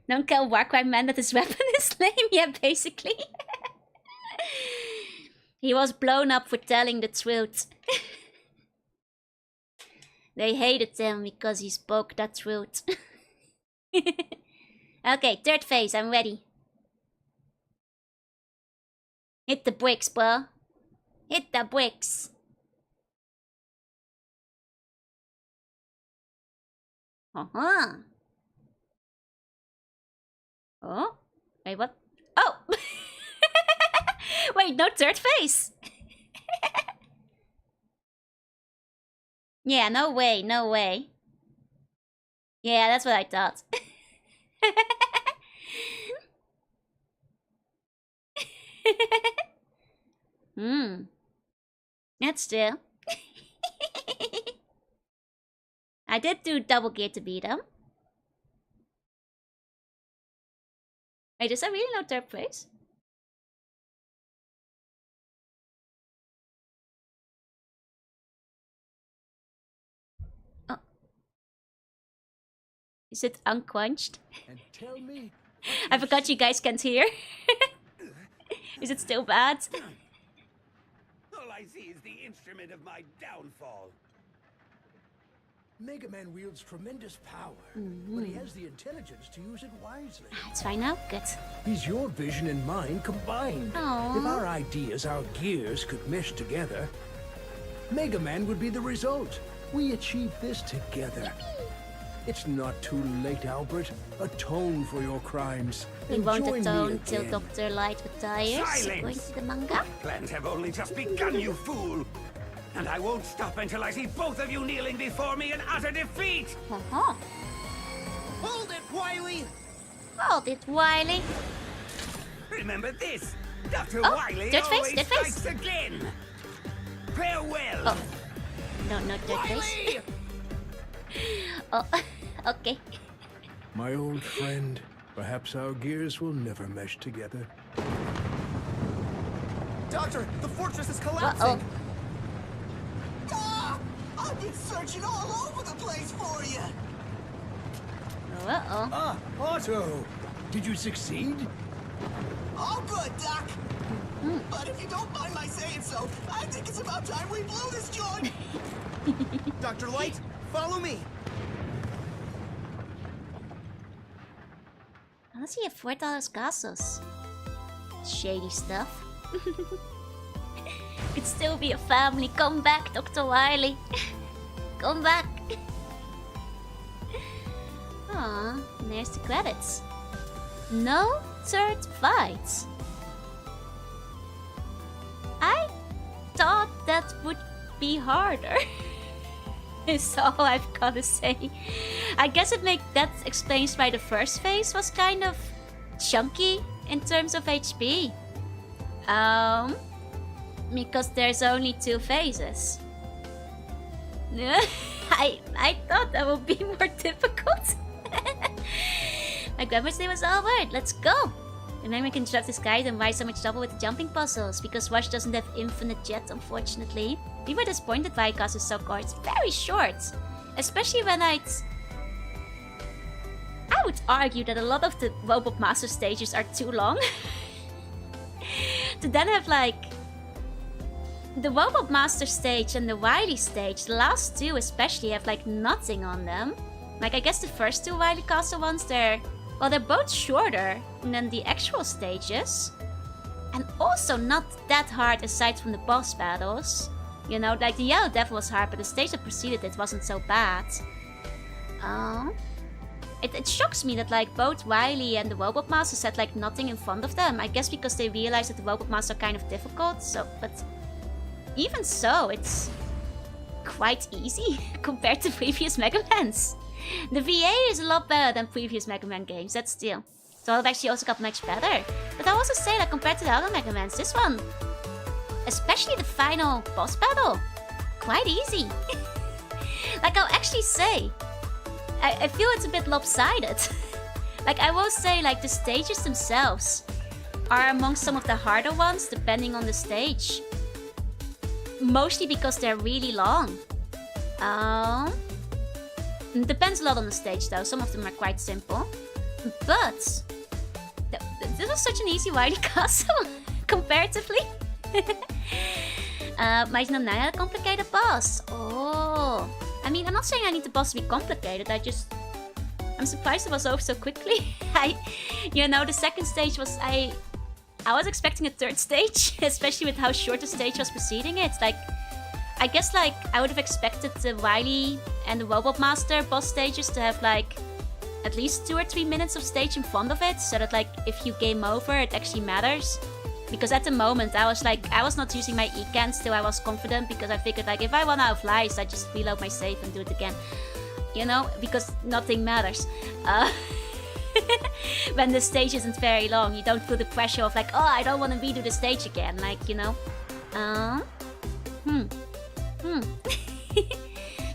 Don't kill Warcry man that his weapon is lame, yeah, basically. He was blown up for telling the truth. They hated him because he spoke the truth. Okay, third phase, I'm ready. Hit the bricks, bro. Hit the bricks. Uh-huh. Oh? Wait, what? Oh! Wait, no third phase! Yeah, no way, no way. Yeah, that's what I thought. That's true. I did do double gear to beat him. Wait, is that really no third place? Oh. Is it unquenched? And tell me. I forgot you guys can't hear. Is it still bad? All I see is the instrument of my downfall. Mega Man wields tremendous power, but he has the intelligence to use it wisely. It's fine now. Good. He's your vision and mine combined. Aww. If our ideas, our gears could mesh together, Mega Man would be the result. We achieved this together. It's not too late, Albert. Atone for your crimes. We and won't join me atone till again. Dr. Light retires, Silence! according to the manga. Plans have only just begun, you fool! And I won't stop until I see both of you kneeling before me in utter defeat! Uh-huh. Hold it, Wily! Hold it, Wily. Remember this! Dr. Oh, Wily third phase, always third phase. strikes again! Farewell! Oh. No third phase. Oh, okay. My old friend, perhaps our gears will never mesh together. Doctor, the fortress is Uh-oh. collapsing! Ah! I've been searching all over the place for you! Uh-oh. Ah, Otto! Did you succeed? All good, Doc! But if you don't mind my saying so, I think it's about time we blew this joint! Dr. Light, follow me! Let's see, $4 gasos. Shady stuff. Could still be a family. Come back, Dr. Wily. Come back. Aw, and there's the credits. No third fights. I thought that would be harder. Is all I've gotta say. I guess that explains why the first phase was kind of chunky in terms of HP. Because there's only 2 phases. I thought that would be more difficult. My grandma's day was all right. Let's go. And then we can drop this guide and why so much trouble with the jumping puzzles. Because Rush doesn't have infinite jet, unfortunately. We were disappointed why Gus is so short. It's very short. Especially when I would argue that a lot of the Robot Master stages are too long. To then have like the Robot Master stage and the Wily stage, the last 2 especially have like nothing on them. Like I guess the first 2 Wily Castle ones, they're both shorter than the actual stages. And also not that hard aside from the boss battles. You know, like the Yellow Devil was hard, but the stage that preceded it wasn't so bad. It shocks me that like both Wily and the Robot Masters had like nothing in front of them. I guess because they realized that the Robot Masters are kind of difficult. So, but even so, it's quite easy compared to previous Mega Mans. The VA is a lot better than previous Mega Man games, that's still. So it actually also got much better. But I also say that compared to the other Mega Mans, this one, especially the final boss battle, quite easy. Like I'll actually say, I feel it's a bit lopsided. Like I will say, like the stages themselves are among some of the harder ones, depending on the stage. Mostly because they're really long. It depends a lot on the stage though, some of them are quite simple. But this was such an easy Wily castle, comparatively. Maar now I had a complicated boss. Oh, I mean, I'm not saying I need the boss to be complicated. I'm surprised it was over so quickly. The second stage was I was expecting a third stage, especially with how short the stage was preceding it. Like, I guess like I would have expected the Wily and the Robot Master boss stages to have like at least 2 or 3 minutes of stage in front of it, so that like if you game over, it actually matters. Because at the moment I was not using my E-can, still I was confident because I figured like if I run out of lives, I just reload my save and do it again. Because nothing matters. When the stage isn't very long, you don't feel the pressure of like, oh, I don't want to redo the stage again. Like,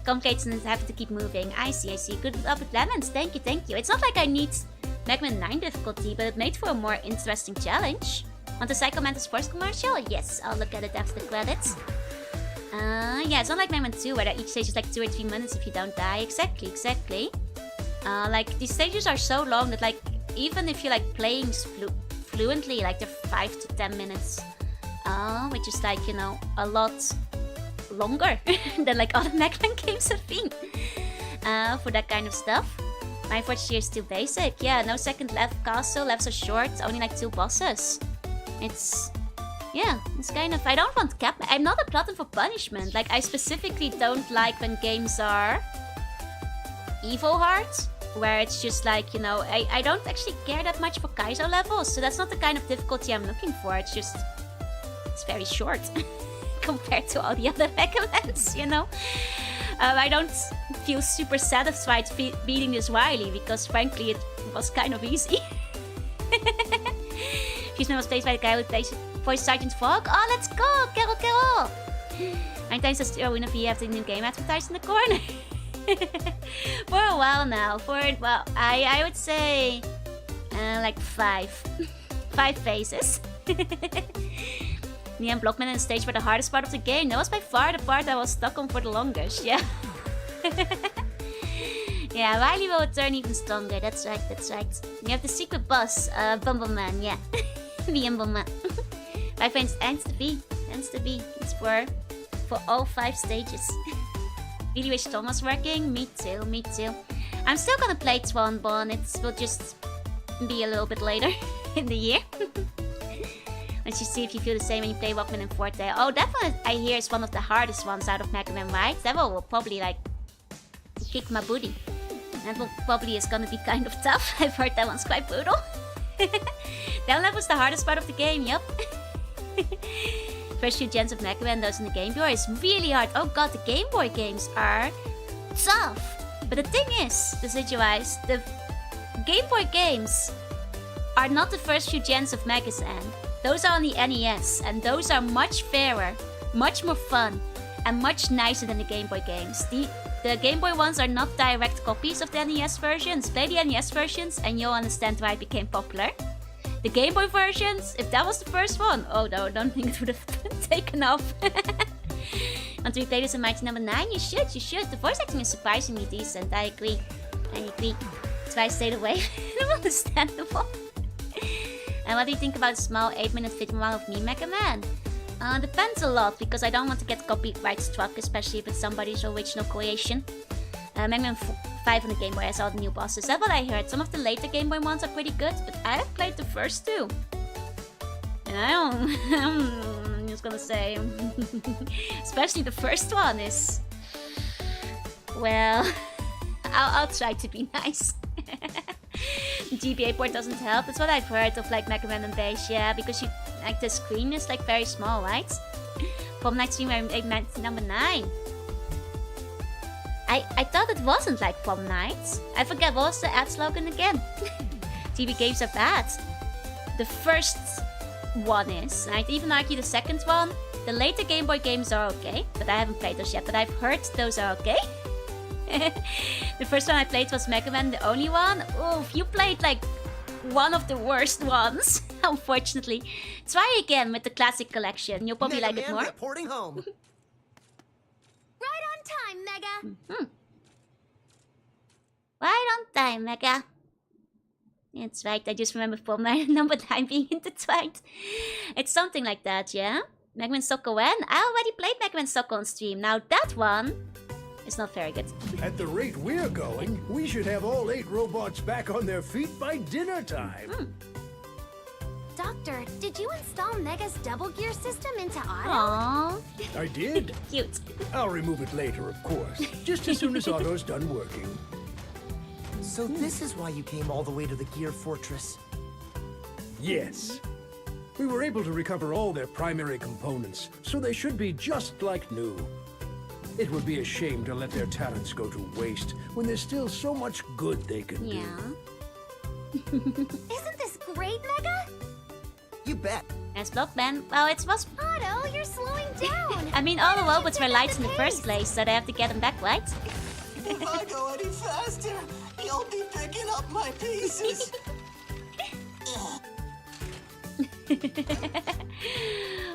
Complicated and have to keep moving. I see. Good up with lemons. Thank you. It's not like I need Mega Man 9 difficulty, but it made for a more interesting challenge. Want the Psycho Mantis Sports commercial? Yes, I'll look at it after the credits. Yeah, it's not like Mega Man 2 where each stage is like 2 or 3 minutes if you don't die. Exactly. Like, these stages are so long that like, even if you're like playing fluently, like they're 5 to 10 minutes. Which is like, a lot longer than like other Mega Man games have been. For that kind of stuff. My first year is too basic. Yeah, no second left castle, levels are short, only like 2 bosses. It's kind of, I don't want cap. I'm not a glutton for punishment. Like, I specifically don't like when games are Evo hard, where it's just like, I don't actually care that much for Kaizo levels, so that's not the kind of difficulty I'm looking for. It's very short compared to all the other Mega Mans, I don't feel super satisfied beating this Wily because frankly it was kind of easy. Fusman was played by the guy who plays voice Sergeant Fogg. Oh, let's go! Carol! 9 times as Jorunna V have the new game advertised in the corner. For a while now. I would say like 5. 5 phases. Me and Blockman on the stage were the hardest part of the game. That was by far the part I was stuck on for the longest, yeah. Yeah, Wily will return even stronger, that's right. You have the secret boss, Bumbleman, yeah. Me and Bumbleman. 5 friends ends to be. It's for all 5 stages. Really wish Tom was working. Me too. I'm still gonna play Twanbon. It will just be a little bit later in the year. Let's just see if you feel the same when you play Walkman and Forte. Oh, that one I hear is one of the hardest ones out of Mega Man, right? That one will probably like kick my booty. That one probably is gonna be kind of tough. I've heard that one's quite brutal. That level was the hardest part of the game, yup. First few gens of Mega Man, those in the Game Boy, is really hard. Oh god, the Game Boy games are tough. But the thing is, the Game Boy games are not the first few gens of Mega Man. Those are on the NES, and those are much fairer, much more fun, and much nicer than the Game Boy games. The Game Boy ones are not direct copies of the NES versions. Play the NES versions and you'll understand why it became popular. The Game Boy versions, if that was the first one, oh no, I don't think it would have taken off. Want to replay this in Mighty Number 9? You should. The voice acting is surprisingly decent, I agree. That's why I stayed away. Understandable. And what do you think about a small 8-minute video one of me, Mega Man? Depends a lot, because I don't want to get copyright struck, especially if it's somebody's original creation. Mega Man 5 on the Game Boy has all the new bosses. That's what I heard. Some of the later Game Boy ones are pretty good, but I have played the first 2. And I'm just gonna say, especially the first one is, well, I'll try to be nice. GBA port doesn't help. That's what I've heard of like Mega Man and Base, yeah, because like the screen is like very small, right? Prom Night stream number 9. I thought it wasn't like Prom Night. I forget, what was the ad slogan again? TV games are bad. The first one is, and I'd even argue the second one. The later Game Boy games are okay, but I haven't played those yet, but I've heard those are okay. The first one I played was Mega Man, the only one. Oof, you played like one of the worst ones, unfortunately. Try again with the classic collection. You'll probably like it more. Reporting home. Right on time, Mega. time, Mega. That's right, I just remember former number 9 being intertwined. It's something like that, yeah? Mega Man Soccer when? I already played Mega Man Soccer on stream. Now that one is not very good. At the rate we're going, we should have all 8 robots back on their feet by dinner time. Doctor, did you install Mega's double gear system into auto? Aww. I did. Cute. I'll remove it later, of course. Just as soon as Otto's done working. So this is why you came all the way to the Gear Fortress. Yes. We were able to recover all their primary components, so they should be just like new. It would be a shame to let their talents go to waste when there's still so much good they can do. Yeah. Isn't this great, Mega? You bet. Nice block, man. Well, it was... Otto, you're slowing down. I mean, all the robots were lights in the first place, so they have to get them back, right? If I go any faster, you'll be picking up my pieces.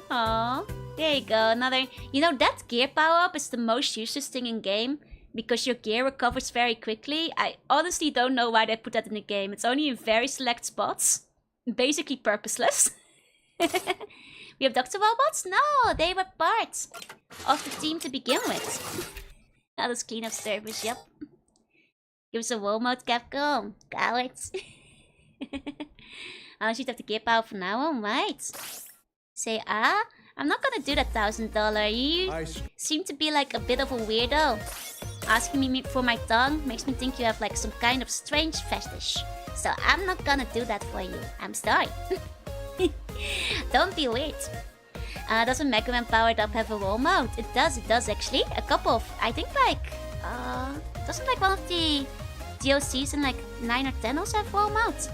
Aww. There you go, another... You know, that gear power-up is the most useless thing in game. Because your gear recovers very quickly. I honestly don't know why they put that in the game. It's only in very select spots. Basically purposeless. We have Dr. Robots? No, they were part of the team to begin with. Now let's clean up service, yep. Give us a woe mode, Capcom. Cowards. I should have the gear power from now on, right? Say, I'm not gonna do that $1,000. You seem to be like a bit of a weirdo. Asking me for my tongue makes me think you have like some kind of strange fetish. So I'm not gonna do that for you. I'm sorry. Don't be weird. Doesn't Mega Man Powered Up have a roll mode? It does actually. A couple of, I think like, doesn't like one of the DLCs in like 9 or 10 also have roll modes?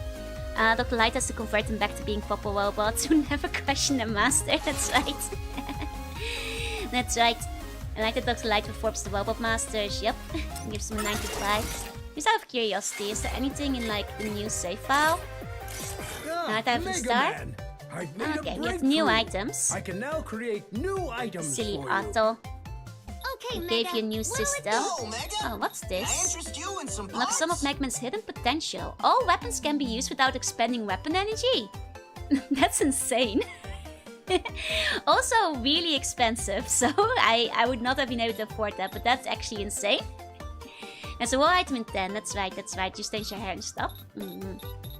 Dr. Light has to convert them back to being proper robots who never question their master. That's right. That's right. I like that Dr. Light reforms the robot masters. Yep. Gives them a 95. Just out of curiosity, is there anything in like the new save file? That I have to start? Okay, we have new items. I can now create new items. Silly for you. Otto. Okay, Mega. Gave you a new system. Mega? Oh, what's I this? interest you in some Unlock some of parts. Mega Man's hidden potential. All weapons can be used without expending weapon energy. That's insane. Also really expensive, so I would not have been able to afford that, but that's actually insane. There's a war item in 10, that's right. Just change your hair and stuff.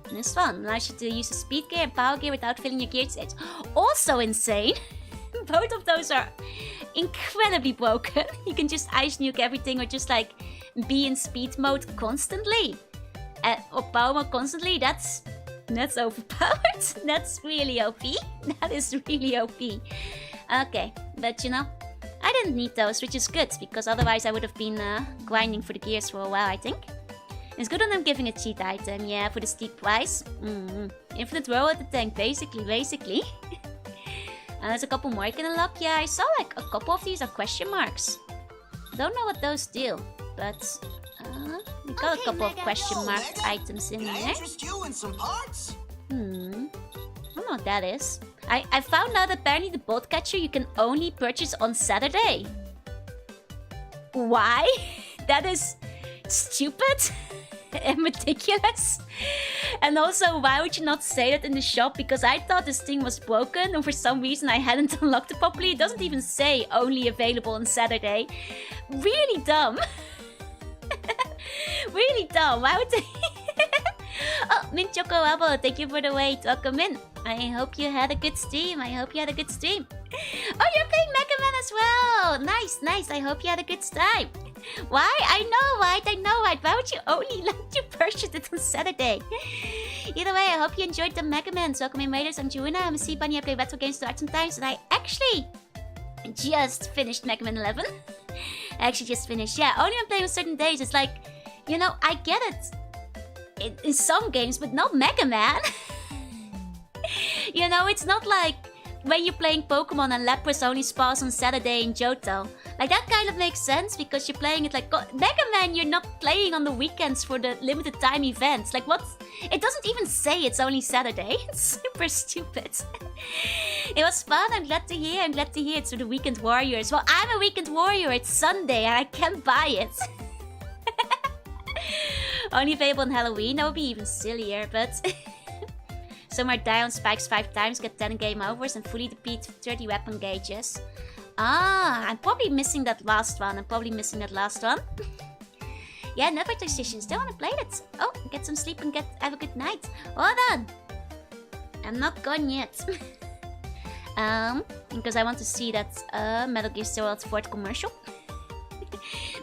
This one allows you to use a speed gear and power gear without filling your gear stage. Also insane. Both of those are incredibly broken. You can just ice nuke everything or just like be in speed mode constantly. Or power mode constantly. That's overpowered. That's really OP. That is really OP. Okay, but you know, I didn't need those, which is good, because otherwise I would have been grinding for the gears for a while, I think. It's good on them giving a cheat item, yeah, for the steep price. Infinite roll at the tank, basically. There's a couple more I can unlock. Yeah, I saw like a couple of these are question marks. Don't know what those do, but we got a couple of question mark items in Can I there. interest you in some parts? I don't know what that is. I found out apparently the bolt catcher you can only purchase on Saturday. Why? That is stupid and ridiculous. And also, why would you not say that in the shop? Because I thought this thing was broken and for some reason I hadn't unlocked it properly. It doesn't even say only available on Saturday. Really dumb. Really dumb. Why would they... Oh, Mint Choco Wabble, thank you for the wait. Welcome in. I hope you had a good stream. Oh, you're playing Mega Man as well. Nice. I hope you had a good time. Why? I know, right? Why would you only let you purchase it on Saturday? Either way, I hope you enjoyed the Mega Mans. Welcome in, Raiders. I'm Jorunna. I'm a Sea Bunny. I play retro games to art sometimes, and I actually just finished Mega Man 11. I actually just finished. Yeah, only when playing on certain days. It's like, you know, I get it in some games, but not Mega Man. You know, it's not like when you're playing Pokemon and Lapras only spawns on Saturday in Johto. Like, that kind of makes sense because you're playing it like... Mega Man, you're not playing on the weekends for the limited time events. Like, what? It doesn't even say it's only Saturday. It's super stupid. It was fun. I'm glad to hear. It's for the Weekend Warriors. Well, I'm a Weekend Warrior. It's Sunday and I can't buy it. Only available on Halloween? That would be even sillier, but... Some are die on spikes 5 times, get 10 game overs, and fully defeat 30 weapon gauges. Ah, I'm probably missing that last one. Yeah, never decisions. Still wanna play it. Oh, get some sleep and have a good night. Hold on. I'm not gone yet. Because I want to see that Metal Gear Solid 4 commercial.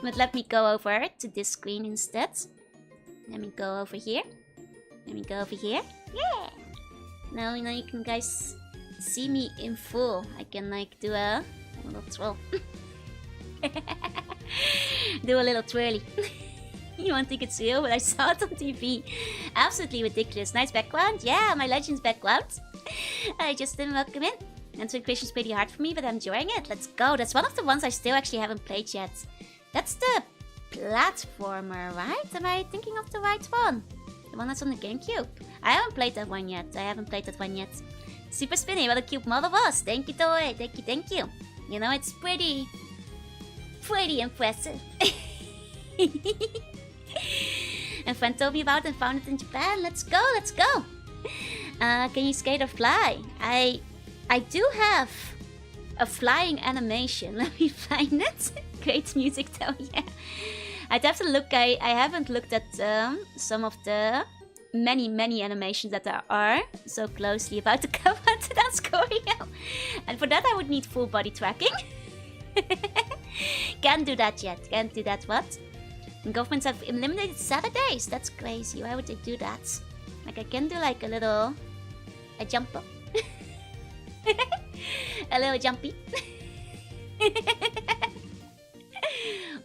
But let me go over to this screen instead. Let me go over here. Yeah! Now you can guys see me in full. I can like do a little twirl. Do a little twirly. You won't think it's real, but I saw it on TV. Absolutely ridiculous. Nice background. Yeah, my Legends background. I just didn't welcome in. Answering questions pretty hard for me, but I'm enjoying it. Let's go. That's one of the ones I still actually haven't played yet. That's the platformer, right? Am I thinking of the right one? The one that's on the GameCube? I haven't played that one yet. Super Spinny, what a cute model was. Thank you, Toei. Thank you. You know, it's pretty impressive. A friend told me about it and found it in Japan. Let's go. Can you skate or fly? I do have a flying animation. Let me find it. Great music though, yeah. I'd have to look. I haven't looked at some of the many animations that there are so closely about to come out to dance choreo. And for that I would need full body tracking. Can't do that yet. What? And governments have eliminated Saturdays. That's crazy. Why would they do that? Like I can do like a jump up. A little jumpy.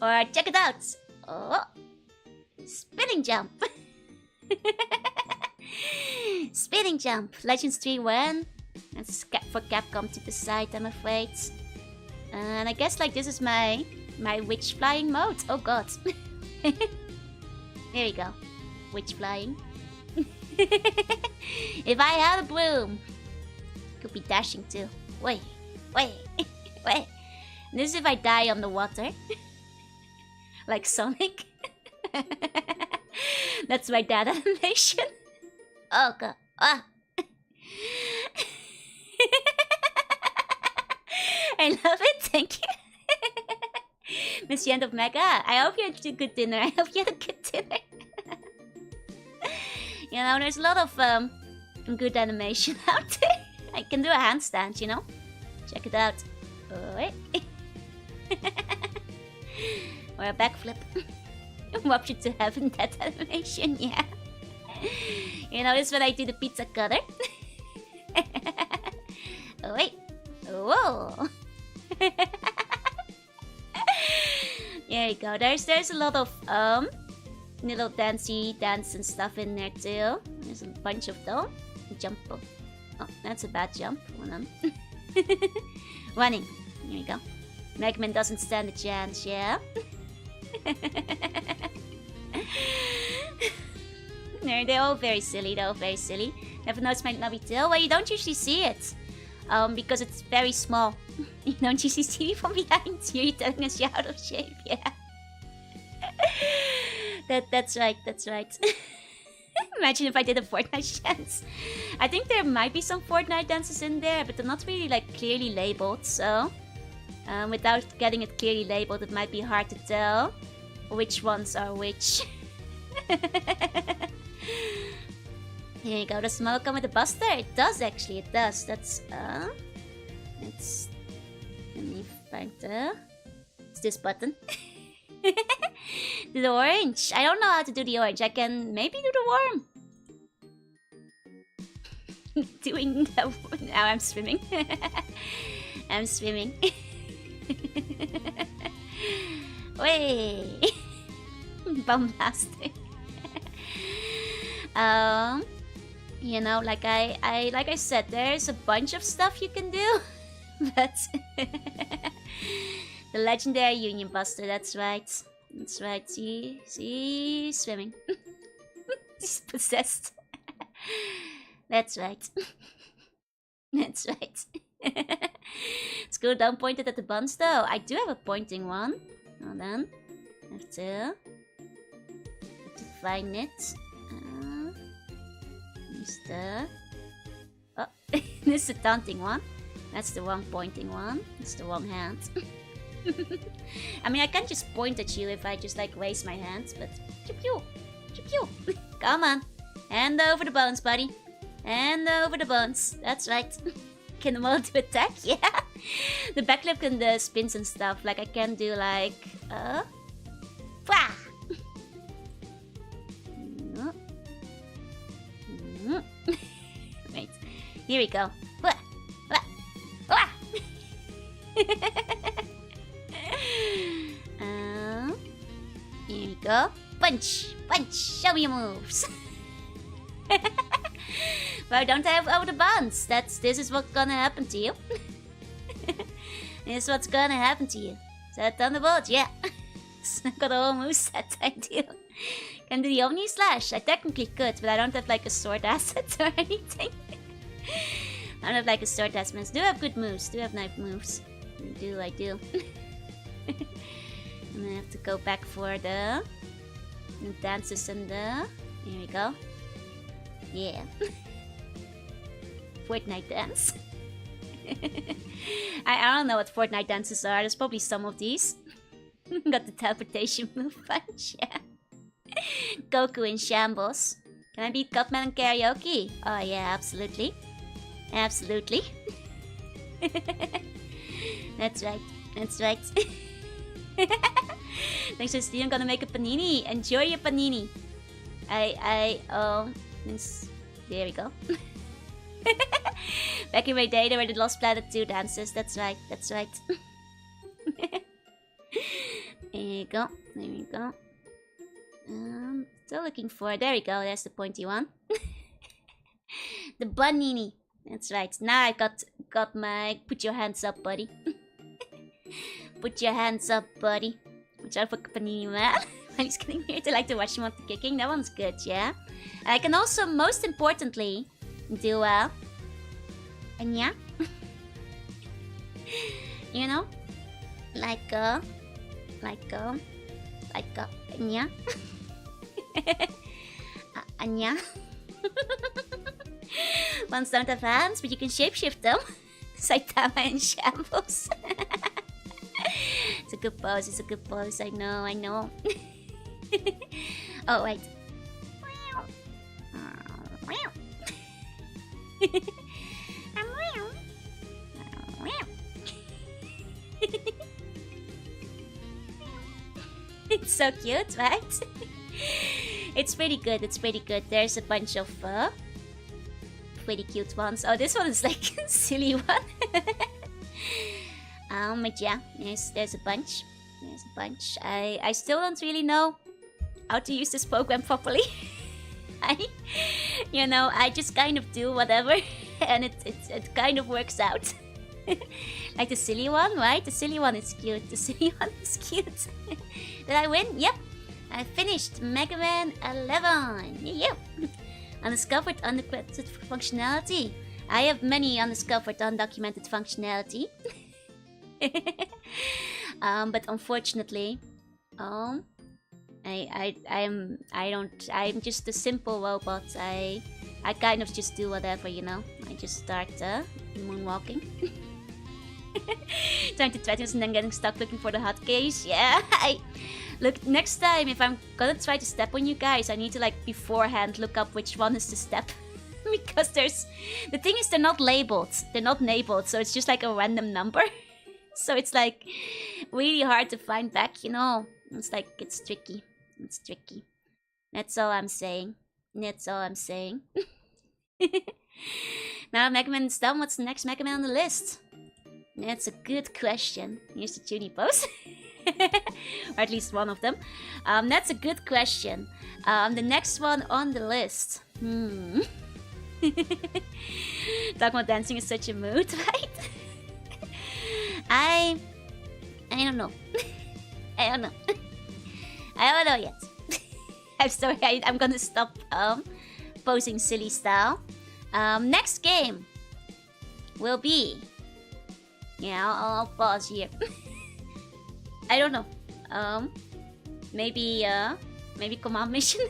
Or check it out. Oh, spinning jump. Spinning jump. Legends 3 when? That's for Capcom to decide, I'm afraid. And I guess like this is my witch flying mode. Oh god. There we go. Witch flying. If I had a broom, could be dashing too. Wait. This is if I die on the water. Like Sonic. That's my dad animation. Oh god. Ah. I love it, thank you. Miss the end of Mega. I hope you had a good dinner. You know, there's a lot of good animation out there. I can do a handstand, you know. Check it out. Oh, or a backflip. Whoops you to heaven, that animation, yeah. You know, this is when I do the pizza cutter. Oh, wait. Whoa. There you go. There's a lot of little dance and stuff in there too. There's a bunch of them. Jump. Oh, that's a bad jump. Hold on. Running. Here we go. Megman doesn't stand a chance, yeah? They're all very silly. Never noticed my nubby tail. Well, you don't usually see it. Because it's very small. You don't usually see me from behind. You're telling us you're out of shape, yeah. That's right. Imagine if I did a Fortnite dance. I think there might be some Fortnite dances in there, but they're not really like clearly labeled, so without getting it clearly labeled, it might be hard to tell which ones are which. Here you go. Does smoke come with the buster? It does actually. It does. That's it's. Let me find it's this button. Do the orange. I don't know how to do the orange. I can maybe do the worm. Doing the... Now I'm swimming. I'm swimming. Wait. Bombastic. You know, like I said, there's a bunch of stuff you can do, but the legendary Union Buster. That's right. See, swimming. He's possessed. That's right. Screw down pointed at the buns though. I do have a pointing one. Hold on. I have to find it. Here's the... Oh, this is the taunting one. That's the wrong pointing one. It's the wrong hand. I mean, I can't just point at you if I just like raise my hands, but... Pew pew! Pew pew! Come on! Hand over the bones, buddy. Hand over the bones. That's right. Can the mode to attack? Yeah. The backflip and the spins and stuff. Like I can do like Wah! Wait. Here we go. Wah! Wah! Wah! Here we go. Punch! Punch! Show me your moves! Well, don't have over the bounds. This is what's gonna happen to you. This is what's gonna happen to you. Set Thunderbolt, yeah. Got a whole moveset, I do. Can do the Omni Slash. I technically could, but I don't have like a sword asset or anything. I don't have like a sword asset. Do have good moves. Do have knife moves. I do. And I have to go back for the dances and the... Here we go. Yeah. Fortnite dance. I don't know what Fortnite dances are. There's probably some of these. Got the teleportation move punch, yeah. Goku in shambles. Can I beat Cupman in karaoke? Oh yeah, absolutely. Absolutely. That's right. That's right. Thanks for Steve. I'm gonna make a panini. Enjoy your panini. There we go. Back in my day, there were the Lost Planet 2 dances. That's right, that's right. There you go, there we go. Still looking for... There we go, there's the pointy one. The Bunini. That's right. Now I got my... Put your hands up, buddy. Put your hands up, buddy. Watch out for Panini Man. He's getting here to like to watch him on the kicking. That one's good, yeah. I can also, most importantly, do and yeah. You know? Like yeah. Anya. Ones don't have hands, but you can shapeshift them. Saitama in shambles. It's a good pose, it's a good pose. I know, I know. Oh, wait. It's so cute, right? It's pretty good, it's pretty good. There's a bunch of pretty cute ones. Oh, this one is like a silly one. But yeah, there's a bunch. There's a bunch. I still don't really know how to use this program properly. I just kind of do whatever, and it kind of works out. Like the silly one, right? The silly one is cute. The silly one is cute. Did I win? Yep. I finished Mega Man 11. Yep. Undiscovered, undocumented functionality. I have many undiscovered, undocumented functionality. But unfortunately, I'm just a simple robot. I kind of just do whatever, you know. I just start moonwalking. Trying to threaten and then getting stuck looking for the hotkeys. Yeah, look, next time if I'm gonna try to step on you guys, I need to like beforehand look up which one is the step. Because the thing is they're not labeled. They're not labeled, so it's just like a random number. So it's like really hard to find back, you know. It's like, it's tricky. It's tricky. That's all I'm saying. That's all I'm saying. Now Mega Man is done. What's the next Mega Man on the list? That's a good question. Here's the Junie pose. Or at least one of them. That's a good question. The next one on the list. Talking about dancing is such a mood, right? I don't know. I don't know. I don't know yet. I'm sorry, I'm gonna stop posing silly style. Next game will be... Yeah, I'll pause here. I don't know. Maybe command mission.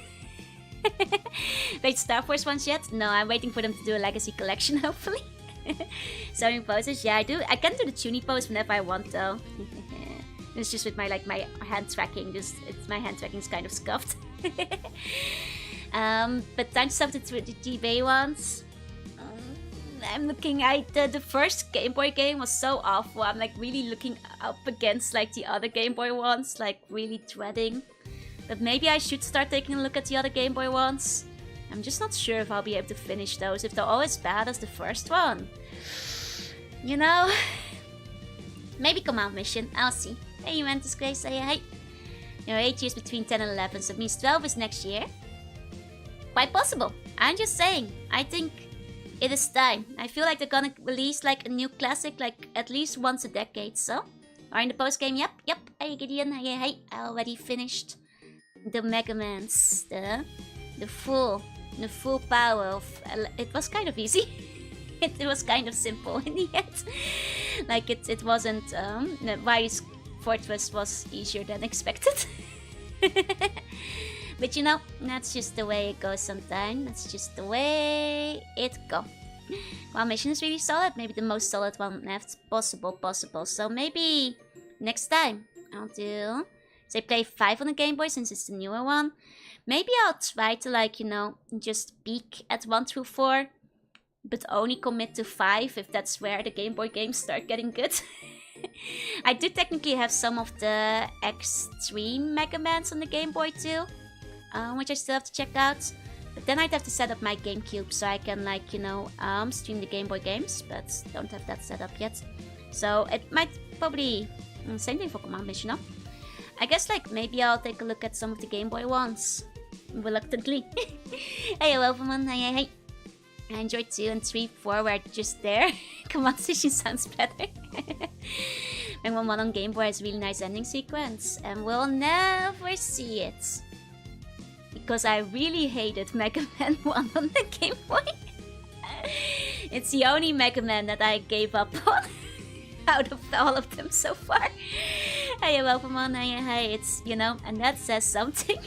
Wait, Star Force ones yet? No, I'm waiting for them to do a Legacy collection, hopefully. Sewing poses, yeah, I do. I can do the tuning pose whenever I want, though. It's just with my hand tracking. My hand tracking is kind of scuffed. But time to stop the GB ones. I'm looking at the first Game Boy game was so awful. I'm like really looking up against like the other Game Boy ones, like really dreading. But maybe I should start taking a look at the other Game Boy ones. I'm just not sure if I'll be able to finish those, if they're all as bad as the first one. You know? Maybe Command Mission, I'll see. Hey, you went Disgrace, say hey. You're 8 years between 10 and 11, so it means 12 is next year. Quite possible. I'm just saying, I think it is time. I feel like they're gonna release like a new classic like at least once a decade, so. Or in the post-game, yep. Hey Gideon, hey. I already finished the Mega Mans, the full power of... It was kind of easy. It was kind of simple in the end. Like it wasn't... Virus Fortress was easier than expected. But you know, that's just the way it goes sometimes. That's just the way it goes. Well, mission is really solid. Maybe the most solid one left. Possible. So maybe next time I'll do... Say play 5 on the Game Boy since it's the newer one. Maybe I'll try to like, you know, just peek at 1 through 4. But only commit to 5 if that's where the Game Boy games start getting good. I do technically have some of the Extreme Mega Mans on the Game Boy too. Which I still have to check out. But then I'd have to set up my GameCube so I can like, you know, stream the Game Boy games. But don't have that set up yet. So it might probably... Same thing for Command Mission, no? I guess like maybe I'll take a look at some of the Game Boy ones. Reluctantly. Hey, Wolfman, hey. I enjoyed 2 and 3, 4 were just there. Command Mission sounds better. Mega Man 1 on Game Boy has a really nice ending sequence. And we'll never see it. Because I really hated Mega Man 1 on the Game Boy. It's the only Mega Man that I gave up on. Out of all of them so far. Hey, Wolfman, hey, it's, you know, and that says something.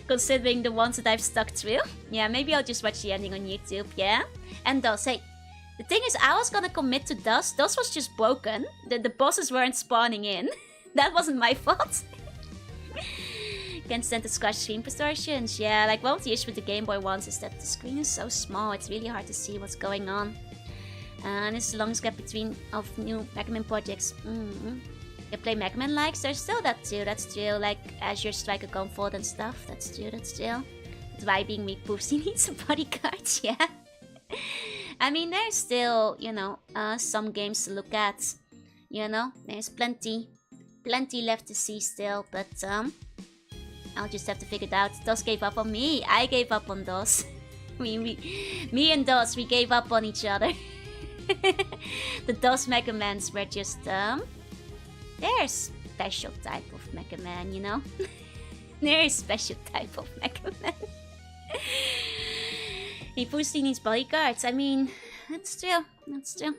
Considering the ones that I've stuck through. Yeah, maybe I'll just watch the ending on YouTube, yeah? And DOS, hey, the thing is, I was gonna commit to DOS. DOS was just broken. The bosses weren't spawning in. That wasn't my fault. Can't stand the scratch screen distortions. Yeah, like one of the issues with the Game Boy ones is that the screen is so small. It's really hard to see what's going on. And it's the longest gap between of new Mega Man projects. You play Mega Man likes, there's still that too. That's true. Like Azure Striker Comfort and stuff. That's true. That's true. That's why being weak proofs he needs a bodyguard. Yeah. I mean, there's still, you know, some games to look at. You know, there's plenty left to see still. But I'll just have to figure it out. DOS gave up on me. I gave up on DOS. Me and DOS, we gave up on each other. The DOS Mega Mans were just they're a special type of Mega Man, you know? They're a special type of Mega Man. He Pussy needs bodyguards. I mean, that's true. That's true.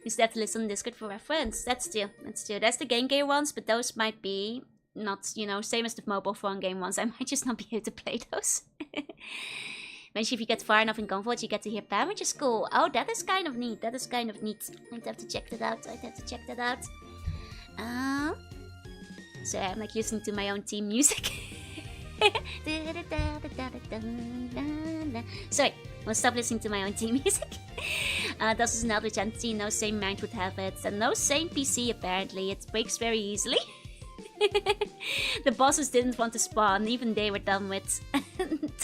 You still have to listen on Discord for reference. That's true. That's true. That's the Game Gear ones, but those might be not, you know, same as the mobile phone game ones. I might just not be able to play those. Maybe if you get far enough in Comfort, you get to hear Pam, which is cool. Oh, that is kind of neat. That is kind of neat. I'd have to check that out. So I'm like listening to my own team music. Sorry, I'll stop listening to my own team music. Das is an Eldritch entity. No sane mind would have it. And no sane PC apparently. It breaks very easily. The bosses didn't want to spawn. Even they were done with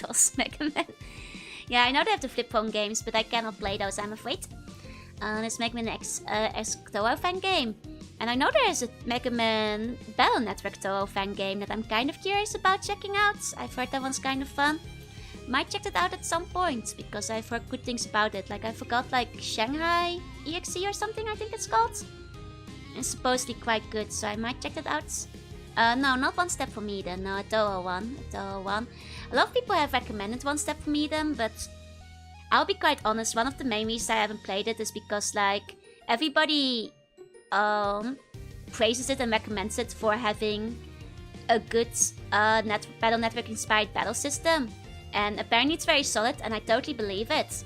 DOS Mega Man. Yeah, I know they have the flip phone games, but I cannot play those, I'm afraid. It's Mega Man X Toho fan game. And I know there is a Mega Man Battle Network Toho fan game that I'm kind of curious about checking out. I've heard that one's kind of fun. Might check it out at some point, because I've heard good things about it. Like, I forgot, like, Shanghai EXE or something, I think it's called. It's supposedly quite good, so I might check that out. No, not One Step for Me then. No, a Toho one. A lot of people have recommended One Step for Me then, but I'll be quite honest, one of the main reasons I haven't played it is because, like, everybody praises it and recommends it for having a good battle network inspired battle system, and apparently it's very solid, and I totally believe it.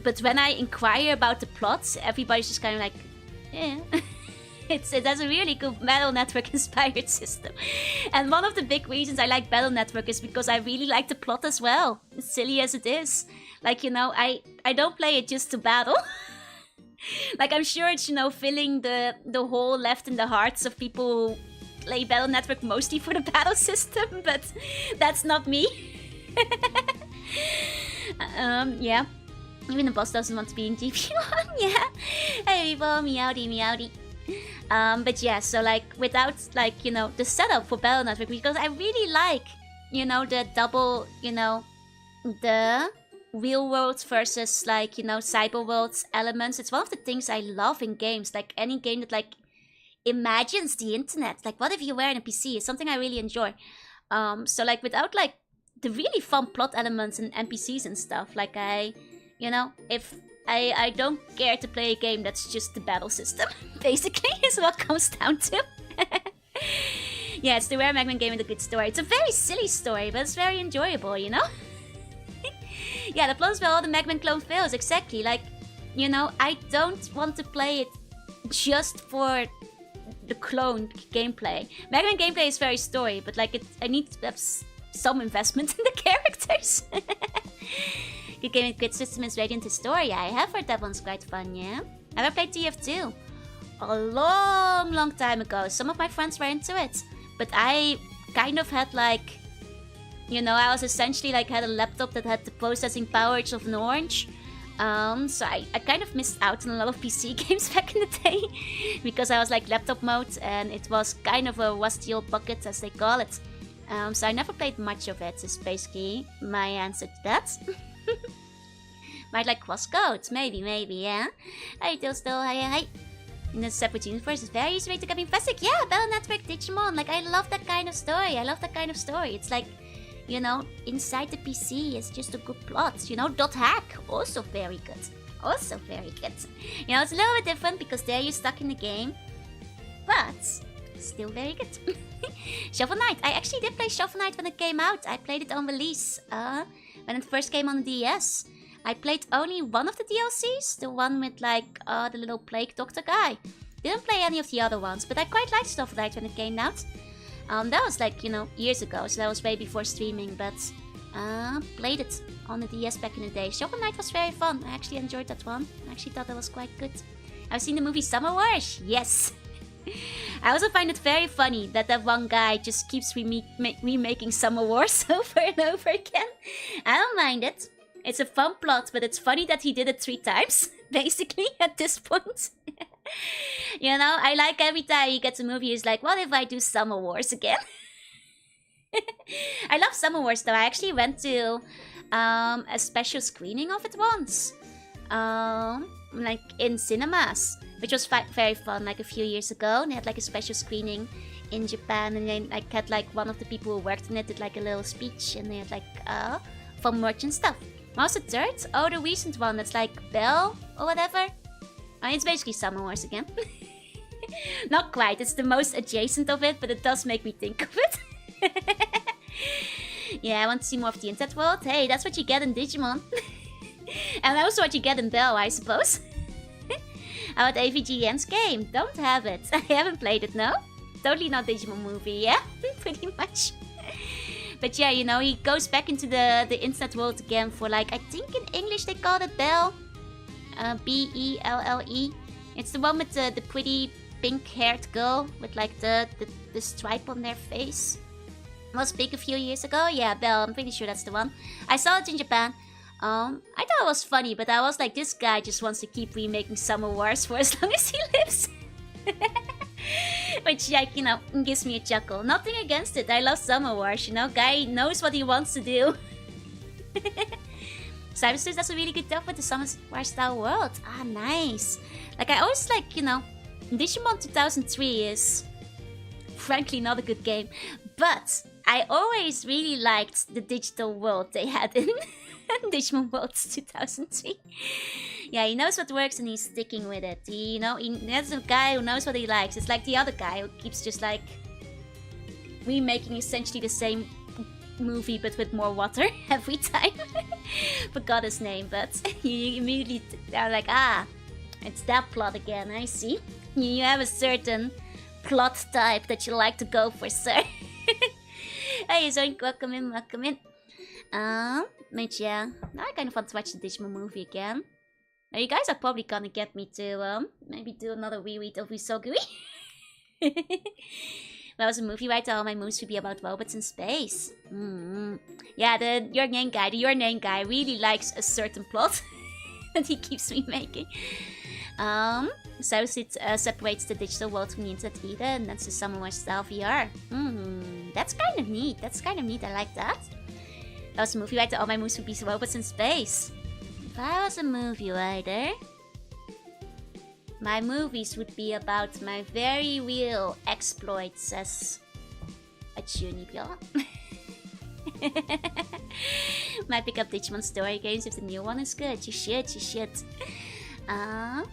But when I inquire about the plot, everybody's just kind of like, yeah. It has a really good battle network inspired system. And one of the big reasons I like battle network is because I really like the plot as well. As silly as it is. Like, you know, I don't play it just to battle. Like, I'm sure it's, you know, filling the hole left in the hearts of people who play battle network mostly for the battle system, but that's not me. Yeah. Even the boss doesn't want to be in GP1, yeah. Hey people, meowdy, meowdy. But yeah, so like without like, you know, the setup for battle network, because I really like, you know, the double, you know, the real world versus like, you know, cyber worlds elements. It's one of the things I love in games, like any game that like imagines the internet. Like what if you were in a PC is something I really enjoy. So like without like the really fun plot elements and NPCs and stuff, like you know, if I don't care to play a game that's just the battle system, basically, is what it comes down to. Yeah, it's the rare Mega Man game with a good story. It's a very silly story, but it's very enjoyable, you know? Yeah, the plot is where all the Mega Man clone fails, exactly. Like, you know, I don't want to play it just for the clone gameplay. Mega Man gameplay is very story, but like, I need to have some investment in the characters. Good game with good system is Radiant Historia. I have heard that one's quite fun, yeah? I ever played TF2? A long time ago. Some of my friends were into it. But I kind of had like... You know, I was essentially like had a laptop that had the processing powers of an orange. So I kind of missed out on a lot of PC games back in the day. Because I was like laptop mode and it was kind of a rusty old bucket as they call it. So I never played much of it, is basically my answer to that. Might like crosscodes, maybe, yeah. Hey, still, hi. In a separate universe, it's very easy way to get infested. Yeah, Battle Network Digimon. Like, I love that kind of story. It's like, you know, inside the PC, it's just a good plot. You know, .hack, also very good. You know, it's a little bit different because there you're stuck in the game, but still very good. Shovel Knight. I actually did play Shovel Knight when it came out. I played it on release. When it first came on the DS. I played only one of the DLCs, the one with like the little plague doctor guy. Didn't play any of the other ones, but I quite liked Shovel Knight when it came out. That was like, you know, years ago, so that was way before streaming, but played it on the DS back in the day. Shovel Knight was very fun. I actually enjoyed that one. I actually thought that was quite good. I've seen the movie Summer Wars. Yes. I also find it very funny that one guy just keeps remaking Summer Wars over and over again. I don't mind it. It's a fun plot, but it's funny that he did it 3 times, basically, at this point. You know, I like every time he gets a movie, he's like, what if I do Summer Wars again? I love Summer Wars, though. I actually went to a special screening of it once. Like, in cinemas. Which was very fun, like a few years ago. And they had like a special screening in Japan, and then like had like one of the people who worked in it did like a little speech, and they had like fun merch and stuff. What was the third? Oh, the recent one that's like Belle or whatever. It's basically Summer Wars again. Not quite, it's the most adjacent of it, but it does make me think of it. Yeah, I want to see more of the internet world. Hey, that's what you get in Digimon. And also what you get in Belle, I suppose. How about AVGN's game? Don't have it. I haven't played it, no? Totally not Digimon movie, yeah? Pretty much. But yeah, you know, he goes back into the internet world again for like, I think in English they call it Belle. B-E-L-L-E. It's the one with the pretty pink-haired girl with like the stripe on their face. It was big a few years ago. Yeah, Belle, I'm pretty sure that's the one. I saw it in Japan. I thought it was funny, but I was like, this guy just wants to keep remaking Summer Wars for as long as he lives. Which, like, you know, gives me a chuckle. Nothing against it. I love Summer Wars, you know. Guy knows what he wants to do. Cyberstars does a really good job with the Summer Wars style world. Ah, nice. Like, I always like, you know, Digimon 2003 is frankly not a good game. But I always really liked the digital world they had in Digimon Worlds 2003. Yeah, he knows what works and he's sticking with it. He, you know, that's a guy who knows what he likes. It's like the other guy who keeps just like remaking essentially the same movie but with more water every time. Forgot his name, but you immediately are like, ah, it's that plot again, I see. You have a certain plot type that you like to go for, sir. Hey, Zoink, welcome in, welcome in. But yeah, now I kind of want to watch the Digimon movie again. Now you guys are probably gonna get me to, maybe do another reread of Usoguri. That was a movie, right? All my moves would be about robots in space. Yeah, the Your Name guy really likes a certain plot that he keeps remaking. South separates the digital world from the internet either, and that's the Samurai style VR. That's kind of neat. That's kind of neat. I like that. That was a movie writer. All my moves would be robots in space. If I was a movie writer, my movies would be about my very real exploits as a Junibyo. Might pick up Digimon story games if the new one is good. You should. I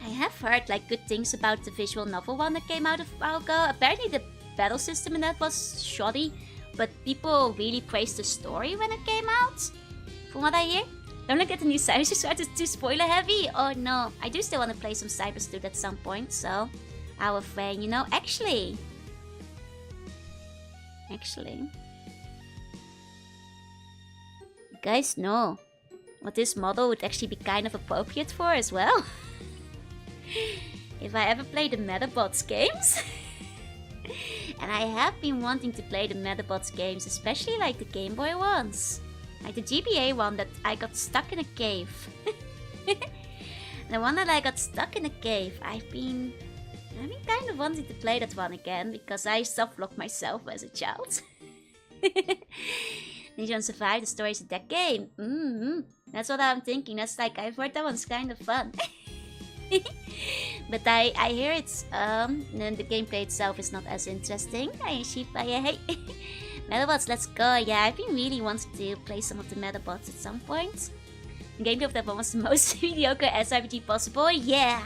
have heard like good things about the visual novel one that came out a while ago. Apparently the battle system in that was shoddy, but people really praised the story when it came out, from what I hear. Don't look at the new Cyber Sword, it's too spoiler heavy. Oh no, I do still want to play some Cyber Stude at some point, so our friend, you know, actually, you guys know what this model would actually be kind of appropriate for as well. If I ever play the Metabots games. And I have been wanting to play the Metabots games, especially like the Game Boy ones. Like the GBA one that I got stuck in a cave. The one that I got stuck in a cave. I've been kind of wanting to play that one again because I soft-locked myself as a child. Digimon Survive, the stories of that game. That's what I'm thinking. That's like, I've heard that one's kind of fun. But I hear it's then the gameplay itself is not as interesting. Hey. Metabots, let's go. Yeah, I've been really wanting to play some of the Metabots at some point. The gameplay of that one was the most mediocre SRPG possible. Yeah.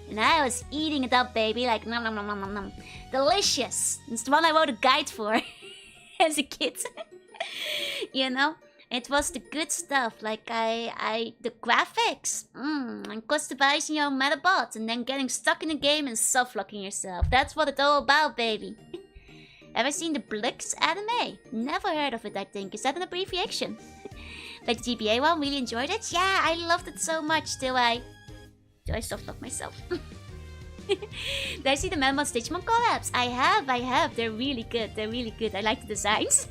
And I was eating it up, baby, like nom nom nom nom nom nom. Delicious. It's the one I wrote a guide for as a kid. You know? It was the good stuff, like the graphics, and customizing your Metabot, and then getting stuck in the game and soft-locking yourself. That's what it's all about, baby. Ever seen the Blix anime? Never heard of it, I think. Is that an abbreviation? Like the GBA one, really enjoyed it? Yeah, I loved it so much till I soft-locked myself. Did I see the Melmoth Digimon collabs? I have. They're really good. I like the designs.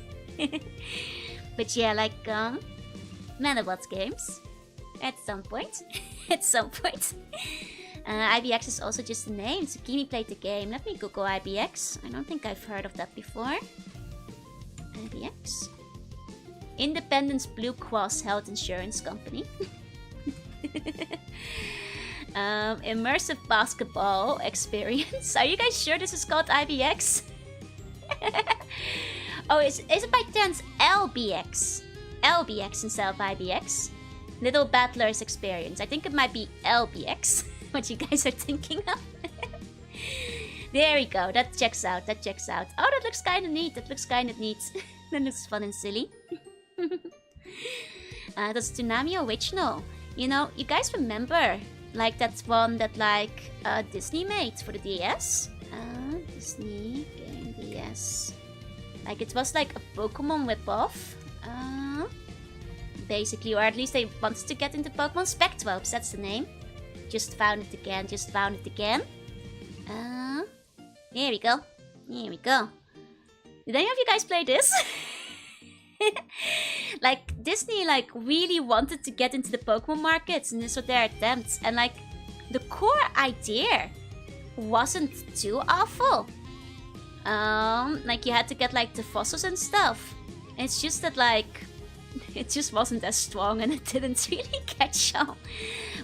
But yeah, like, Metabots games. At some point. IBX is also just a name. Tsukimi played the game. Let me Google IBX. I don't think I've heard of that before. IBX. Independence Blue Cross Health Insurance Company. Immersive basketball experience. Are you guys sure this is called IBX? Oh, is it by chance LBX? LBX instead of IBX? Little Battler's Experience. I think it might be LBX. What you guys are thinking of. There we go. That checks out. Oh, that looks kind of neat. That looks fun and silly. That's Tsunami original. You know, you guys remember like that one that like Disney made for the DS? Disney game DS. Like it was like a Pokemon ripoff. Basically, or at least they wanted to get into Pokemon Spectrobes, that's the name. Just found it again. Here we go. Did any of you guys play this? Like Disney like really wanted to get into the Pokemon markets, and this was their attempts, and like the core idea wasn't too awful. Like you had to get like the fossils and stuff. It's just that like it just wasn't as strong and it didn't really catch on.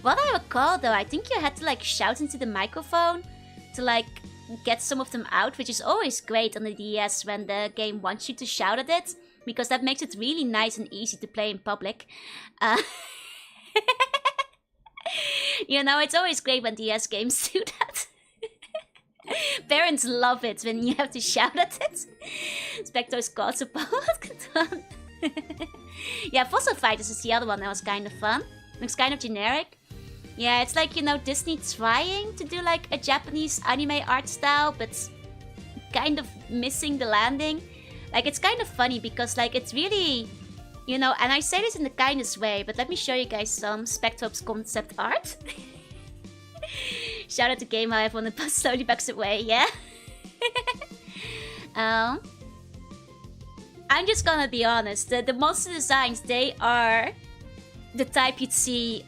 What I recall though, I think you had to like shout into the microphone to like get some of them out, which is always great on the DS when the game wants you to shout at it, because that makes it really nice and easy to play in public. You know, it's always great when DS games do that. Parents love it when you have to shout at it. Spectro's Gods of Power. Yeah, Fossil Fighters is the other one that was kind of fun. Looks kind of generic. Yeah, it's like, you know, Disney trying to do like a Japanese anime art style, but kind of missing the landing. Like, it's kind of funny because, like, it's really, you know, and I say this in the kindest way, but let me show you guys some Spectrop's concept art. Shout out to Game I have on the bus slowly backs away, yeah? I'm just gonna be honest, the monster designs, they are the type you'd see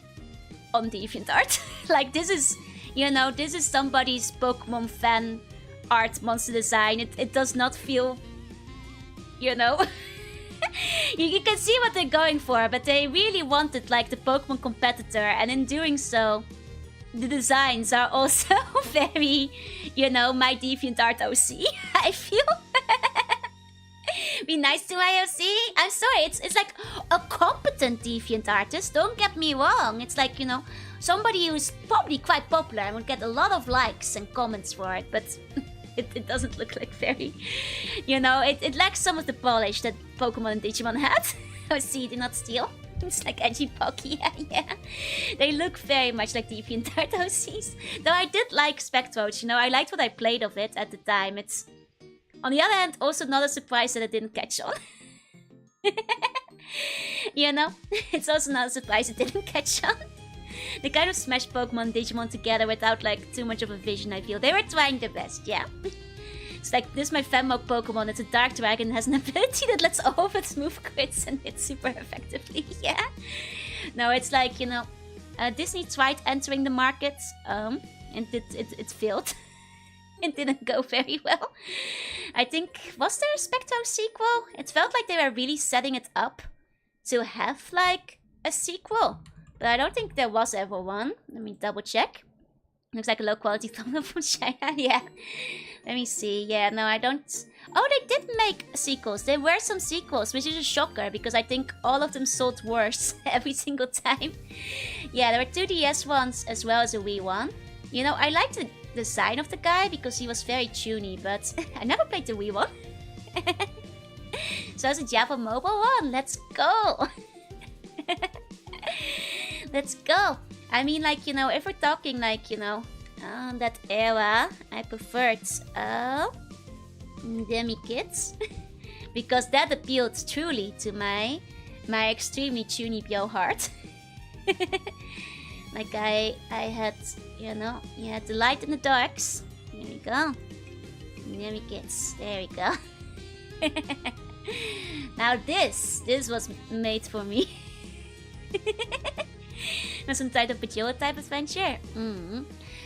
on DeviantArt. Like, this is, you know, this is somebody's Pokemon fan art monster design. It does not feel, you know... you can see what they're going for, but they really wanted, like, the Pokemon competitor, and in doing so, the designs are also very, you know, my DeviantArt OC, I feel. Be nice to IOC. I'm sorry, it's like a competent deviant artist, don't get me wrong. It's like, you know, somebody who's probably quite popular and would get a lot of likes and comments for it, but it doesn't look like very, you know, it lacks some of the polish that Pokemon and Digimon had. OC did not steal. It's like edgy Pocky, yeah. They look very much like DeviantArt OCs. Though I did like Spectroach, you know, I liked what I played of it at the time. It's, on the other hand, also not a surprise that it didn't catch on. You know, it's also not a surprise it didn't catch on. They kind of smashed Pokemon and Digimon together without, like, too much of a vision, I feel. They were trying their best, yeah. It's like, this is my Femmo Pokemon, it's a Dark Dragon, has an ability that lets all of its move crits and hits super effectively, yeah. No, it's like, you know, Disney tried entering the market, and it failed. It didn't go very well. I think, was there a Spectro sequel? It felt like they were really setting it up to have, like, a sequel. But I don't think there was ever one. Let me double check. Looks like a low quality thumbnail from China, yeah. Let me see, yeah, no, I don't... Oh, they did make sequels. There were some sequels, which is a shocker, because I think all of them sold worse every single time. Yeah, there were 2DS ones as well as a Wii one. You know, I liked the design of the guy because he was very tuney, but I never played the Wii one. So it's a Java mobile one, let's go! Let's go! I mean, like, you know, if we're talking, like, you know, that era, I preferred Demi Kids. Because that appealed truly to my extremely tuney Bio heart. Like, I had, you know, you had the light in the darks. Here we go. Demi Kids, there we go. Now this was made for me. That's some type of Pajilla type adventure.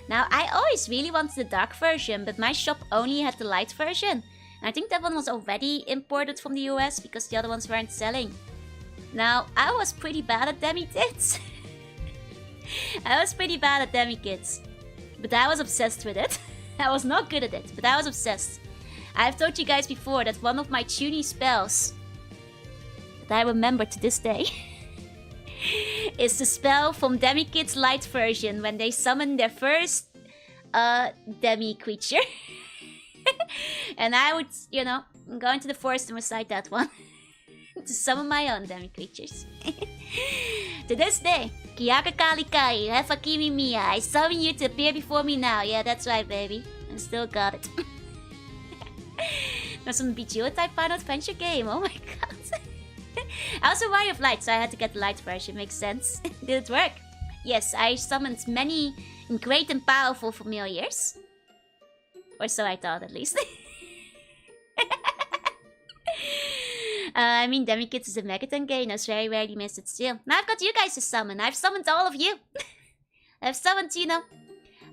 Now, I always really wanted the dark version, but my shop only had the light version. And I think that one was already imported from the US because the other ones weren't selling. Now, I was pretty bad at Demi-Kids. I was pretty bad at Demi-Kids. But I was obsessed with it. I was not good at it, but I was obsessed. I've told you guys before that one of my tuney spells that I remember to this day is the spell from Demi-Kids Light version when they summon their first Demi creature. And I would, you know, go into the forest and recite that one to summon my own Demi creatures. To this day, Kiyaka Kalikai, Hefakimi Mia, I summon you to appear before me now. Yeah, that's right, baby. I still got it. That's some Bijou type Final Adventure game. Oh my god. I also Warrior of Light, so I had to get the light version. Makes sense. Did it work? Yes, I summoned many great and powerful familiars. Or so I thought, at least. I mean, Demi-Kids is a Megaton game. I very rarely miss it still. Now I've got you guys to summon. I've summoned all of you. I've summoned, you know.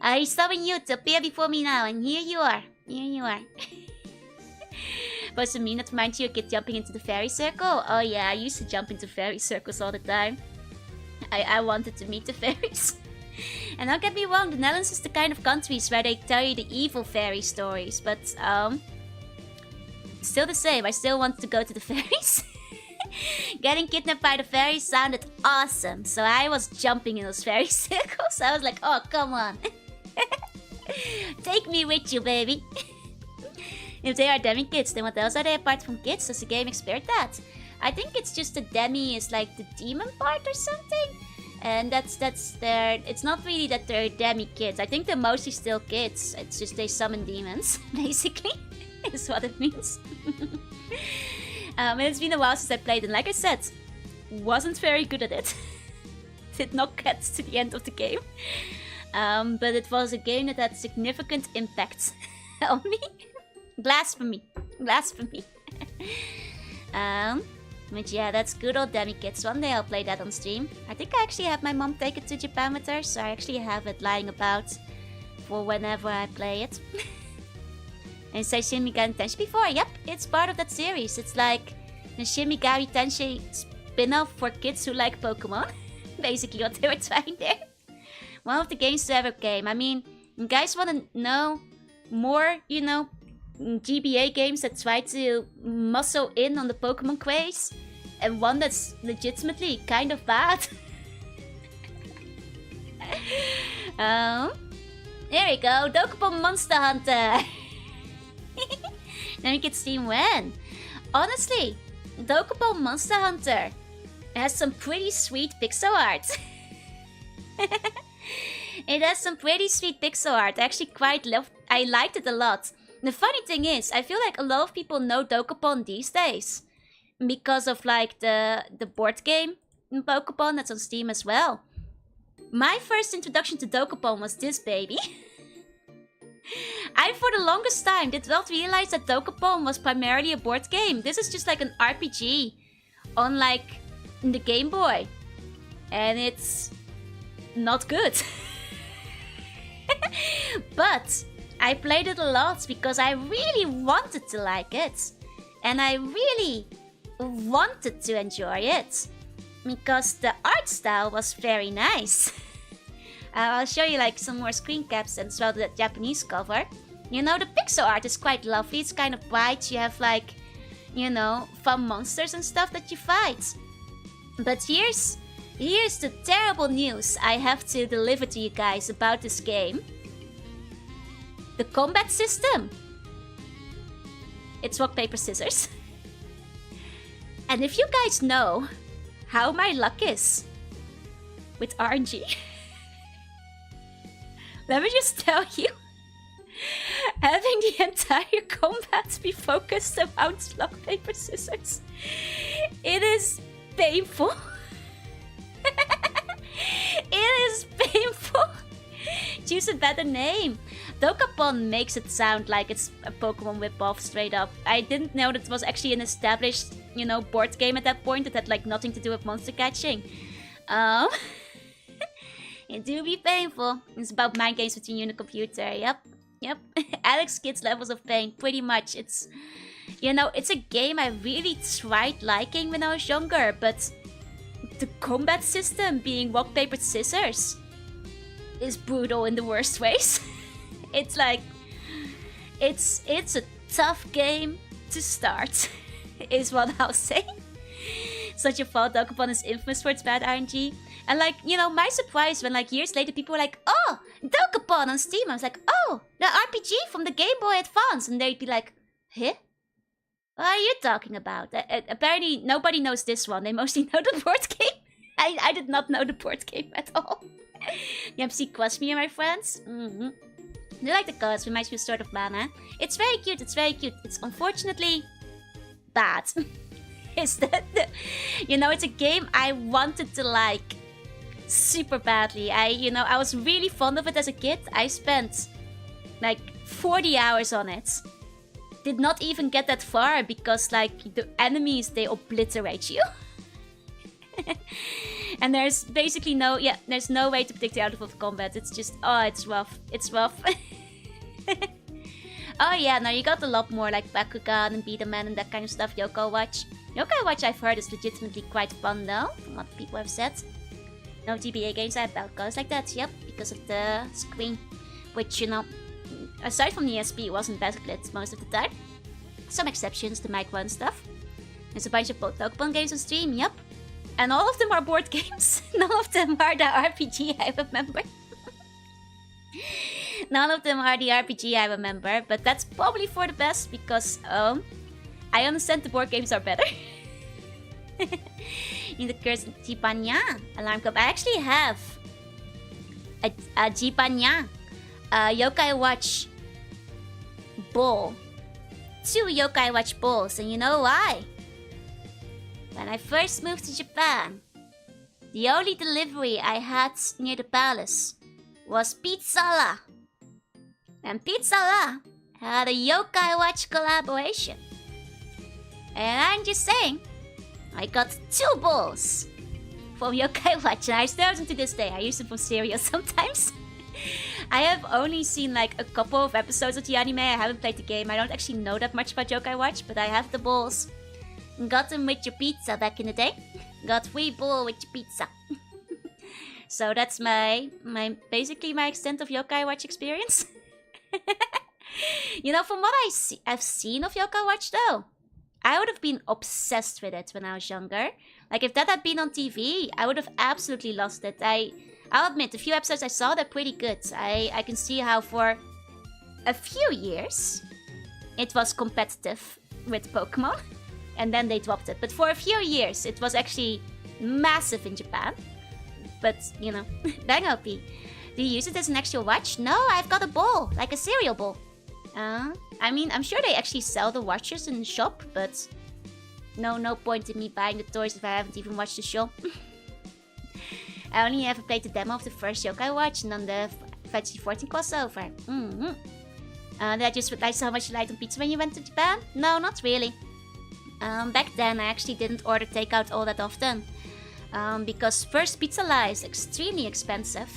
I summon you to appear before me now, and here you are. Here you are. Was it me that reminds you of kid jumping into the fairy circle? Oh yeah, I used to jump into fairy circles all the time. I wanted to meet the fairies. And don't get me wrong, the Netherlands is the kind of countries where they tell you the evil fairy stories, but still the same, I still wanted to go to the fairies. Getting kidnapped by the fairies sounded awesome, so I was jumping in those fairy circles. I was like, oh, come on. Take me with you, baby. If they are demi kids, then what else are they apart from kids? Does the game expect that? I think it's just the demi is like the demon part or something. And that's their... It's not really that they're demi kids. I think they're mostly still kids. It's just they summon demons, basically. Is what it means. And it's been a while since I played, and like I said, wasn't very good at it. Did not get to the end of the game. But it was a game that had significant impact on me. Blasphemy. Blasphemy. But yeah, that's good old demi kids. One day I'll play that on stream. I think I actually had my mom take it to Japan with her, so I actually have it lying about for whenever I play it. And say Shin Megami Tensei before. Yep, it's part of that series. It's like the Shin Megami Tensei spin-off for kids who like Pokemon. Basically what they were trying there. One of the games to ever came. I mean, you guys want to know more, you know, GBA games that try to muscle in on the Pokemon craze? And one that's legitimately kind of bad? There we go, Dokapon Monster Hunter! Then we can see when. Honestly, Dokapon Monster Hunter has some pretty sweet pixel art. It has some pretty sweet pixel art. I actually I liked it a lot. The funny thing is, I feel like a lot of people know Dokapon these days because of like the board game in Pokemon that's on Steam as well. My first introduction to Dokapon was this baby. I, for the longest time, did not realize that Dokapon was primarily a board game. This is just like an RPG on like the Game Boy. And it's not good. But I played it a lot because I really wanted to like it. And I really wanted to enjoy it. Because the art style was very nice. I'll show you like some more screen caps and as well the Japanese cover. You know, the pixel art is quite lovely. It's kind of bright. You have like, you know, fun monsters and stuff that you fight. But here's the terrible news I have to deliver to you guys about this game. The combat system. It's rock, paper, scissors. And if you guys know how my luck is with RNG, let me just tell you, having the entire combat be focused around rock, paper, scissors, it is painful. It is painful. Choose a better name. Dokapon makes it sound like it's a Pokemon whip-off straight up. I didn't know that it was actually an established, you know, board game at that point. It had like nothing to do with monster catching. It do be painful. It's about mind games between you and the computer. Yep. Alex Kidd's levels of pain, pretty much. It's, you know, it's a game I really tried liking when I was younger, but the combat system being rock, paper, scissors is brutal in the worst ways. It's like, it's a tough game to start, is what I'll say. Such a fault, Dokapon is infamous for its bad RNG. And like, you know, my surprise when like years later people were like, oh, Dokapon on Steam. I was like, oh, the RPG from the Game Boy Advance. And they'd be like, huh? What are you talking about? Apparently nobody knows this one. They mostly know the board game. I did not know the board game at all. You see Quasmi and my friends? Mm-hmm. I like the colors, reminds me of Sword of Mana. It's very cute, it's very cute. It's unfortunately bad. Is that you know, it's a game I wanted to like super badly. I was really fond of it as a kid. I spent like 40 hours on it. Did not even get that far because like the enemies, they obliterate you. And there's basically there's no way to predict the outcome of combat. It's just, oh, it's rough. It's rough. Oh yeah, now you got a lot more like Bakugan and Beat 'em Man and that kind of stuff. Yokai Watch. Yokai Watch I've heard is legitimately quite fun though, from what people have said. No GBA games have about colors like that, yep, because of the screen. Which, you know, aside from the ESP, it wasn't backlit most of the time. Some exceptions, the micro and stuff. There's a bunch of Pokemon games on stream, yep. And all of them are board games. None of them are the RPG I remember. None of them are the RPG I remember, but that's probably for the best because I understand the board games are better. In the curse Jipanya alarm clock. I actually have a Jipanya Yokai Watch bowl. 2 Yokai Watch bowls, and you know why? When I first moved to Japan, the only delivery I had near the palace was Pizza-la. And Pizza-la had a Yokai Watch collaboration. And I'm just saying, I got 2 bowls from Yokai Watch, and I still have them to this day. I use them for cereal sometimes. I have only seen like a couple of episodes of the anime. I haven't played the game. I don't actually know that much about Yokai Watch, but I have the bowls. Got them with your pizza back in the day. Got free bowl with your pizza. So that's basically my extent of Yokai Watch experience. You know, from what I've seen of Yokai Watch though, I would have been obsessed with it when I was younger. Like if that had been on TV, I would have absolutely lost it. I'll admit, the few episodes I saw, they're pretty good. I can see how for a few years it was competitive with Pokemon, and then they dropped it. But for a few years it was actually massive in Japan. But, you know, Dangopi, do you use it as an actual watch? No, I've got a bowl, like a cereal bowl. I mean, I'm sure they actually sell the watches in the shop, but no point in me buying the toys if I haven't even watched the show. I only ever played the demo of the first Yokai Watch and then the Fantasy 14 crossover. Did I just realize how much you liked on pizza when you went to Japan? No, not really. Back then, I actually didn't order takeout all that often. Because first, Pizza-la is extremely expensive.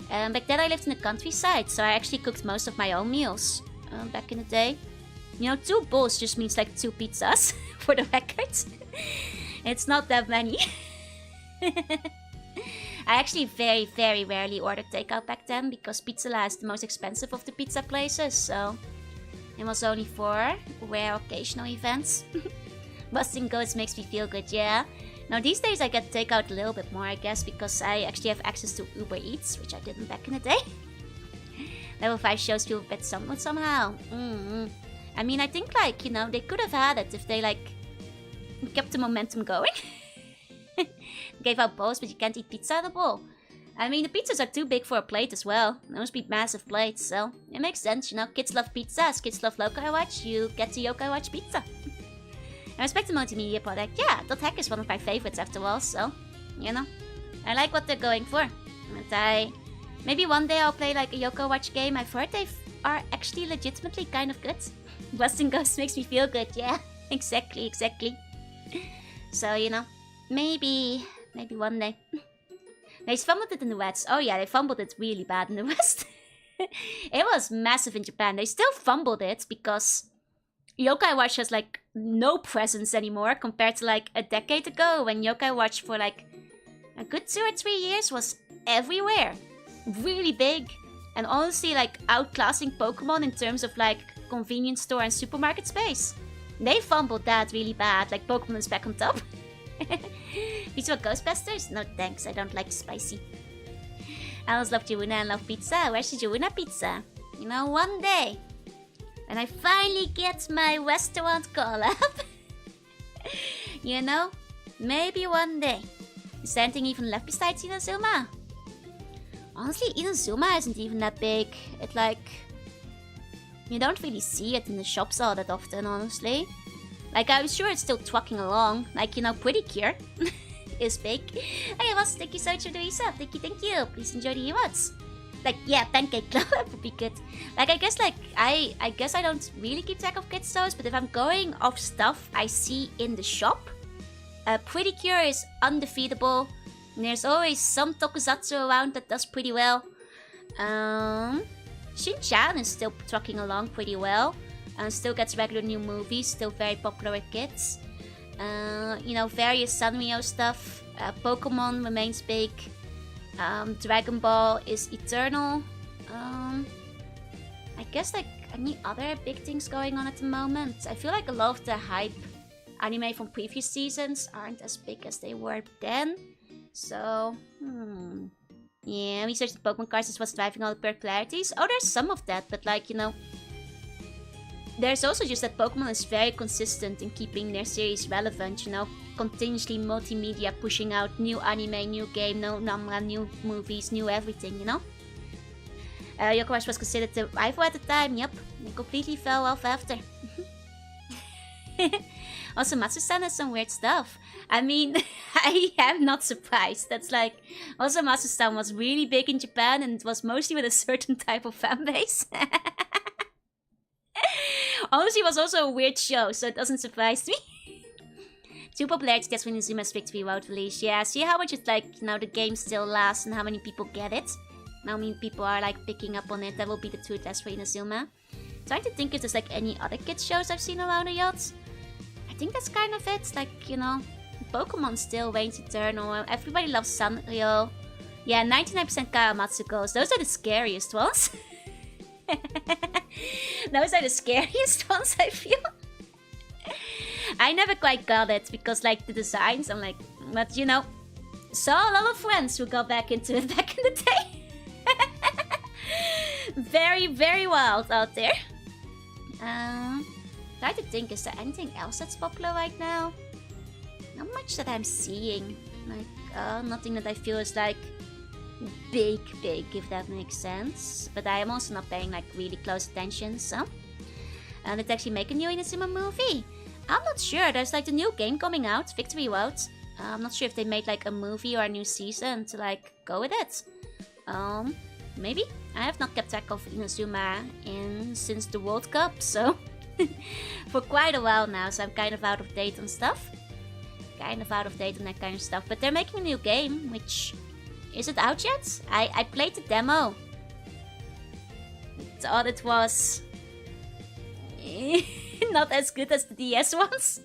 Back then, I lived in the countryside, so I actually cooked most of my own meals. Back in the day. You know, 2 bowls just means like 2 pizzas, for the record. It's not that many. I actually very, very rarely ordered takeout back then because Pizza-la is the most expensive of the pizza places, so it was only for rare occasional events. Busting goats makes me feel good, yeah. Now these days I get takeout a little bit more, I guess, because I actually have access to Uber Eats, which I didn't back in the day. Level 5 shows feel a bit somewhat somehow. I mean, I think, like, you know, they could have had it if they, like, kept the momentum going. Gave out bowls, but you can't eat pizza in a bowl. I mean, the pizzas are too big for a plate as well. Those be massive plates, so it makes sense, you know. Kids love pizza, as kids love Yokai Watch, you get to Yokai Watch pizza. I respect the multimedia product. Yeah, .hack is one of my favorites after all, so, you know. I like what they're going for. And maybe one day I'll play like a Yokai Watch game. I've heard they are actually legitimately kind of good. Busting Ghosts makes me feel good, yeah. Exactly. So, you know, maybe one day. They fumbled it in the West. Oh yeah, they fumbled it really bad in the West. It was massive in Japan. They still fumbled it because Yokai Watch has like no presence anymore compared to like a decade ago when Yokai Watch for like a good 2 or 3 years was everywhere. Really big. And honestly like outclassing Pokemon in terms of like convenience store and supermarket space. They fumbled that really bad, like Pokemon is back on top. Pizza with Ghostbusters? No thanks, I don't like spicy. I always love Jorunna and love pizza. Where's the Jorunna pizza? You know, one day, when I finally get my restaurant call-up, you know, maybe one day. Is there anything even left besides Inazuma? Honestly, Inazuma isn't even that big. It like... You don't really see it in the shops all that often, honestly. Like, I'm sure it's still trucking along. Like, you know, Pretty Cure is big. Hey, Ross, thank you so much for the resub. Thank you. Please enjoy the emotes. Like, yeah, Pancake Club would be good. Like, I guess, like, I guess I don't really keep track of kids' stores, but if I'm going off stuff I see in the shop, Pretty Cure is undefeatable. And there's always some tokusatsu around that does pretty well. Shin-chan is still trucking along pretty well. Still gets regular new movies, still very popular with kids. You know, various Sanrio stuff. Pokemon remains big. Dragon Ball is eternal. I guess like any other big things going on at the moment. I feel like a lot of the hype anime from previous seasons aren't as big as they were then. So, Yeah, research the Pokemon cards is what's driving all the popularities. Oh, there's some of that, but like, you know, there's also just that Pokemon is very consistent in keeping their series relevant, you know, continuously multimedia, pushing out new anime, new game, new movies, new everything, you know? Yokowash was considered the rival at the time, yep, and completely fell off after. Also, Matsu-san has some weird stuff. I mean, I am not surprised. That's like, also Matsu-san was really big in Japan and it was mostly with a certain type of fan base. Honestly, it was also a weird show, so it doesn't surprise me. 2 popularity tests when Inuzuma's Victory Road release. Yeah, see how much it's like, you know, the game still lasts and how many people get it. How many people are like picking up on it. That will be the 2 tests for Inazuma. Trying to think if there's like any other kids shows I've seen around the yachts. I think that's kind of it. Like, you know, Pokemon still reigns eternal. Everybody loves Sanrio. Yeah, 99% Karamatsu girls. Those are the scariest ones. Those are the scariest ones, I feel. I never quite got it because, like, the designs, I'm like, but you know, saw a lot of friends who got back into it back in the day. Very, very wild out there. Try to think, is there anything else that's popular right now? Not much that I'm seeing. Like, nothing that I feel is like big, if that makes sense. But I am also not paying like really close attention, so. Let's actually make a new Inazuma movie. I'm not sure. There's like the new game coming out, Victory Road. I'm not sure if they made like a movie or a new season to like go with it. Maybe. I have not kept track of Inazuma since the World Cup, so for quite a while now, so I'm kind of out of date on stuff. Kind of out of date on that kind of stuff. But they're making a new game, which... Is it out yet? I played the demo. Thought it was... not as good as the DS ones.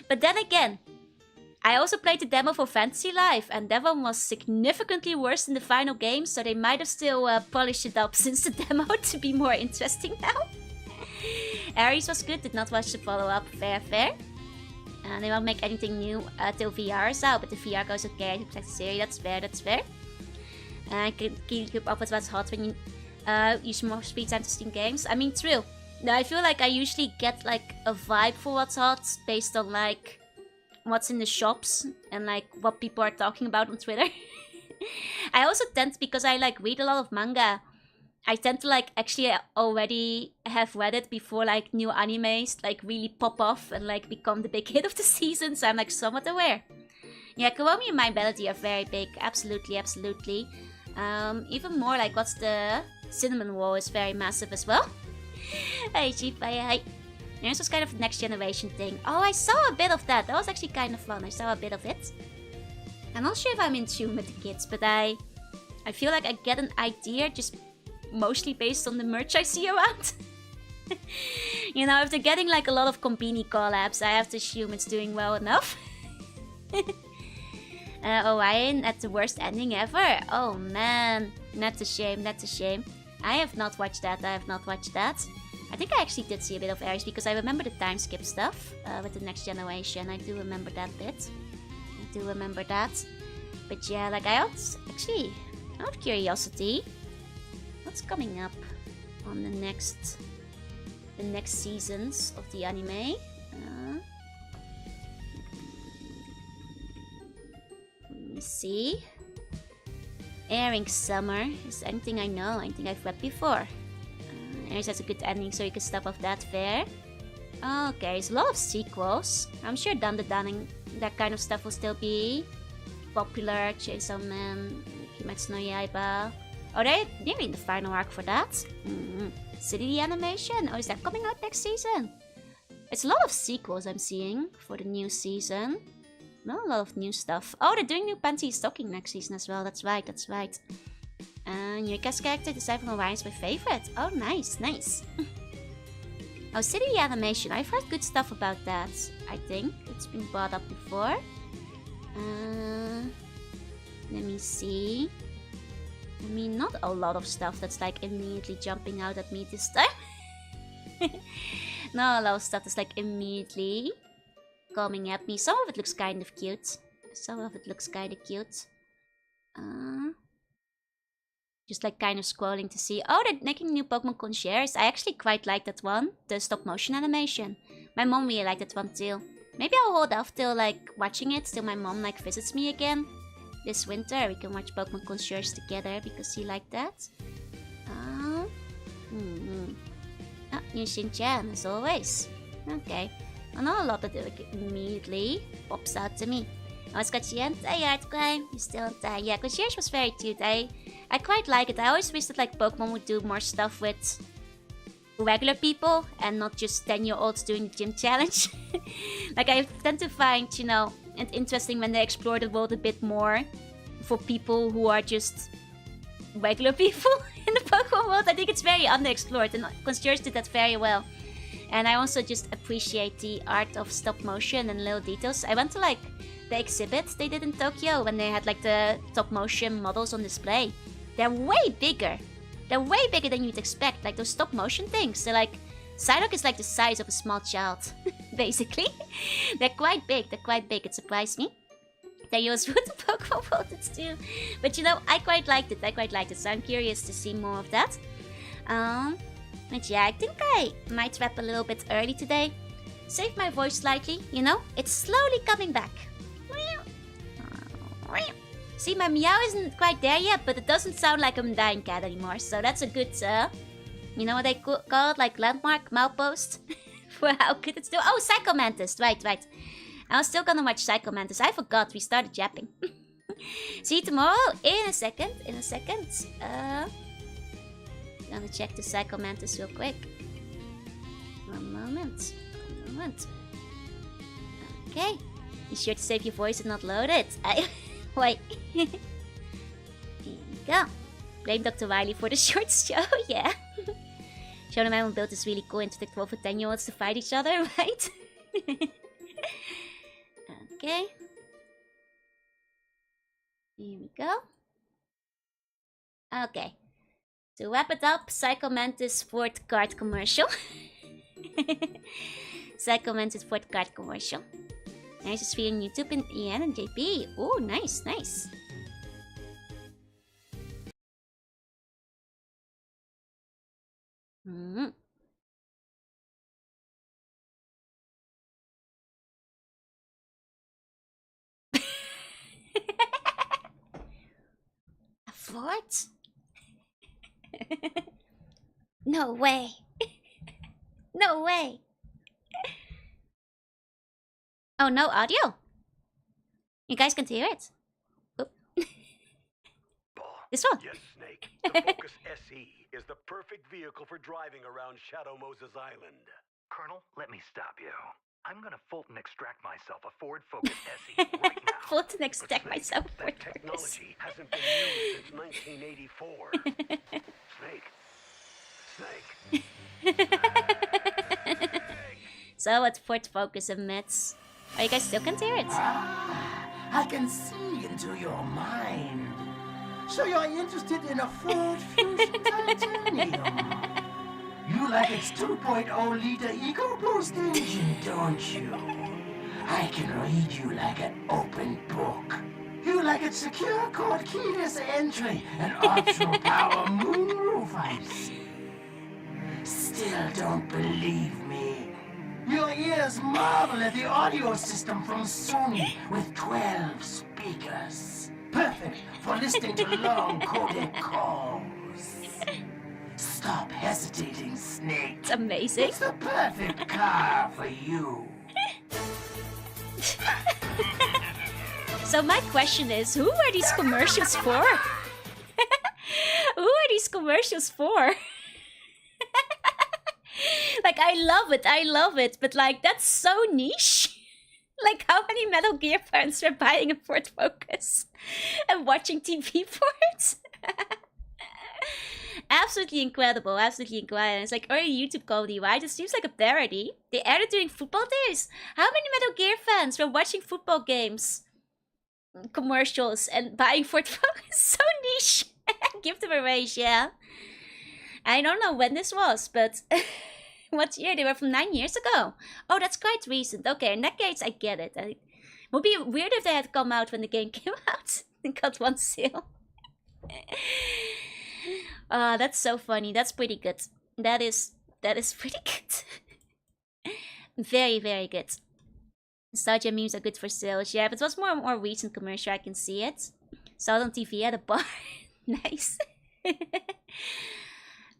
But then again, I also played the demo for Fantasy Life, and that one was significantly worse than the final game, so they might have still polished it up since the demo to be more interesting now. Ares was good, did not watch the follow-up, fair. And they won't make anything new till VR is out, but the VR goes okay, I protect the series, that's fair. I can keep up with what's hot when you use more speed time to Steam games. I mean, true. No, I feel like I usually get like a vibe for what's hot based on like what's in the shops and like what people are talking about on Twitter. I also tend, because I like read a lot of manga, I tend to like actually already have read it before like new animes like really pop off and like become the big hit of the season, so I'm like somewhat aware. Yeah, Kiwami and My Melody are very big, absolutely. Even more like what's the Cinnamon Roll is very massive as well. Hey Chief, hi. This was kind of the next generation thing. Oh, I saw a bit of that. That was actually kind of fun. I saw a bit of it. I'm not sure if I'm in tune with the kids, but I feel like I get an idea just mostly based on the merch I see around. You know, if they're getting like a lot of Konbini collabs, I have to assume it's doing well enough. Orion at the worst ending ever. Oh man, that's a shame. I have not watched that. I think I actually did see a bit of Ares because I remember the time skip stuff with the next generation. I do remember that bit. But yeah, like out of curiosity, what's coming up on the next seasons of the anime? Let me see. Airing summer is anything I know, anything I've read before. Ares has a good ending, so you can stop off that fair. Okay, there's a lot of sequels. I'm sure Dandadan and that kind of stuff will still be popular. Chainsaw Man, Kimetsu no Yaiba. Oh, they're nearly in the final arc for that. City animation. Oh, is that coming out next season? It's a lot of sequels I'm seeing for the new season. Not a lot of new stuff. Oh, they're doing new Panty Stocking next season as well. That's right. Yurika's character, the Cyber Orion, is my favorite. Oh, nice. Oh, City animation. I've heard good stuff about that. I think it's been brought up before. Let me see. I mean, not a lot of stuff that's like immediately jumping out at me this time. Not a lot of stuff that's like immediately coming at me. Some of it looks kind of cute. Just like kind of scrolling to see, oh, they're making new Pokemon Concierge. I actually quite like that one, the stop motion animation. My mom really liked that one too. Maybe I'll hold off till like watching it till my mom like visits me again. This winter we can watch Pokemon Concierge together because she liked that. New Shin-chan as always. Okay. I know a lot of it immediately pops out to me. Oh, it's got Art Climb. You still yeah, Concierge was very cute. I quite like it. I always wish that like Pokemon would do more stuff with regular people and not just 10-year-olds doing the gym challenge. Like I tend to find, you know, it interesting when they explore the world a bit more for people who are just regular people in the Pokemon world. I think it's very underexplored and Concierge did that very well. And I also just appreciate the art of stop motion and little details. I went to like the exhibit they did in Tokyo when they had like the stop motion models on display. They're way bigger. They're way bigger than you'd expect. Like those stop motion things. They're like, Psyduck is like the size of a small child, basically. They're quite big. They're quite big. It surprised me. They use wood in Pokemon World too. But you know, I quite liked it. I quite liked it. So I'm curious to see more of that. But yeah, I think I might wrap a little bit early today. Save my voice slightly, you know? It's slowly coming back. See, my meow isn't quite there yet, but it doesn't sound like I'm a dying cat anymore. So that's a good, you know what they call it? Like landmark milepost for how good it's doing. Oh, Psycho Mantis. Right. I was still gonna watch Psycho Mantis. I forgot. We started yapping. See you tomorrow in a second. Gonna check the Psycho Mantis real quick. One moment. Okay. Be sure to save your voice and not load it. Wait. Here we go. Blame Dr. Wily for the short show, yeah. Show them how build is really cool and to take 12 or 10-year-olds to fight each other, right? Okay. Here we go. Okay. To wrap it up, Psycho Mantis 4th card commercial. Psycho Mantis 4th card commercial. Nice to see on YouTube and Ian and JP. Oh, nice. A fort? No way. No way. Oh, no audio. You guys can hear it. Oop. This one. Yes, Snake. The Focus SE is the perfect vehicle for driving around Shadow Moses Island. Colonel, let me stop you. I'm gonna Fulton extract myself a Ford Focus SE right now. Fulton extract myself a Ford That Focus. technology hasn't been used since 1984. Snake. So what Ford Focus emits? Oh, you guys still can't hear it? I can see into your mind. So you're interested in a Ford Fusion Titanium? You like its 2.0-liter EcoBoost engine, don't you? I can read you like an open book. You like its secure code keyless entry and optional power moonroof, I see. Still don't believe me? Your ears marvel at the audio system from Sony with 12 speakers. Perfect for listening to long coded calls. Stop hesitating, Snake. It's amazing. It's the perfect car for you. So my question is, who are these commercials for? Who are these commercials for? Like, I love it, but like, that's so niche. Like, how many Metal Gear fans were buying a Ford Focus and watching TV for it? Absolutely incredible, It's like early YouTube comedy, right? It seems like a parody. They added during football days. How many Metal Gear fans were watching football games, commercials, and buying Ford Focus? So niche. Give them a raise, yeah. I don't know when this was, but what year? They were from 9 years ago. Oh, that's quite recent. Okay, in that case, I get it. It would be weird if they had come out when the game came out and got one sale. That's so funny. That's pretty good. That is pretty good. Very, very good. Nostalgia memes are good for sales. Yeah, if it was more recent commercial, I can see it. Saw it on TV at a bar. Nice.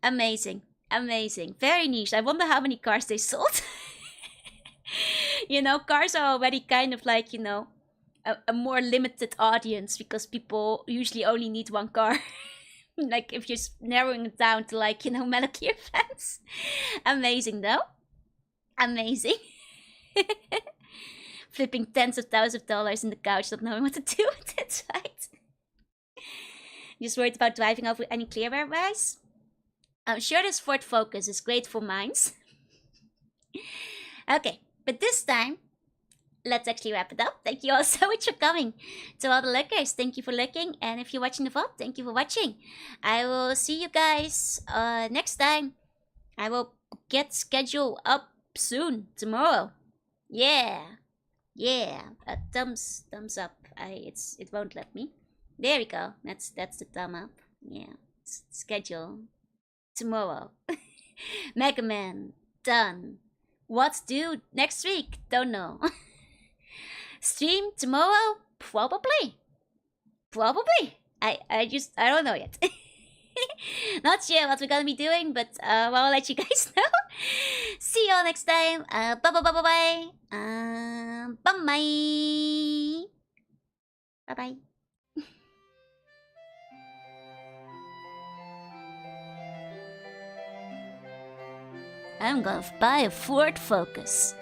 Amazing. Amazing. Very niche. I wonder how many cars they sold. You know, cars are already kind of like, you know, a more limited audience because people usually only need one car. Like if you're narrowing it down to like, you know, Metal Gear fans. Amazing though. Amazing. Flipping tens of thousands of dollars in the couch, not knowing what to do with it, right? Just worried about driving over any clear wise. I'm sure this Ford Focus is great for mines. Okay, but this time, let's actually wrap it up. Thank you all so much for coming. To all the lookers, thank you for looking. And if you're watching the VOD, thank you for watching. I will see you guys next time. I will get schedule up soon, tomorrow. Yeah. Yeah. Thumbs up. It won't let me. There we go. That's the thumb up. Yeah. Schedule. Tomorrow. Mega Man. Done. What's due next week? Don't know. Stream tomorrow? Probably. I don't know yet. Not sure what we're gonna be doing, but well, I'll let you guys know. See you all next time. Bye bye bye bye bye. Bye bye. Bye bye. I'm gonna buy a Ford Focus.